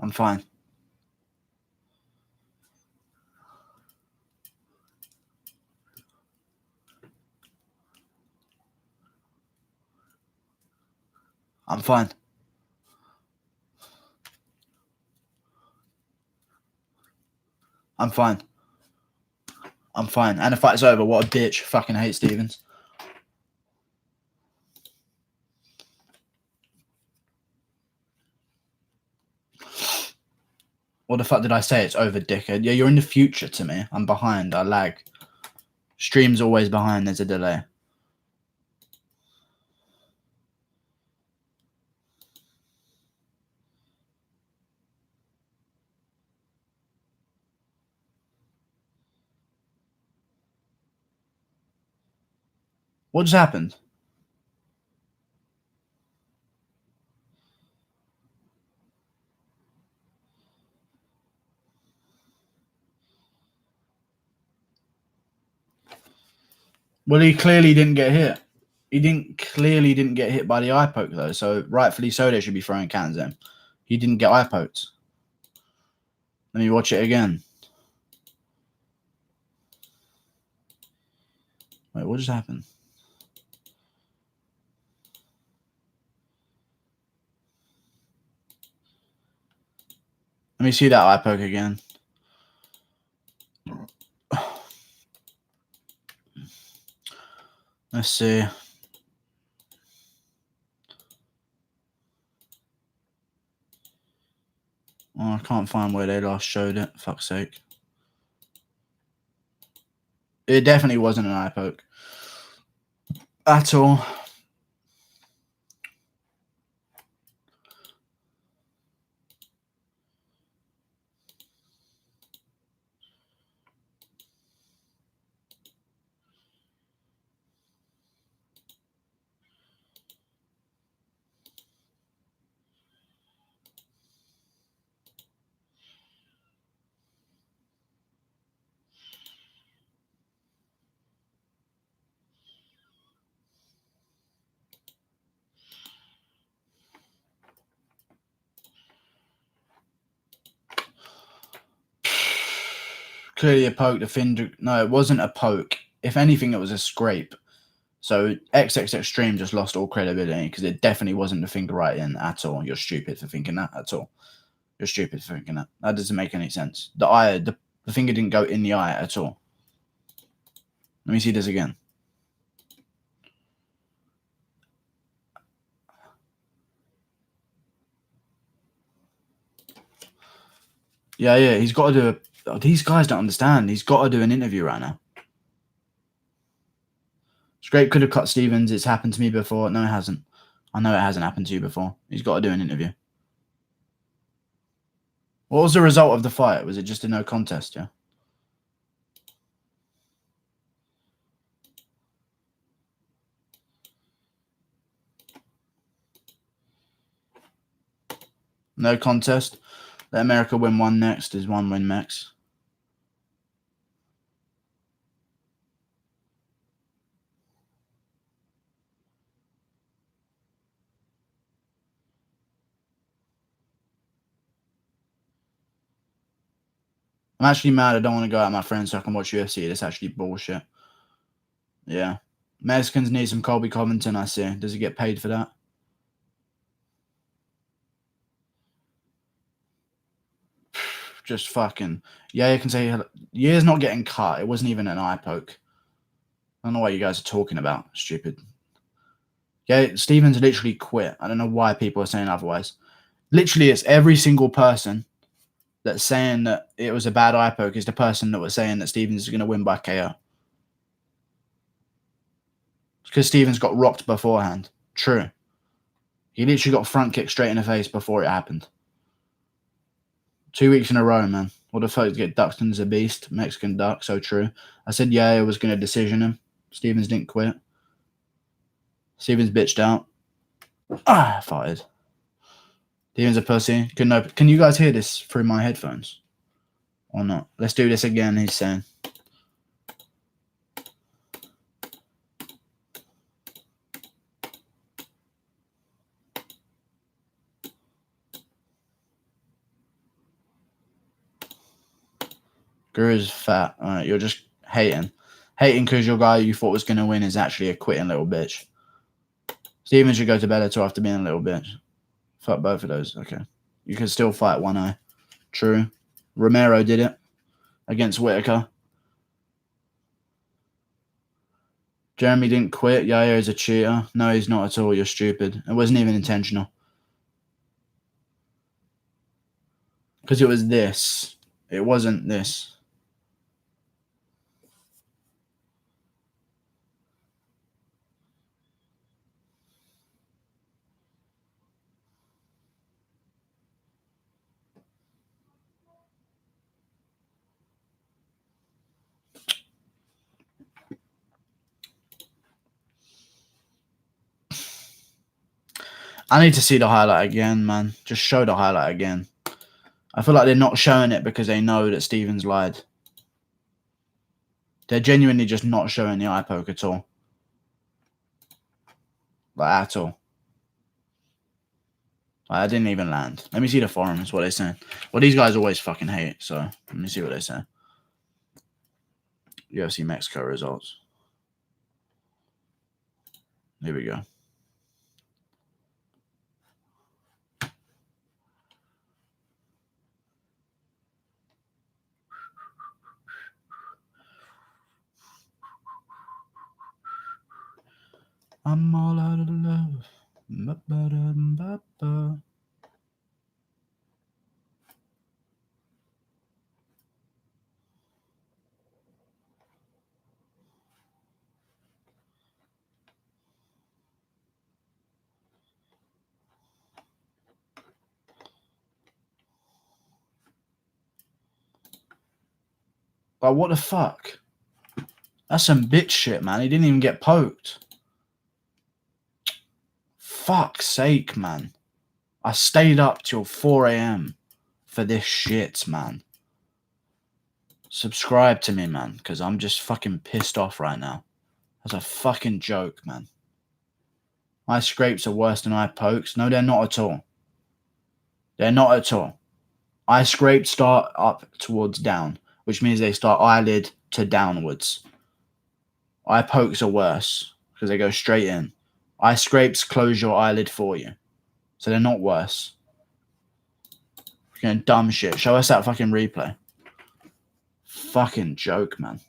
I'm fine. I'm fine. I'm fine. I'm fine. And the fight's over. What a bitch. Fucking hate Stevens. What the fuck did I say? It's over, dickhead. Yeah, you're in the future to me. I'm behind. I lag. Stream's always behind. There's a delay. What just happened? Well, he clearly didn't get hit. He clearly didn't get hit by the eye poke, though. So rightfully so, they should be throwing cans at him. He didn't get eye poked. Let me watch it again. Wait, what just happened? Let me see that eye poke again. Let's see. Oh, I can't find where they last showed it. Fuck's sake. It definitely wasn't an eye poke. At all. Clearly a poke. The finger. No, it wasn't a poke. If anything, it was a scrape. So XX Extreme just lost all credibility because it definitely wasn't the finger right in at all. You're stupid for thinking that at all. You're stupid for thinking that. That doesn't make any sense. The finger didn't go in the eye at all. Let me see this again. Yeah. He's got to do a... These guys don't understand. He's got to do an interview right now. Scrape could have cut Stevens. It's happened to me before. No, it hasn't. I know it hasn't happened to you before. He's got to do an interview. What was the result of the fight? Was it just a no contest, yeah? No contest. Let America win one next is 1 win max. I'm actually mad I don't want to go out with my friends so I can watch UFC. That's actually bullshit. Yeah. Mexicans need some Colby Covington, I see. Does he get paid for that? Just fucking... Yeah, you can say... Yair's not getting cut. It wasn't even an eye poke. I don't know what you guys are talking about. Stupid. Yeah, Stevens literally quit. I don't know why people are saying otherwise. Literally, it's every single person that's saying that it was a bad eye poke is the person that was saying that Stevens is going to win by KO. Because Stevens got rocked beforehand. True. He literally got front kick straight in the face before it happened. 2 weeks in a row, man. What the fuck? Get ducked as a beast. Mexican duck, so true. I said Yair was going to decision him. Stevens didn't quit. Stevens bitched out. Fired. Stevens a pussy. Can you guys hear this through my headphones? Or not? Let's do this again, he's saying. Guru's fat. All right, you're just hating. Hating because your guy you thought was going to win is actually a quitting little bitch. Steven should go to Bellator after being a little bitch. Fuck both of those. Okay. You can still fight one eye. True. Romero did it against Whitaker. Jeremy didn't quit. Yair is a cheater. No, he's not at all. You're stupid. It wasn't even intentional. Because it was this. It wasn't this. I need to see the highlight again, man. Just show the highlight again. I feel like they're not showing it because they know that Stevens lied. They're genuinely just not showing the eye poke at all. Like, at all. Like, I didn't even land. Let me see the forums, what they're saying. Well, these guys always fucking hate, so let me see what they say. UFC Mexico results. Here we go. I'm all out of love. Like, what the fuck? That's some bitch shit, man. He didn't even get poked. Fuck's sake, man. I stayed up till 4 a.m. for this shit, man. Subscribe to me, man, because I'm just fucking pissed off right now. That's a fucking joke, man. Eye scrapes are worse than eye pokes. No, they're not at all. They're not at all. Eye scrapes start up towards down, which means they start eyelid to downwards. Eye pokes are worse because they go straight in. Eye scrapes close your eyelid for you. So they're not worse. Fucking dumb shit. Show us that fucking replay. Fucking joke, man.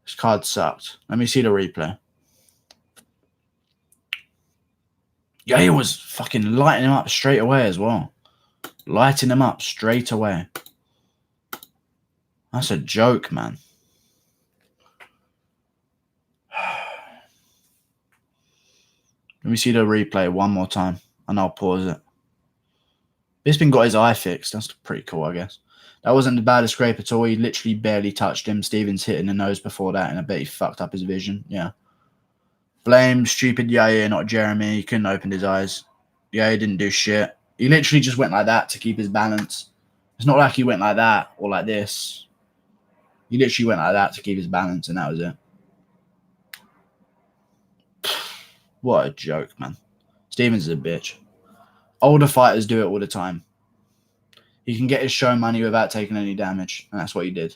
This card sucked. Let me see the replay. Yeah, he was fucking lighting him up straight away as well. Lighting him up straight away. That's a joke, man. Let me see the replay one more time, and I'll pause it. Bisping got his eye fixed. That's pretty cool, I guess. That wasn't the baddest scrape at all. He literally barely touched him. Stevens hit in the nose before that, and I bet he fucked up his vision. Yeah. Blame stupid Yair, not Jeremy. He couldn't open his eyes. Yair didn't do shit. He literally just went like that to keep his balance. It's not like he went like that or like this. He literally went like that to keep his balance, and that was it. What a joke, man. Stevens is a bitch. Older fighters do it all the time. He can get his show money without taking any damage, and that's what he did.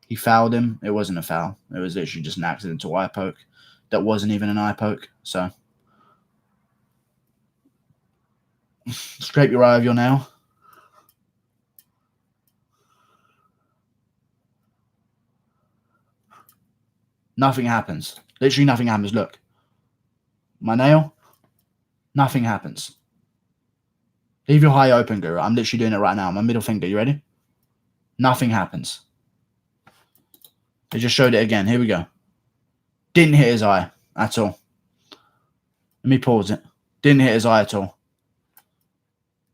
He fouled him. It wasn't a foul. It was literally just an accidental eye poke. That wasn't even an eye poke, so. Scrape your eye with your nail. Nothing happens. Literally nothing happens. Look. My nail. Nothing happens. Leave your eye open, Guru. I'm literally doing it right now. My middle finger. You ready? Nothing happens. They just showed it again. Here we go. Didn't hit his eye at all. Let me pause it. Didn't hit his eye at all.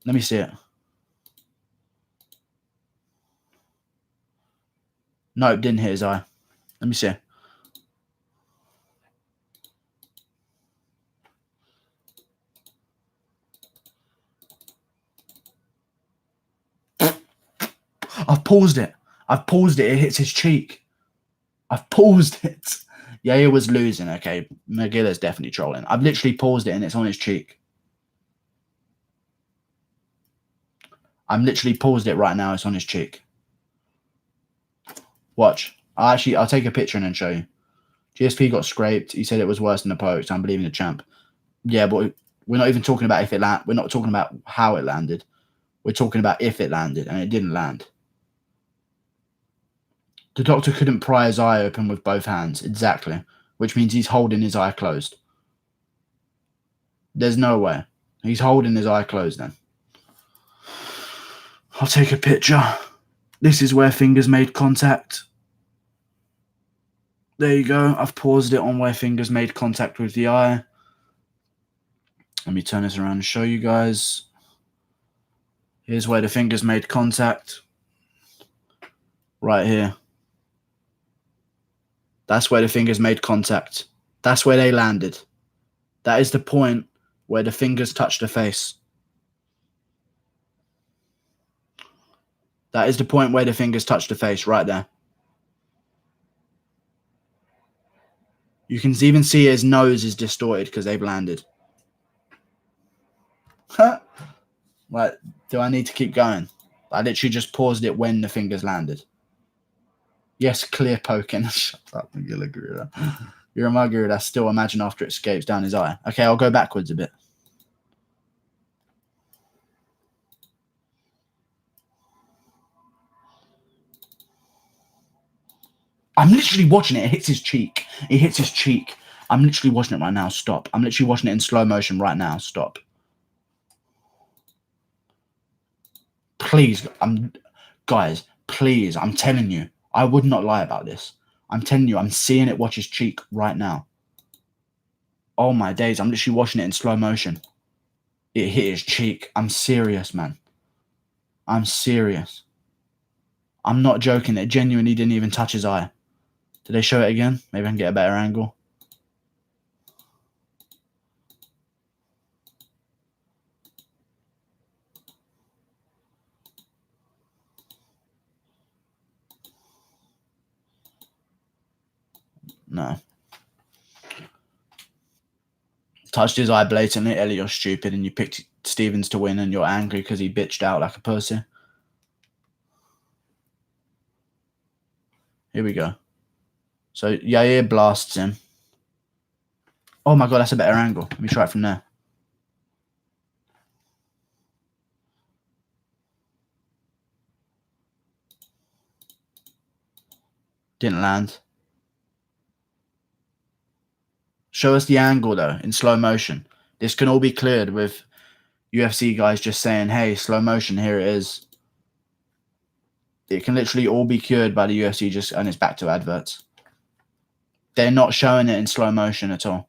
Let me see it. No, didn't hit his eye. Let me see. I've paused it. I've paused it. It hits his cheek. I've paused it. Yair was losing. Okay, McGiller's definitely trolling. I've literally paused it and it's on his cheek. I'm literally paused it right now. It's on his cheek. Watch. I'll take a picture and then show you. GSP got scraped. He said it was worse than the pokes. I'm believing the champ. Yeah, but we're not even talking about if it landed. We're not talking about how it landed. We're talking about if it landed, and it didn't land. The doctor couldn't pry his eye open with both hands. Exactly. Which means he's holding his eye closed. There's no way. He's holding his eye closed then. I'll take a picture. This is where fingers made contact. There you go. I've paused it on where fingers made contact with the eye. Let me turn this around and show you guys. Here's where the fingers made contact. Right here. That's where the fingers made contact. That's where they landed. That is the point where the fingers touched the face. That is the point where the fingers touched the face, right there. You can even see his nose is distorted because they've landed. Right, do I need to keep going? I literally just paused it when the fingers landed. Yes, clear poking. Shut up, Guru. You're a mugger. That's still imagine after it escapes down his eye. Okay, I'll go backwards a bit. I'm literally watching it. It hits his cheek. It hits his cheek. I'm literally watching it right now. Stop. I'm literally watching it in slow motion right now. Stop. Please, guys, please, I'm telling you, I would not lie about this. I'm telling you, I'm seeing it watch his cheek right now. Oh my days, I'm literally watching it in slow motion. It hit his cheek. I'm serious, man. I'm serious. I'm not joking. It genuinely didn't even touch his eye. Did they show it again? Maybe I can get a better angle. No. Touched his eye blatantly. Ellie, you're stupid, and you picked Stevens to win, and you're angry because he bitched out like a pussy. Here we go. So Yair blasts him. Oh my god, that's a better angle. Let me try it from there. Didn't land. Show us the angle though, in slow motion. This can all be cleared with UFC guys just saying, hey, slow motion, here it is. It can literally all be cured by the UFC just, and it's back to adverts. They're not showing it in slow motion at all.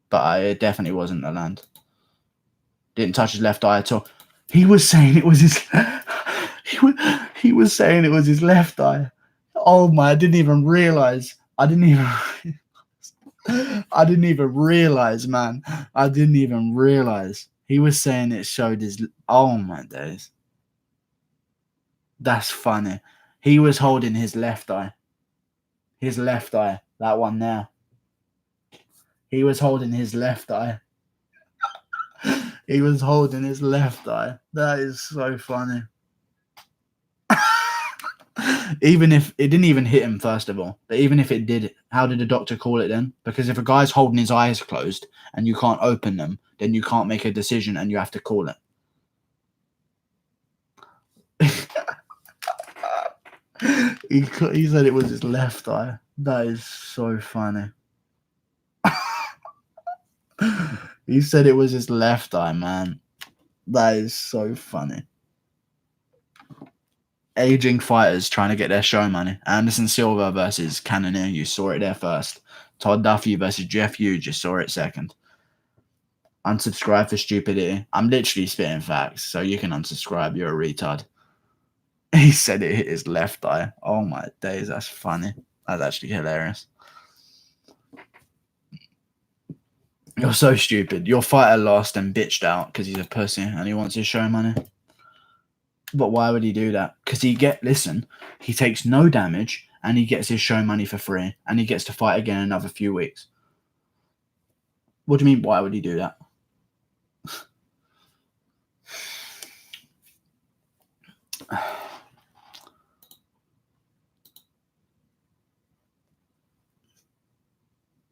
But it definitely wasn't a land. Didn't touch his left eye at all. He was saying it was his... he was saying it was his left eye. Oh my, I didn't even realize. I didn't even realize, man. I didn't even realize. He was saying it showed his... Oh my days. That's funny. He was holding his left eye. His left eye. That one there. He was holding his left eye. He was holding his left eye. That is so funny. Even if it didn't even hit him, first of all. But even if it did, how did the doctor call it then? Because if a guy's holding his eyes closed and you can't open them, then you can't make a decision and you have to call it. He said it was his left eye. That is so funny. He said it was his left eye, man. That is so funny. Aging fighters trying to get their show money. Anderson Silva versus Cannonier. You saw it there first. Todd Duffy versus Jeff Hughes. You saw it second. Unsubscribe for stupidity. I'm literally spitting facts, so you can unsubscribe. You're a retard. He said it hit his left eye. Oh my days, that's funny. That's actually hilarious. You're so stupid. Your fighter lost and bitched out because he's a pussy and he wants his show money. But why would he do that? Because he takes no damage and he gets his show money for free and he gets to fight again in another few weeks. What do you mean, why would he do that?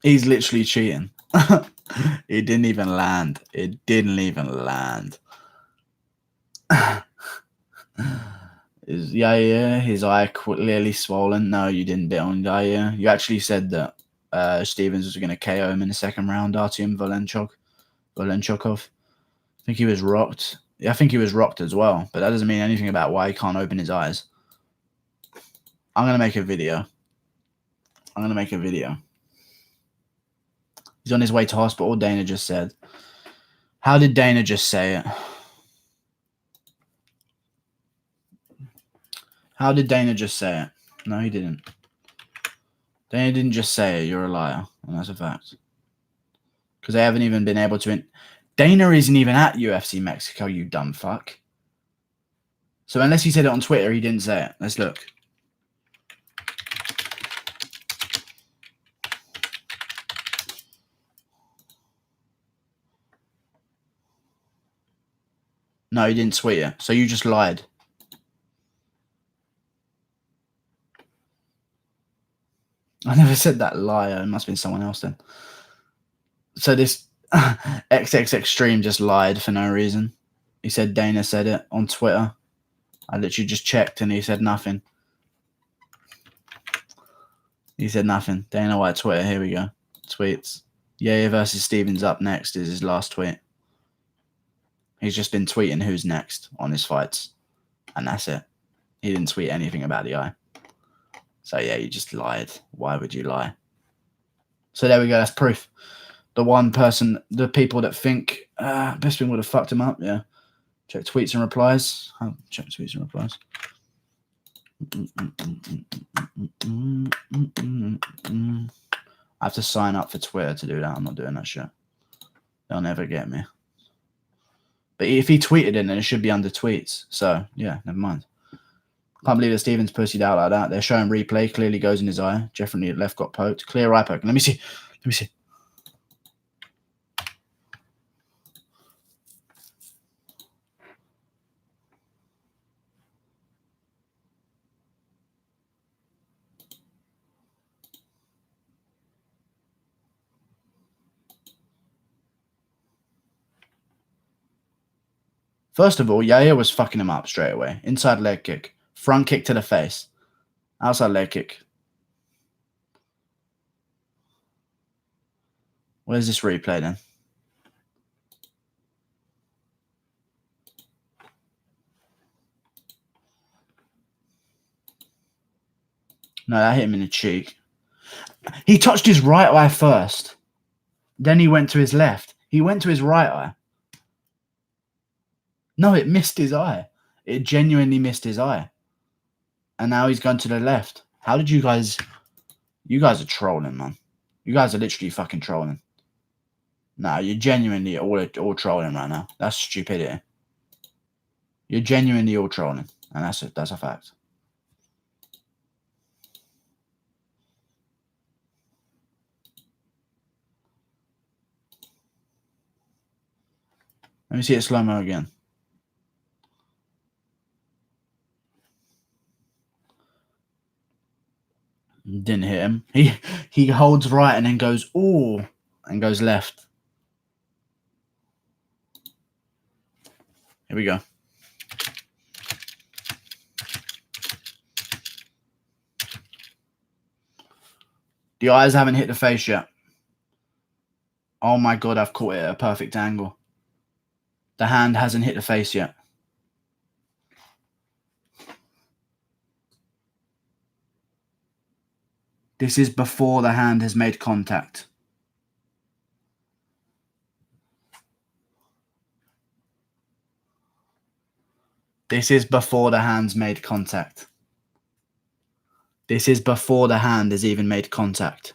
He's literally cheating. It didn't even land. It didn't even land. Is Yair, his eye clearly swollen? No, you didn't bet on Yair. You actually said that Stevens was going to KO him in the second round, Artyom Volenchukov. I think he was rocked. Yeah, I think he was rocked as well, but that doesn't mean anything about why he can't open his eyes. I'm going to make a video. He's on his way to hospital, Dana just said. How did Dana just say it? How did Dana just say it? No, he didn't. Dana didn't just say it. You're a liar. And that's a fact. Because they haven't even been able to... Dana isn't even at UFC Mexico, you dumb fuck. So unless he said it on Twitter, he didn't say it. Let's look. No, he didn't tweet it. So you just lied. I never said that, liar. It must have been someone else then. So this XX Extreme just lied for no reason. He said Dana said it on Twitter. I literally just checked and he said nothing. He said nothing. Dana White Twitter. Here we go. Tweets. Yair versus Stevens up next is his last tweet. He's just been tweeting who's next on his fights. And that's it. He didn't tweet anything about the eye. So yeah, you just lied. Why would you lie? So there we go. That's proof. The one person, the people that think Bisping would have fucked him up. Yeah. Check tweets and replies. Oh, check tweets and replies. I have to sign up for Twitter to do that. I'm not doing that shit. They'll never get me. But if he tweeted it, then it should be under tweets. So, yeah, never mind. Can't believe that Stevens pussied out like that. They're showing replay. Clearly goes in his eye. Definitely left got poked. Clear eye poke. Let me see. First of all, Yair was fucking him up straight away. Inside leg kick. Front kick to the face. Outside leg kick. Where's this replay then? No, that hit him in the cheek. He touched his right eye first. Then he went to his left. He went to his right eye. No, it missed his eye. It genuinely missed his eye. And now he's gone to the left. How did you guys... You guys are trolling, man. You guys are literally fucking trolling. No, you're genuinely all trolling right now. That's stupidity. You're genuinely all trolling. And that's a fact. Let me see it slow-mo again. Didn't hit him. He holds right and then goes, ooh, and goes left. Here we go. The eyes haven't hit the face yet. Oh my God, I've caught it at a perfect angle. The hand hasn't hit the face yet. This is before the hand has made contact. This is before the hand's made contact. This is before the hand has even made contact.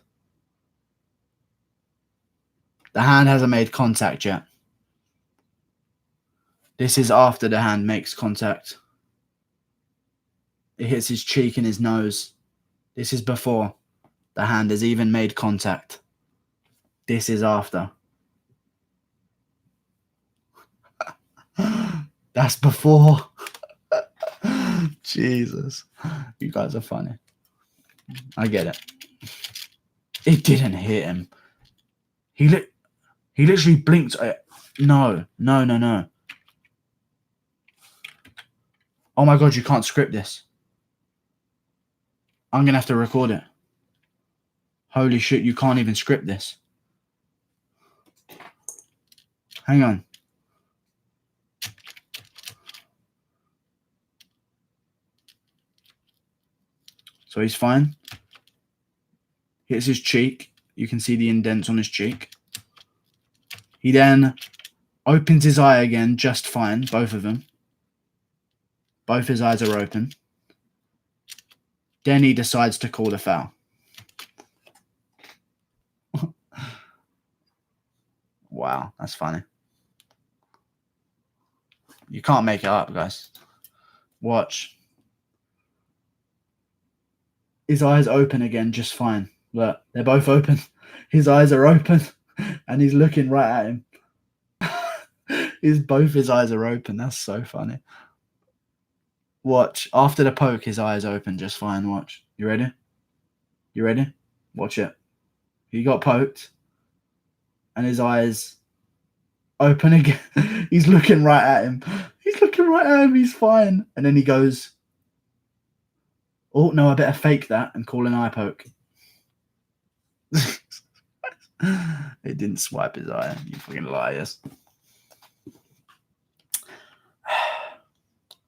The hand hasn't made contact yet. This is after the hand makes contact. It hits his cheek and his nose. This is before the hand has even made contact. This is after. That's before. Jesus. You guys are funny. I get it. It didn't hit him. He literally blinked. No. Oh my God, you can't script this. I'm going to have to record it. Holy shit, you can't even script this. Hang on. So he's fine. Hits his cheek. You can see the indents on his cheek. He then opens his eye again, just fine, both of them. Both his eyes are open. Then he decides to call the foul. Wow, that's funny. You can't make it up, guys. Watch. His eyes open again, just fine. Look, they're both open. His eyes are open, and he's looking right at him. Both his eyes are open. That's so funny. Watch. After the poke, his eyes open just fine. Watch. You ready? You ready? Watch it. He got poked, and his eyes open again. He's looking right at him. He's looking right at him. He's fine. And then he goes, oh, no, I better fake that and call an eye poke. It didn't swipe his eye. You fucking liars.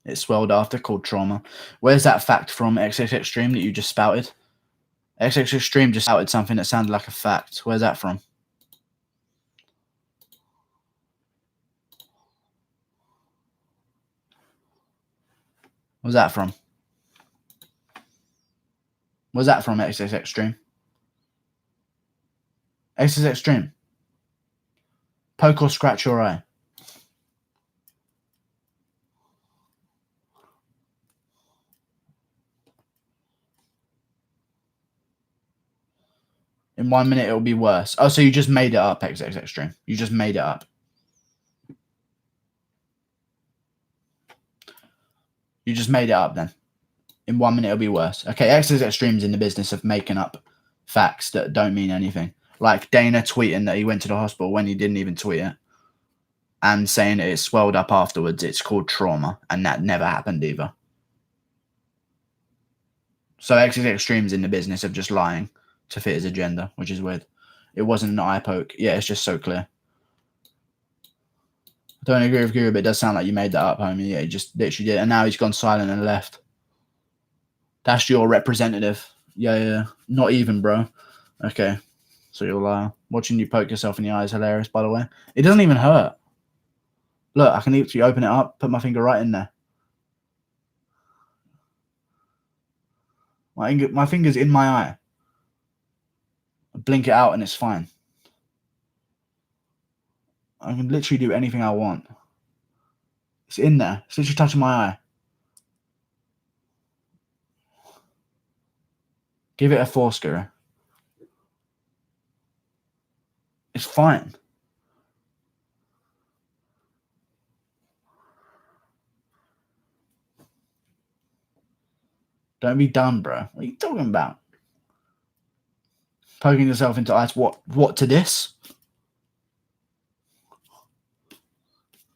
It swelled after, called trauma. Where's that fact from, XX Extreme, that you just spouted? XX Extreme just spouted something that sounded like a fact. Where's that from? Where's that from? Where's that from, XX Extreme? XX Extreme. Poke or scratch your eye. In 1 minute, it'll be worse. Oh, so you just made it up, XX Extreme. You just made it up. You just made it up then. In 1 minute, it'll be worse. Okay, XX Extreme's in the business of making up facts that don't mean anything. Like Dana tweeting that he went to the hospital when he didn't even tweet it. And saying it swelled up afterwards. It's called trauma. And that never happened either. So XX Extreme's in the business of just lying to fit his agenda, which is weird. It wasn't an eye poke. Yeah, it's just so clear. I don't agree with Guru, but it does sound like you made that up, homie. Yeah, he just literally did. And now he's gone silent and left. That's your representative. Yeah. Not even, bro. Okay. So you're a liar. Watching you poke yourself in the eye is hilarious, by the way. It doesn't even hurt. Look, I can literally open it up, put my finger right in there. My finger's in my eye. I blink it out and it's fine. I can literally do anything I want. It's in there. It's literally touching my eye. Give it a force, Guru. It's fine. Don't be dumb, bro. What are you talking about? Poking yourself into ice. What to this?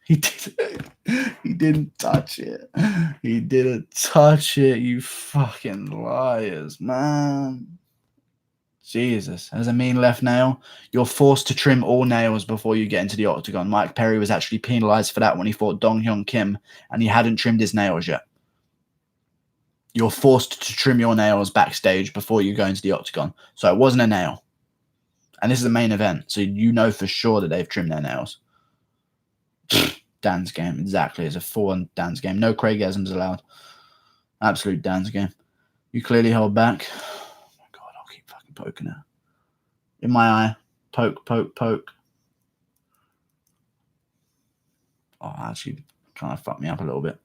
He didn't touch it. He didn't touch it, you fucking liars, man. Jesus. As a mean left nail, you're forced to trim all nails before you get into the octagon. Mike Perry was actually penalized for that when he fought Dong Hyun Kim, and he hadn't trimmed his nails yet. You're forced to trim your nails backstage before you go into the octagon. So it wasn't a nail. And this is the main event, so you know for sure that they've trimmed their nails. Dan's game, exactly. It's a full-on Dan's game. No Craigisms allowed. Absolute Dan's game. You clearly held back. Oh my God, I'll keep fucking poking it. In my eye. Poke. Oh, actually kind of fucked me up a little bit.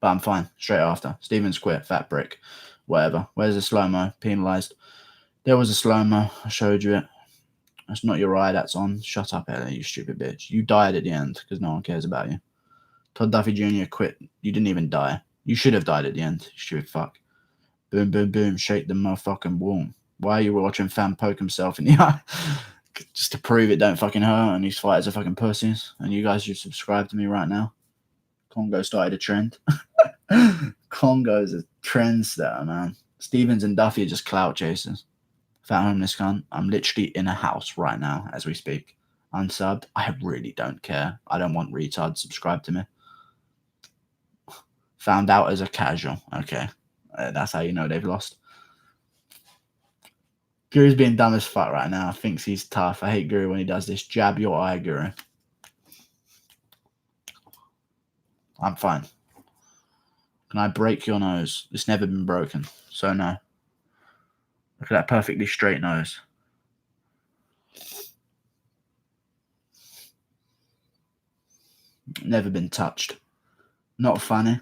But I'm fine. Straight after. Stevens quit. Fat brick. Whatever. Where's the slow-mo? Penalised. There was a slow-mo. I showed you it. That's not your eye, that's on. Shut up, Ellie, you stupid bitch. You died at the end because no one cares about you. Todd Duffy Jr. quit. You didn't even die. You should have died at the end, you stupid fuck. Boom, boom, boom. Shake the motherfucking womb. Why are you watching Fam poke himself in the eye? Just to prove it don't fucking hurt and these fighters are fucking pussies. And you guys should subscribe to me right now. Congo started a trend. Congo's a trendsetter, man. Stevens and Duffy are just clout chasers. Fat homeless cunt. I'm literally in a house right now as we speak. Unsubbed. I really don't care. I don't want retards subscribe to me. Found out as a casual. Okay. That's how you know they've lost. Guru's being dumb as fuck right now. Thinks he's tough. I hate Guru when he does this. Jab your eye, Guru. I'm fine. Can I break your nose? It's never been broken. So no. Look at that perfectly straight nose. Never been touched. Not funny.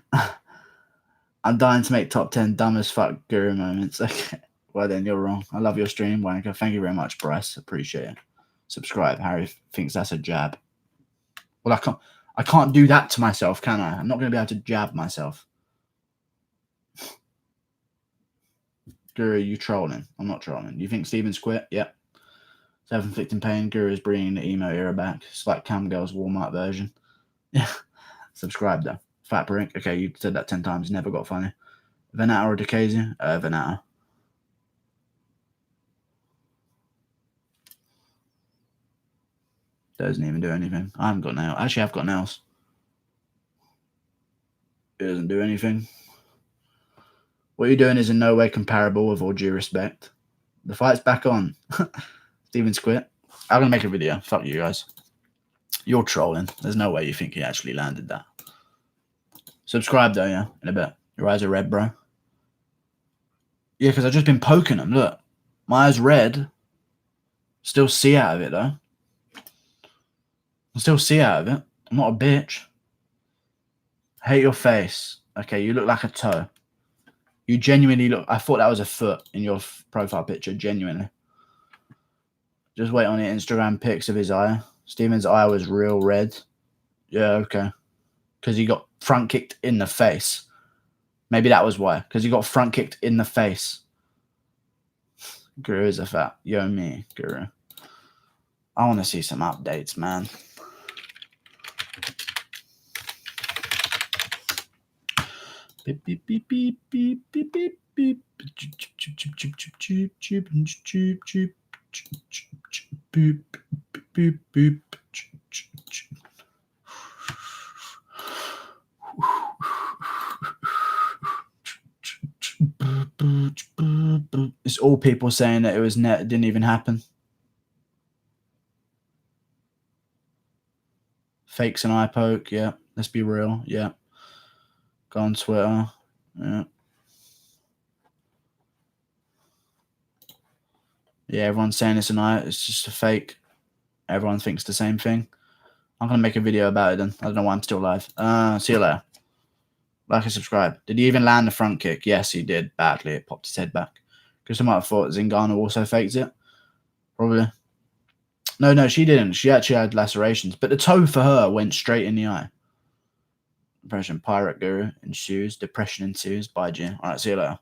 I'm dying to make top 10 dumb as fuck Guru moments. Okay. Well then, you're wrong. I love your stream, Wanker. Thank you very much, Bryce. Appreciate it. Subscribe. Harry thinks that's a jab. Well, I can't do that to myself, can I? I'm not going to be able to jab myself. Guru, you trolling? I'm not trolling. You think Stevens quit? Yep. Self-inflicting pain. Guru is bringing the emo era back. It's like Cam Girl's Walmart version. Yeah. Subscribe though. Fat prick. Okay, you said that 10 times. Never got funny. Venata or Decazia? Venata. Doesn't even do anything. I haven't got nails. Actually, I've got nails. It doesn't do anything. What you're doing is in no way comparable with all due respect. The fight's back on. Stevens quit. I'm going to make a video. Fuck you guys. You're trolling. There's no way you think he actually landed that. Subscribe though, yeah, in a bit. Your eyes are red, bro. Yeah, because I've just been poking them. Look. My eyes red. Still see out of it though. I still see out of it. I'm not a bitch. I hate your face. Okay, you look like a toe. You genuinely look... I thought that was a foot in your profile picture, genuinely. Just wait on the Instagram pics of his eye. Steven's eye was real red. Yeah, okay. Because he got front kicked in the face. Maybe that was why. Because he got front kicked in the face. Guru is a fat. Yo, me, Guru. I want to see some updates, man. Beep, beep, beep, beep, beep, beep, beep, beep. It's all people saying that it was net. It didn't even happen. Fakes and eye poke. Yeah. Let's be real. Yeah. Go on Twitter. Yeah. Yeah, everyone's saying it's it's just a fake. Everyone thinks the same thing. I'm going to make a video about it then. I don't know why I'm still live. See you later. Like and subscribe. Did he even land the front kick? Yes, he did. Badly. It popped his head back. Because I might have thought Zingano also faked it. Probably. No, she didn't. She actually had lacerations. But the toe for her went straight in the eye. Depression. Pirate Guru ensues. Depression ensues. Bye, G. Alright, see you later.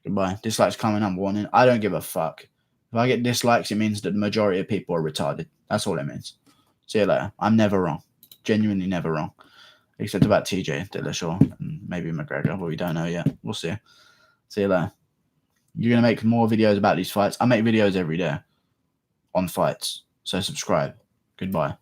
Goodbye. Dislikes coming. I'm warning. I don't give a fuck. If I get dislikes, it means that the majority of people are retarded. That's all it means. See you later. I'm never wrong. Genuinely never wrong. Except about TJ Dillashaw and maybe McGregor, but we don't know yet. We'll see. See you later. You're going to make more videos about these fights. I make videos every day on fights. So subscribe. Goodbye.